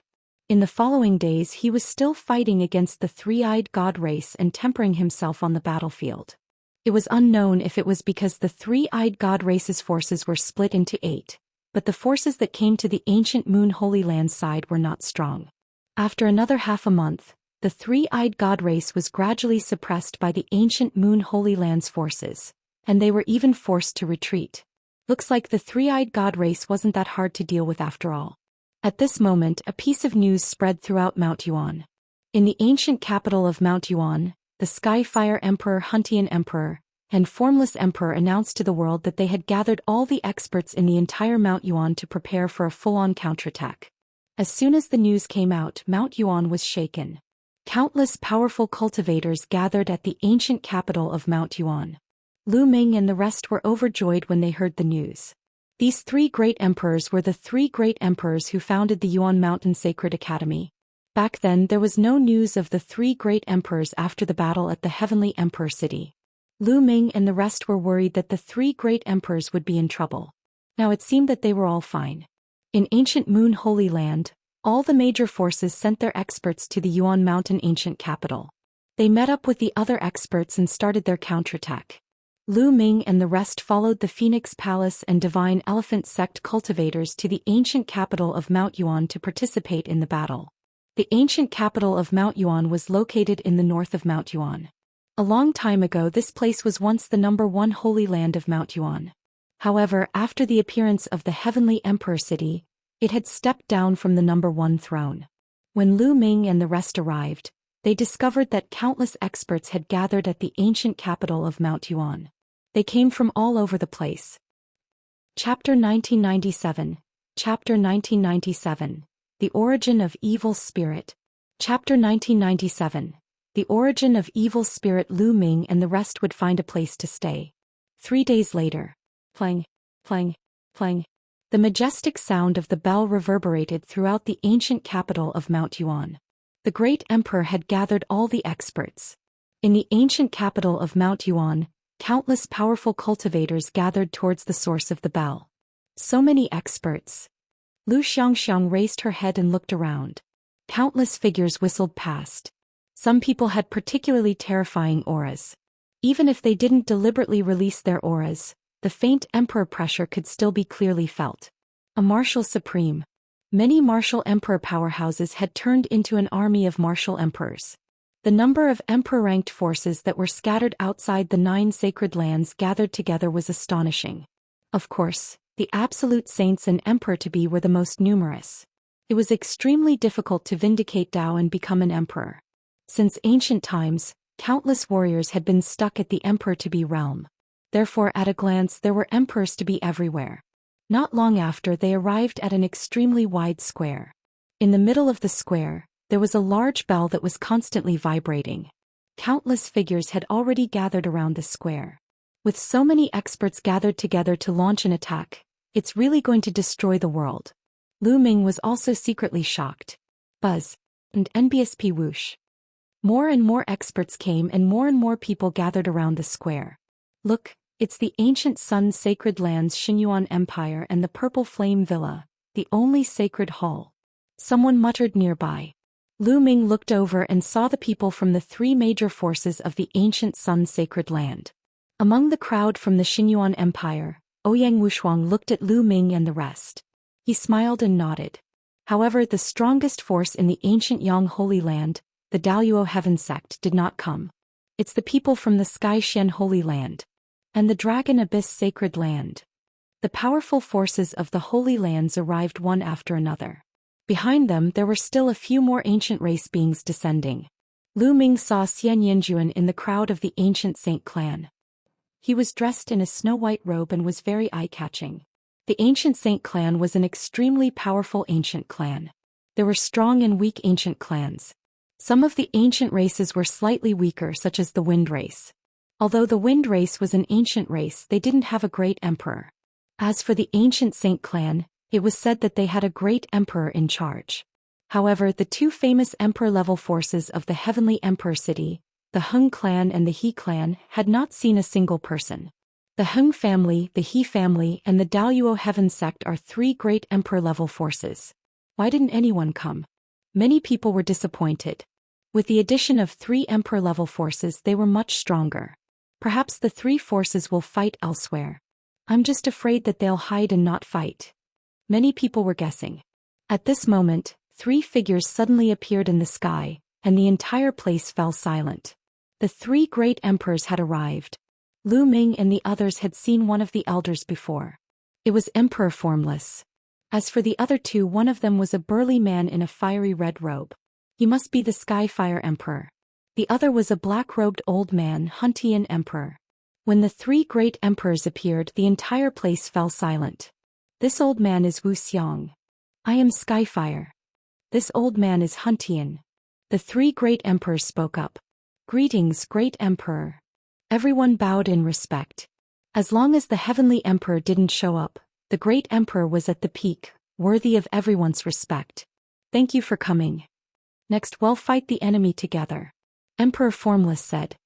In the following days he was still fighting against the three-eyed god race and tempering himself on the battlefield. It was unknown if it was because the three-eyed god race's forces were split into 8, but the forces that came to the ancient Moon Holy Land side were not strong. After another half a month, the three-eyed god race was gradually suppressed by the ancient Moon Holy Land's forces, and they were even forced to retreat. Looks like the three-eyed god race wasn't that hard to deal with after all. At this moment, a piece of news spread throughout Mount Yuan. In the ancient capital of Mount Yuan, the Skyfire Emperor Huntian Emperor and Formless Emperor announced to the world that they had gathered all the experts in the entire Mount Yuan to prepare for a full-on counterattack. As soon as the news came out, Mount Yuan was shaken. Countless powerful cultivators gathered at the ancient capital of Mount Yuan. Lu Ming and the rest were overjoyed when they heard the news. These three great emperors were the three great emperors who founded the Yuan Mountain Sacred Academy. Back then there was no news of the three great emperors after the battle at the Heavenly Emperor City. Lu Ming and the rest were worried that the three great emperors would be in trouble. Now it seemed that they were all fine. In ancient Moon Holy Land, all the major forces sent their experts to the Yuan Mountain ancient capital. They met up with the other experts and started their counterattack. Lu Ming and the rest followed the Phoenix Palace and Divine Elephant Sect cultivators to the ancient capital of Mount Yuan to participate in the battle. The ancient capital of Mount Yuan was located in the north of Mount Yuan. A long time ago this place was once the #1 holy land of Mount Yuan. However, after the appearance of the Heavenly Emperor City, it had stepped down from the #1 throne. When Lu Ming and the rest arrived, they discovered that countless experts had gathered at the ancient capital of Mount Yuan. They came from all over the place. Chapter 1997. Chapter 1997. The Origin of Evil Spirit. Chapter 1997. The Origin of Evil Spirit. Lu Ming and the rest would find a place to stay. 3 days later. Clang, clang, clang. The majestic sound of the bell reverberated throughout the ancient capital of Mount Yuan. The great emperor had gathered all the experts. In the ancient capital of Mount Yuan, countless powerful cultivators gathered towards the source of the bell. So many experts. Lu Xianxia raised her head and looked around. Countless figures whistled past. Some people had particularly terrifying auras. Even if they didn't deliberately release their auras, the faint emperor pressure could still be clearly felt. A martial supreme. Many martial emperor powerhouses had turned into an army of martial emperors. The number of emperor-ranked forces that were scattered outside the 9 sacred lands gathered together was astonishing. Of course, the absolute saints and emperor-to-be were the most numerous. It was extremely difficult to vindicate Dao and become an emperor. Since ancient times, countless warriors had been stuck at the emperor-to-be realm. Therefore at a glance there were emperors-to-be everywhere. Not long after they arrived at an extremely wide square. In the middle of the square, there was a large bell that was constantly vibrating. Countless figures had already gathered around the square. With so many experts gathered together to launch an attack, it's really going to destroy the world. Lu Ming was also secretly shocked. Buzz. And NBSP whoosh. More and more experts came and more people gathered around the square. Look, it's the ancient Sun Sacred Lands Xinyuan Empire and the Purple Flame Villa, the only sacred hall. Someone muttered nearby. Lu Ming looked over and saw the people from the 3 major forces of the ancient Sun Sacred Land. Among the crowd from the Xinyuan Empire, Ouyang Wushuang looked at Lu Ming and the rest. He smiled and nodded. However, the strongest force in the ancient Yang Holy Land, the Daoist Heaven Sect, did not come. It's the people from the Sky Xian Holy Land and the Dragon Abyss Sacred Land. The powerful forces of the Holy Lands arrived one after another. Behind them there were still a few more ancient race beings descending. Lu Ming saw Xian Yinjuan in the crowd of the ancient Saint clan. He was dressed in a snow-white robe and was very eye-catching. The ancient Saint clan was an extremely powerful ancient clan. There were strong and weak ancient clans. Some of the ancient races were slightly weaker, such as the Wind race. Although the Wind race was an ancient race, they didn't have a great emperor. As for the ancient Saint clan, it was said that they had a great emperor in charge. However, the 2 famous emperor-level forces of the Heavenly Emperor City, the Heng clan and the He clan, had not seen a single person. The Heng family, the He family, and the Daoist Heaven Sect are 3 great emperor-level forces. Why didn't anyone come? Many people were disappointed. With the addition of 3 emperor-level forces, they were much stronger. Perhaps the 3 forces will fight elsewhere. I'm just afraid that they'll hide and not fight. Many people were guessing. At this moment, 3 figures suddenly appeared in the sky, and the entire place fell silent. The 3 great emperors had arrived. Lu Ming and the others had seen one of the elders before. It was Emperor Formless. As for the other 2, one of them was a burly man in a fiery red robe. He must be the Skyfire Emperor. The other was a black-robed old man, Huntian Emperor. When the 3 great emperors appeared, the entire place fell silent. This old man is Wuxiang. I am Skyfire. This old man is Huntian. The three great emperors spoke up. Greetings, great emperor. Everyone bowed in respect. As long as the heavenly emperor didn't show up, the great emperor was at the peak, worthy of everyone's respect. Thank you for coming. Next we'll fight the enemy together. Emperor Formless said.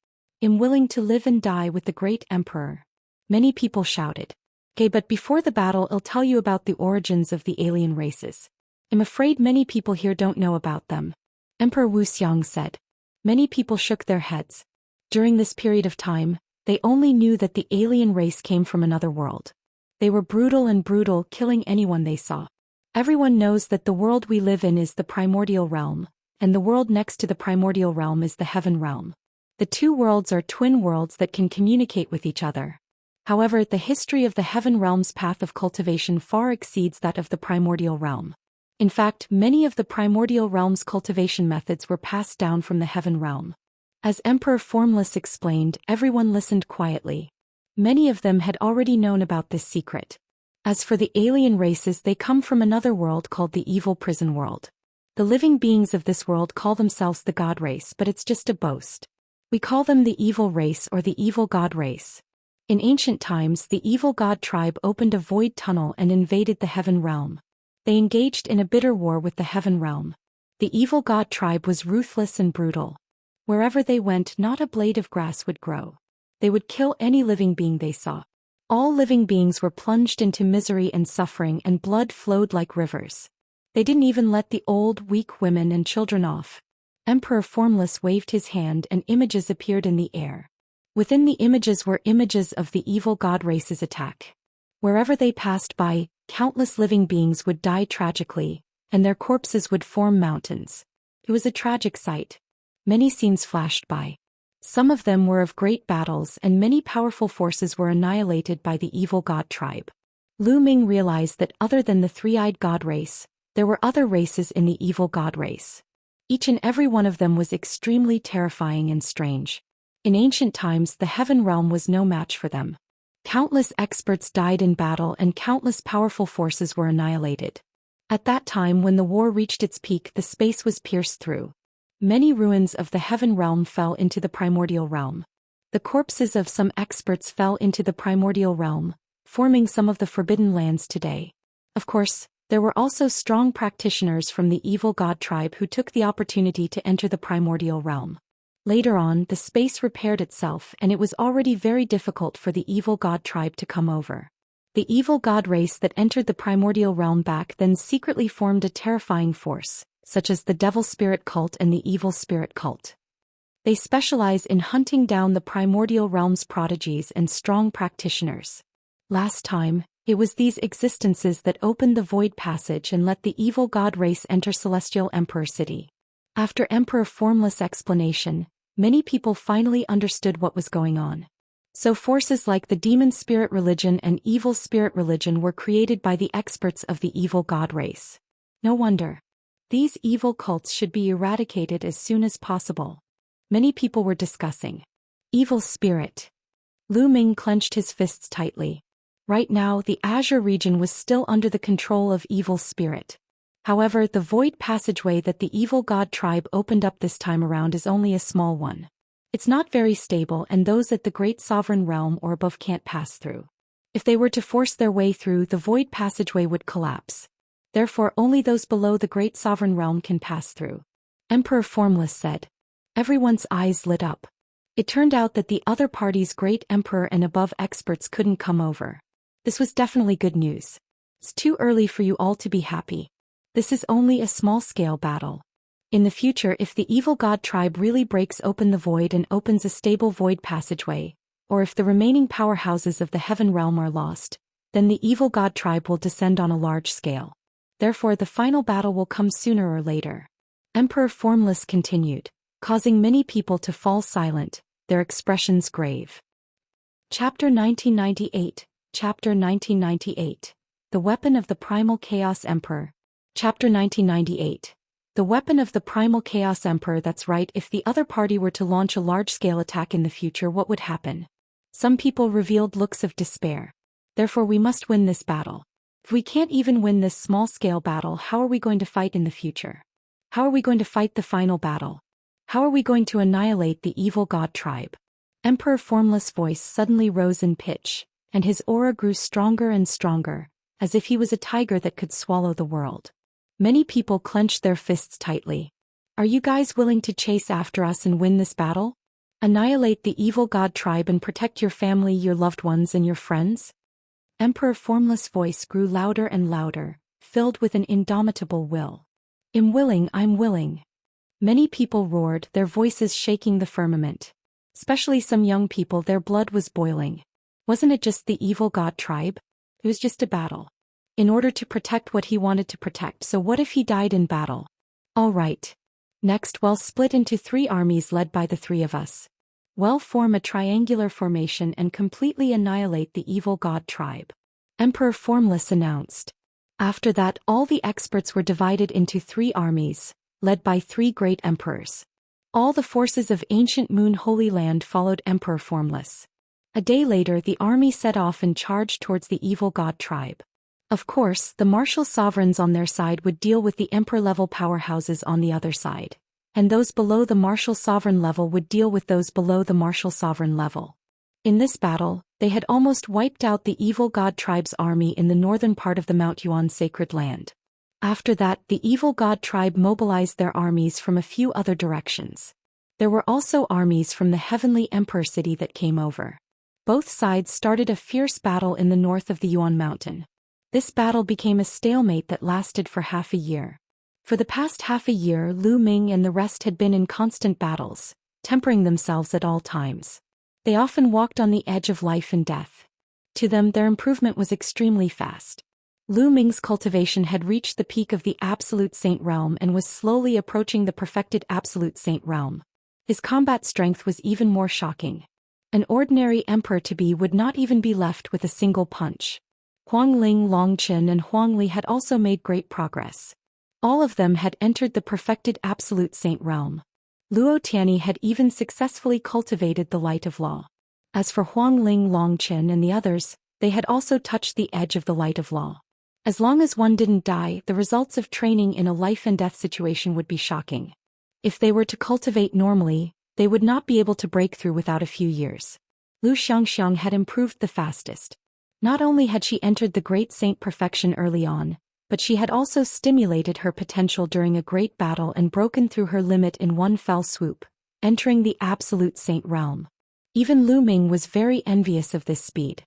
I'm willing to live and die with the great emperor. Many people shouted. Okay, but before the battle I'll tell you about the origins of the alien races. I'm afraid many people here don't know about them. Emperor Wuxian said. Many people shook their heads. During this period of time, they only knew that the alien race came from another world. They were brutal, killing anyone they saw. Everyone knows that the world we live in is the primordial realm, and the world next to the primordial realm is the heaven realm. The two worlds are twin worlds that can communicate with each other. However, the history of the heaven realm's path of cultivation far exceeds that of the primordial realm. In fact, many of the primordial realm's cultivation methods were passed down from the heaven realm. As Emperor Formless explained, everyone listened quietly. Many of them had already known about this secret. As for the alien races, they come from another world called the evil prison world. The living beings of this world call themselves the god race, but it's just a boast. We call them the evil race or the evil god race. In ancient times, the evil god tribe opened a void tunnel and invaded the heaven realm. They engaged in a bitter war with the heaven realm. The evil god tribe was ruthless and brutal. Wherever they went, not a blade of grass would grow. They would kill any living being they saw. All living beings were plunged into misery and suffering, and blood flowed like rivers. They didn't even let the old, weak women and children off. Emperor Formless waved his hand and images appeared in the air. Within the images were images of the evil god race's attack. Wherever they passed by, countless living beings would die tragically, and their corpses would form mountains. It was a tragic sight. Many scenes flashed by. Some of them were of great battles, and many powerful forces were annihilated by the evil god tribe. Lu Ming realized that other than the three-eyed god race, there were other races in the evil god race. Each and every one of them was extremely terrifying and strange. In ancient times, the heaven realm was no match for them. Countless experts died in battle and countless powerful forces were annihilated. At that time, when the war reached its peak, the space was pierced through. Many ruins of the heaven realm fell into the primordial realm. The corpses of some experts fell into the primordial realm, forming some of the forbidden lands today. Of course, there were also strong practitioners from the evil god tribe who took the opportunity to enter the primordial realm. Later on, the space repaired itself, and it was already very difficult for the evil god tribe to come over. The evil god race that entered the primordial realm back then secretly formed a terrifying force, such as the devil spirit cult and the evil spirit cult. They specialize in hunting down the primordial realm's prodigies and strong practitioners. Last time, it was these existences that opened the void passage and let the evil god race enter Celestial Emperor City. After Emperor Formless' explanation, many people finally understood what was going on. So forces like the demon spirit religion and evil spirit religion were created by the experts of the evil god race. No wonder. These evil cults should be eradicated as soon as possible. Many people were discussing. Evil spirit. Lu Ming clenched his fists tightly. Right now, the Azure region was still under the control of evil spirit. However, the void passageway that the evil god tribe opened up this time around is only a small one. It's not very stable, and those at the great sovereign realm or above can't pass through. If they were to force their way through, the void passageway would collapse. Therefore, only those below the great sovereign realm can pass through. Emperor Formless said. Everyone's eyes lit up. It turned out that the other party's great emperor and above experts couldn't come over. This was definitely good news. It's too early for you all to be happy. This is only a small-scale battle. In the future, if the evil god tribe really breaks open the void and opens a stable void passageway, or if the remaining powerhouses of the heaven realm are lost, then the evil god tribe will descend on a large scale. Therefore, the final battle will come sooner or later. Emperor Formless continued, causing many people to fall silent, their expressions grave. Chapter 1998. Chapter 1998. The Weapon of the Primal Chaos Emperor. Chapter 1998. The Weapon of the Primal Chaos Emperor. That's right, if the other party were to launch a large-scale attack in the future, what would happen? Some people revealed looks of despair. Therefore, we must win this battle. If we can't even win this small-scale battle, how are we going to fight in the future? How are we going to fight the final battle? How are we going to annihilate the evil god tribe? Emperor Formless' voice suddenly rose in pitch, and his aura grew stronger and stronger, as if he was a tiger that could swallow the world. Many people clenched their fists tightly. Are you guys willing to chase after us and win this battle? Annihilate the evil god tribe and protect your family, your loved ones, and your friends? Emperor Formless' voice grew louder and louder, filled with an indomitable will. I'm willing. Many people roared, their voices shaking the firmament. Especially some young people, their blood was boiling. Wasn't it just the evil god tribe? It was just a battle. In order to protect what he wanted to protect, so what if he died in battle? All right. Next, we'll split into 3 armies led by the 3 of us. We'll form a triangular formation and completely annihilate the evil god tribe. Emperor Formless announced. After that, all the experts were divided into 3 armies, led by 3 great emperors. All the forces of ancient Moon Holy Land followed Emperor Formless. A day later, the army set off and charged towards the evil god tribe. Of course, the martial sovereigns on their side would deal with the emperor-level powerhouses on the other side, and those below the martial sovereign level would deal with those below the martial sovereign level. In this battle, they had almost wiped out the evil god tribe's army in the northern part of the Mount Yuan sacred land. After that, the evil god tribe mobilized their armies from a few other directions. There were also armies from the heavenly emperor city that came over. Both sides started a fierce battle in the north of the Yuan mountain. This battle became a stalemate that lasted for half a year. For the past half a year, Lu Ming and the rest had been in constant battles, tempering themselves at all times. They often walked on the edge of life and death. To them, their improvement was extremely fast. Lu Ming's cultivation had reached the peak of the Absolute Saint realm and was slowly approaching the perfected Absolute Saint realm. His combat strength was even more shocking. An ordinary emperor-to-be would not even be left with a single punch. Huangling, Longchen and Huangli had also made great progress. All of them had entered the perfected Absolute Saint realm. Luo Tianyi had even successfully cultivated the light of law. As for Huangling, Longchen and the others, they had also touched the edge of the light of law. As long as one didn't die, the results of training in a life-and-death situation would be shocking. If they were to cultivate normally, they would not be able to break through without a few years. Lu Xianxia had improved the fastest. Not only had she entered the Great Saint perfection early on, but she had also stimulated her potential during a great battle and broken through her limit in one fell swoop, entering the Absolute Saint realm. Even Lu Ming was very envious of this speed.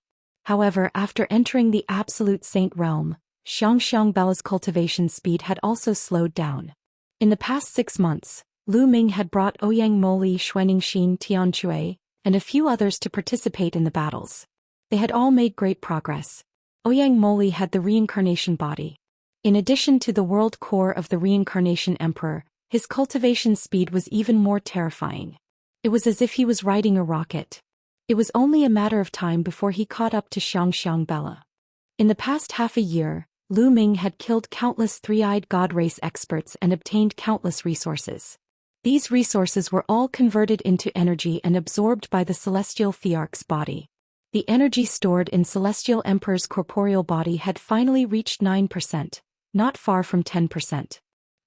However, after entering the Absolute Saint realm, Xianxia Bella's cultivation speed had also slowed down. In the past 6 months, Lu Ming had brought Ouyang Moli, Xuaningxin, Tianchue, and a few others to participate in the battles. They had all made great progress. Ouyang Moli had the reincarnation body. In addition to the world core of the reincarnation emperor, his cultivation speed was even more terrifying. It was as if he was riding a rocket. It was only a matter of time before he caught up to Xianxia Bella. In the past half a year, Lu Ming had killed countless three-eyed god race experts and obtained countless resources. These resources were all converted into energy and absorbed by the celestial Thearch's body. The energy stored in Celestial Emperor's corporeal body had finally reached 9%, not far from 10%.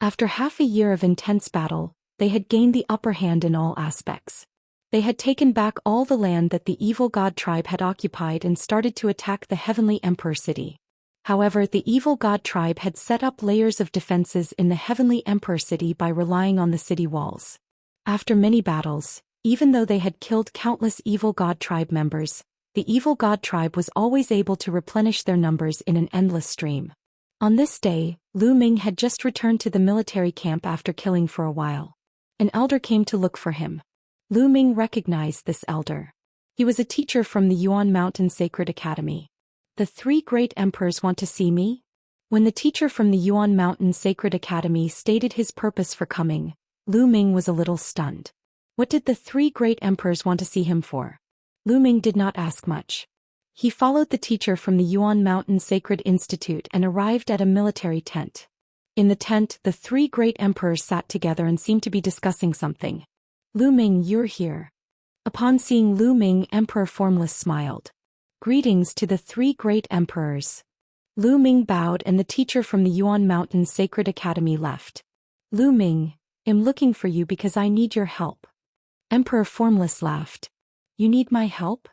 After half a year of intense battle, they had gained the upper hand in all aspects. They had taken back all the land that the evil god tribe had occupied and started to attack the heavenly emperor city. However, the evil god tribe had set up layers of defenses in the heavenly emperor city by relying on the city walls. After many battles, even though they had killed countless evil god tribe members, the evil god tribe was always able to replenish their numbers in an endless stream. On this day, Lu Ming had just returned to the military camp after killing for a while. An elder came to look for him. Lu Ming recognized this elder. He was a teacher from the Yuan Mountain Sacred Academy. The 3 great emperors want to see me? When the teacher from the Yuan Mountain Sacred Academy stated his purpose for coming, Lu Ming was a little stunned. What did the 3 great emperors want to see him for? Lu Ming did not ask much. He followed the teacher from the Yuan Mountain Sacred Institute and arrived at a military tent. In the tent, the 3 great emperors sat together and seemed to be discussing something. Lu Ming, you're here. Upon seeing Lu Ming, Emperor Formless smiled. Greetings to the 3 great emperors. Lu Ming bowed and the teacher from the Yuan Mountain Sacred Academy left. Lu Ming, I'm looking for you because I need your help. Emperor Formless laughed. You need my help?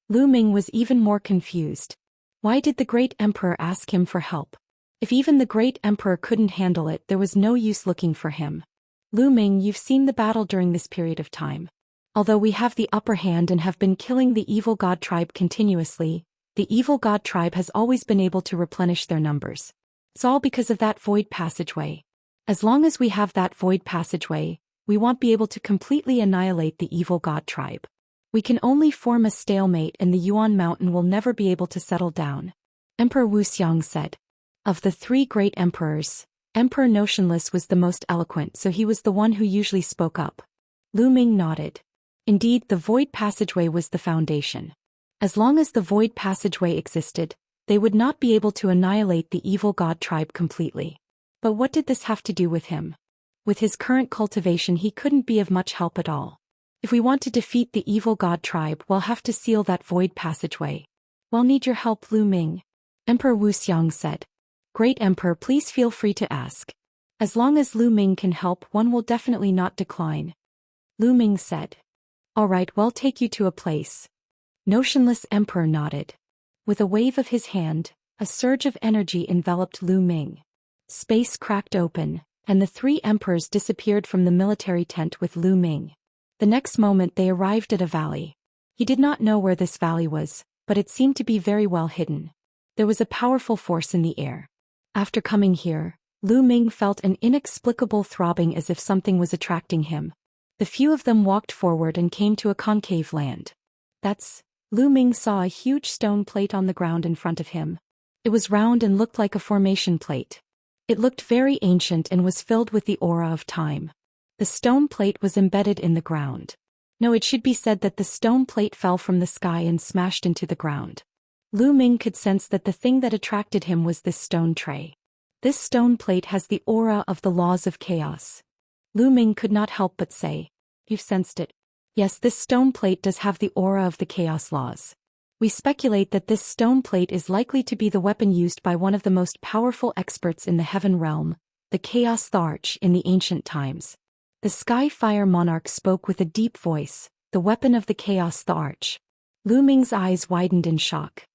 Lu Ming was even more confused. Why did the great emperor ask him for help? If even the great emperor couldn't handle it, there was no use looking for him. Lu Ming, you've seen the battle during this period of time. Although we have the upper hand and have been killing the evil god tribe continuously, the evil god tribe has always been able to replenish their numbers. It's all because of that void passageway. As long as we have that void passageway, we won't be able to completely annihilate the evil god tribe. We can only form a stalemate and the Yuan mountain will never be able to settle down. Emperor Wuxiang said. Of the three great emperors, Emperor Notionless was the most eloquent, so he was the one who usually spoke up. Lu Ming nodded. Indeed, the void passageway was the foundation. As long as the void passageway existed, they would not be able to annihilate the evil god tribe completely. But what did this have to do with him? With his current cultivation, he couldn't be of much help at all. If we want to defeat the evil god tribe, we'll have to seal that void passageway. We'll need your help, Lu Ming. Emperor Wuxiang said. Great Emperor, please feel free to ask. As long as Lu Ming can help, one will definitely not decline. Lu Ming said. All right, we'll take you to a place. Notionless Emperor nodded. With a wave of his hand, a surge of energy enveloped Lu Ming. Space cracked open, and the three emperors disappeared from the military tent with Lu Ming. The next moment they arrived at a valley. He did not know where this valley was, but it seemed to be very well hidden. There was a powerful force in the air. After coming here, Lu Ming felt an inexplicable throbbing as if something was attracting him. The few of them walked forward and came to a concave land. Lu Ming saw a huge stone plate on the ground in front of him. It was round and looked like a formation plate. It looked very ancient and was filled with the aura of time. The stone plate was embedded in the ground. No, it should be said that the stone plate fell from the sky and smashed into the ground. Lu Ming could sense that the thing that attracted him was this stone tray. This stone plate has the aura of the laws of chaos. Lu Ming could not help but say, You've sensed it. Yes, this stone plate does have the aura of the chaos laws. We speculate that this stone plate is likely to be the weapon used by one of the most powerful experts in the heaven realm, the Chaos Thearch, in the ancient times. The Sky Fire Monarch spoke with a deep voice, the weapon of the Chaos Thearch. Lu Ming's eyes widened in shock.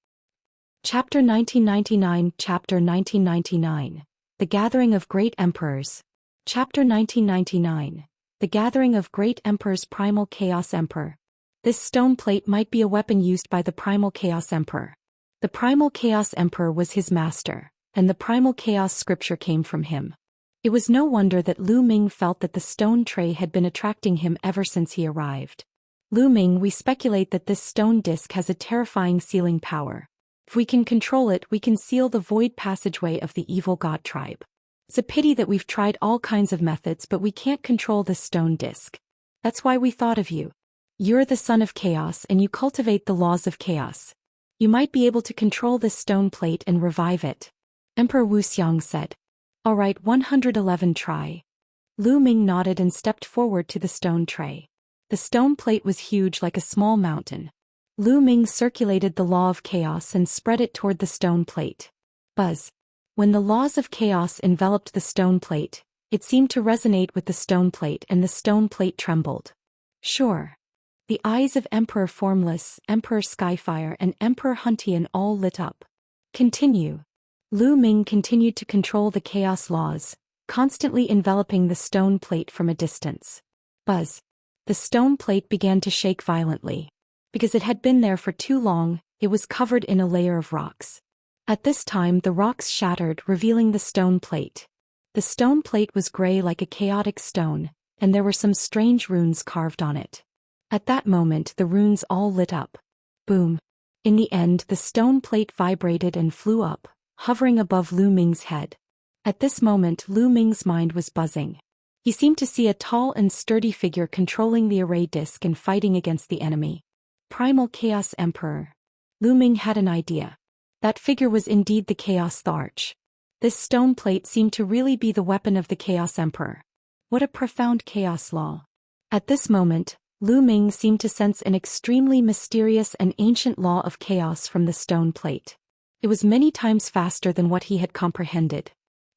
Chapter 1999 Chapter 1999 The Gathering of Great Emperors. Chapter 1999 The Gathering of Great Emperors. Primal Chaos Emperor. This stone plate might be a weapon used by the Primal Chaos Emperor. The Primal Chaos Emperor was his master, and the Primal Chaos scripture came from him. It was no wonder that Lu Ming felt that the stone tray had been attracting him ever since he arrived. Lu Ming, we speculate that this stone disc has a terrifying sealing power. If we can control it, we can seal the void passageway of the evil god tribe. It's a pity that we've tried all kinds of methods, but we can't control this stone disc. That's why we thought of you. You're the son of chaos and you cultivate the laws of chaos. You might be able to control this stone plate and revive it. Emperor Wuxiang said. All right, 111 try. Lu Ming nodded and stepped forward to the stone tray. The stone plate was huge like a small mountain. Lu Ming circulated the law of chaos and spread it toward the stone plate. Buzz. When the laws of chaos enveloped the stone plate, it seemed to resonate with the stone plate and the stone plate trembled. Sure. The eyes of Emperor Formless, Emperor Skyfire and Emperor Huntian all lit up. Continue. Lu Ming continued to control the chaos laws, constantly enveloping the stone plate from a distance. Buzz. The stone plate began to shake violently. Because it had been there for too long, it was covered in a layer of rocks. At this time the rocks shattered, revealing the stone plate. The stone plate was gray like a chaotic stone, and there were some strange runes carved on it. At that moment the runes all lit up. Boom. In the end the stone plate vibrated and flew up, hovering above Lu Ming's head. At this moment Lu Ming's mind was buzzing. He seemed to see a tall and sturdy figure controlling the array disc and fighting against the enemy. Primal Chaos Emperor. Lu Ming had an idea. That figure was indeed the Chaos Thearch. This stone plate seemed to really be the weapon of the Chaos Emperor. What a profound chaos law. At this moment, Lu Ming seemed to sense an extremely mysterious and ancient law of chaos from the stone plate. It was many times faster than what he had comprehended.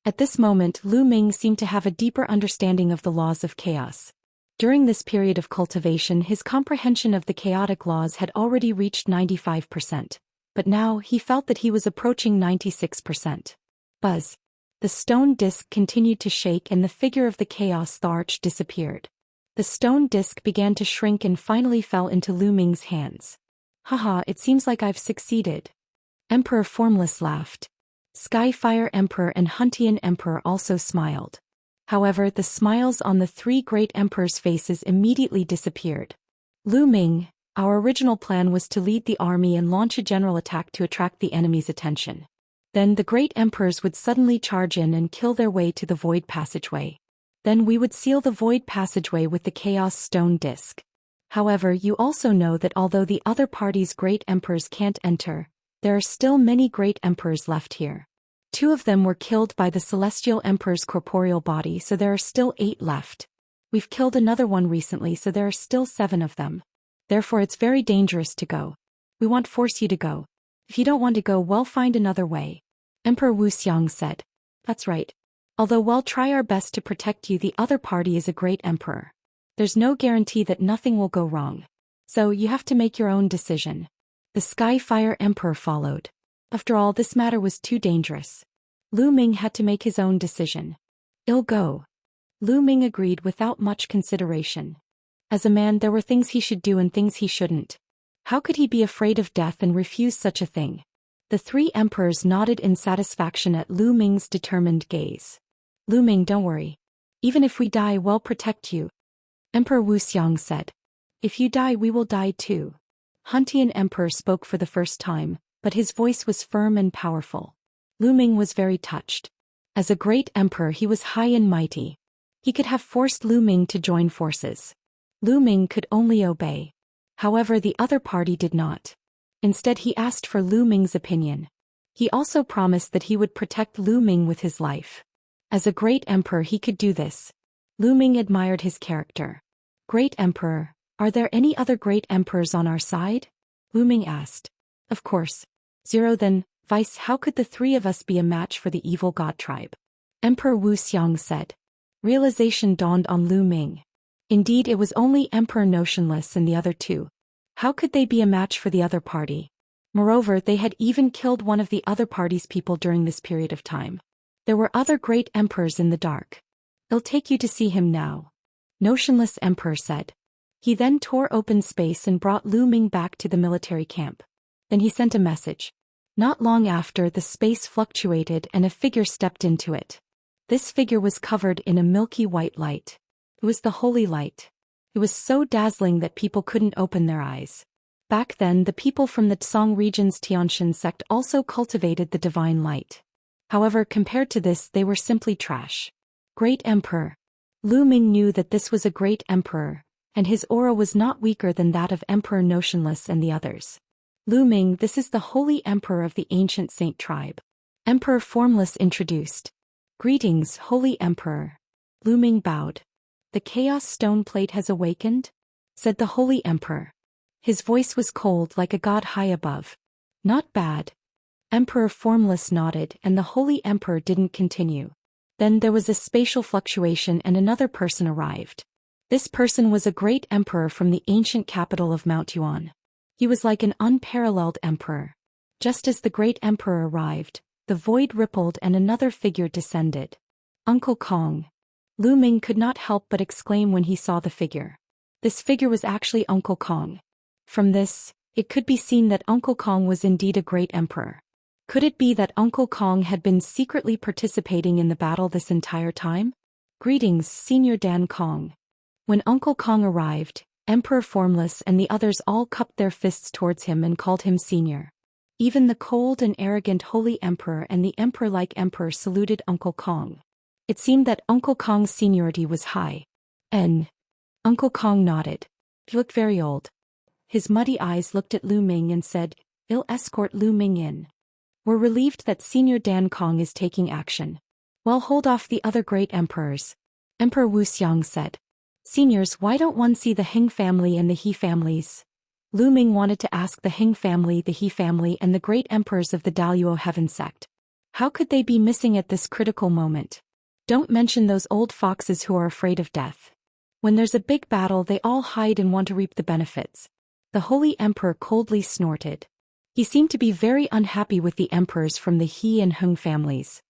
At this moment, Lu Ming seemed to have a deeper understanding of the laws of chaos. During this period of cultivation, his comprehension of the chaotic laws had already reached 95%, but now he felt that he was approaching 96%. Buzz. The stone disc continued to shake and the figure of the chaos Thearch disappeared. The stone disc began to shrink and finally fell into Lu Ming's hands. Haha, it seems like I've succeeded. Emperor Formless laughed. Skyfire Emperor and Huntian Emperor also smiled. However, the smiles on the three great emperors' faces immediately disappeared. Lu Ming, our original plan was to lead the army and launch a general attack to attract the enemy's attention. Then the great emperors would suddenly charge in and kill their way to the void passageway. Then we would seal the void passageway with the chaos stone disc. However, you also know that although the other party's great emperors can't enter, there are still many great emperors left here. 2 of them were killed by the celestial emperor's corporeal body, so there are still 8 left. We've killed another one recently, so there are still 7 of them. Therefore it's very dangerous to go. We won't force you to go. If you don't want to go, well, find another way. Emperor Wuxia said. That's right. Although we'll try our best to protect you, the other party is a great emperor. There's no guarantee that nothing will go wrong. So you have to make your own decision. The Skyfire Emperor followed. After all, this matter was too dangerous. Lu Ming had to make his own decision. I'll go. Lu Ming agreed without much consideration. As a man, there were things he should do and things he shouldn't. How could he be afraid of death and refuse such a thing? The 3 emperors nodded in satisfaction at Lu Ming's determined gaze. Lu Ming, don't worry. Even if we die, we'll protect you. Emperor Wuxia said. If you die, we will die too. Huntian Emperor spoke for the first time, but his voice was firm and powerful. Lu Ming was very touched. As a great emperor, he was high and mighty. He could have forced Lu Ming to join forces. Lu Ming could only obey. However, the other party did not. Instead, he asked for Lu Ming's opinion. He also promised that he would protect Lu Ming with his life. As a great emperor, he could do this. Lu Ming admired his character. Great emperor, are there any other great emperors on our side? Lu Ming asked. Of course. 0 then, Vice, how could the 3 of us be a match for the evil god tribe? Emperor Wuxia said. Realization dawned on Lu Ming. Indeed, it was only Emperor Notionless and the other 2. How could they be a match for the other party? Moreover, they had even killed one of the other party's people during this period of time. There were other great emperors in the dark. I'll take you to see him now. Notionless Emperor said. He then tore open space and brought Lu Ming back to the military camp. Then he sent a message. Not long after, the space fluctuated and a figure stepped into it. This figure was covered in a milky white light. It was the holy light. It was so dazzling that people couldn't open their eyes. Back then, the people from the Tsang region's Tianxian sect also cultivated the divine light. However, compared to this, they were simply trash. Great Emperor. Lu Ming knew that this was a great emperor, and his aura was not weaker than that of Emperor Notionless and the others. Lu Ming, this is the holy emperor of the ancient saint tribe. Emperor Formless introduced. Greetings, holy emperor. Lu Ming bowed. The chaos stone plate has awakened? Said the holy emperor. His voice was cold like a god high above. Not bad. Emperor Formless nodded and the holy emperor didn't continue. Then there was a spatial fluctuation and another person arrived. This person was a great emperor from the ancient capital of Mount Yuan. He was like an unparalleled emperor. Just as the great emperor arrived, the void rippled and another figure descended. Uncle Kong. Lu Ming could not help but exclaim when he saw the figure. This figure was actually Uncle Kong. From this, it could be seen that Uncle Kong was indeed a great emperor. Could it be that Uncle Kong had been secretly participating in the battle this entire time? Greetings, Senior Dan Kong. When Uncle Kong arrived, Emperor Formless and the others all cupped their fists towards him and called him Senior. Even the cold and arrogant Holy Emperor and the Emperor-like Emperor saluted Uncle Kong. It seemed that Uncle Kong's seniority was high. Uncle Kong nodded. He looked very old. His muddy eyes looked at Lu Ming and said, I'll escort Lu Ming in. We're relieved that Senior Dan Kong is taking action. Well, hold off the other great emperors. Emperor Wuxia said. Seniors, why don't one see the Heng family and the He families? Lu Ming wanted to ask the Heng family, the He family, and the great emperors of the Daoist heaven sect. How could they be missing at this critical moment? Don't mention those old foxes who are afraid of death. When there's a big battle, they all hide and want to reap the benefits. The Holy Emperor coldly snorted. He seemed to be very unhappy with the emperors from the He and Heng families.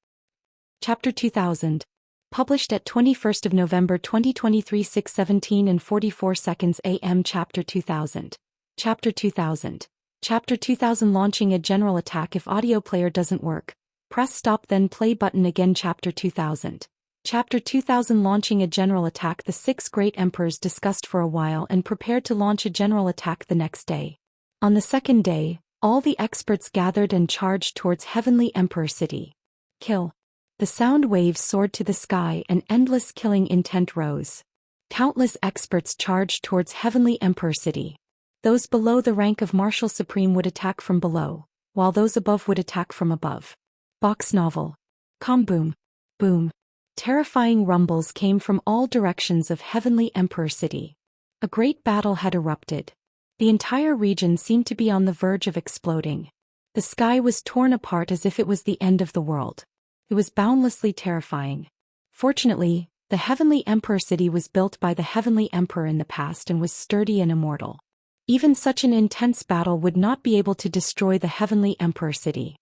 Chapter 2000. Published at 21st of November 2023 6:17 and 44 seconds AM. Chapter 2000. Chapter 2000. Chapter 2000. Launching a general attack. If audio player doesn't work, press stop then play button again. Chapter 2000. Chapter 2000. Launching a general attack. The 6 great emperors discussed for a while and prepared to launch a general attack the next day. On the second day, all the experts gathered and charged towards Heavenly Emperor City. Kill. The sound waves soared to the sky and endless killing intent rose. Countless experts charged towards Heavenly Emperor City. Those below the rank of Marshal Supreme would attack from below, while those above would attack from above. Box novel. Boom. Boom. Terrifying rumbles came from all directions of Heavenly Emperor City. A great battle had erupted. The entire region seemed to be on the verge of exploding. The sky was torn apart as if it was the end of the world. It was boundlessly terrifying. Fortunately, the Heavenly Emperor City was built by the Heavenly Emperor in the past and was sturdy and immortal. Even such an intense battle would not be able to destroy the Heavenly Emperor City.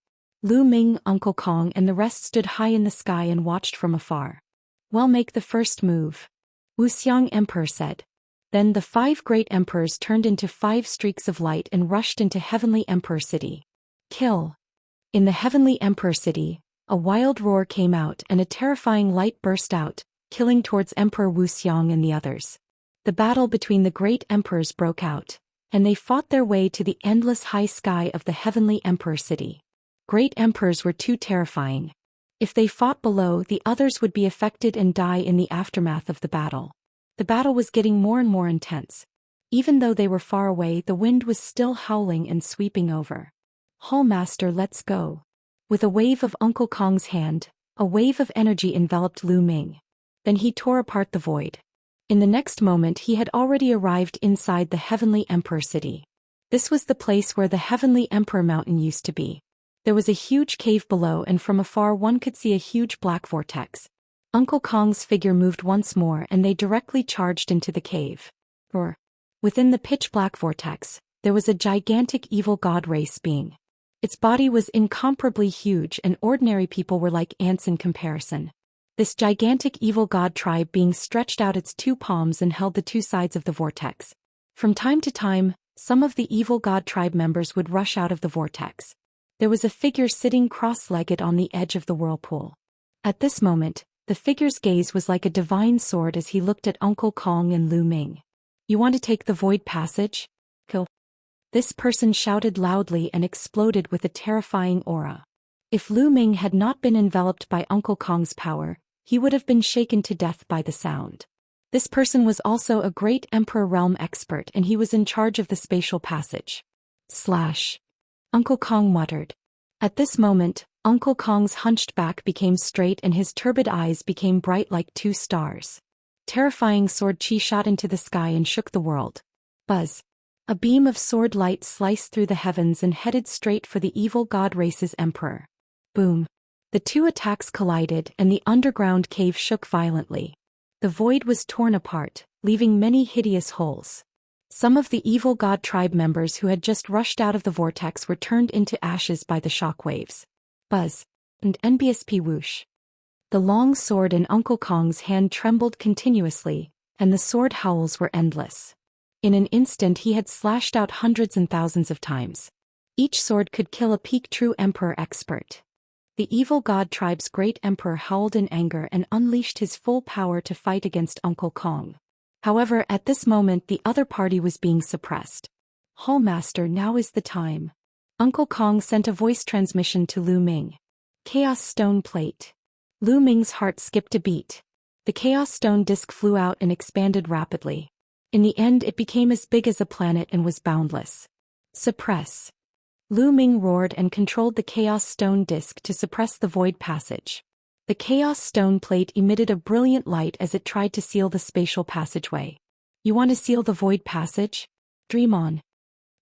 Lu Ming, Uncle Kong and the rest stood high in the sky and watched from afar. "Well, make the first move," Wuxian Emperor said. Then the 5 great emperors turned into 5 streaks of light and rushed into Heavenly Emperor City. Kill. In the Heavenly Emperor City, a wild roar came out and a terrifying light burst out, killing towards Emperor Wuxian and the others. The battle between the great emperors broke out, and they fought their way to the endless high sky of the Heavenly Emperor City. Great emperors were too terrifying. If they fought below, the others would be affected and die in the aftermath of the battle. The battle was getting more and more intense. Even though they were far away, the wind was still howling and sweeping over. "Hall Master, let's go." With a wave of Uncle Kong's hand, a wave of energy enveloped Lu Ming. Then he tore apart the void. In the next moment he had already arrived inside the Heavenly Emperor City. This was the place where the Heavenly Emperor Mountain used to be. There was a huge cave below and from afar one could see a huge black vortex. Uncle Kong's figure moved once more and they directly charged into the cave. Within the pitch-black vortex, there was a gigantic evil god race being. Its body was incomparably huge and ordinary people were like ants in comparison. This gigantic evil god tribe being stretched out its 2 palms and held the 2 sides of the vortex. From time to time, some of the evil god tribe members would rush out of the vortex. There was a figure sitting cross-legged on the edge of the whirlpool. At this moment, the figure's gaze was like a divine sword as he looked at Uncle Kong and Lu Ming. "You want to take the void passage? Kill." This person shouted loudly and exploded with a terrifying aura. If Lu Ming had not been enveloped by Uncle Kong's power, he would have been shaken to death by the sound. This person was also a great Emperor Realm expert and he was in charge of the spatial passage. Uncle Kong muttered. At this moment, Uncle Kong's hunched back became straight and his turbid eyes became bright like 2 stars. Terrifying sword chi shot into the sky and shook the world. Buzz. A beam of sword light sliced through the heavens and headed straight for the evil god race's emperor. Boom. The 2 attacks collided and the underground cave shook violently. The void was torn apart, leaving many hideous holes. Some of the evil god tribe members who had just rushed out of the vortex were turned into ashes by the shock waves. Buzz. And NBSP whoosh. The long sword in Uncle Kong's hand trembled continuously, and the sword howls were endless. In an instant he had slashed out hundreds and thousands of times. Each sword could kill a peak true emperor expert. The evil god tribe's great emperor howled in anger and unleashed his full power to fight against Uncle Kong. However, at this moment the other party was being suppressed. "Hall Master, now is the time." Uncle Kong sent a voice transmission to Lu Ming. "Chaos Stone Plate." Lu Ming's heart skipped a beat. The Chaos Stone disc flew out and expanded rapidly. In the end it became as big as a planet and was boundless. "Suppress." Lu Ming roared and controlled the Chaos Stone disc to suppress the void passage. The Chaos Stone Plate emitted a brilliant light as it tried to seal the spatial passageway. "You want to seal the void passage? Dream on."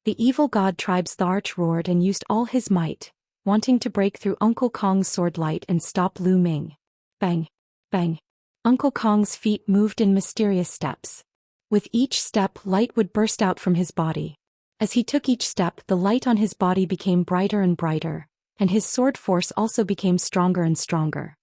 The evil god tribe's Thearch roared and used all his might, wanting to break through Uncle Kong's sword light and stop Lu Ming. Bang! Bang! Uncle Kong's feet moved in mysterious steps. With each step, light would burst out from his body. As he took each step, the light on his body became brighter and brighter, and his sword force also became stronger and stronger.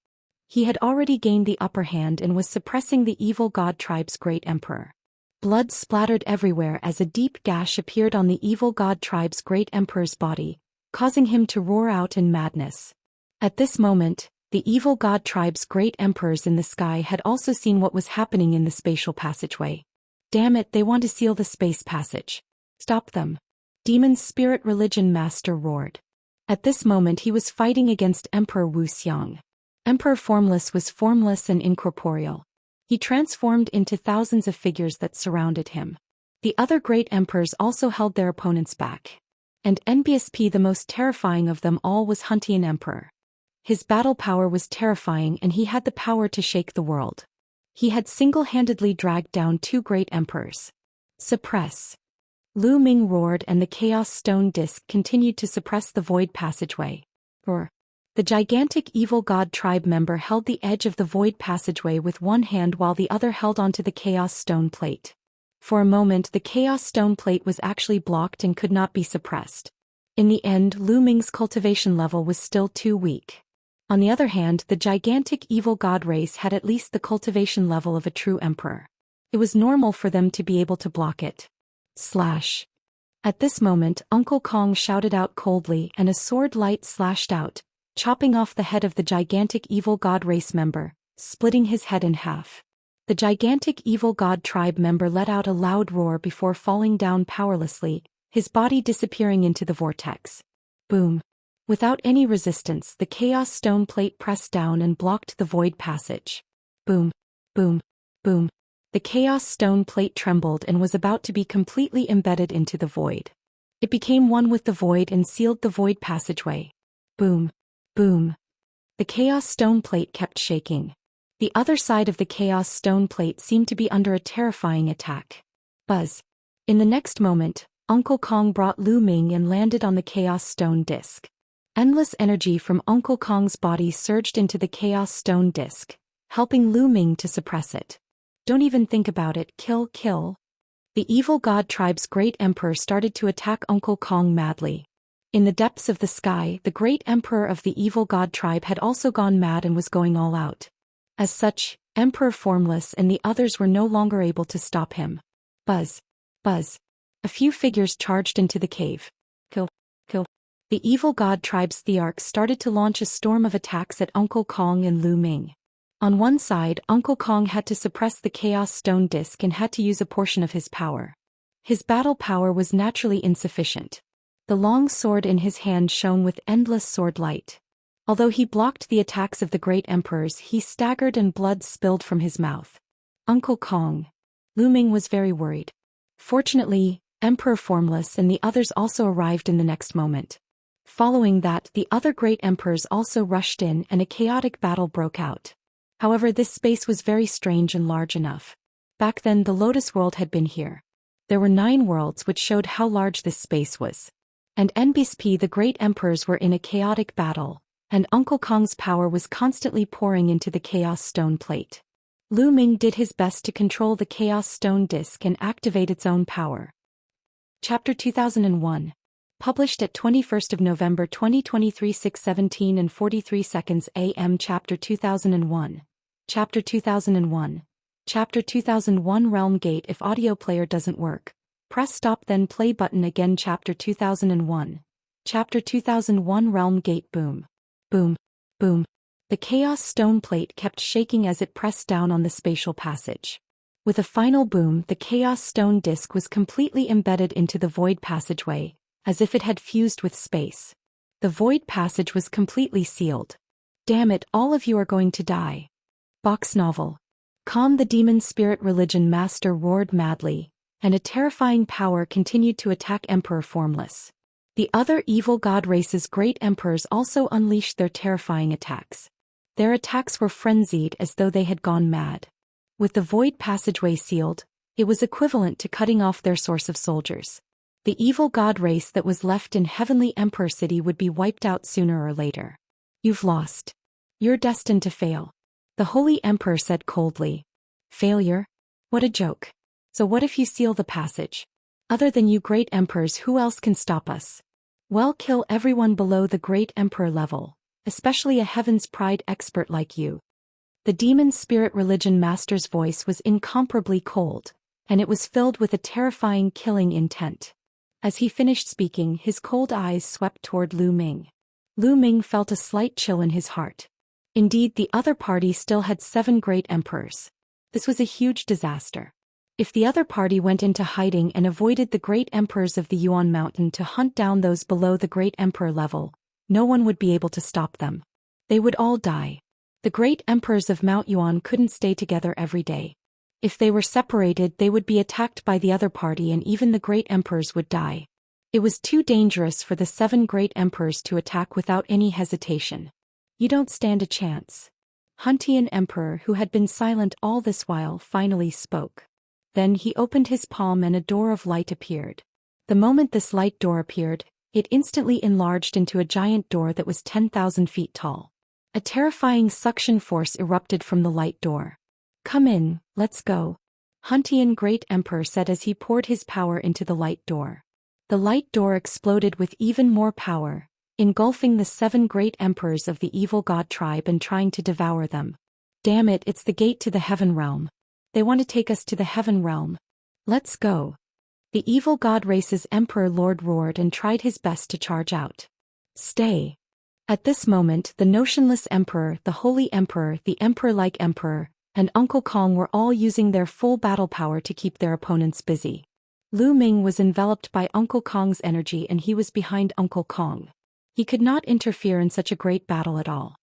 He had already gained the upper hand and was suppressing the evil god tribe's great emperor. Blood splattered everywhere as a deep gash appeared on the evil god tribe's great emperor's body, causing him to roar out in madness. At this moment, the evil god tribe's great emperors in the sky had also seen what was happening in the spatial passageway. Damn it, they want to seal the space passage. Stop them. Demon's spirit religion master roared. At this moment he was fighting against Emperor Wuxian. Emperor Formless was formless and incorporeal. He transformed into thousands of figures that surrounded him. The other great emperors also held their opponents back. And NBSP, the most terrifying of them all, was Huntian Emperor. His battle power was terrifying and he had the power to shake the world. He had single-handedly dragged down two great emperors. Suppress. Lu Ming roared and the Chaos Stone Disc continued to suppress the void passageway. Roar. The gigantic evil god tribe member held the edge of the void passageway with one hand while the other held onto the Chaos Stone Plate. For a moment the Chaos Stone Plate was actually blocked and could not be suppressed. In the end, Lu Ming's cultivation level was still too weak. On the other hand, the gigantic evil god race had at least the cultivation level of a true emperor. It was normal for them to be able to block it. Slash. At this moment, Uncle Kong shouted out coldly and a sword light slashed out, chopping off the head of the gigantic evil god race member, splitting his head in half. The gigantic evil god tribe member let out a loud roar before falling down powerlessly, his body disappearing into the vortex. Boom. Without any resistance, the Chaos Stone Plate pressed down and blocked the void passage. Boom. Boom. Boom. The Chaos Stone Plate trembled and was about to be completely embedded into the void. It became one with the void and sealed the void passageway. Boom. Boom. The Chaos Stone Plate kept shaking. The other side of the Chaos Stone Plate seemed to be under a terrifying attack. Buzz. In the next moment, Uncle Kong brought Lu Ming and landed on the Chaos Stone Disc. Endless energy from Uncle Kong's body surged into the Chaos Stone Disc, helping Lu Ming to suppress it. Don't even think about it, kill, kill. The evil god tribe's great emperor started to attack Uncle Kong madly. In the depths of the sky, the great emperor of the evil god tribe had also gone mad and was going all out. As such, Emperor Formless and the others were no longer able to stop him. Buzz. Buzz. A few figures charged into the cave. Kill. Kill. The evil god tribe's Thearch started to launch a storm of attacks at Uncle Kong and Lu Ming. On one side, Uncle Kong had to suppress the Chaos Stone Disc and had to use a portion of his power. His battle power was naturally insufficient. The long sword in his hand shone with endless sword light. Although he blocked the attacks of the great emperors, he staggered and blood spilled from his mouth. Uncle Kong. Lu Ming was very worried. Fortunately, Emperor Formless and the others also arrived in the next moment. Following that, the other great emperors also rushed in and a chaotic battle broke out. However, this space was very strange and large enough. Back then the Lotus World had been here. There were 9 worlds which showed how large this space was. And NBSP, the great emperors, were in a chaotic battle, and Uncle Kong's power was constantly pouring into the Chaos Stone Plate. Lu Ming did his best to control the Chaos Stone Disc and activate its own power. Chapter 2001. Published at 21st of November 2023, 6:17 and 43 seconds AM. Chapter 2001. Chapter 2001. Chapter 2001 Realm Gate. If audio player doesn't work, press stop then play button again. Chapter 2001. Chapter 2001 Realm Gate. Boom. Boom. Boom. The Chaos Stone Plate kept shaking as it pressed down on the spatial passage. With a final boom, the Chaos Stone Disc was completely embedded into the void passageway, as if it had fused with space. The void passage was completely sealed. Damn it, all of you are going to die. Box novel. Calm the demon spirit religion master roared madly, and a terrifying power continued to attack Emperor Formless. The other evil god race's great emperors also unleashed their terrifying attacks. Their attacks were frenzied as though they had gone mad. With the void passageway sealed, it was equivalent to cutting off their source of soldiers. The evil god race that was left in Heavenly Emperor City would be wiped out sooner or later. You've lost. You're destined to fail. The Holy Emperor said coldly. Failure? What a joke. So what if you seal the passage? Other than you great emperors, who else can stop us? Well, kill everyone below the great emperor level, especially a heaven's pride expert like you. The demon spirit religion master's voice was incomparably cold, and it was filled with a terrifying killing intent. As he finished speaking, his cold eyes swept toward Lu Ming. Lu Ming felt a slight chill in his heart. Indeed, the other party still had 7 great emperors. This was a huge disaster. If the other party went into hiding and avoided the great emperors of the Yuan mountain to hunt down those below the great emperor level, no one would be able to stop them. They would all die. The great emperors of Mount Yuan couldn't stay together every day. If they were separated, they would be attacked by the other party and even the great emperors would die. It was too dangerous for the 7 great emperors to attack without any hesitation. You don't stand a chance. Huntian Emperor, who had been silent all this while, finally spoke. Then he opened his palm and a door of light appeared. The moment this light door appeared, it instantly enlarged into a giant door that was 10,000 feet tall. A terrifying suction force erupted from the light door. Come in, let's go. Huntian Great Emperor said as he poured his power into the light door. The light door exploded with even more power, engulfing the 7 great emperors of the evil god tribe and trying to devour them. Damn it, it's the gate to the heaven realm. They want to take us to the heaven realm. Let's go. The evil god race's emperor lord roared and tried his best to charge out. Stay. At this moment, the notionless emperor, the holy emperor, the emperor-like emperor, and Uncle Kong were all using their full battle power to keep their opponents busy. Lu Ming was enveloped by Uncle Kong's energy and he was behind Uncle Kong. He could not interfere in such a great battle at all.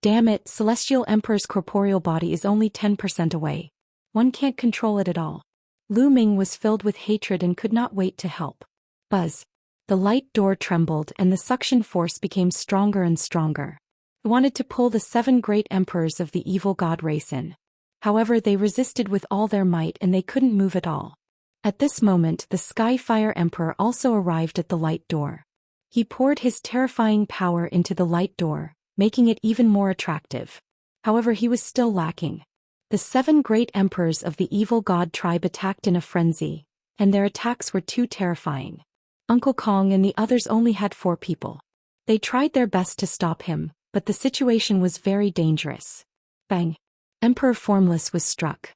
Damn it, Celestial Emperor's corporeal body is only 10% away. One can't control it at all. Lu Ming was filled with hatred and could not wait to help. Buzz. The light door trembled and the suction force became stronger and stronger. It wanted to pull the 7 great emperors of the evil god race in. However, they resisted with all their might and they couldn't move at all. At this moment, the Skyfire Emperor also arrived at the light door. He poured his terrifying power into the light door, making it even more attractive. However, he was still lacking. The 7 great emperors of the evil god tribe attacked in a frenzy, and their attacks were too terrifying. Uncle Kong and the others only had 4 people. They tried their best to stop him, but the situation was very dangerous. Bang! Emperor Formless was struck.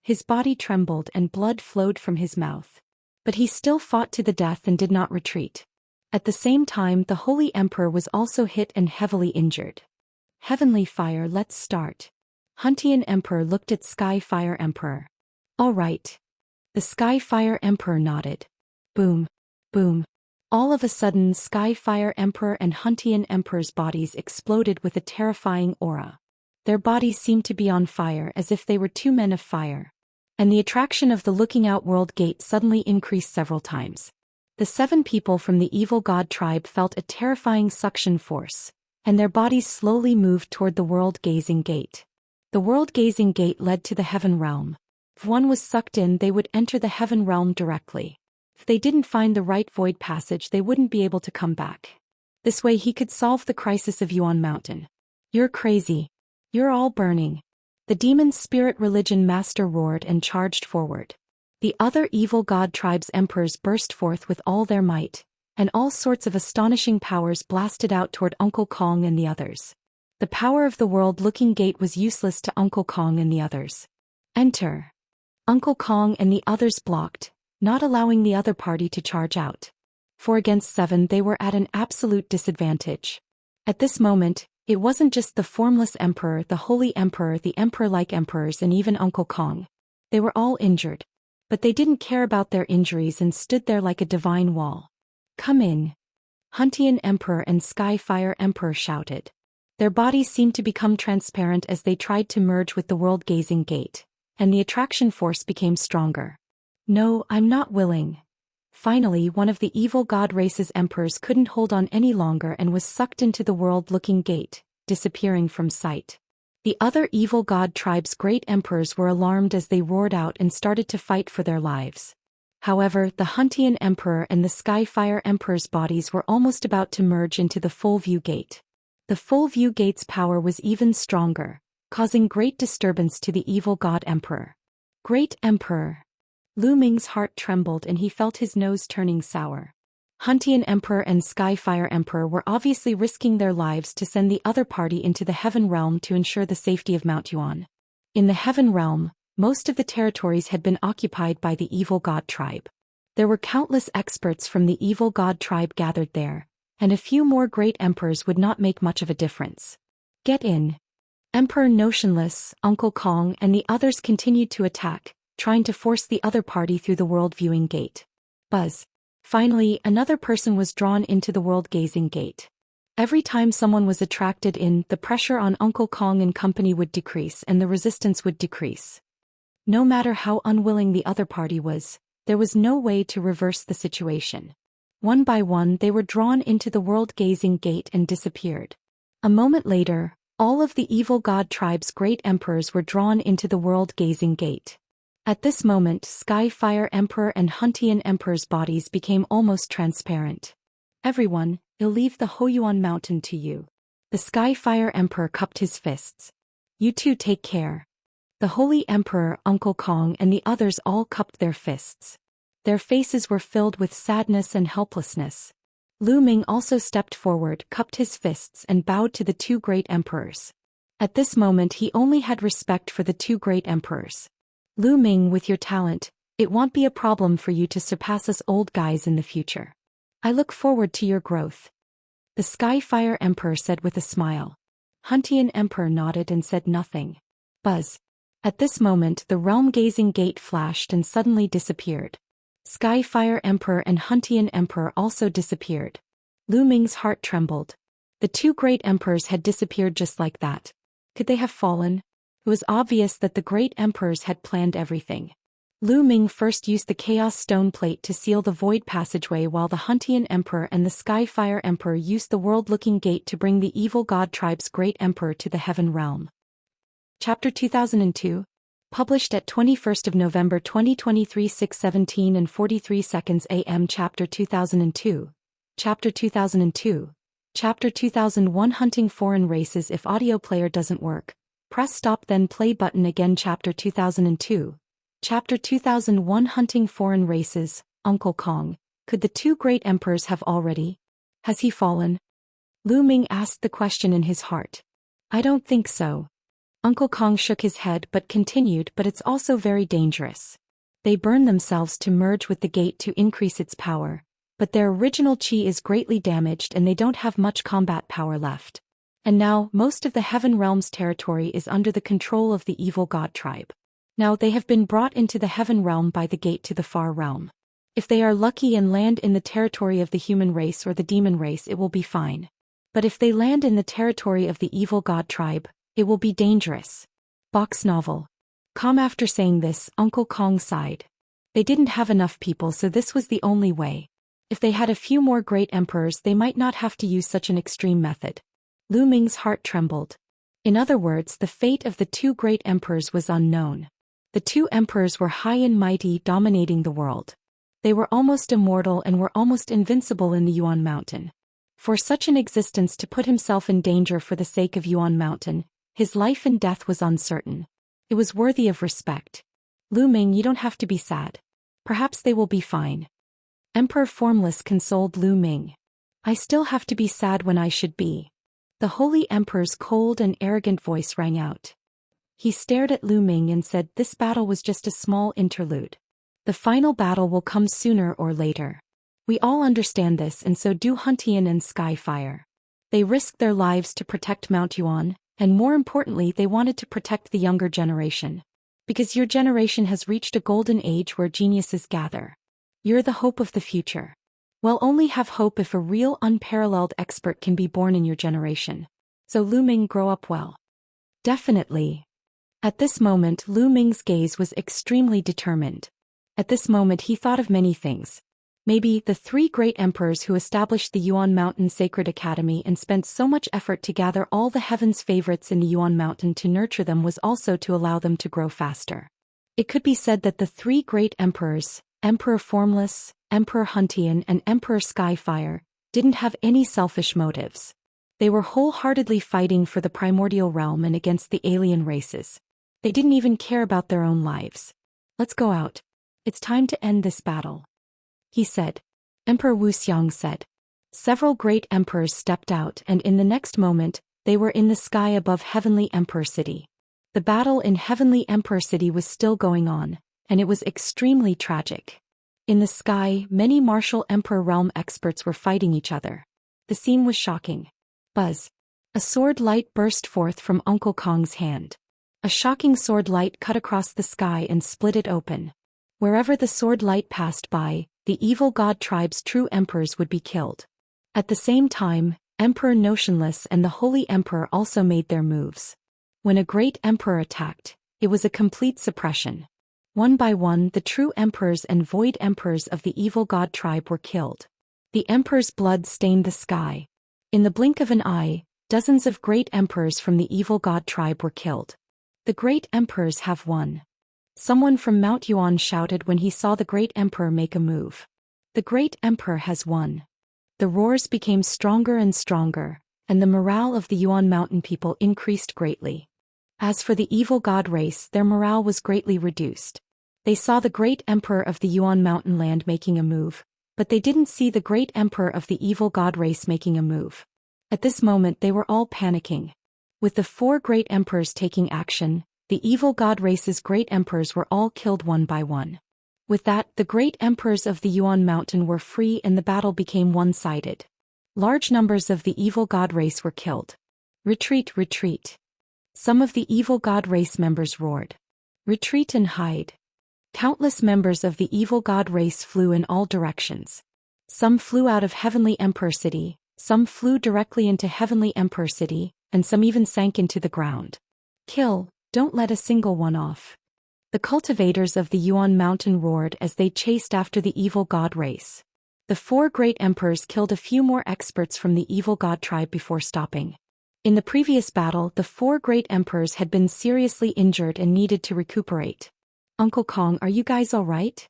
His body trembled and blood flowed from his mouth. But he still fought to the death and did not retreat. At the same time, the Holy Emperor was also hit and heavily injured. Heavenly Fire, let's start. Huntian Emperor looked at Skyfire Emperor. All right. The Skyfire Emperor nodded. Boom. Boom. All of a sudden, Skyfire Emperor and Huntian Emperor's bodies exploded with a terrifying aura. Their bodies seemed to be on fire as if they were 2 men of fire. And the attraction of the Looking Out World Gate suddenly increased several times. The 7 people from the evil god tribe felt a terrifying suction force, and their bodies slowly moved toward the World Gazing Gate. The World Gazing Gate led to the Heaven Realm. If one was sucked in, they would enter the Heaven Realm directly. If they didn't find the right void passage, they wouldn't be able to come back. This way he could solve the crisis of Yuan Mountain. You're crazy. You're all burning. The demon spirit religion master roared and charged forward. The other evil god tribe's emperors burst forth with all their might, and all sorts of astonishing powers blasted out toward Uncle Kong and the others. The power of the world-looking gate was useless to Uncle Kong and the others. Enter. Uncle Kong and the others blocked, not allowing the other party to charge out. 4 against 7, they were at an absolute disadvantage. At this moment, it wasn't just the Formless Emperor, the Holy Emperor, the Emperor-like emperors, and even Uncle Kong. They were all injured. But they didn't care about their injuries and stood there like a divine wall. Come in. Huntian Emperor and Skyfire Emperor shouted. Their bodies seemed to become transparent as they tried to merge with the world-gazing gate, and the attraction force became stronger. No, I'm not willing. Finally, one of the evil god race's emperors couldn't hold on any longer and was sucked into the world-looking gate, disappearing from sight. The other evil god tribe's great emperors were alarmed as they roared out and started to fight for their lives. However, the Huntian Emperor and the Skyfire Emperor's bodies were almost about to merge into the full view gate. The full view gate's power was even stronger, causing great disturbance to the evil god Emperor. Great Emperor! Lu Ming's heart trembled and he felt his nose turning sour. Huntian Emperor and Skyfire Emperor were obviously risking their lives to send the other party into the Heaven Realm to ensure the safety of Mount Yuan. In the Heaven Realm, most of the territories had been occupied by the evil god tribe. There were countless experts from the evil god tribe gathered there, and a few more great emperors would not make much of a difference. Get in. Emperor Notionless, Uncle Kong and the others continued to attack, trying to force the other party through the world viewing gate. Buzz. Finally, another person was drawn into the world gazing gate. Every time someone was attracted in, the pressure on Uncle Kong and company would decrease and the resistance would decrease. No matter how unwilling the other party was, there was no way to reverse the situation. One by one they were drawn into the world gazing gate and disappeared. A moment later, all of the evil god tribe's great emperors were drawn into the world gazing gate. At this moment, Skyfire Emperor and Huntian Emperor's bodies became almost transparent. Everyone, I'll leave the Yuan mountain to you. The Skyfire Emperor cupped his fists. You two take care. The Holy Emperor, Uncle Kong and the others all cupped their fists. Their faces were filled with sadness and helplessness. Lu Ming also stepped forward, cupped his fists and bowed to the two great emperors. At this moment he only had respect for the two great emperors. Lu Ming, with your talent, it won't be a problem for you to surpass us old guys in the future. I look forward to your growth. The Skyfire Emperor said with a smile. Huntian Emperor nodded and said nothing. Buzz. At this moment the realm-gazing gate flashed and suddenly disappeared. Skyfire Emperor and Huntian Emperor also disappeared. Lu Ming's heart trembled. The two great emperors had disappeared just like that. Could they have fallen? It was obvious that the great emperors had planned everything. Lu Ming first used the Chaos Stone Plate to seal the void passageway while the Huntian Emperor and the Skyfire Emperor used the world-looking gate to bring the evil god tribe's great emperor to the Heaven Realm. Chapter 2002. Published at 21st of November 2023 6:17 and 43 seconds AM. Chapter 2002. Chapter 2002. Chapter 2001 Hunting Foreign Races. If audio player doesn't work, press stop then play button again. Chapter 2002. Chapter 2001 Hunting Foreign Races. Uncle Kong. Could the two great emperors have already? Has he fallen? Lu Ming asked the question in his heart. I don't think so. Uncle Kong shook his head but continued, but it's also very dangerous. They burn themselves to merge with the gate to increase its power, but their original chi is greatly damaged and they don't have much combat power left. And now, most of the Heaven Realm's territory is under the control of the evil god tribe. Now they have been brought into the Heaven Realm by the gate to the Far Realm. If they are lucky and land in the territory of the human race or the demon race, it will be fine. But if they land in the territory of the evil god tribe, it will be dangerous. Box novel. Calm. After saying this, Uncle Kong sighed. They didn't have enough people, so this was the only way. If they had a few more great emperors, they might not have to use such an extreme method. Lu Ming's heart trembled. In other words, the fate of the two great emperors was unknown. The two emperors were high and mighty, dominating the world. They were almost immortal and were almost invincible in the Yuan Mountain. For such an existence to put himself in danger for the sake of Yuan Mountain, his life and death was uncertain. It was worthy of respect. Lu Ming, you don't have to be sad. Perhaps they will be fine. Emperor Formless consoled Lu Ming. I still have to be sad when I should be. The Holy Emperor's cold and arrogant voice rang out. He stared at Lu Ming and said, this battle was just a small interlude. The final battle will come sooner or later. We all understand this, and so do Huntian and Skyfire. They risked their lives to protect Mount Yuan, and more importantly they wanted to protect the younger generation. Because your generation has reached a golden age where geniuses gather. You're the hope of the future. We'll only have hope if a real unparalleled expert can be born in your generation. So Lu Ming, grow up well. Definitely. At this moment Lu Ming's gaze was extremely determined. At this moment he thought of many things. Maybe the three great emperors who established the Yuan Mountain Sacred Academy and spent so much effort to gather all the heaven's favorites in the Yuan Mountain to nurture them was also to allow them to grow faster. It could be said that the three great emperors, Emperor Formless, Emperor Huntian and Emperor Skyfire, didn't have any selfish motives. They were wholeheartedly fighting for the primordial realm and against the alien races. They didn't even care about their own lives. Let's go out. It's time to end this battle, he said. Emperor Wuxiang said. Several great emperors stepped out and in the next moment, they were in the sky above Heavenly Emperor City. The battle in Heavenly Emperor City was still going on, and it was extremely tragic. In the sky, many martial Emperor Realm experts were fighting each other. The scene was shocking. Buzz. A sword light burst forth from Uncle Kong's hand. A shocking sword light cut across the sky and split it open. Wherever the sword light passed by, the evil god tribe's true emperors would be killed. At the same time, Emperor Notionless and the Holy Emperor also made their moves. When a great emperor attacked, it was a complete suppression. One by one the true emperors and void emperors of the evil god tribe were killed. The emperor's blood stained the sky. In the blink of an eye, dozens of great emperors from the evil god tribe were killed. The great emperors have won. Someone from Mount Yuan shouted when he saw the great emperor make a move. The great emperor has won. The roars became stronger and stronger, and the morale of the Yuan mountain people increased greatly. As for the evil god race, their morale was greatly reduced. They saw the great emperor of the Yuan mountain land making a move, but they didn't see the great emperor of the evil god race making a move. At this moment they were all panicking. With the 4 great emperors taking action, the evil god race's great emperors were all killed one by one. With that, the great emperors of the Yuan mountain were free and the battle became one-sided. Large numbers of the evil god race were killed. Retreat, retreat. Some of the evil god race members roared. Retreat and hide. Countless members of the evil god race flew in all directions. Some flew out of Heavenly Emperor City, some flew directly into Heavenly Emperor City, and some even sank into the ground. Kill, don't let a single one off. The cultivators of the Yuan mountain roared as they chased after the evil god race. The 4 great emperors killed a few more experts from the evil god tribe before stopping. In the previous battle, the 4 great emperors had been seriously injured and needed to recuperate. Uncle Kong, are you guys all right?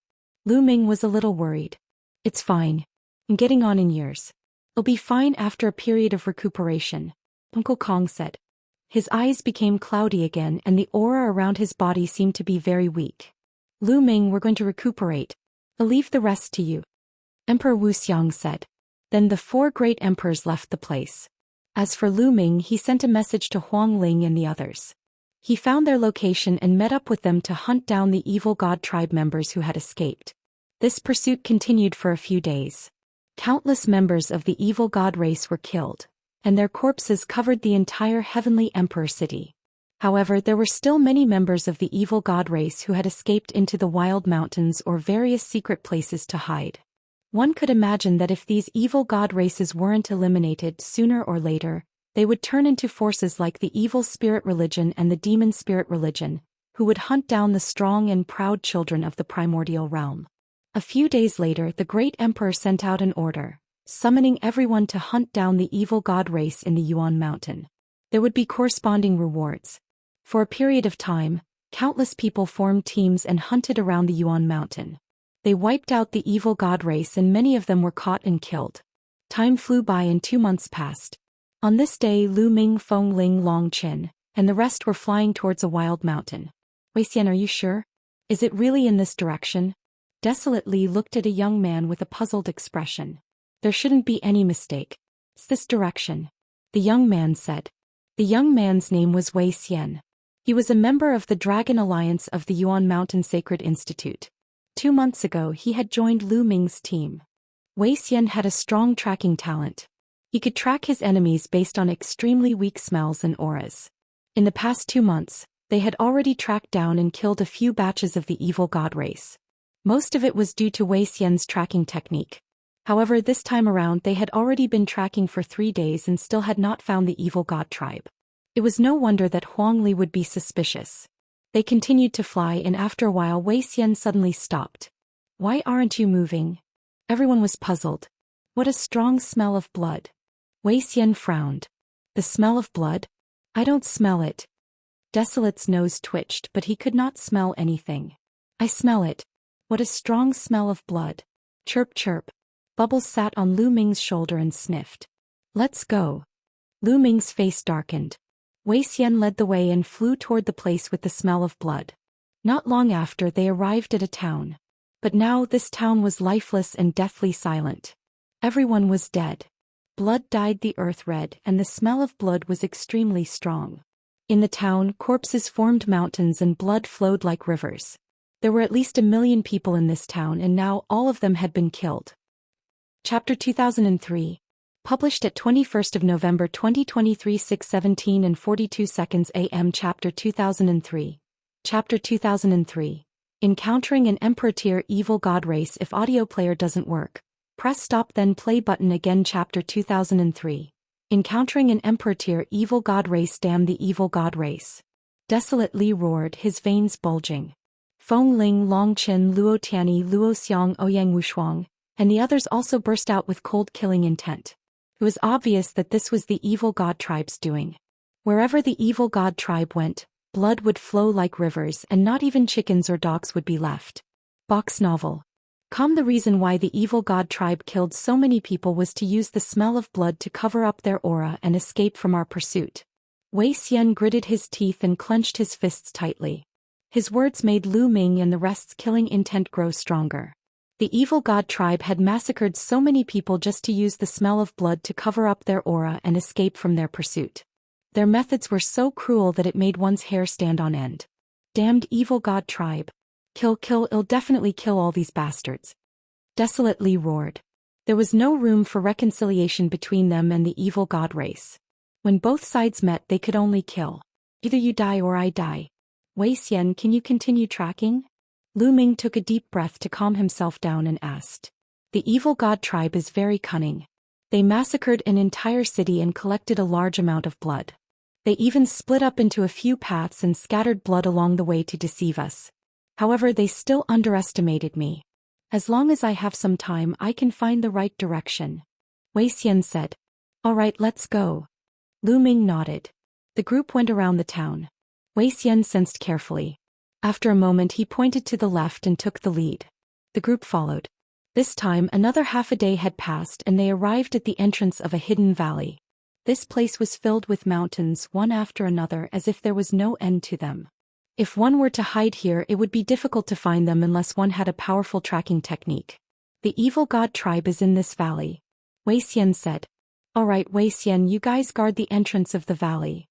Lu Ming was a little worried. It's fine. I'm getting on in years. I'll be fine after a period of recuperation, Uncle Kong said. His eyes became cloudy again and the aura around his body seemed to be very weak. Lu Ming, we're going to recuperate. I'll leave the rest to you, Emperor Wuxiang said. Then the 4 great emperors left the place. As for Lu Ming, he sent a message to Huang Ling and the others. He found their location and met up with them to hunt down the evil god tribe members who had escaped. This pursuit continued for a few days. Countless members of the evil god race were killed, and their corpses covered the entire Heavenly Emperor City. However, there were still many members of the evil god race who had escaped into the wild mountains or various secret places to hide. One could imagine that if these evil god races weren't eliminated sooner or later, they would turn into forces like the evil spirit religion and the demon spirit religion, who would hunt down the strong and proud children of the primordial realm. A few days later, the great emperor sent out an order, summoning everyone to hunt down the evil god race in the Yuan mountain. There would be corresponding rewards. For a period of time, countless people formed teams and hunted around the Yuan mountain. They wiped out the evil god race and many of them were caught and killed. Time flew by and 2 months passed. On this day, Lu Ming, Feng Ling, Long Qin, and the rest were flying towards a wild mountain. Wei Xian, are you sure? Is it really in this direction? Desolately looked at a young man with a puzzled expression. There shouldn't be any mistake. It's this direction, the young man said. The young man's name was Wei Xian. He was a member of the Dragon Alliance of the Yuan Mountain Sacred Institute. 2 months ago he had joined Lu Ming's team. Wei Xian had a strong tracking talent. He could track his enemies based on extremely weak smells and auras. In the past 2 months, they had already tracked down and killed a few batches of the evil god race. Most of it was due to Wei Xian's tracking technique. However, this time around they had already been tracking for 3 days and still had not found the evil god tribe. It was no wonder that Huang Li would be suspicious. They continued to fly and after a while Wei Xian suddenly stopped. Why aren't you moving? Everyone was puzzled. What a strong smell of blood. Wei Xian frowned. The smell of blood? I don't smell it. Desolate's nose twitched but he could not smell anything. I smell it. What a strong smell of blood. Chirp chirp. Bubbles sat on Lu Ming's shoulder and sniffed. Let's go. Lu Ming's face darkened. Wei Xian led the way and flew toward the place with the smell of blood. Not long after they arrived at a town. But now this town was lifeless and deathly silent. Everyone was dead. Blood dyed the earth red and the smell of blood was extremely strong. In the town, corpses formed mountains and blood flowed like rivers. There were at least 1 million people in this town and now all of them had been killed. Chapter 2003. Published at 21st of November 2023 6:17 and 42 seconds AM. Chapter 2003. Chapter 2003. Encountering an Emperor tier evil god race. If audio player doesn't work, press stop then play button again. Chapter 2003. Encountering an Emperor tier evil god race. Damn the evil god race. Desolately roared, his veins bulging. Feng Ling, Long Qin, Luo Tianyi, Luo Xiang, Ouyang Wushuang, and the others also burst out with cold killing intent. It was obvious that this was the evil god tribe's doing. Wherever the evil god tribe went, blood would flow like rivers and not even chickens or dogs would be left. Box novel. The reason why the evil god tribe killed so many people was to use the smell of blood to cover up their aura and escape from our pursuit. Wei Xian gritted his teeth and clenched his fists tightly. His words made Lu Ming and the rest's killing intent grow stronger. The evil god tribe had massacred so many people just to use the smell of blood to cover up their aura and escape from their pursuit. Their methods were so cruel that it made one's hair stand on end. Damned evil god tribe. Kill, I'll definitely kill all these bastards. Desolately roared. There was no room for reconciliation between them and the evil god race. When both sides met they could only kill. Either you die or I die. Wei Xian, can you continue tracking? Lu Ming took a deep breath to calm himself down and asked. The evil god tribe is very cunning. They massacred an entire city and collected a large amount of blood. They even split up into a few paths and scattered blood along the way to deceive us. However, they still underestimated me. As long as I have some time I can find the right direction. Wei Xian said. All right, let's go. Lu Ming nodded. The group went around the town. Wei Xian sensed carefully. After a moment he pointed to the left and took the lead. The group followed. This time another half a day had passed and they arrived at the entrance of a hidden valley. This place was filled with mountains one after another as if there was no end to them. If one were to hide here it would be difficult to find them unless one had a powerful tracking technique. The evil god tribe is in this valley. Wei Xian said. Alright Wei Xian, you guys guard the entrance of the valley.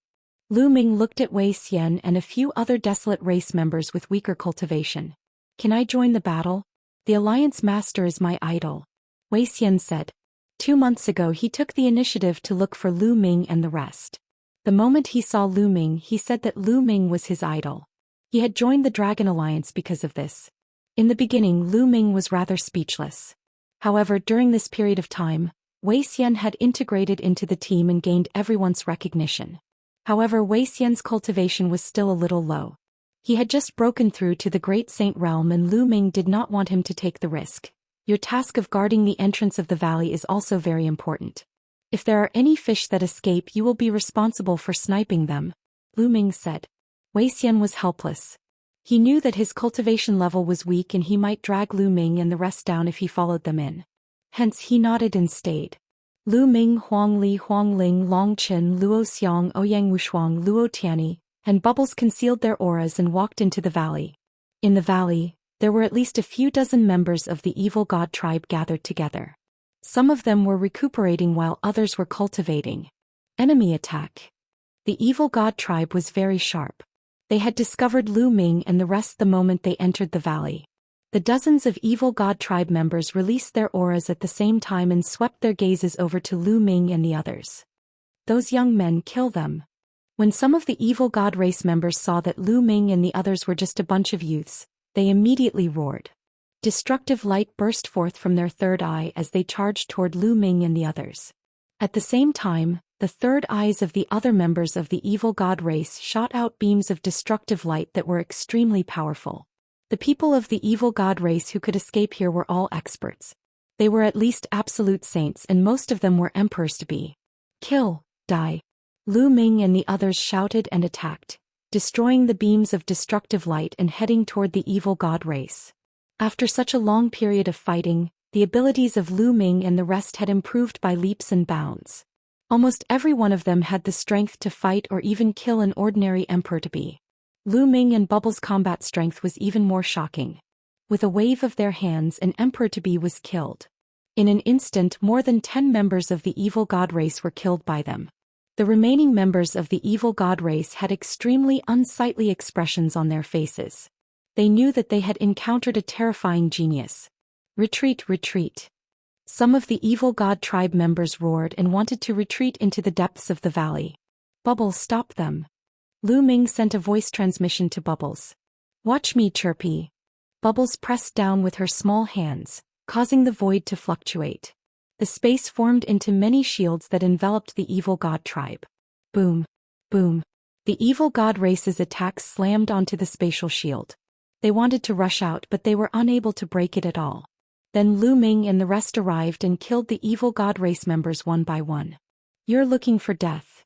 Lu Ming looked at Wei Xian and a few other desolate race members with weaker cultivation. Can I join the battle? The Alliance Master is my idol. Wei Xian said. 2 months ago he took the initiative to look for Lu Ming and the rest. The moment he saw Lu Ming he said that Lu Ming was his idol. He had joined the Dragon Alliance because of this. In the beginning Lu Ming was rather speechless. However, during this period of time, Wei Xian had integrated into the team and gained everyone's recognition. However, Wei Xian's cultivation was still a little low. He had just broken through to the Great Saint Realm and Lu Ming did not want him to take the risk. Your task of guarding the entrance of the valley is also very important. If there are any fish that escape you will be responsible for sniping them, Lu Ming said. Wei Xian was helpless. He knew that his cultivation level was weak and he might drag Lu Ming and the rest down if he followed them in. Hence he nodded and stayed. Lu Ming, Huang Li, Huang Ling, Long Qin, Luo Xiang, Ouyang Wushuang, Luo Tianyi, and Bubbles concealed their auras and walked into the valley. In the valley, there were at least a few dozen members of the evil god tribe gathered together. Some of them were recuperating while others were cultivating. Enemy attack. The evil god tribe was very sharp. They had discovered Lu Ming and the rest the moment they entered the valley. The dozens of evil god tribe members released their auras at the same time and swept their gazes over to Lu Ming and the others. Those young men, kill them. When some of the evil god race members saw that Lu Ming and the others were just a bunch of youths, they immediately roared. Destructive light burst forth from their third eye as they charged toward Lu Ming and the others. At the same time, the third eyes of the other members of the evil god race shot out beams of destructive light that were extremely powerful. The people of the evil god race who could escape here were all experts. They were at least absolute saints and most of them were emperors to be. Kill, die. Lu Ming and the others shouted and attacked, destroying the beams of destructive light and heading toward the evil god race. After such a long period of fighting, the abilities of Lu Ming and the rest had improved by leaps and bounds. Almost every one of them had the strength to fight or even kill an ordinary emperor-to-be. Lu Ming and Bubbles' combat strength was even more shocking. With a wave of their hands, an emperor-to-be was killed. In an instant, more than 10 members of the evil god race were killed by them. The remaining members of the evil god race had extremely unsightly expressions on their faces. They knew that they had encountered a terrifying genius. Retreat, retreat. Some of the evil god tribe members roared and wanted to retreat into the depths of the valley. Bubbles stopped them. Lu Ming sent a voice transmission to Bubbles. Watch me, Chirpy. Bubbles pressed down with her small hands, causing the void to fluctuate. The space formed into many shields that enveloped the evil god tribe. Boom. Boom. The evil god race's attacks slammed onto the spatial shield. They wanted to rush out, but they were unable to break it at all. Then Lu Ming and the rest arrived and killed the evil god race members one by one. You're looking for death.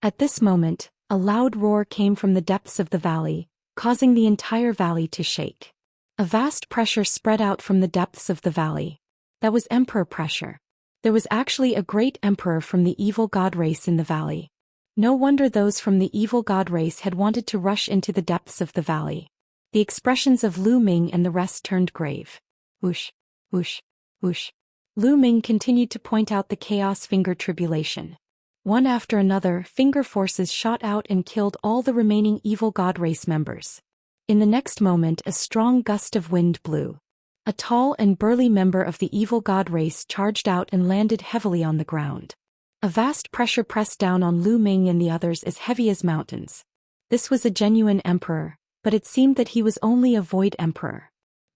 At this moment, a loud roar came from the depths of the valley, causing the entire valley to shake. A vast pressure spread out from the depths of the valley. That was emperor pressure. There was actually a great emperor from the evil god race in the valley. No wonder those from the evil god race had wanted to rush into the depths of the valley. The expressions of Lu Ming and the rest turned grave. Whoosh, whoosh, whoosh. Lu Ming continued to point out the chaos finger tribulation. One after another, finger forces shot out and killed all the remaining evil god race members. In the next moment, a strong gust of wind blew. A tall and burly member of the evil god race charged out and landed heavily on the ground. A vast pressure pressed down on Lu Ming and the others as heavy as mountains. This was a genuine emperor, but it seemed that he was only a void emperor.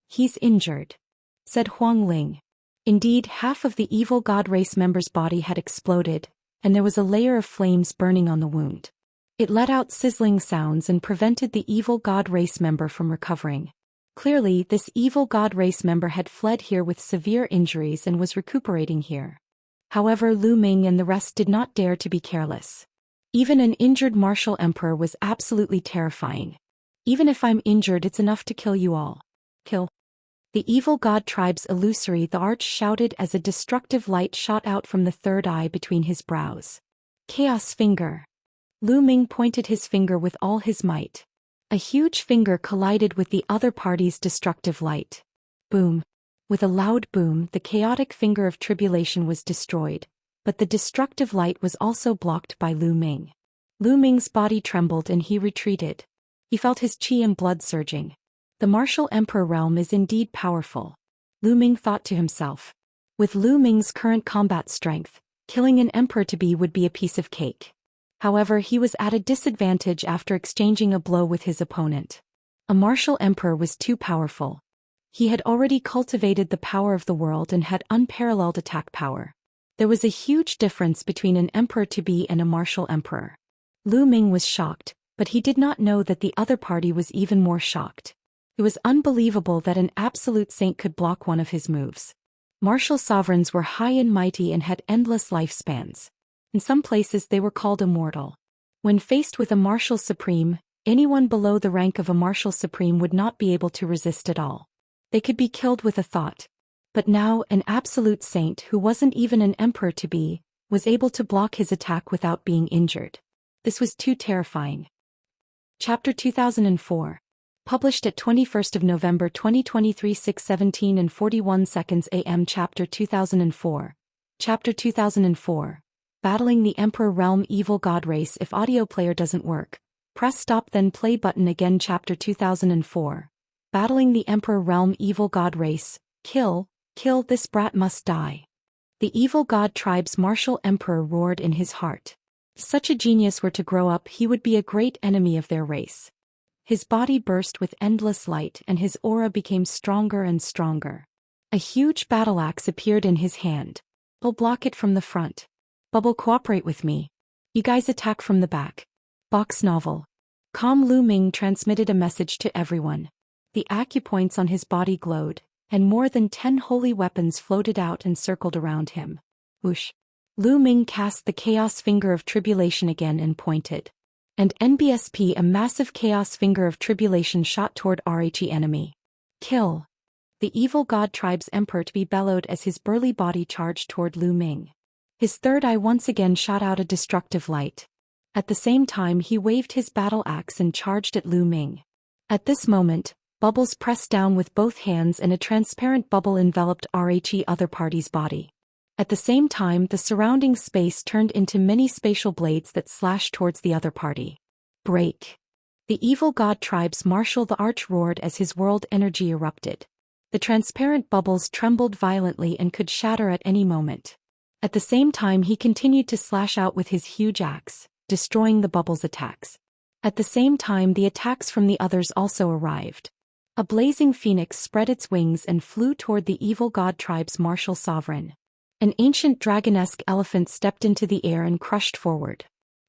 He's injured, said Huang Ling. Indeed, half of the evil god race member's body had exploded, and there was a layer of flames burning on the wound. It let out sizzling sounds and prevented the evil god race member from recovering. Clearly, this evil god race member had fled here with severe injuries and was recuperating here. However, Lu Ming and the rest did not dare to be careless. Even an injured martial emperor was absolutely terrifying. Even if I'm injured, it's enough to kill you all. Kill. The evil god tribe's illusory Thearch shouted as a destructive light shot out from the third eye between his brows. Chaos finger. Lu Ming pointed his finger with all his might. A huge finger collided with the other party's destructive light. Boom. With a loud boom, the chaotic finger of tribulation was destroyed, but the destructive light was also blocked by Lu Ming. Lu Ming's body trembled and he retreated. He felt his chi and blood surging. The martial emperor realm is indeed powerful. Lu Ming thought to himself. With Lu Ming's current combat strength, killing an emperor-to-be would be a piece of cake. However, he was at a disadvantage after exchanging a blow with his opponent. A martial emperor was too powerful. He had already cultivated the power of the world and had unparalleled attack power. There was a huge difference between an emperor-to-be and a martial emperor. Lu Ming was shocked, but he did not know that the other party was even more shocked. It was unbelievable that an absolute saint could block one of his moves. Martial sovereigns were high and mighty and had endless lifespans. In some places they were called immortal. When faced with a martial supreme, anyone below the rank of a martial supreme would not be able to resist at all. They could be killed with a thought. But now, an absolute saint who wasn't even an emperor-to-be, was able to block his attack without being injured. This was too terrifying. Chapter 2004. Published at 21st of November 2023 6:17 and 41 seconds AM. Chapter 2004. Chapter 2004. Battling the Emperor Realm Evil God Race. If audio player doesn't work, press stop then play button again. Chapter 2004. Battling the Emperor Realm Evil God Race. Kill, this brat must die. The evil god tribe's martial emperor roared in his heart. If such a genius were to grow up, he would be a great enemy of their race. His body burst with endless light and his aura became stronger and stronger. A huge battle axe appeared in his hand. I'll block it from the front. Bubble, cooperate with me. You guys attack from the back. Box novel. Calm. Lu Ming transmitted a message to everyone. The acupoints on his body glowed, and more than 10 holy weapons floated out and circled around him. Whoosh. Lu Ming cast the chaos finger of tribulation again and pointed. And NBSP, a massive chaos finger of tribulation shot toward RHE enemy. Kill. the evil god tribe's emperor to be bellowed as his burly body charged toward Lu Ming. His third eye once again shot out a destructive light. At the same time he waved his battle axe and charged at Lu Ming. At this moment, bubbles pressed down with both hands and a transparent bubble enveloped the other party's body. At the same time the surrounding space turned into many spatial blades that slashed towards the other party. Break! The evil god tribe's marshal Thearch roared as his world energy erupted. The transparent bubbles trembled violently and could shatter at any moment. At the same time he continued to slash out with his huge axe, destroying the bubbles' attacks. At the same time the attacks from the others also arrived. A blazing phoenix spread its wings and flew toward the evil god tribe's martial sovereign. An ancient dragonesque elephant stepped into the air and crushed forward.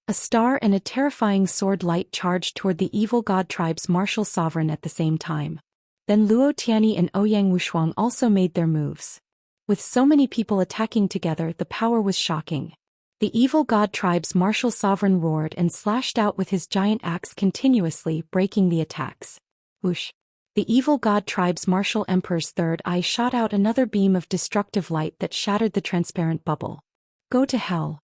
A star and a terrifying sword light charged toward the evil god tribe's martial sovereign at the same time. Then Luo Tianyi and Ouyang Wushuang also made their moves. With so many people attacking together the power was shocking. The evil god tribe's martial sovereign roared and slashed out with his giant axe continuously, breaking the attacks. Whoosh! The evil god tribe's martial emperor's third eye shot out another beam of destructive light that shattered the transparent bubble. Go to hell!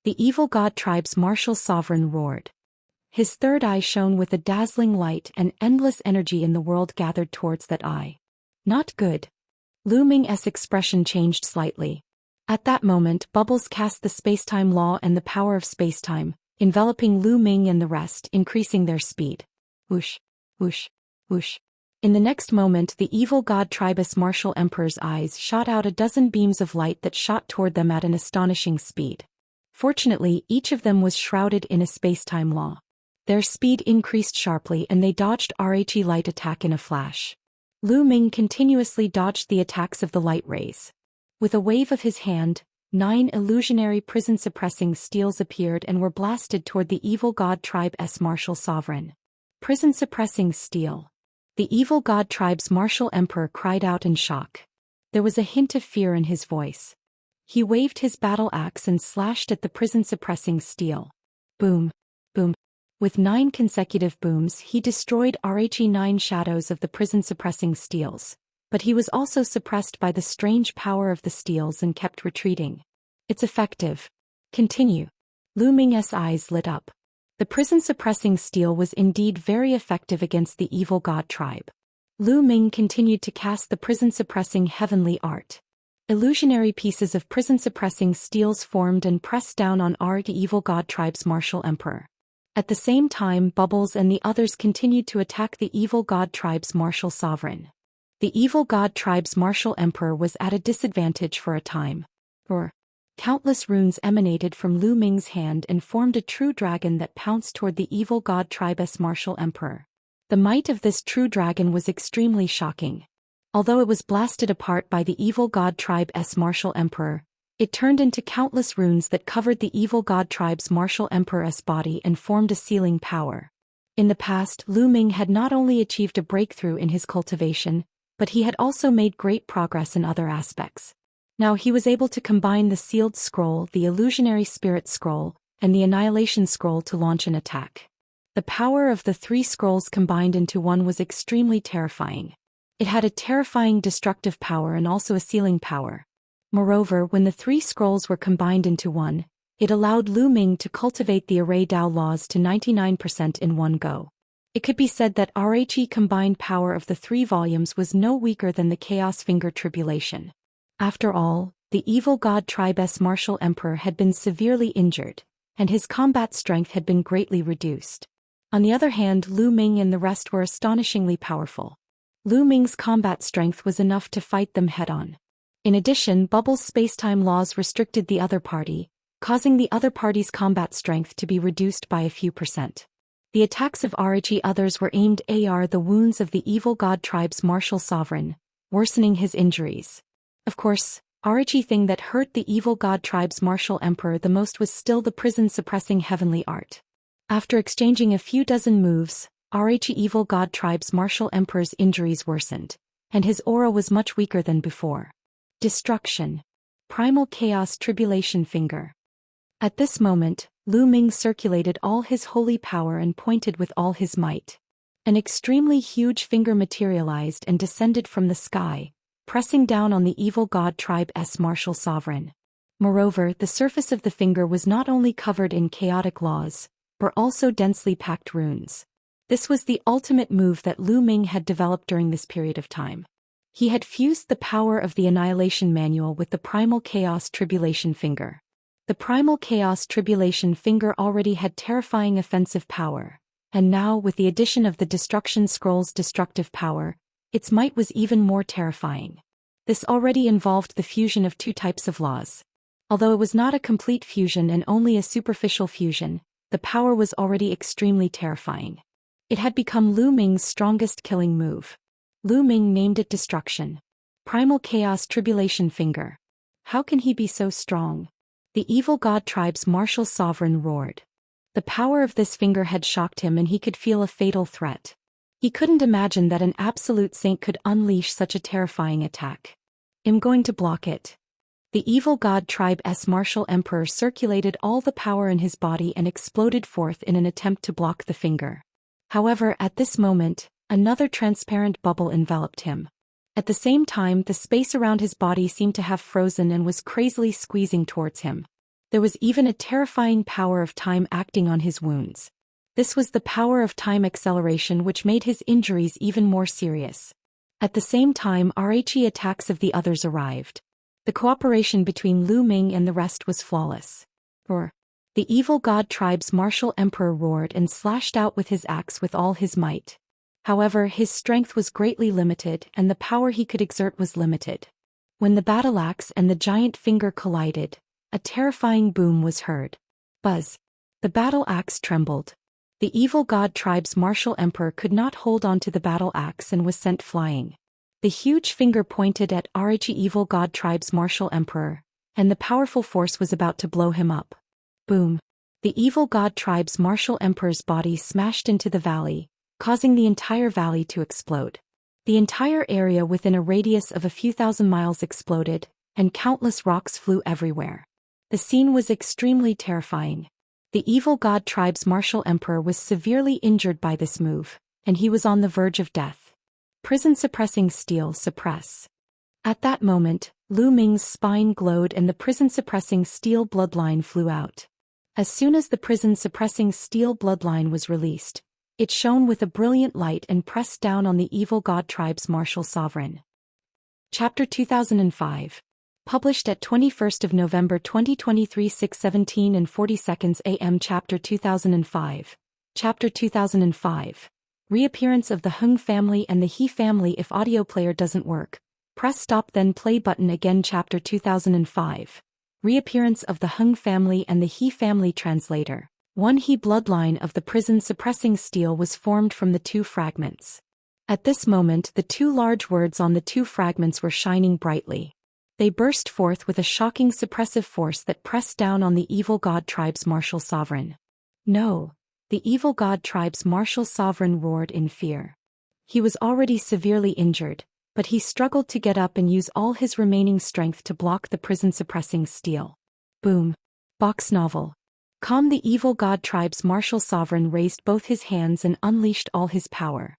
The evil god tribe's martial sovereign roared. His third eye shone with a dazzling light and endless energy in the world gathered towards that eye. Not good. Lu Ming's expression changed slightly. At that moment bubbles cast the spacetime law and the power of spacetime, enveloping Lu Ming and the rest, increasing their speed. Whoosh! Whoosh! Whoosh! In the next moment the evil god tribe's martial emperor's eyes shot out a dozen beams of light that shot toward them at an astonishing speed. Fortunately each of them was shrouded in a spacetime law. Their speed increased sharply and they dodged the light attack in a flash. Lu Ming continuously dodged the attacks of the light rays. With a wave of his hand, 9 illusionary prison-suppressing steels appeared and were blasted toward the evil god tribe's martial sovereign. Prison-suppressing steel. The evil god tribe's martial emperor cried out in shock. There was a hint of fear in his voice. He waved his battle axe and slashed at the prison-suppressing steel. Boom! Boom! With 9 consecutive booms he destroyed the 9 shadows of the prison-suppressing steels, but he was also suppressed by the strange power of the steels and kept retreating. It's effective. Continue. Lu Ming's eyes lit up. The prison-suppressing steel was indeed very effective against the evil god tribe. Lu Ming continued to cast the prison-suppressing heavenly art. Illusionary pieces of prison-suppressing steels formed and pressed down on the evil god tribe's martial emperor. At the same time Bubbles and the others continued to attack the evil god tribe's martial sovereign. The evil god tribe's martial emperor was at a disadvantage for a time. Countless runes emanated from Lu Ming's hand and formed a true dragon that pounced toward the evil god tribe's martial emperor. The might of this true dragon was extremely shocking. Although it was blasted apart by the evil god tribe's martial emperor, it turned into countless runes that covered the evil god tribe's martial emperor's body and formed a sealing power. In the past Lu Ming had not only achieved a breakthrough in his cultivation, but he had also made great progress in other aspects. Now he was able to combine the sealed scroll, the illusionary spirit scroll, and the annihilation scroll to launch an attack. The power of the 3 scrolls combined into one was extremely terrifying. It had a terrifying destructive power and also a sealing power. Moreover, when the 3 scrolls were combined into one, it allowed Lu Ming to cultivate the array Dao laws to 99% in one go. It could be said that the combined power of the 3 volumes was no weaker than the Chaos Finger Tribulation. After all, the evil god tribe's martial emperor had been severely injured, and his combat strength had been greatly reduced. On the other hand, Lu Ming and the rest were astonishingly powerful. Lu Ming's combat strength was enough to fight them head-on. In addition, Bubbles' spacetime laws restricted the other party, causing the other party's combat strength to be reduced by a few %. The attacks of the others were aimed at the wounds of the evil god tribe's martial sovereign, worsening his injuries. Of course, the thing that hurt the evil god tribe's martial emperor the most was still the prison-suppressing heavenly art. After exchanging a few dozen moves, the evil god tribe's martial emperor's injuries worsened, and his aura was much weaker than before. Destruction. Primal Chaos Tribulation Finger. At this moment, Lu Ming circulated all his holy power and pointed with all his might. An extremely huge finger materialized and descended from the sky, pressing down on the evil god tribe's martial sovereign. Moreover, the surface of the finger was not only covered in chaotic laws, but also densely packed runes. This was the ultimate move that Lu Ming had developed during this period of time. He had fused the power of the Annihilation Manual with the Primal Chaos Tribulation Finger. The Primal Chaos Tribulation Finger already had terrifying offensive power, and now with the addition of the Destruction Scroll's destructive power, its might was even more terrifying. This already involved the fusion of two types of laws. Although it was not a complete fusion and only a superficial fusion, the power was already extremely terrifying. It had become Lu Ming's strongest killing move. Lu Ming named it Destruction. Primal Chaos Tribulation Finger. How can he be so strong? The evil god tribe's martial sovereign roared. The power of this finger had shocked him and he could feel a fatal threat. He couldn't imagine that an absolute saint could unleash such a terrifying attack. I'm going to block it. The evil god tribe's martial emperor circulated all the power in his body and exploded forth in an attempt to block the finger. However, at this moment, another transparent bubble enveloped him. At the same time, the space around his body seemed to have frozen and was crazily squeezing towards him. There was even a terrifying power of time acting on his wounds. This was the power of time acceleration which made his injuries even more serious. At the same time, RHE attacks of the others arrived. The cooperation between Lu Ming and the rest was flawless. The evil god tribe's martial emperor roared and slashed out with his axe with all his might. However, his strength was greatly limited and the power he could exert was limited. When the battle axe and the giant finger collided, a terrifying boom was heard. Buzz. The battle axe trembled. The evil god tribe's martial emperor could not hold on to the battle axe and was sent flying. The huge finger pointed at RHE evil god tribe's martial emperor, and the powerful force was about to blow him up. Boom. The evil god tribe's martial emperor's body smashed into the valley, causing the entire valley to explode. The entire area within a radius of a few thousand miles exploded, and countless rocks flew everywhere. The scene was extremely terrifying. The evil god tribe's martial emperor was severely injured by this move, and he was on the verge of death. Prison suppressing steel suppress. At that moment, Lu Ming's spine glowed and the prison suppressing steel bloodline flew out. As soon as the prison suppressing steel bloodline was released, it shone with a brilliant light and pressed down on the evil god tribe's martial sovereign. Chapter 2005. Published at 21st of November 2023 6:17 and 40 seconds AM. Chapter 2005. Chapter 2005. Reappearance of the Hung family and the He family. If audio player doesn't work, press stop then play button again. Chapter 2005. Reappearance of the Hung family and the He family. Translator. One He bloodline of the prison suppressing steel was formed from the two fragments. At this moment the two large words on the two fragments were shining brightly. They burst forth with a shocking suppressive force that pressed down on the evil god tribe's martial sovereign. No. The evil god tribe's martial sovereign roared in fear. He was already severely injured, but he struggled to get up and use all his remaining strength to block the prison-suppressing steel. Boom. Box novel. Calm. The evil god tribe's martial sovereign raised both his hands and unleashed all his power.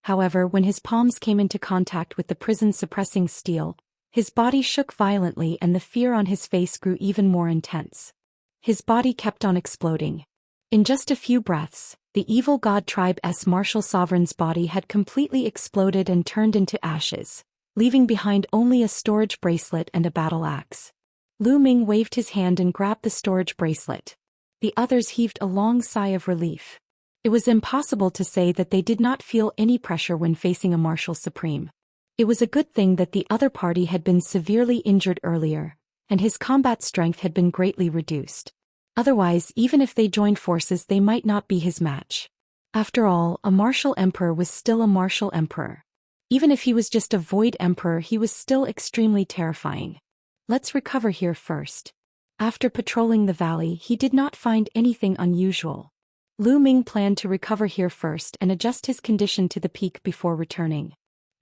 However, when his palms came into contact with the prison-suppressing steel, his body shook violently and the fear on his face grew even more intense. His body kept on exploding. In just a few breaths, the evil god tribe's martial sovereign's body had completely exploded and turned into ashes, leaving behind only a storage bracelet and a battle axe. Lu Ming waved his hand and grabbed the storage bracelet. The others heaved a long sigh of relief. It was impossible to say that they did not feel any pressure when facing a martial supreme. It was a good thing that the other party had been severely injured earlier, and his combat strength had been greatly reduced. Otherwise, even if they joined forces, they might not be his match. After all, a martial emperor was still a martial emperor. Even if he was just a void emperor, he was still extremely terrifying. Let's recover here first. After patrolling the valley, he did not find anything unusual. Lu Ming planned to recover here first and adjust his condition to the peak before returning.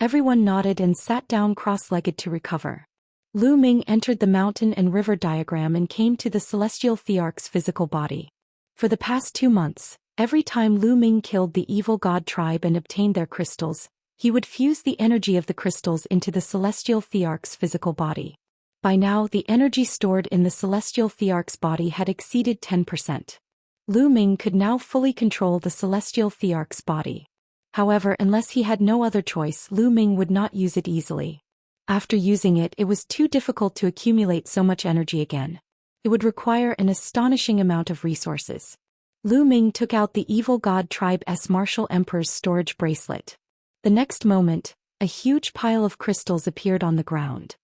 Everyone nodded and sat down cross-legged to recover. Lu Ming entered the mountain and river diagram and came to the celestial Thearch's physical body. For the past 2 months, Every time Lu Ming killed the evil god tribe and obtained their crystals, he would fuse the energy of the crystals into the celestial Thearch's physical body. By now, the energy stored in the celestial Thearch's body had exceeded 10%. Lu Ming could now fully control the celestial Thearch's body. However, unless he had no other choice, Lu Ming would not use it easily. After using it, it was too difficult to accumulate so much energy again. It would require an astonishing amount of resources. Lu Ming took out the evil god tribe's martial emperor's storage bracelet. The next moment, a huge pile of crystals appeared on the ground.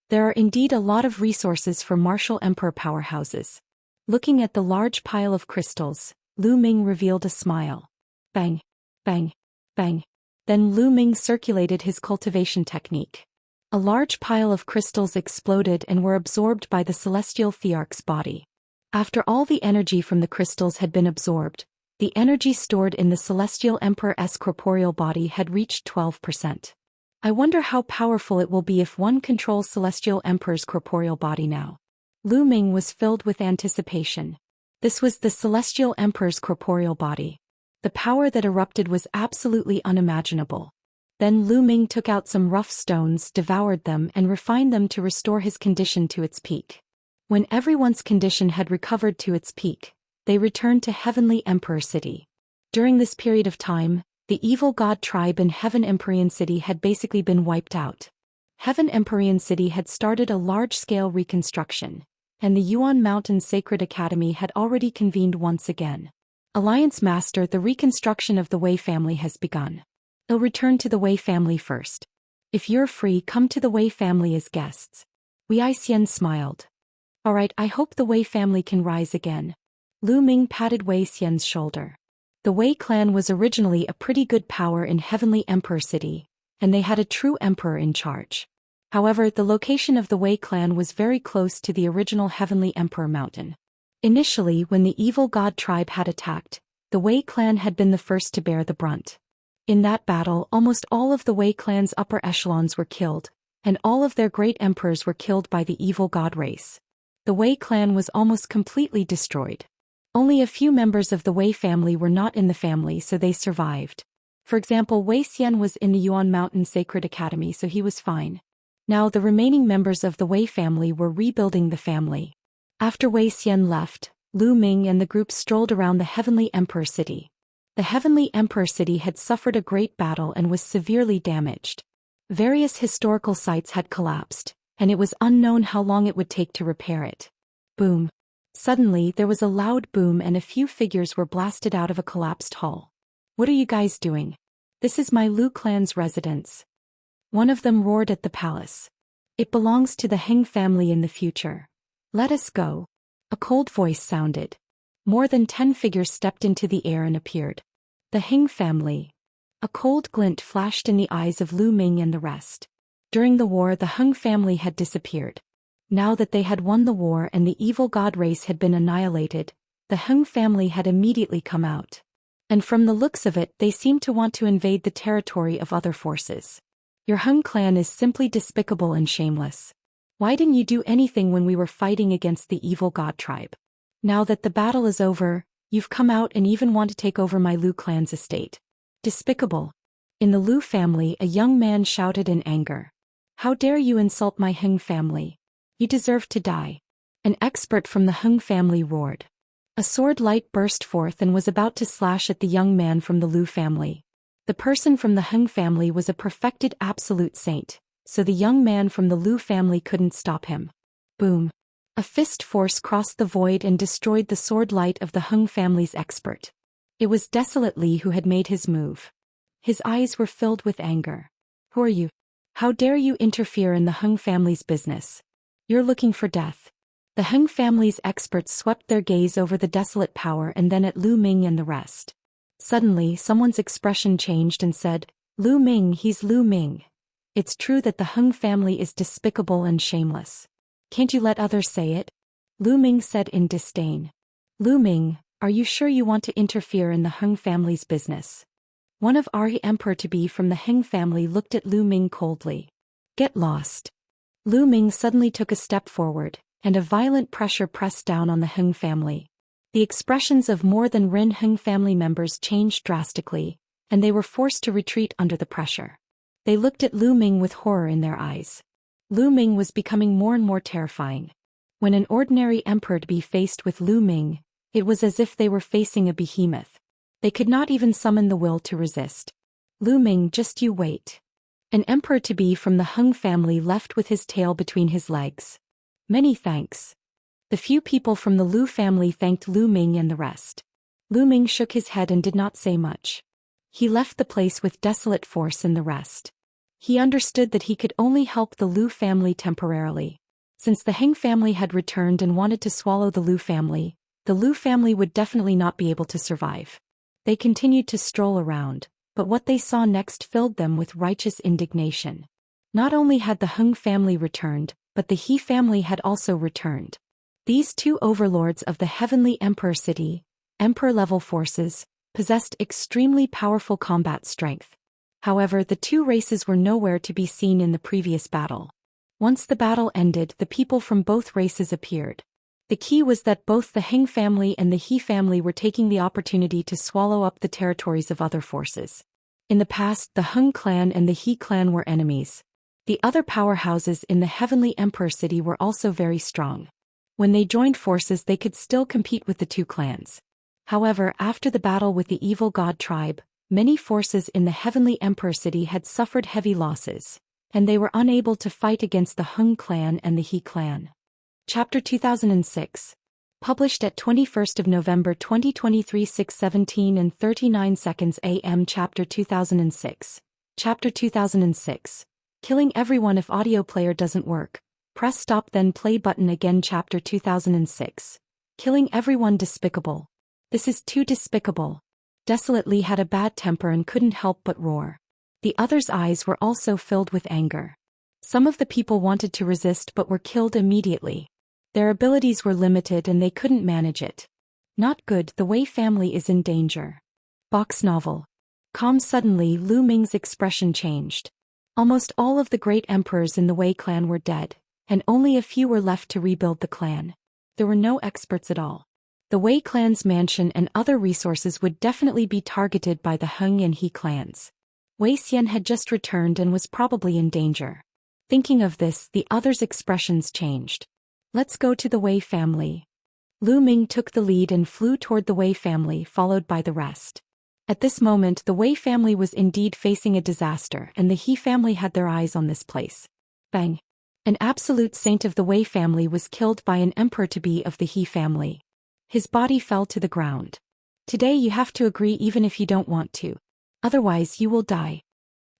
There are indeed a lot of resources for martial emperor powerhouses. Looking at the large pile of crystals, Lu Ming revealed a smile. Bang, bang, bang. Then Lu Ming circulated his cultivation technique. A large pile of crystals exploded and were absorbed by the celestial Thearch's body. After all the energy from the crystals had been absorbed, the energy stored in the celestial emperor's corporeal body had reached 12%. I wonder how powerful it will be if one controls celestial emperor's corporeal body now. Lu Ming was filled with anticipation. This was the celestial emperor's corporeal body. The power that erupted was absolutely unimaginable. Then Lu Ming took out some rough stones, devoured them, and refined them to restore his condition to its peak. When everyone's condition had recovered to its peak, they returned to Heavenly Emperor City. During this period of time, the evil god tribe in Heaven Empyrean City had basically been wiped out. Heaven Empyrean City had started a large-scale reconstruction, and the Yuan Mountain Sacred Academy had already convened once again. Alliance Master, the reconstruction of the Wei family has begun. I'll return to the Wei family first. If you're free, come to the Wei family as guests. Wei Xian smiled. Alright, I hope the Wei family can rise again. Lu Ming patted Wei Xian's shoulder. The Wei clan was originally a pretty good power in Heavenly Emperor City, and they had a true emperor in charge. However, the location of the Wei clan was very close to the original Heavenly Emperor Mountain. Initially, when the evil god tribe had attacked, the Wei clan had been the first to bear the brunt. In that battle, almost all of the Wei clan's upper echelons were killed, and all of their great emperors were killed by the evil god race. The Wei clan was almost completely destroyed. Only a few members of the Wei family were not in the family, so they survived. For example, Wei Xian was in the Yuan Mountain Sacred Academy, so he was fine. Now the remaining members of the Wei family were rebuilding the family. After Wei Xian left, Lu Ming and the group strolled around the Heavenly Emperor City. The Heavenly Emperor City had suffered a great battle and was severely damaged. Various historical sites had collapsed, and it was unknown how long it would take to repair it. Boom. Suddenly, there was a loud boom and a few figures were blasted out of a collapsed hull. What are you guys doing? This is my Lu clan's residence. One of them roared at the palace. It belongs to the Heng family in the future. Let us go. A cold voice sounded. More than 10 figures stepped into the air and appeared. The Heng family. A cold glint flashed in the eyes of Lu Ming and the rest. During the war, the Heng family had disappeared. Now that they had won the war and the evil god race had been annihilated, the Heng family had immediately come out. And from the looks of it, they seemed to want to invade the territory of other forces. Your Heng clan is simply despicable and shameless. Why didn't you do anything when we were fighting against the evil god tribe? Now that the battle is over, you've come out and even want to take over my Lu clan's estate. Despicable. In the Lu family, a young man shouted in anger. How dare you insult my Heng family? You deserve to die. An expert from the Heng family roared. A sword light burst forth and was about to slash at the young man from the Lu family. The person from the Heng family was a perfected absolute saint, so the young man from the Lu family couldn't stop him. Boom. A fist force crossed the void and destroyed the sword light of the Heng family's expert. It was Desolate Li who had made his move. His eyes were filled with anger. Who are you? How dare you interfere in the Heng family's business? You're looking for death. The Heng family's experts swept their gaze over the desolate power and then at Lu Ming and the rest. Suddenly, someone's expression changed and said, Lu Ming, he's Lu Ming. It's true that the Heng family is despicable and shameless. Can't you let others say it? Lu Ming said in disdain. Lu Ming, are you sure you want to interfere in the Heng family's business? One of our emperor-to-be from the Heng family looked at Lu Ming coldly. Get lost. Lu Ming suddenly took a step forward, and a violent pressure pressed down on the Heng family. The expressions of more than Rin Heng family members changed drastically, and they were forced to retreat under the pressure. They looked at Lu Ming with horror in their eyes. Lu Ming was becoming more and more terrifying. When an ordinary emperor-to-be faced with Lu Ming, it was as if they were facing a behemoth. They could not even summon the will to resist. Lu Ming, just you wait. An emperor-to-be from the Heng family left with his tail between his legs. Many thanks. The few people from the Lu family thanked Lu Ming and the rest. Lu Ming shook his head and did not say much. He left the place with desolate force and the rest. He understood that he could only help the Lu family temporarily. Since the Heng family had returned and wanted to swallow the Lu family would definitely not be able to survive. They continued to stroll around, but what they saw next filled them with righteous indignation. Not only had the Heng family returned, but the He family had also returned. These two overlords of the Heavenly Emperor City, Emperor-level forces, possessed extremely powerful combat strength. However, the two races were nowhere to be seen in the previous battle. Once the battle ended, the people from both races appeared. The key was that both the Heng family and the He family were taking the opportunity to swallow up the territories of other forces. In the past, the Heng clan and the He clan were enemies. The other powerhouses in the Heavenly Emperor City were also very strong. When they joined forces, they could still compete with the two clans. However, after the battle with the evil god tribe, many forces in the Heavenly Emperor City had suffered heavy losses, and they were unable to fight against the Heng clan and the He clan. Chapter 2006. Published at 21st of November 2023, 6:17 and 39 seconds AM. Chapter 2006. Chapter 2006. Killing everyone if audio player doesn't work. Press stop then play button again. Chapter 2006. Killing everyone despicable. This is too despicable. Desolate Li had a bad temper and couldn't help but roar. The others' eyes were also filled with anger. Some of the people wanted to resist but were killed immediately. Their abilities were limited and they couldn't manage it. Not good, the Wei family is in danger. Box novel. Calm. Suddenly Lu Ming's expression changed. Almost all of the great emperors in the Wei clan were dead, and only a few were left to rebuild the clan. There were no experts at all. The Wei clan's mansion and other resources would definitely be targeted by the Heng and He clans. Wei Xian had just returned and was probably in danger. Thinking of this, the others' expressions changed. Let's go to the Wei family. Lu Ming took the lead and flew toward the Wei family, followed by the rest. At this moment, the Wei family was indeed facing a disaster, and the He family had their eyes on this place. Feng, an absolute saint of the Wei family, was killed by an emperor-to-be of the He family. His body fell to the ground. Today you have to agree even if you don't want to. Otherwise you will die.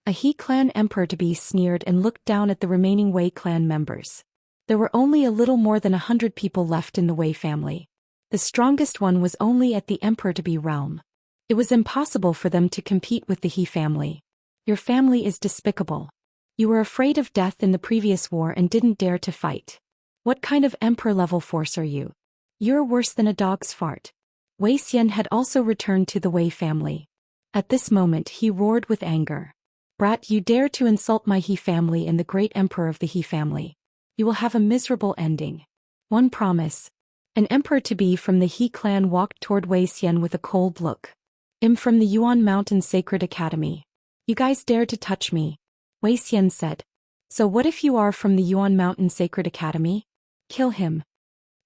A He clan emperor-to-be sneered and looked down at the remaining Wei clan members. There were only a little more than 100 people left in the Wei family. The strongest one was only at the emperor-to-be realm. It was impossible for them to compete with the He family. Your family is despicable. You were afraid of death in the previous war and didn't dare to fight. What kind of emperor-level force are you? You're worse than a dog's fart. Wei Xian had also returned to the Wei family. At this moment he roared with anger. Brat, you dare to insult my He family and the great emperor of the He family. You will have a miserable ending. One promise. An emperor-to-be from the He clan walked toward Wei Xian with a cold look. I'm from the Yuan Mountain Sacred Academy. You guys dare to touch me? Wei Xian said. So what if you are from the Yuan Mountain Sacred Academy? Kill him.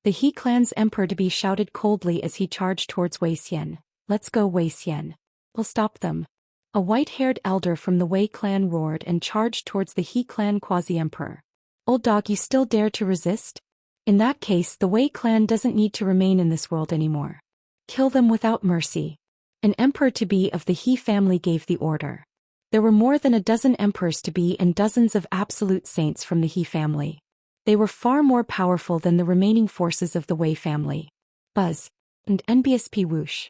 The He clan's emperor-to-be shouted coldly as he charged towards Wei Xian. Let's go, Wei Xian. We'll stop them. A white-haired elder from the Wei clan roared and charged towards the He clan quasi-emperor. Old dog, you still dare to resist? In that case, the Wei clan doesn't need to remain in this world anymore. Kill them without mercy. An emperor-to-be of the He family gave the order. There were more than a dozen emperors-to-be and dozens of absolute saints from the He family. They were far more powerful than the remaining forces of the Wei family. Buzz. And NBSP whoosh.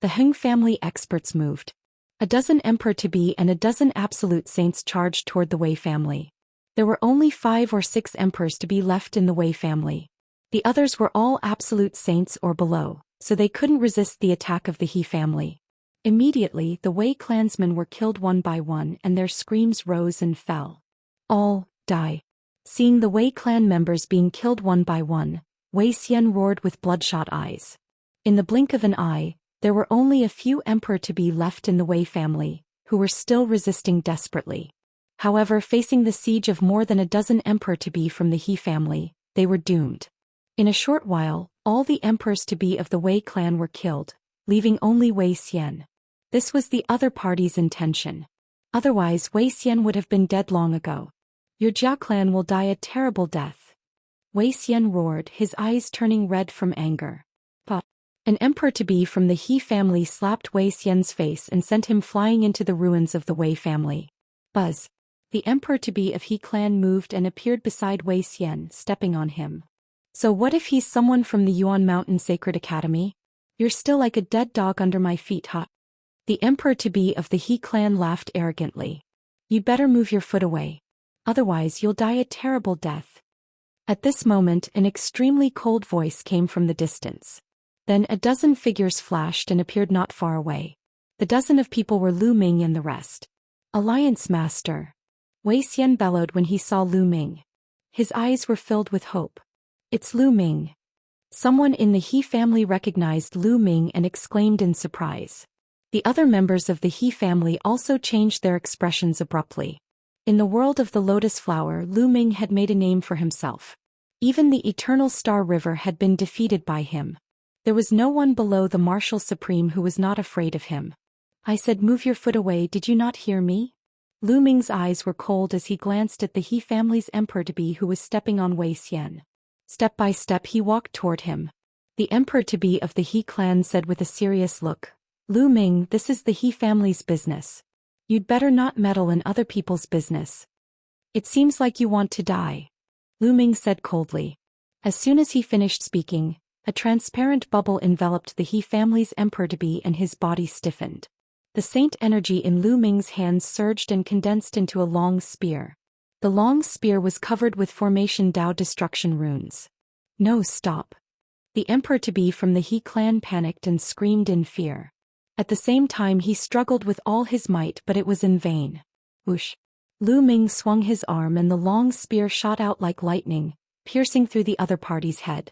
The Heng family experts moved. A dozen emperor-to-be and a dozen absolute saints charged toward the Wei family. There were only 5 or 6 emperors-to-be left in the Wei family. The others were all absolute saints or below, so they couldn't resist the attack of the He family. Immediately, the Wei clansmen were killed one by one and their screams rose and fell. All, die. Seeing the Wei clan members being killed one by one, Wei Xian roared with bloodshot eyes. In the blink of an eye, there were only a few emperor-to-be left in the Wei family, who were still resisting desperately. However, facing the siege of more than a dozen emperor-to-be from the He family, they were doomed. In a short while, all the emperors-to-be of the Wei clan were killed, leaving only Wei Xian. This was the other party's intention. Otherwise, Wei Xian would have been dead long ago. Your Jia clan will die a terrible death. Wei Xian roared, his eyes turning red from anger. But an emperor-to-be from the He family slapped Wei Xian's face and sent him flying into the ruins of the Wei family. Buzz. The emperor-to-be of He clan moved and appeared beside Wei Xian, stepping on him. So what if he's someone from the Yuan Mountain Sacred Academy? You're still like a dead dog under my feet, huh? The emperor-to-be of the He clan laughed arrogantly. You'd better move your foot away. Otherwise you'll die a terrible death. At this moment, an extremely cold voice came from the distance. Then a dozen figures flashed and appeared not far away. The dozen of people were Lu Ming and the rest. Alliance Master. Wei Xian bellowed when he saw Lu Ming. His eyes were filled with hope. It's Lu Ming. Someone in the He family recognized Lu Ming and exclaimed in surprise. The other members of the He family also changed their expressions abruptly. In the world of the lotus flower, Lu Ming had made a name for himself. Even the eternal star river had been defeated by him. There was no one below the Marshal Supreme who was not afraid of him. I said, move your foot away, did you not hear me? Lu Ming's eyes were cold as he glanced at the He family's emperor-to-be who was stepping on Wei Xian. Step by step he walked toward him. The emperor-to-be of the He clan said with a serious look, Lu Ming, this is the He family's business. You'd better not meddle in other people's business. It seems like you want to die. Lu Ming said coldly. As soon as he finished speaking, a transparent bubble enveloped the He family's emperor-to-be and his body stiffened. The saint energy in Lu Ming's hands surged and condensed into a long spear. The long spear was covered with formation Dao destruction runes. No, stop. The emperor-to-be from the He clan panicked and screamed in fear. At the same time he struggled with all his might, but it was in vain. Whoosh! Lu Ming swung his arm and the long spear shot out like lightning, piercing through the other party's head.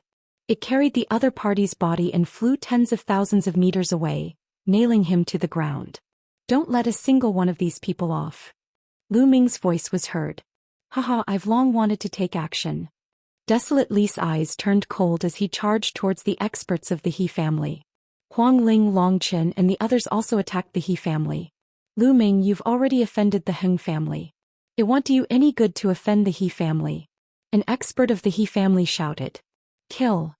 It carried the other party's body and flew tens of thousands of meters away, nailing him to the ground. Don't let a single one of these people off. Lu Ming's voice was heard. Haha, I've long wanted to take action. Desolate Li's eyes turned cold as he charged towards the experts of the He family. Huang Ling, Longchen and the others also attacked the He family. Lu Ming, you've already offended the Heng family. It won't do you any good to offend the He family. An expert of the He family shouted. Kill.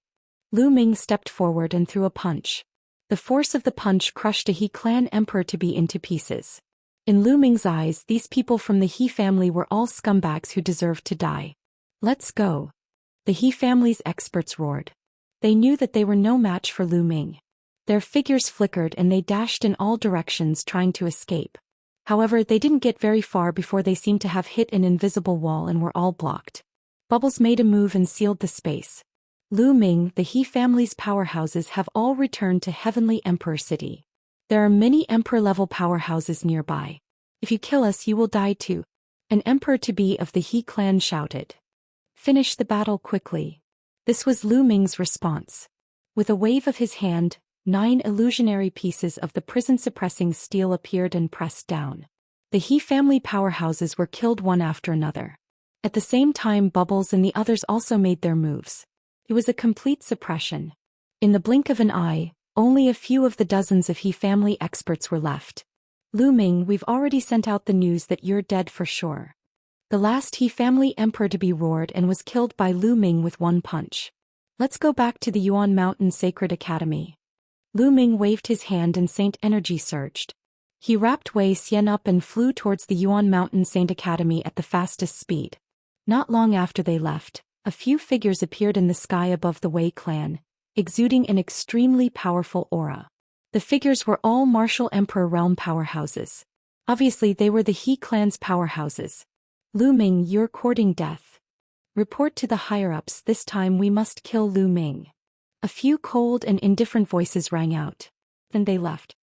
Lu Ming stepped forward and threw a punch. The force of the punch crushed a He clan emperor-to-be into pieces. In Lu Ming's eyes, these people from the He family were all scumbags who deserved to die. Let's go. The He family's experts roared. They knew that they were no match for Lu Ming. Their figures flickered and they dashed in all directions trying to escape. However, they didn't get very far before they seemed to have hit an invisible wall and were all blocked. Bubbles made a move and sealed the space. Lu Ming, the He family's powerhouses have all returned to Heavenly Emperor City. There are many Emperor-level powerhouses nearby. If you kill us, you will die too. An emperor-to-be of the He clan shouted. Finish the battle quickly. This was Lu Ming's response. With a wave of his hand, 9 illusionary pieces of the prison-suppressing steel appeared and pressed down. The He family powerhouses were killed one after another. At the same time, Bubbles and the others also made their moves. It was a complete suppression. In the blink of an eye, only a few of the dozens of He family experts were left. Lu Ming, we've already sent out the news that you're dead for sure. The last He family emperor-to-be roared and was killed by Lu Ming with one punch. Let's go back to the Yuan Mountain Sacred Academy. Lu Ming waved his hand and Saint energy surged. He wrapped Wei Xian up and flew towards the Yuan Mountain Saint Academy at the fastest speed. Not long after they left, a few figures appeared in the sky above the Wei clan, exuding an extremely powerful aura. The figures were all martial emperor realm powerhouses. Obviously they were the He clan's powerhouses. Lu Ming, you're courting death. Report to the higher-ups, this time we must kill Lu Ming. A few cold and indifferent voices rang out. Then they left.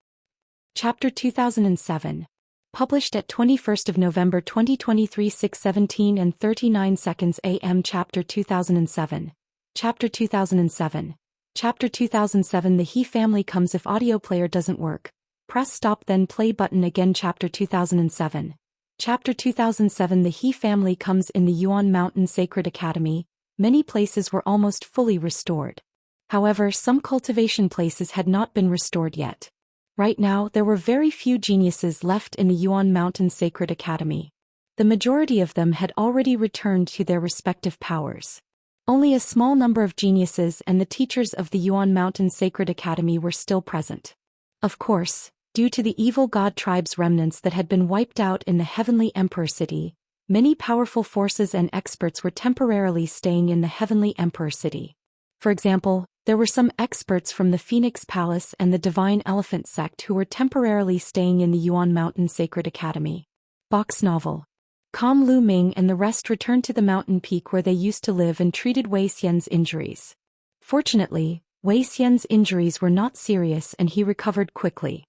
Chapter 2007. Published at 21st of November 2023 6:17 and 39 seconds AM. Chapter 2007. Chapter 2007. Chapter 2007 The He family comes. If audio player doesn't work, press stop then play button again. Chapter 2007. Chapter 2007 The He family comes. In the Yuan Mountain Sacred Academy, many places were almost fully restored. However, some cultivation places had not been restored yet. Right now, there were very few geniuses left in the Yuan Mountain Sacred Academy. The majority of them had already returned to their respective powers. Only a small number of geniuses and the teachers of the Yuan Mountain Sacred Academy were still present. Of course, due to the evil god tribe's remnants that had been wiped out in the Heavenly Emperor City, many powerful forces and experts were temporarily staying in the Heavenly Emperor City. For example, there were some experts from the Phoenix Palace and the Divine Elephant sect who were temporarily staying in the Yuan Mountain Sacred Academy. Box novel. Calm Lu Ming and the rest returned to the mountain peak where they used to live and treated Wei Xian's injuries. Fortunately, Wei Xian's injuries were not serious and he recovered quickly.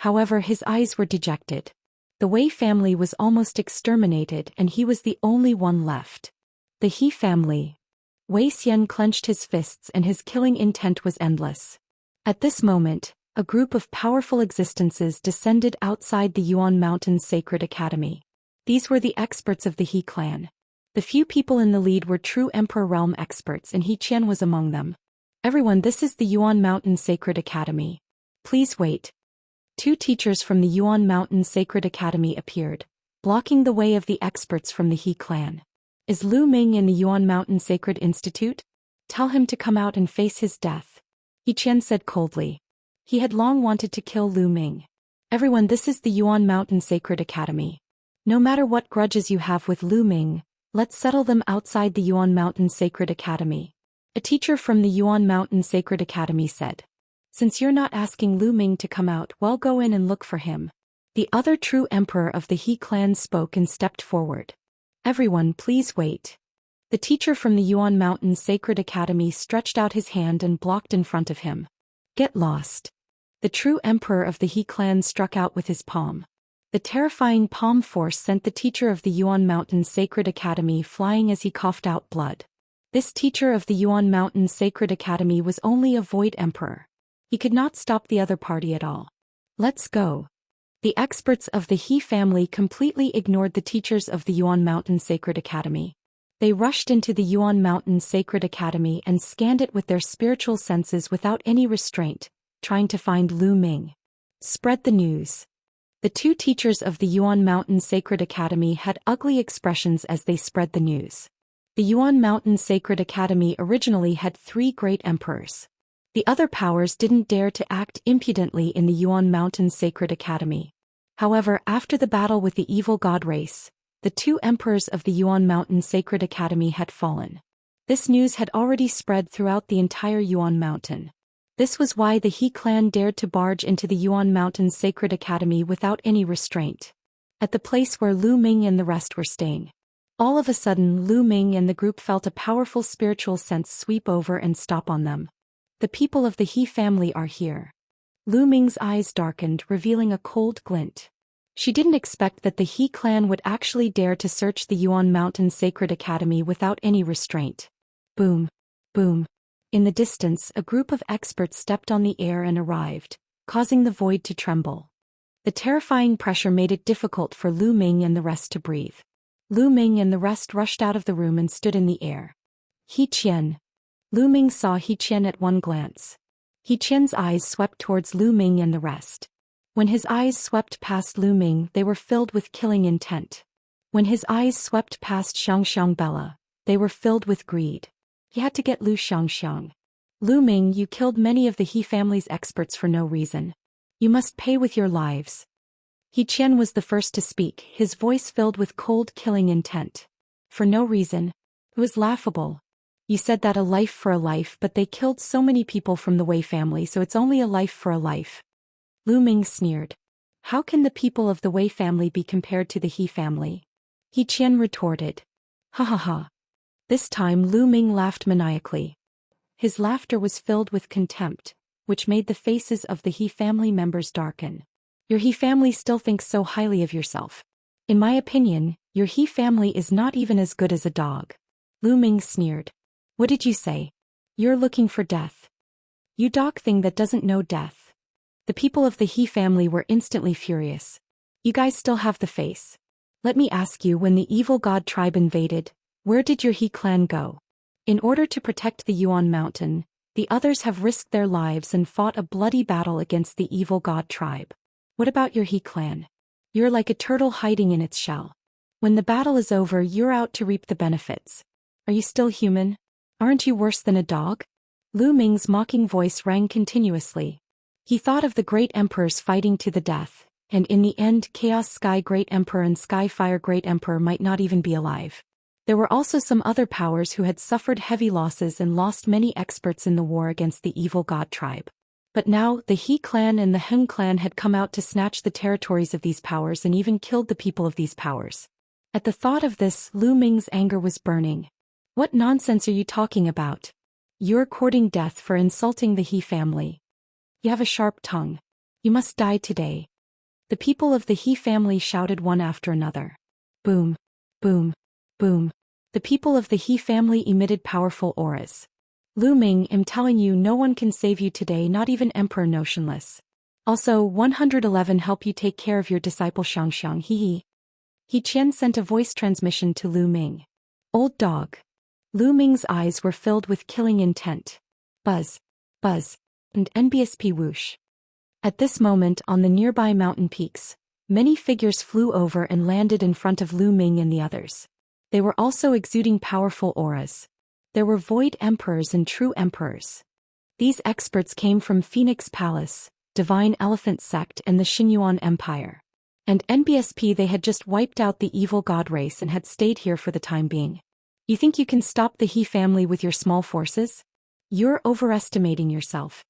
However, his eyes were dejected. The Wei family was almost exterminated and he was the only one left. The He family. Wei Xian clenched his fists and his killing intent was endless. At this moment, a group of powerful existences descended outside the Yuan Mountain Sacred Academy. These were the experts of the He clan. The few people in the lead were true Emperor Realm experts and He Qian was among them. Everyone, this is the Yuan Mountain Sacred Academy. Please wait. Two teachers from the Yuan Mountain Sacred Academy appeared, blocking the way of the experts from the He clan. Is Lu Ming in the Yuan Mountain Sacred Institute? Tell him to come out and face his death. He Qian said coldly. He had long wanted to kill Lu Ming. Everyone, this is the Yuan Mountain Sacred Academy. No matter what grudges you have with Lu Ming, let's settle them outside the Yuan Mountain Sacred Academy. A teacher from the Yuan Mountain Sacred Academy said. Since you're not asking Lu Ming to come out, well, go in and look for him. The other true emperor of the He clan spoke and stepped forward. Everyone, please wait. The teacher from the Yuan Mountain Sacred Academy stretched out his hand and blocked in front of him. Get lost. The true emperor of the He clan struck out with his palm. The terrifying palm force sent the teacher of the Yuan Mountain Sacred Academy flying as he coughed out blood. This teacher of the Yuan Mountain Sacred Academy was only a void emperor. He could not stop the other party at all. Let's go. The experts of the He family completely ignored the teachers of the Yuan Mountain Sacred Academy. They rushed into the Yuan Mountain Sacred Academy and scanned it with their spiritual senses without any restraint, trying to find Lu Ming. Spread the news. The two teachers of the Yuan Mountain Sacred Academy had ugly expressions as they spread the news. The Yuan Mountain Sacred Academy originally had 3 great emperors. The other powers didn't dare to act impudently in the Yuan Mountain Sacred Academy. However, after the battle with the evil god race, the 2 emperors of the Yuan Mountain Sacred Academy had fallen. This news had already spread throughout the entire Yuan Mountain. This was why the He clan dared to barge into the Yuan Mountain Sacred Academy without any restraint. At the place where Lu Ming and the rest were staying. All of a sudden, Lu Ming and the group felt a powerful spiritual sense sweep over and stop on them. The people of the He family are here. Lu Ming's eyes darkened, revealing a cold glint. She didn't expect that the He clan would actually dare to search the Yuan Mountain Sacred Academy without any restraint. Boom. Boom. In the distance, a group of experts stepped on the air and arrived, causing the void to tremble. The terrifying pressure made it difficult for Lu Ming and the rest to breathe. Lu Ming and the rest rushed out of the room and stood in the air. He Qian. Lu Ming saw He Qian at one glance. He Qian's eyes swept towards Lu Ming and the rest. When his eyes swept past Lu Ming, they were filled with killing intent. When his eyes swept past Xianxia Bella, they were filled with greed. He had to get Lu Xianxia. Lu Ming, you killed many of the He family's experts for no reason. You must pay with your lives. He Qian was the first to speak, his voice filled with cold killing intent. For no reason. It was laughable. You said that a life for a life, but they killed so many people from the Wei family, so it's only a life for a life. Lu Ming sneered. How can the people of the Wei family be compared to the He family? He Qian retorted. Ha ha ha. This time Lu Ming laughed maniacally. His laughter was filled with contempt, which made the faces of the He family members darken. Your He family still thinks so highly of yourself. In my opinion, your He family is not even as good as a dog. Lu Ming sneered. What did you say? You're looking for death. You dog thing that doesn't know death. The people of the He family were instantly furious. You guys still have the face. Let me ask you, when the evil god tribe invaded, where did your He clan go? In order to protect the Yuan mountain, the others have risked their lives and fought a bloody battle against the evil god tribe. What about your He clan? You're like a turtle hiding in its shell. When the battle is over, you're out to reap the benefits. Are you still human? Aren't you worse than a dog? Lu Ming's mocking voice rang continuously. He thought of the great emperors fighting to the death, and in the end Chaos Sky Great Emperor and Sky Fire Great Emperor might not even be alive. There were also some other powers who had suffered heavy losses and lost many experts in the war against the evil god tribe. But now, the He clan and the Heng clan had come out to snatch the territories of these powers and even killed the people of these powers. At the thought of this, Lu Ming's anger was burning. What nonsense are you talking about? You're courting death for insulting the He family. You have a sharp tongue. You must die today. The people of the He family shouted one after another. Boom, boom, boom. The people of the He family emitted powerful auras. Lu Ming, I'm telling you, no one can save you today, not even Emperor Notionless. Also, 111 help you take care of your disciple Xianxia. He Qian sent a voice transmission to Lu Ming. Old dog. Lu Ming's eyes were filled with killing intent. Buzz, buzz, and NBSP whoosh. At this moment, on the nearby mountain peaks, many figures flew over and landed in front of Lu Ming and the others. They were also exuding powerful auras. There were void emperors and true emperors. These experts came from Phoenix Palace, Divine Elephant Sect and the Xinyuan Empire. And NBSP, they had just wiped out the evil god race and had stayed here for the time being. You think you can stop the He family with your small forces? You're overestimating yourself.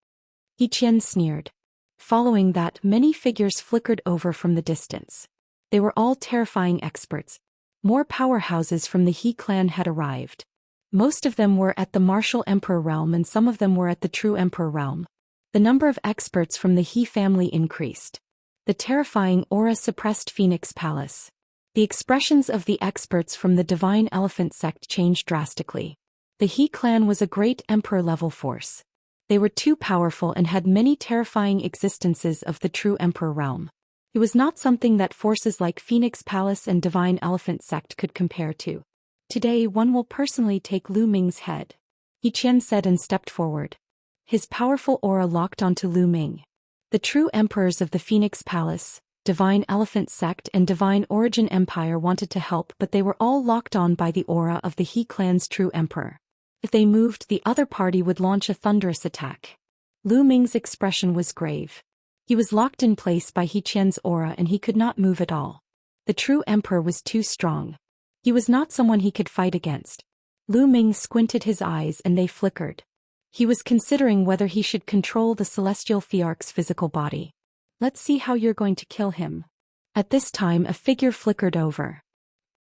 He Qian sneered. Following that, many figures flickered over from the distance. They were all terrifying experts. More powerhouses from the He clan had arrived. Most of them were at the martial emperor realm and some of them were at the true emperor realm. The number of experts from the He family increased. The terrifying aura suppressed Phoenix Palace. The expressions of the experts from the Divine Elephant Sect changed drastically. The He clan was a great emperor-level force. They were too powerful and had many terrifying existences of the true emperor realm. It was not something that forces like Phoenix Palace and Divine Elephant Sect could compare to. Today one will personally take Lu Ming's head. He Qian said and stepped forward. His powerful aura locked onto Lu Ming. The true emperors of the Phoenix Palace, Divine Elephant Sect and Divine Origin Empire wanted to help, but they were all locked on by the aura of the He clan's true emperor. If they moved, the other party would launch a thunderous attack. Lu Ming's expression was grave. He was locked in place by He Qian's aura and he could not move at all. The true emperor was too strong. He was not someone he could fight against. Lu Ming squinted his eyes and they flickered. He was considering whether he should control the celestial Thearch's physical body. Let's see how you're going to kill him. At this time a figure flickered over.